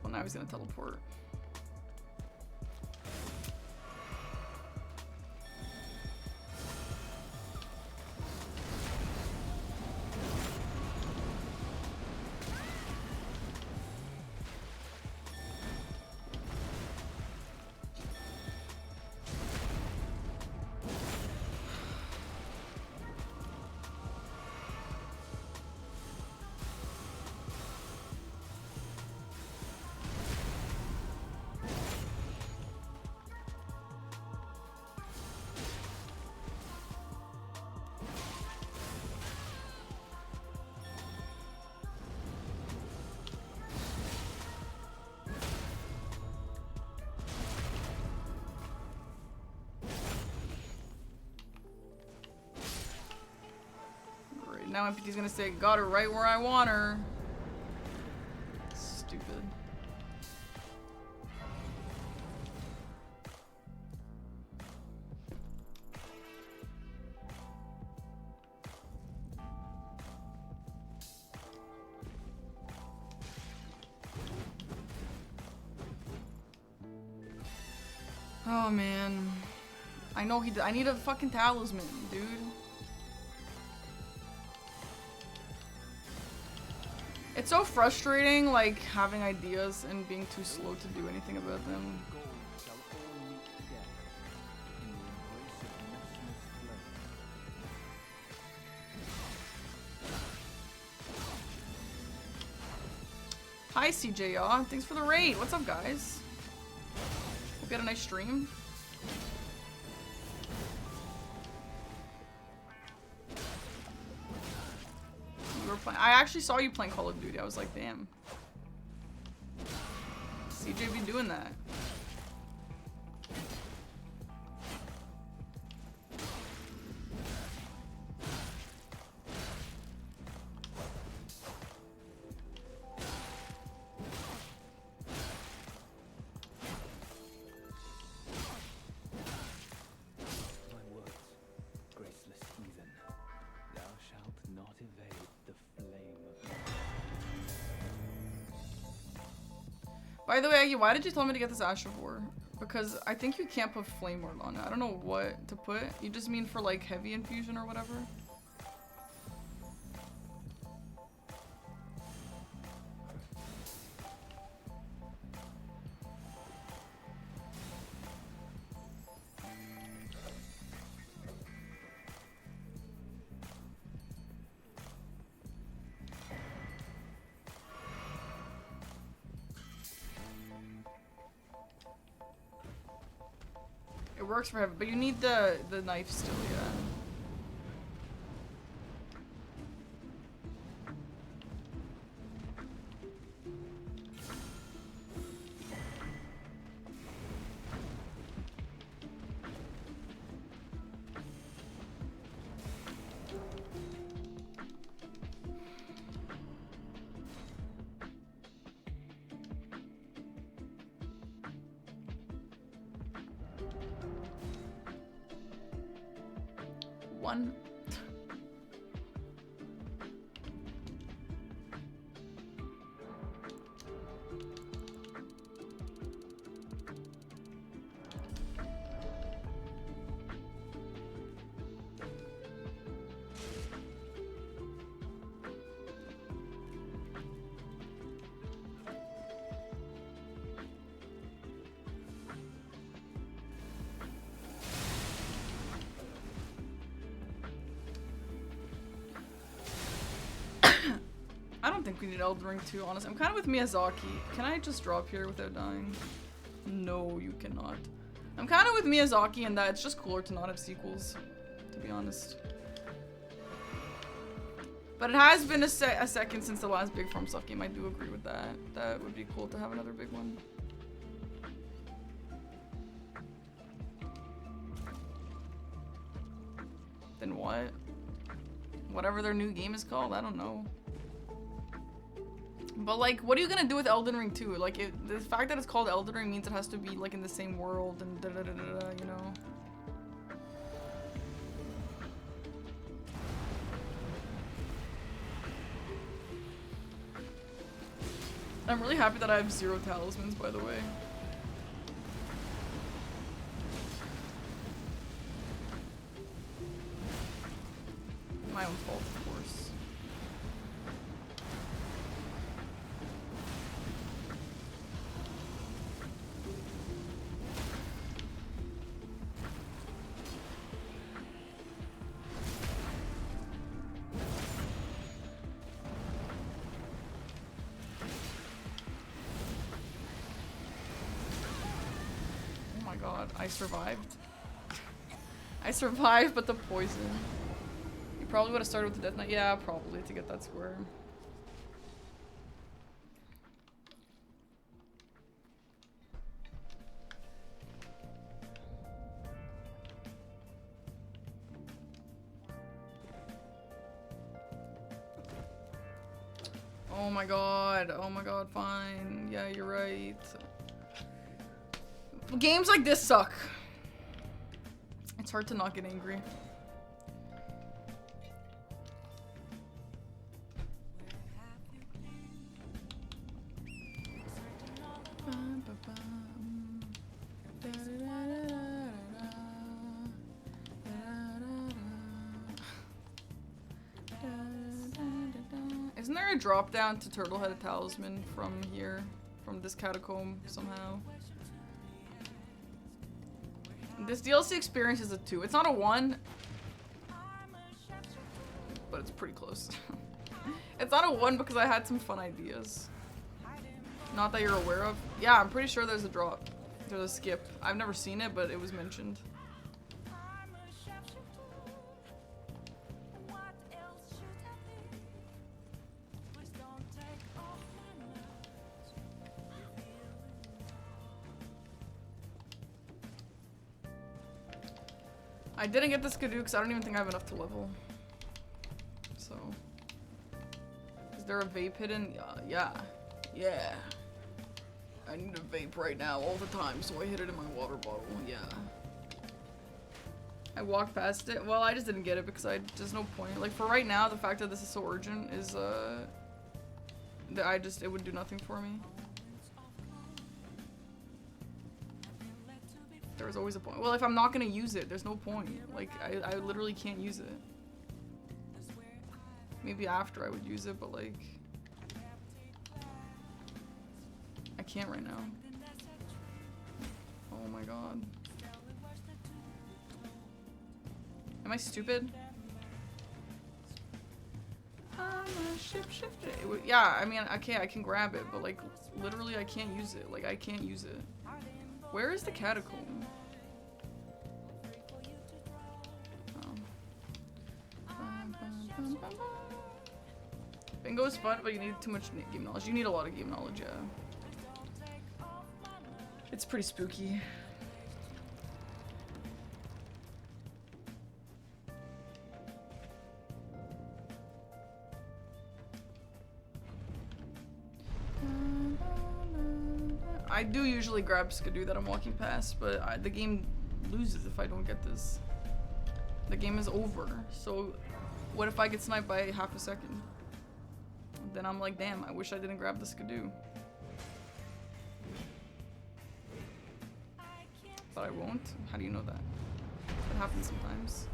Well, now he's gonna teleport. Now MPT's gonna say, got her right where I want her. Stupid. Oh man. I know I need a fucking talisman, dude. It's so frustrating, like, having ideas and being too slow to do anything about them. Gold shall all meet together in the embrace of matchless flame. Hi CJ, y'all. Thanks for the raid. What's up, guys? Hope you had a nice stream. I actually saw you playing Call of Duty. I was like, damn. CJ be doing that. My words, graceless heathen, thou shalt not evade the flame of my. By the way, Aggie, why did you tell me to get this Astrovore? Because I think you can't put Flame Ward on it. I don't know what to put. You just mean for like heavy infusion or whatever? It works for heavy, but you need the knife still, yeah. One. I don't think we need Elden Ring 2, honestly. I'm kind of with Miyazaki. Can I just drop here without dying? No, you cannot. I'm kind of with Miyazaki in that it's just cooler to not have sequels, to be honest. But it has been a second since the last big From Soft game. I do agree with that. That would be cool to have another big one. Then what? Whatever their new game is called, I don't know. But like, what are you gonna do with Elden Ring 2? Like, the fact that it's called Elden Ring means it has to be like in the same world and da da da da da, you know? I'm really happy that I have 0 talismans, by the way. My own fault, of course. Oh my god, I survived. I survived, but the poison. You probably would have started with the Death Knight. Yeah, probably, to get that square. Oh my god. Oh my god, fine. Yeah, you're right. Games like this suck. It's hard to not get angry. Isn't there a drop down to Turtle-Headed Talisman from here? From this catacomb somehow? This DLC experience is a 2. It's not a 1, but it's pretty close. It's not a 1 because I had some fun ideas. Not that you're aware of. Yeah, I'm pretty sure there's a drop. There's a skip. I've never seen it, but it was mentioned. I didn't get the Skidoo because I don't even think I have enough to level. So. Is there a vape hidden? Yeah. Yeah. I need a vape right now all the time, so I hid it in my water bottle. Yeah. I walked past it. Well, I just didn't get it because there's no point. Like, for right now, the fact that this is so urgent is, that it would do nothing for me. There was always a point. Well, if I'm not gonna use it, there's no point. Like, I literally can't use it. Maybe after I would use it, but like... I can't right now. Oh my god. Am I stupid? I'm a shapeshifter. Yeah, I mean, okay, I can grab it, but like, literally I can't use it. Like, I can't use it. Where is the catacomb? Bingo is fun, but you need too much game knowledge. You need a lot of game knowledge, yeah. It's pretty spooky. I do usually grab Skidoo that I'm walking past, but the game loses if I don't get this. The game is over, so what if I get sniped by half a second? Then I'm like, damn, I wish I didn't grab the Skidoo. But I won't? How do you know that? That happens sometimes.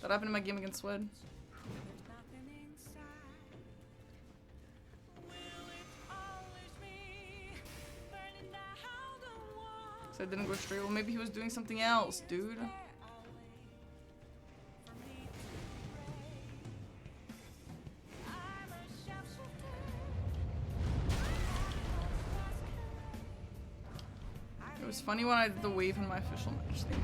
That happened in my game against Swed. So I didn't go straight. Well, maybe he was doing something else, dude. was funny when I did the wave in my official match. Thank you.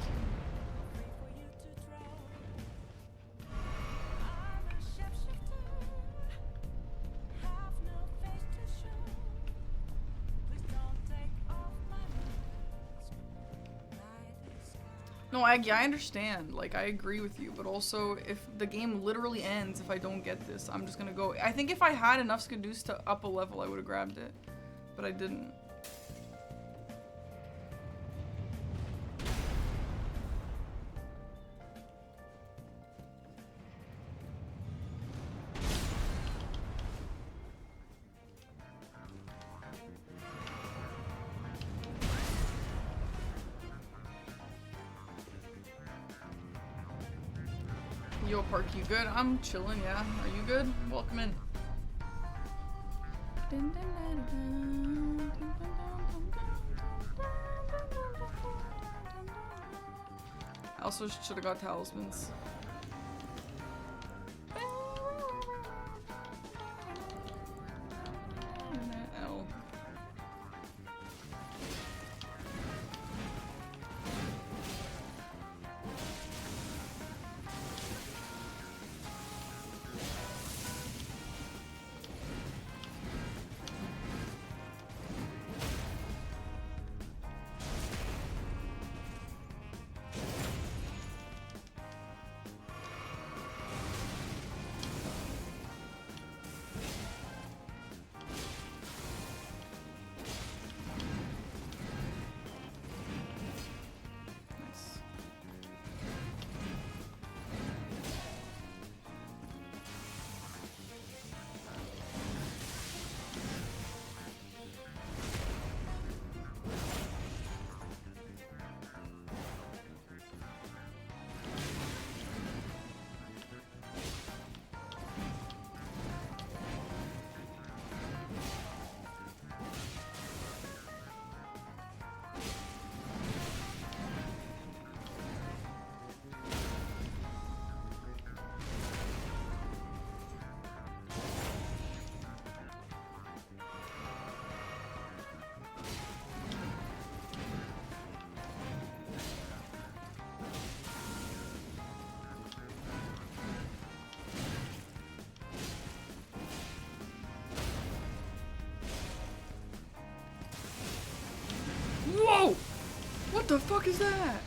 No, Aggie, I understand. Like, I agree with you, but also, if the game literally ends if I don't get this, I'm just gonna go. I think if I had enough Skadoos to up a level, I would have grabbed it, but I didn't. Yo, Parky, you good? I'm chilling, yeah. Are you good? Welcome in. I also should have got talismans. L. Whoa! What the fuck is that?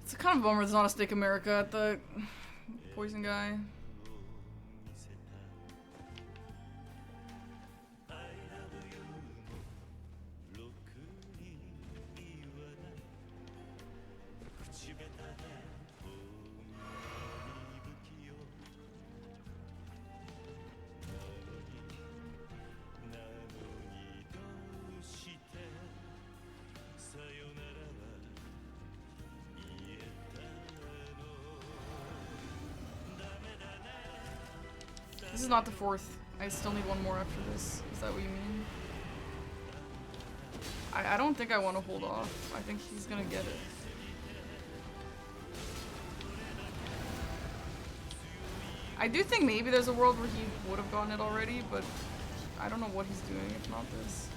It's kind of a bummer there's not a Steak America at the poison guy. This is not the fourth. I still need one more after this. Is that what you mean? I don't think I want to hold off. I think he's gonna get it. I do think maybe there's a world where he would have gotten it already, but I don't know what he's doing if not this.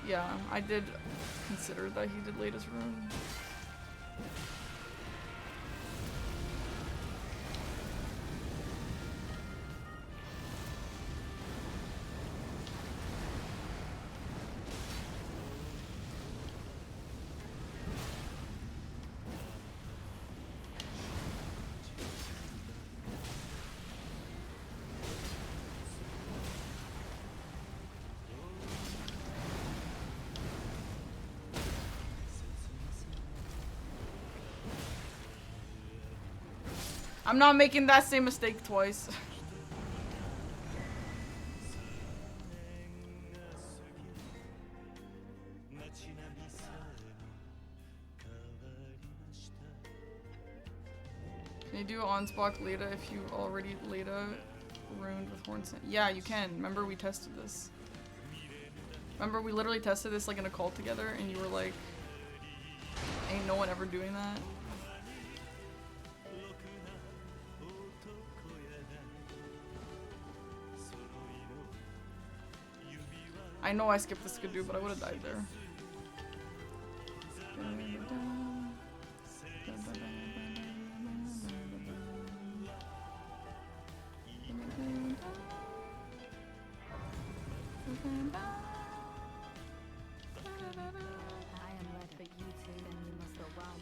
Yeah, I did consider that he did latest rune. I'm not making that same mistake twice. Can you do on-spot Leda if you already Leda ruined with Horn? Yeah, you can. Remember we tested this. Remember we literally tested this like in a call together and you were like, ain't no one ever doing that. I know I skipped this Skidoo, but I would have died there.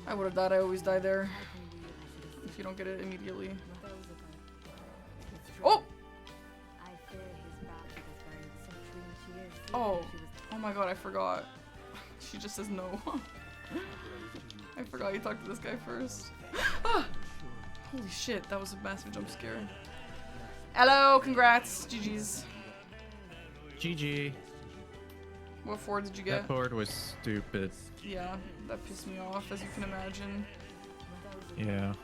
I would have died. I always die there. If you don't get it immediately. Oh! Oh. Oh my god, I forgot. She just says no. I forgot you talked to this guy first. Ah! Holy shit, that was a massive jump scare. Hello, congrats. GG's. GG. What 4 did you get? That board was stupid. Yeah, that pissed me off, as you can imagine. Yeah.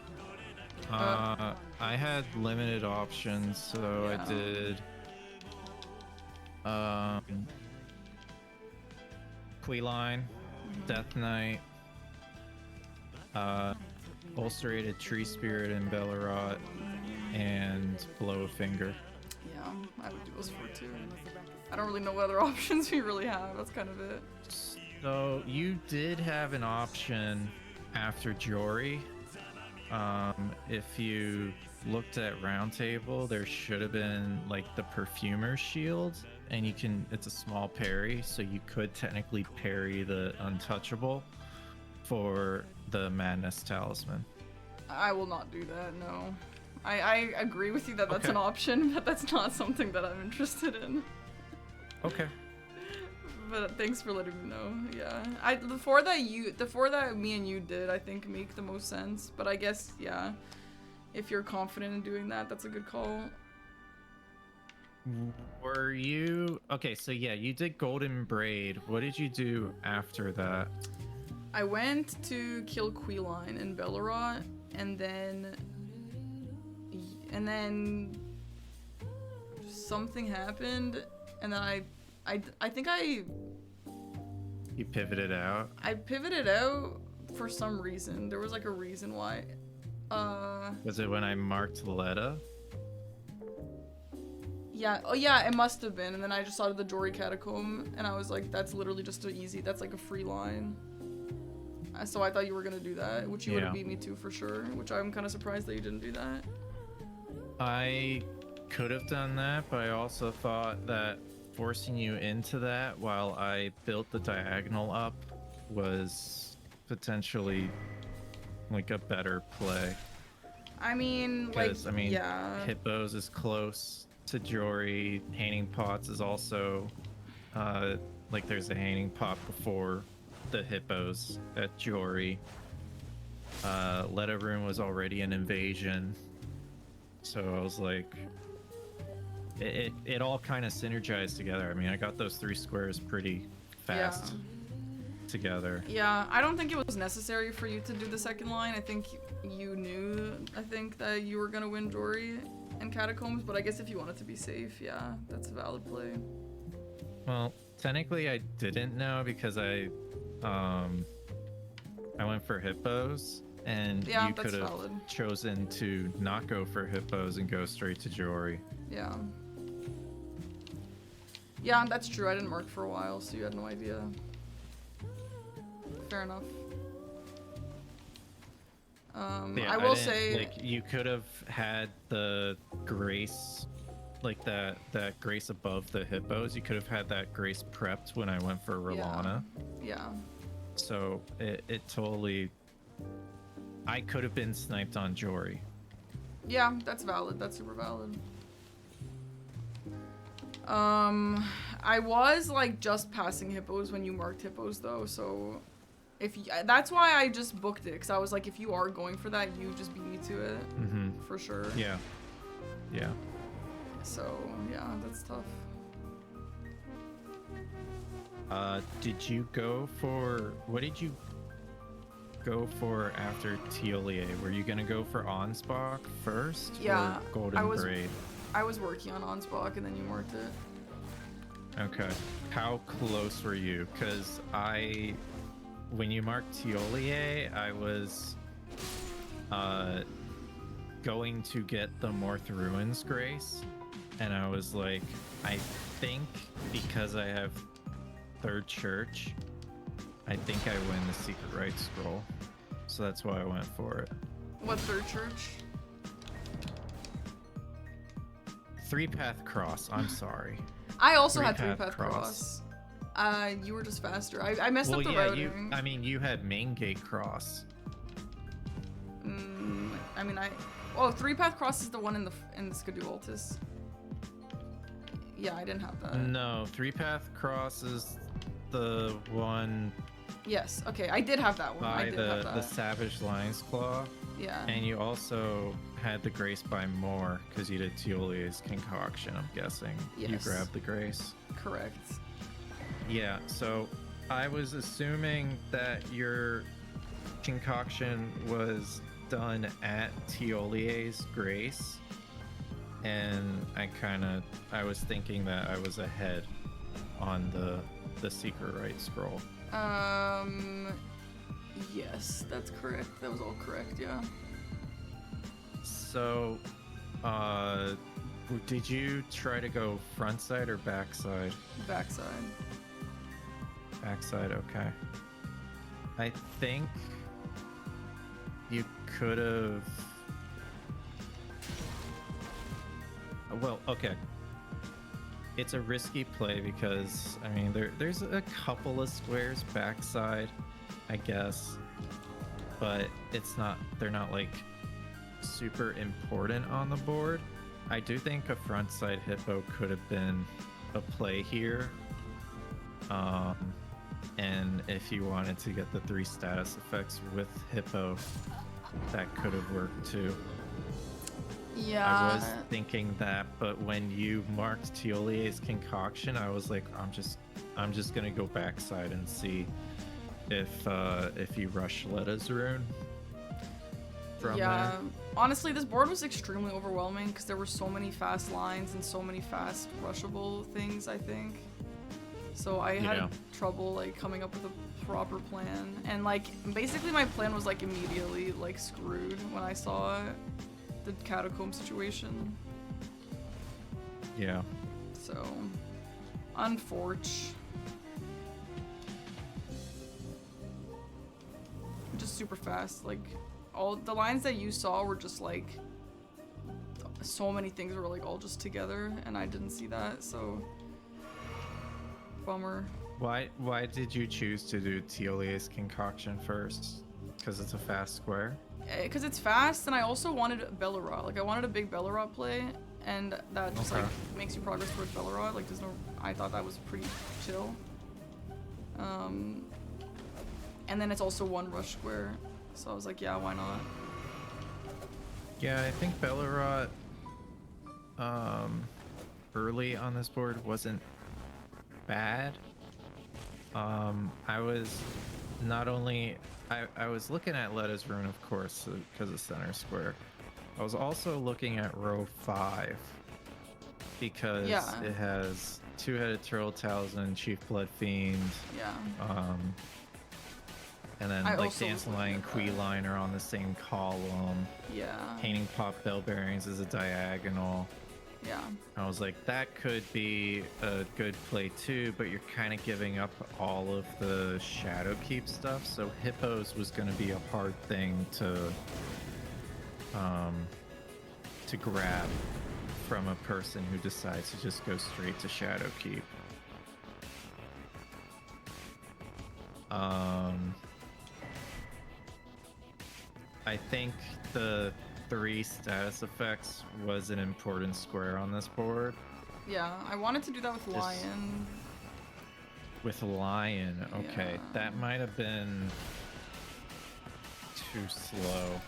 I had limited options, so Yeah. I did Queeline, Death Knight, Ulcerated Tree Spirit and Bellerot, and Blow a Finger. Yeah, I would do those 4 too. I don't really know what other options we really have. That's kind of it. So you did have an option after Jory. If you looked at Roundtable, there should have been like the Perfumer's Shield, and you can, it's a small parry, so you could technically parry the Untouchable for the Madness Talisman. I will not do that, no. I agree with you that that's Okay. an option, but that's not something that I'm interested in. Okay. But thanks for letting me know. Yeah, the 4 that me and you did, I think make the most sense. But I guess yeah, if you're confident in doing that, that's a good call. Were you okay? So yeah, you did Golden Braid. What did you do after that? I went to kill Queeline and Bellerot, and then something happened, and then I think You pivoted out. I pivoted out for some reason. There was like a reason why. Was it when I marked Letta? Yeah, oh yeah, it must have been. And then I just saw the Jory Catacomb, and I was like, that's literally just an easy, that's like a free line. So I thought you were gonna do that, which you would have beat me to for sure, which I'm kind of surprised that you didn't do that. I could have done that, but I also thought that forcing you into that while I built the diagonal up was potentially like a better play. I mean, like, Because I mean, yeah. Hippos is close to Jory. Hanging Pots is also like there's a Hanging Pot before the Hippos at Jory. Letta Rune was already an invasion, so I was like, it all kind of synergized together. I mean, I got those 3 squares pretty fast together. Yeah, I don't think it was necessary for you to do the second line. I think you knew, that you were gonna win Jory and Catacombs, but I guess if you wanted to be safe, yeah, that's a valid play. Well, technically I didn't know because I went for Hippos, and Yeah, you that's could have valid. chosen to not go for Hippos and go straight to Jory. Yeah. Yeah, that's true. I didn't mark for a while, so you had no idea. Fair enough. Yeah, I will didn't- say, like, you could have had the Grace, like that Grace above the Hippos. You could have had that Grace prepped when I went for Rolana. yeah. So it totally, I could have been sniped on Jory. Yeah, that's valid. That's super valid. I was like just passing Hippos when you marked Hippos though, so If you, that's why I just booked it, because I was like, if you are going for that, you just beat me to it. For sure. Yeah. Yeah. So, yeah, that's tough. Did you go for... What did you go for after Teolier? Were you gonna go for Onspach first? Yeah, Or Golden Braid? I was working on Onspach, and then you marked it. Okay. How close were you? Because when you marked Teolier, I was going to get the Morth Ruins Grace, and I was like, I think because I have Third Church, I think I win the Secret Rite Scroll. So that's why I went for it. What Third Church? 3-Path Cross, I'm sorry. I also had 3-Path 3-Path Cross. You were just faster. I messed up the yeah, routing. you had Main Gate Cross. I mean, oh, 3-Path Cross is the one in the Skidoo Altus. Yeah, I didn't have that. No, 3-Path Cross is the one Yes, okay, I did have that one. I by did have the that. Savage Lion's Claw. Yeah. And you also had the Grace by more because you did Teolier's Concoction, I'm guessing. You Yes. grabbed the Grace. Correct. Yeah, so I was assuming that your concoction was done at Teolier's Grace, and I was thinking that I was ahead on the Secret Rite Scroll. Yes, that's correct. That was all correct, yeah. So, did you try to go front side or back side? Backside. Backside, okay. I think you could have... Well, okay. It's a risky play because, I mean, there's a couple of squares backside, I guess. But they're not like super important on the board. I do think a front side hippo could have been a play here. And if you wanted to get the 3 status effects with hippo, that could have worked too. Yeah. I was thinking that, but when you marked Teolier's Concoction, I was like, I'm just gonna go backside and see if you rush Letta's rune from yeah. there. Honestly, this board was extremely overwhelming because there were so many fast lines and so many fast rushable things, I think. So I had trouble like coming up with a proper plan. And like basically my plan was like immediately like screwed when I saw the catacomb situation. Yeah. So unfortunate. Just super fast. Like all the lines that you saw were just like so many things were like all just together and I didn't see that, so bummer. Why did you choose to do Teolier's Concoction first? Because it's a fast square? Because it's fast, and I also wanted Bellerot. Like I wanted a big Bellerot play, and that just like makes you progress towards Bellerot. Like there's no, I thought that was pretty chill. And then it's also 1 rush square, so I was like, yeah, why not? Yeah, I think Bellerot early on this board wasn't bad. I was not only I was looking at Letta's rune, of course, because of center square. I was also looking at row 5 because it has 2-headed Turtle Talisman, Chief Blood Fiend. Yeah. And then like Dancing and Queeline are on the same column. Yeah. Painting Pop Bell Bearings is a diagonal. Yeah. I was like, that could be a good play too, but you're kind of giving up all of the Shadow Keep stuff, so Hippos was going to be a hard thing to grab from a person who decides to just go straight to Shadow Keep. I think the 3 status effects was an important square on this board. Yeah, I wanted to do that with Lion. With Lion, okay, Yeah. that might have been too slow,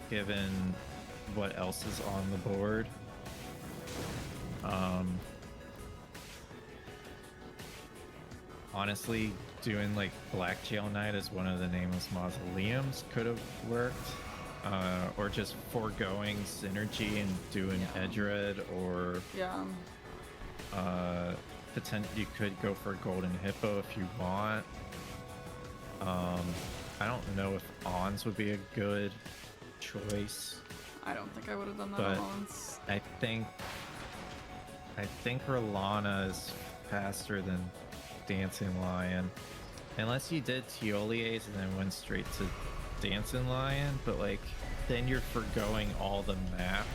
given what else is on the board. Honestly, doing like Black Jail Knight as one of the nameless mausoleums could have worked. Or just foregoing synergy and doing Yeah. Edred, or Yeah. you could go for Golden Hippo if you want. I don't know if Ons would be a good choice. I don't think I would have done that But- once. I think Rolana is faster than Dancing Lion, unless you did Tiolier's and then went straight to Dancing Lion. But like, then you're forgoing all the map,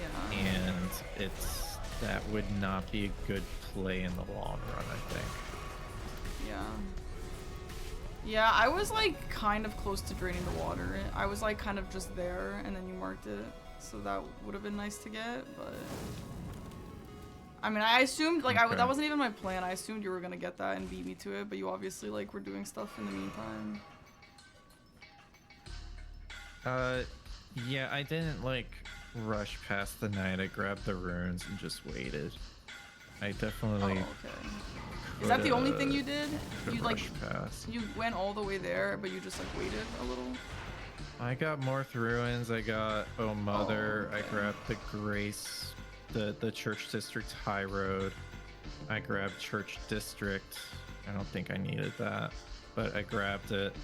Yeah. and that would not be a good play in the long run, I think. Yeah. Yeah, I was like kind of close to draining the water. I was like kind of just there, and then you marked it, so that would have been nice to get. But I mean, I assumed like Okay. that wasn't even my plan. I assumed you were gonna get that and beat me to it, but you obviously like were doing stuff in the meantime. Yeah, I didn't like rush past the night. I grabbed the runes and just waited. I Oh, definitely okay. Is that the only thing you did? could You like rush past. you went all the way there, but you just like waited a little. I got Morth Ruins, I got Oh Mother, okay. I grabbed the Grace, the Church District High Road. I grabbed Church District. I don't think I needed that, but I grabbed it.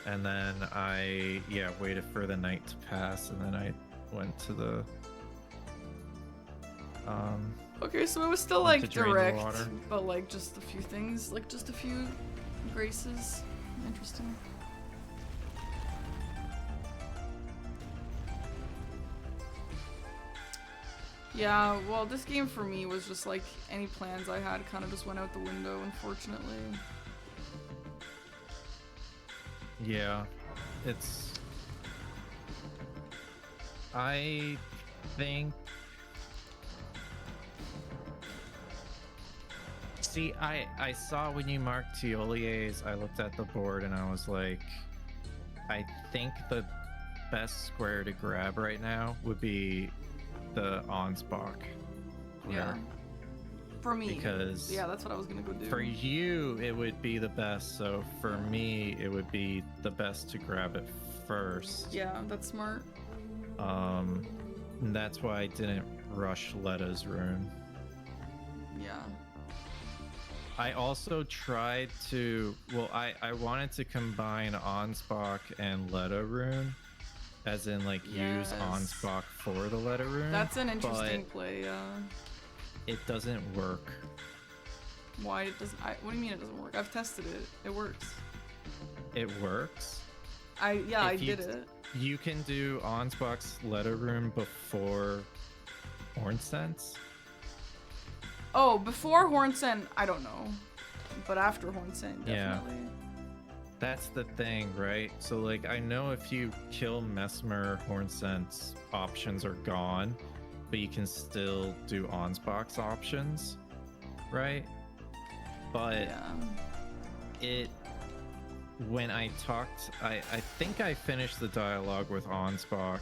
And then I, waited for the night to pass, and then I went to the, Okay, so it was still To like drain the direct, water. but like just a few things, like just a few graces. Interesting. Yeah, well, this game for me was just like any plans I had kind of just went out the window, unfortunately. yeah, it's, I think, see, I saw when you marked Tiolier's, I looked at the board and I was like, I think the best square to grab right now would be the Ansbach. Yeah. For me. Because Yeah, that's what I was gonna go do. for you, it would be the best. So for me, it would be the best to grab it first. Yeah, that's smart. And that's why I didn't rush Letta's rune. Yeah. I also tried to, well, I wanted to combine Ansbach and Letta rune, as in like use Yes. Ansbach for the Letta rune. That's an interesting but play, yeah. it doesn't work. Why it doesn't what do you mean it doesn't work? I've tested it. It works. It works. I If you- did it. You can do Ansbach's Letta rune before Hornsense. Oh, before Hornsent, I don't know. But after Hornsent, Yeah. definitely. That's the thing, right? So like, I know if you kill Mesmer, Hornsense options are gone, but you can still do Ansbach's options, right? But Yeah. when I talked, I think I finished the dialogue with Ansbach,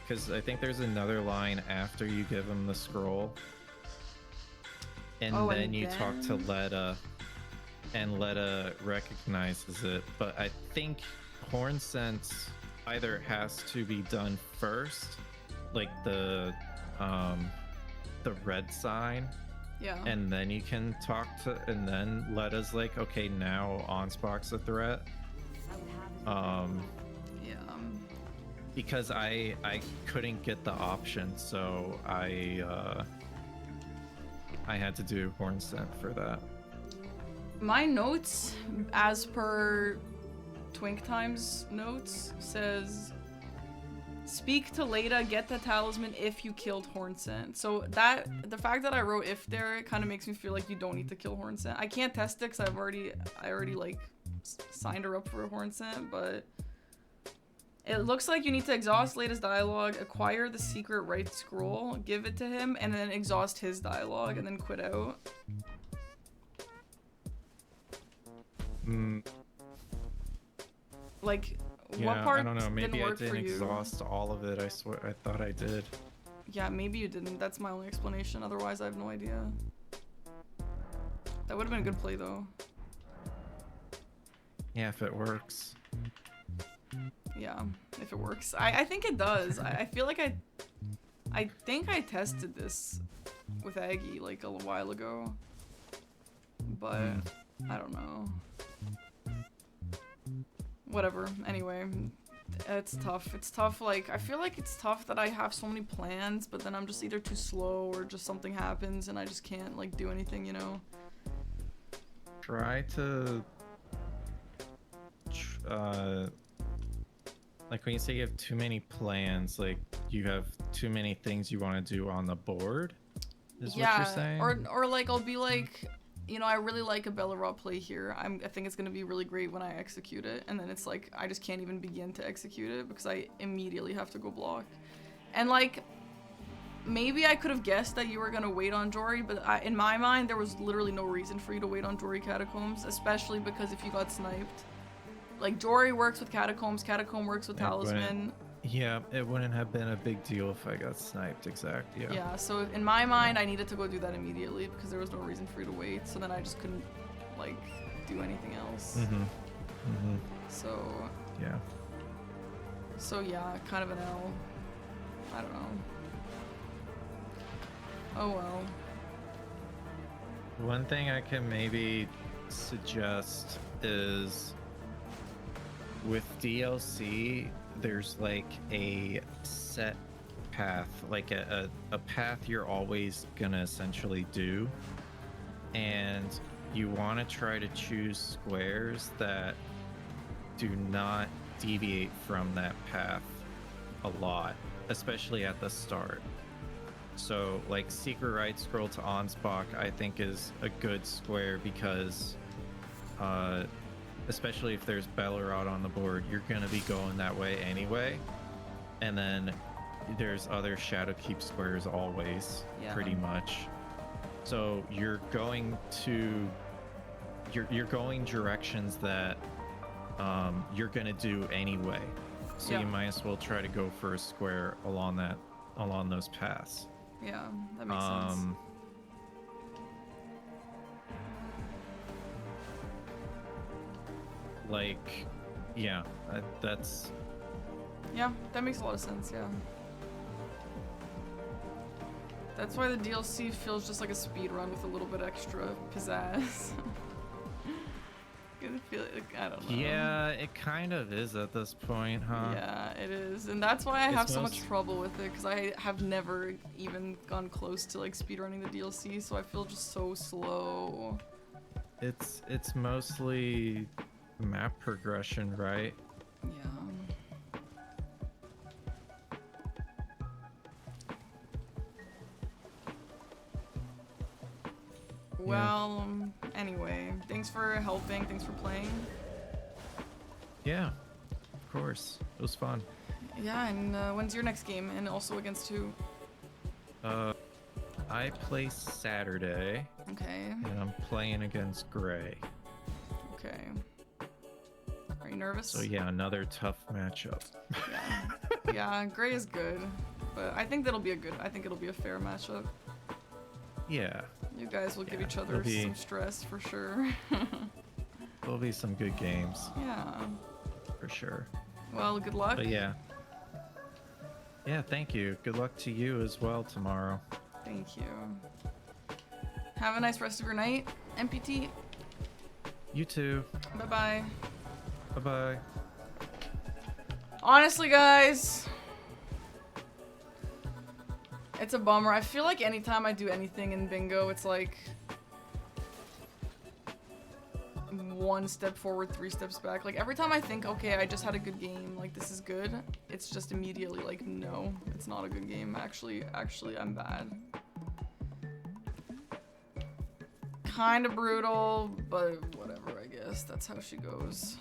because I think there's another line after you give him the scroll, and Oh, then and you talk to then- Letta, and Letta recognizes it. But I think Hornsense either has to be done first, like the red sign, Yeah. and then you can talk to, and then Letta's like, okay, now Ansbach's a threat. yeah. Because I couldn't get the option, so I had to do Hornsent for that. My notes, as per Twink Times notes, says speak to Leda, get the talisman if you killed Hornsent. So the fact that I wrote if there, it kind of makes me feel like you don't need to kill Hornsent. I can't test it because I already like signed her up for a Hornsent, but it looks like you need to exhaust Leda's dialogue, acquire the secret right scroll, give it to him, and then exhaust his dialogue, and then quit out. Mm, Like, yeah, what part I don't know. didn't Maybe I work didn't for you? exhaust all of it. I swear, I thought I did. Yeah, maybe you didn't. That's my only explanation. Otherwise, I have no idea. That would have been a good play, though. Yeah, if it works. Yeah, if it works. I think it does. I feel like I think I tested this with Aggie like a while ago. But I don't know. Whatever. Anyway, it's tough. It's tough. Like, I feel like it's tough that I have so many plans, but then I'm just either too slow or just something happens and I just can't like do anything, you know? Try to like when you say you have too many plans, like you have too many things you want to do on the board, is what you're saying? Or like I'll be like, you know, I really like a Bellarot play here. I think it's gonna be really great when I execute it, and then it's like I just can't even begin to execute it because I immediately have to go block. And like, maybe I could have guessed that you were gonna wait on Jory, but in my mind there was literally no reason for you to wait on Jory Catacombs, especially because if you got sniped. Like, Jory works with Catacombs, Catacomb works with Talisman. Yeah, it wouldn't have been a big deal if I got sniped, exact, yeah. Yeah, so in my mind, I needed to go do that immediately because there was no reason for you to wait, so then I just couldn't, like, do anything else. So... Yeah. So yeah, kind of an L. I don't know. Oh well. One thing I can maybe suggest is with DLC, there's like a set path, like a path you're always gonna essentially do, and you want to try to choose squares that do not deviate from that path a lot, especially at the start. So like Secret Right Scroll to Ansbach I think is a good square because especially if there's Bellarot on the board, you're going to be going that way anyway. And then there's other Shadowkeep squares always, pretty much. So you're going to... You're going directions that you're going to do anyway. So you might as well try to go for a square along those paths. Yeah, that makes sense. Like, yeah, that's... Yeah, that makes a lot of sense, yeah. That's why the DLC feels just like a speed run with a little bit extra pizzazz. I feel like, I don't know. Yeah, it kind of is at this point, huh? Yeah, it is. And that's why I have so much trouble with it, because I have never even gone close to like speedrunning the DLC, so I feel just so slow. It's mostly map progression, right? Yeah. Well, anyway, thanks for helping, thanks for playing. Yeah, of course. It was fun. Yeah, and when's your next game? And also against who? I play Saturday. Okay. And I'm playing against Gray. Okay. Are you nervous? So yeah, another tough matchup. Yeah. Yeah, Gray is good, but I think it'll be a fair matchup. Yeah. You guys will give each other some stress for sure. There'll be some good games. Yeah. For sure. Well, good luck. But yeah. Yeah, thank you. Good luck to you as well tomorrow. Thank you. Have a nice rest of your night, MPT. You too. Bye-bye. Bye-bye. Honestly, guys, it's a bummer. I feel like anytime I do anything in bingo, it's like 1 step forward, 3 steps back. Like every time I think, okay, I just had a good game, like this is good, it's just immediately like, no, it's not a good game. Actually, I'm bad. Kind of brutal, but whatever, I guess. That's how she goes.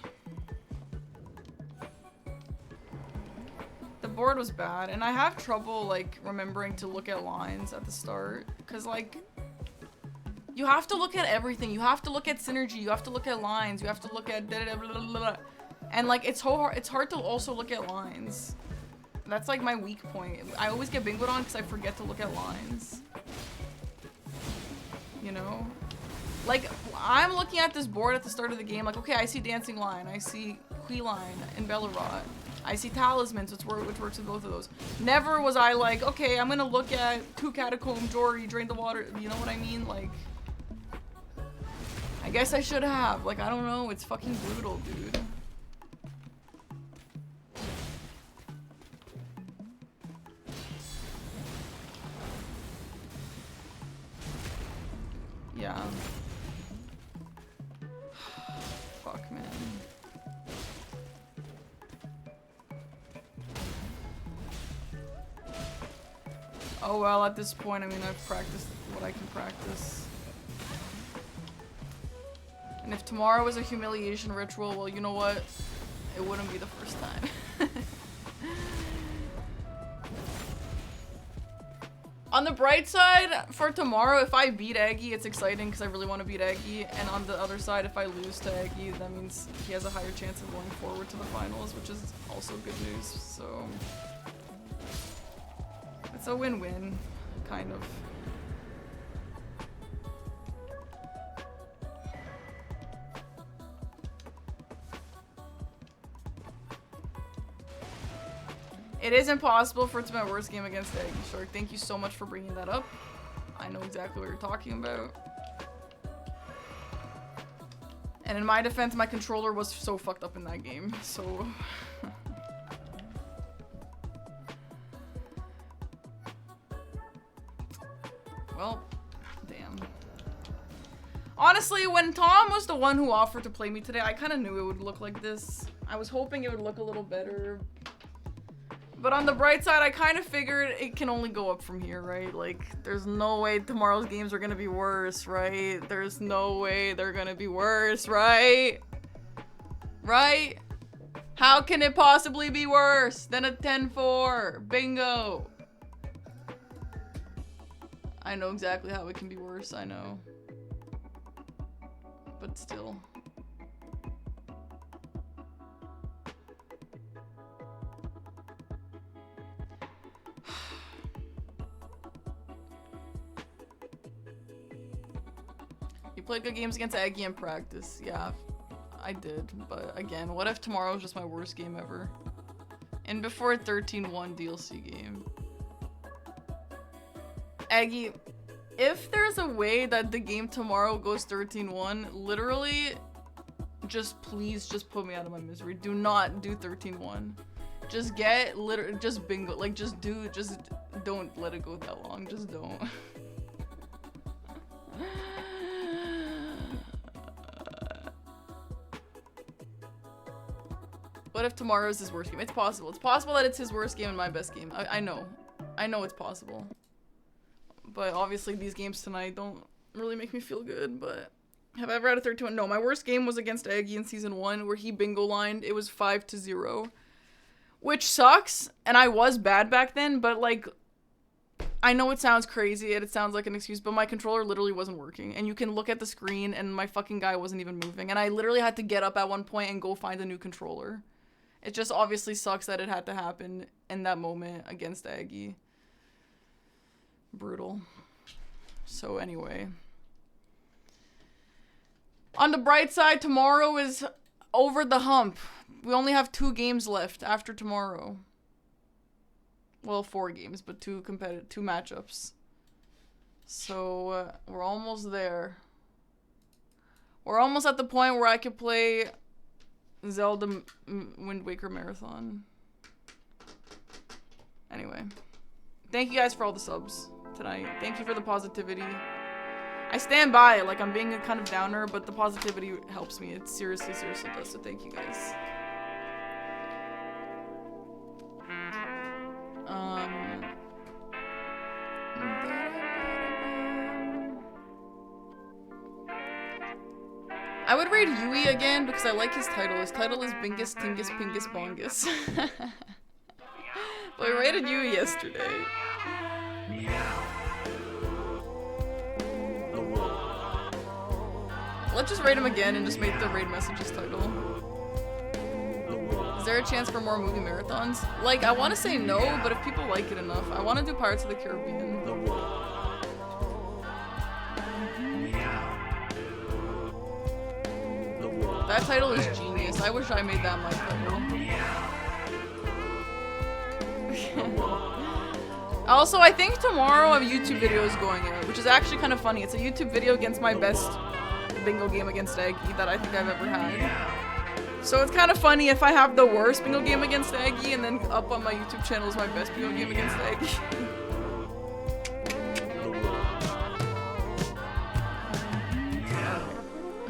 The board was bad, and I have trouble, like, remembering to look at lines at the start. Because, like, You have to look at everything. You have to look at synergy. You have to look at lines. You have to look at blah, blah, blah, blah. And like it's hard to also look at lines. That's like my weak point. I always get bingoed on because I forget to look at lines. You know? Like, I'm looking at this board at the start of the game, like, okay, I see Dancing Line, I see Qui Line and Bellerot, I see Talismans, which works with both of those. Never was I like, okay, I'm gonna look at 2 Catacomb, Jory, Drain the Water, you know what I mean? Like, I guess I should have. Like, I don't know, it's fucking brutal, dude. Yeah. Fuck, man. Oh well, at this point, I mean, I've practiced what I can practice. And if tomorrow was a humiliation ritual, well, you know what? It wouldn't be the first time. On the bright side, for tomorrow, if I beat Aggie, it's exciting because I really want to beat Aggie. And on the other side, if I lose to Aggie, that means he has a higher chance of going forward to the finals, which is also good news. So it's a win-win, kind of. It is impossible for it to be my worst game against Aggie Shark. Thank you so much for bringing that up. I know exactly what you're talking about. And in my defense, my controller was so fucked up in that game, so... Well, damn. Honestly, when Tom was the one who offered to play me today, I kind of knew it would look like this. I was hoping it would look a little better. But on the bright side, I kind of figured it can only go up from here, right? Like, there's no way tomorrow's games are gonna be worse, right? There's no way they're gonna be worse, right? Right? How can it possibly be worse than a 10-4? Bingo! I know exactly how it can be worse, I know. But still. You played good games against Aggie in practice. Yeah, I did. But again, what if tomorrow was just my worst game ever? And before a 13-1 DLC game. Aggie, if there's a way that the game tomorrow goes 13-1, literally, please just put me out of my misery. Do not do 13-1. Just just bingo. Like, just don't let it go that long. Just don't. What if tomorrow's his worst game? It's possible. It's possible that it's his worst game and my best game. I know. I know it's possible. But obviously these games tonight don't really make me feel good, but... Have I ever had a 13-1? No, my worst game was against Aggie in Season 1, where he bingo lined. It was 5-0. Which sucks, and I was bad back then, but like... I know it sounds crazy, and it sounds like an excuse, but my controller literally wasn't working. And you can look at the screen, and my fucking guy wasn't even moving. And I literally had to get up at one point and go find a new controller. It just obviously sucks that it had to happen in that moment against Aggie. Brutal. So anyway. On the bright side, tomorrow is over the hump. We only have 2 games left after tomorrow. Well, 4 games, but 2 matchups. So we're almost there. We're almost at the point where I could play Zelda Wind Waker Marathon. Anyway. Thank you guys for all the subs tonight. Thank you for the positivity. I stand by it, like I'm being a kind of downer, but the positivity helps me. It seriously does, so thank you guys. I would raid Yui again because I like his title. His title is Bingus Tingus Pingus Bongus. But I raided Yui yesterday. Let's just raid him again and just make the raid messages title. Is there a chance for more movie marathons? Like, I want to say no, but if people like it enough, I want to do Pirates of the Caribbean. That title is genius. I wish I made that my title. Also, I think tomorrow a YouTube video is going out, which is actually kind of funny. It's a YouTube video against my best bingo game against Aggie that I think I've ever had. So it's kind of funny if I have the worst bingo game against Aggie and then up on my YouTube channel is my best bingo game against Aggie.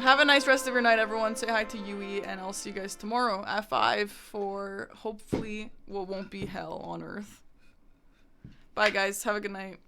Have a nice rest of your night, everyone. Say hi to Yui, and I'll see you guys tomorrow at 5 for hopefully what won't be hell on Earth. Bye, guys. Have a good night.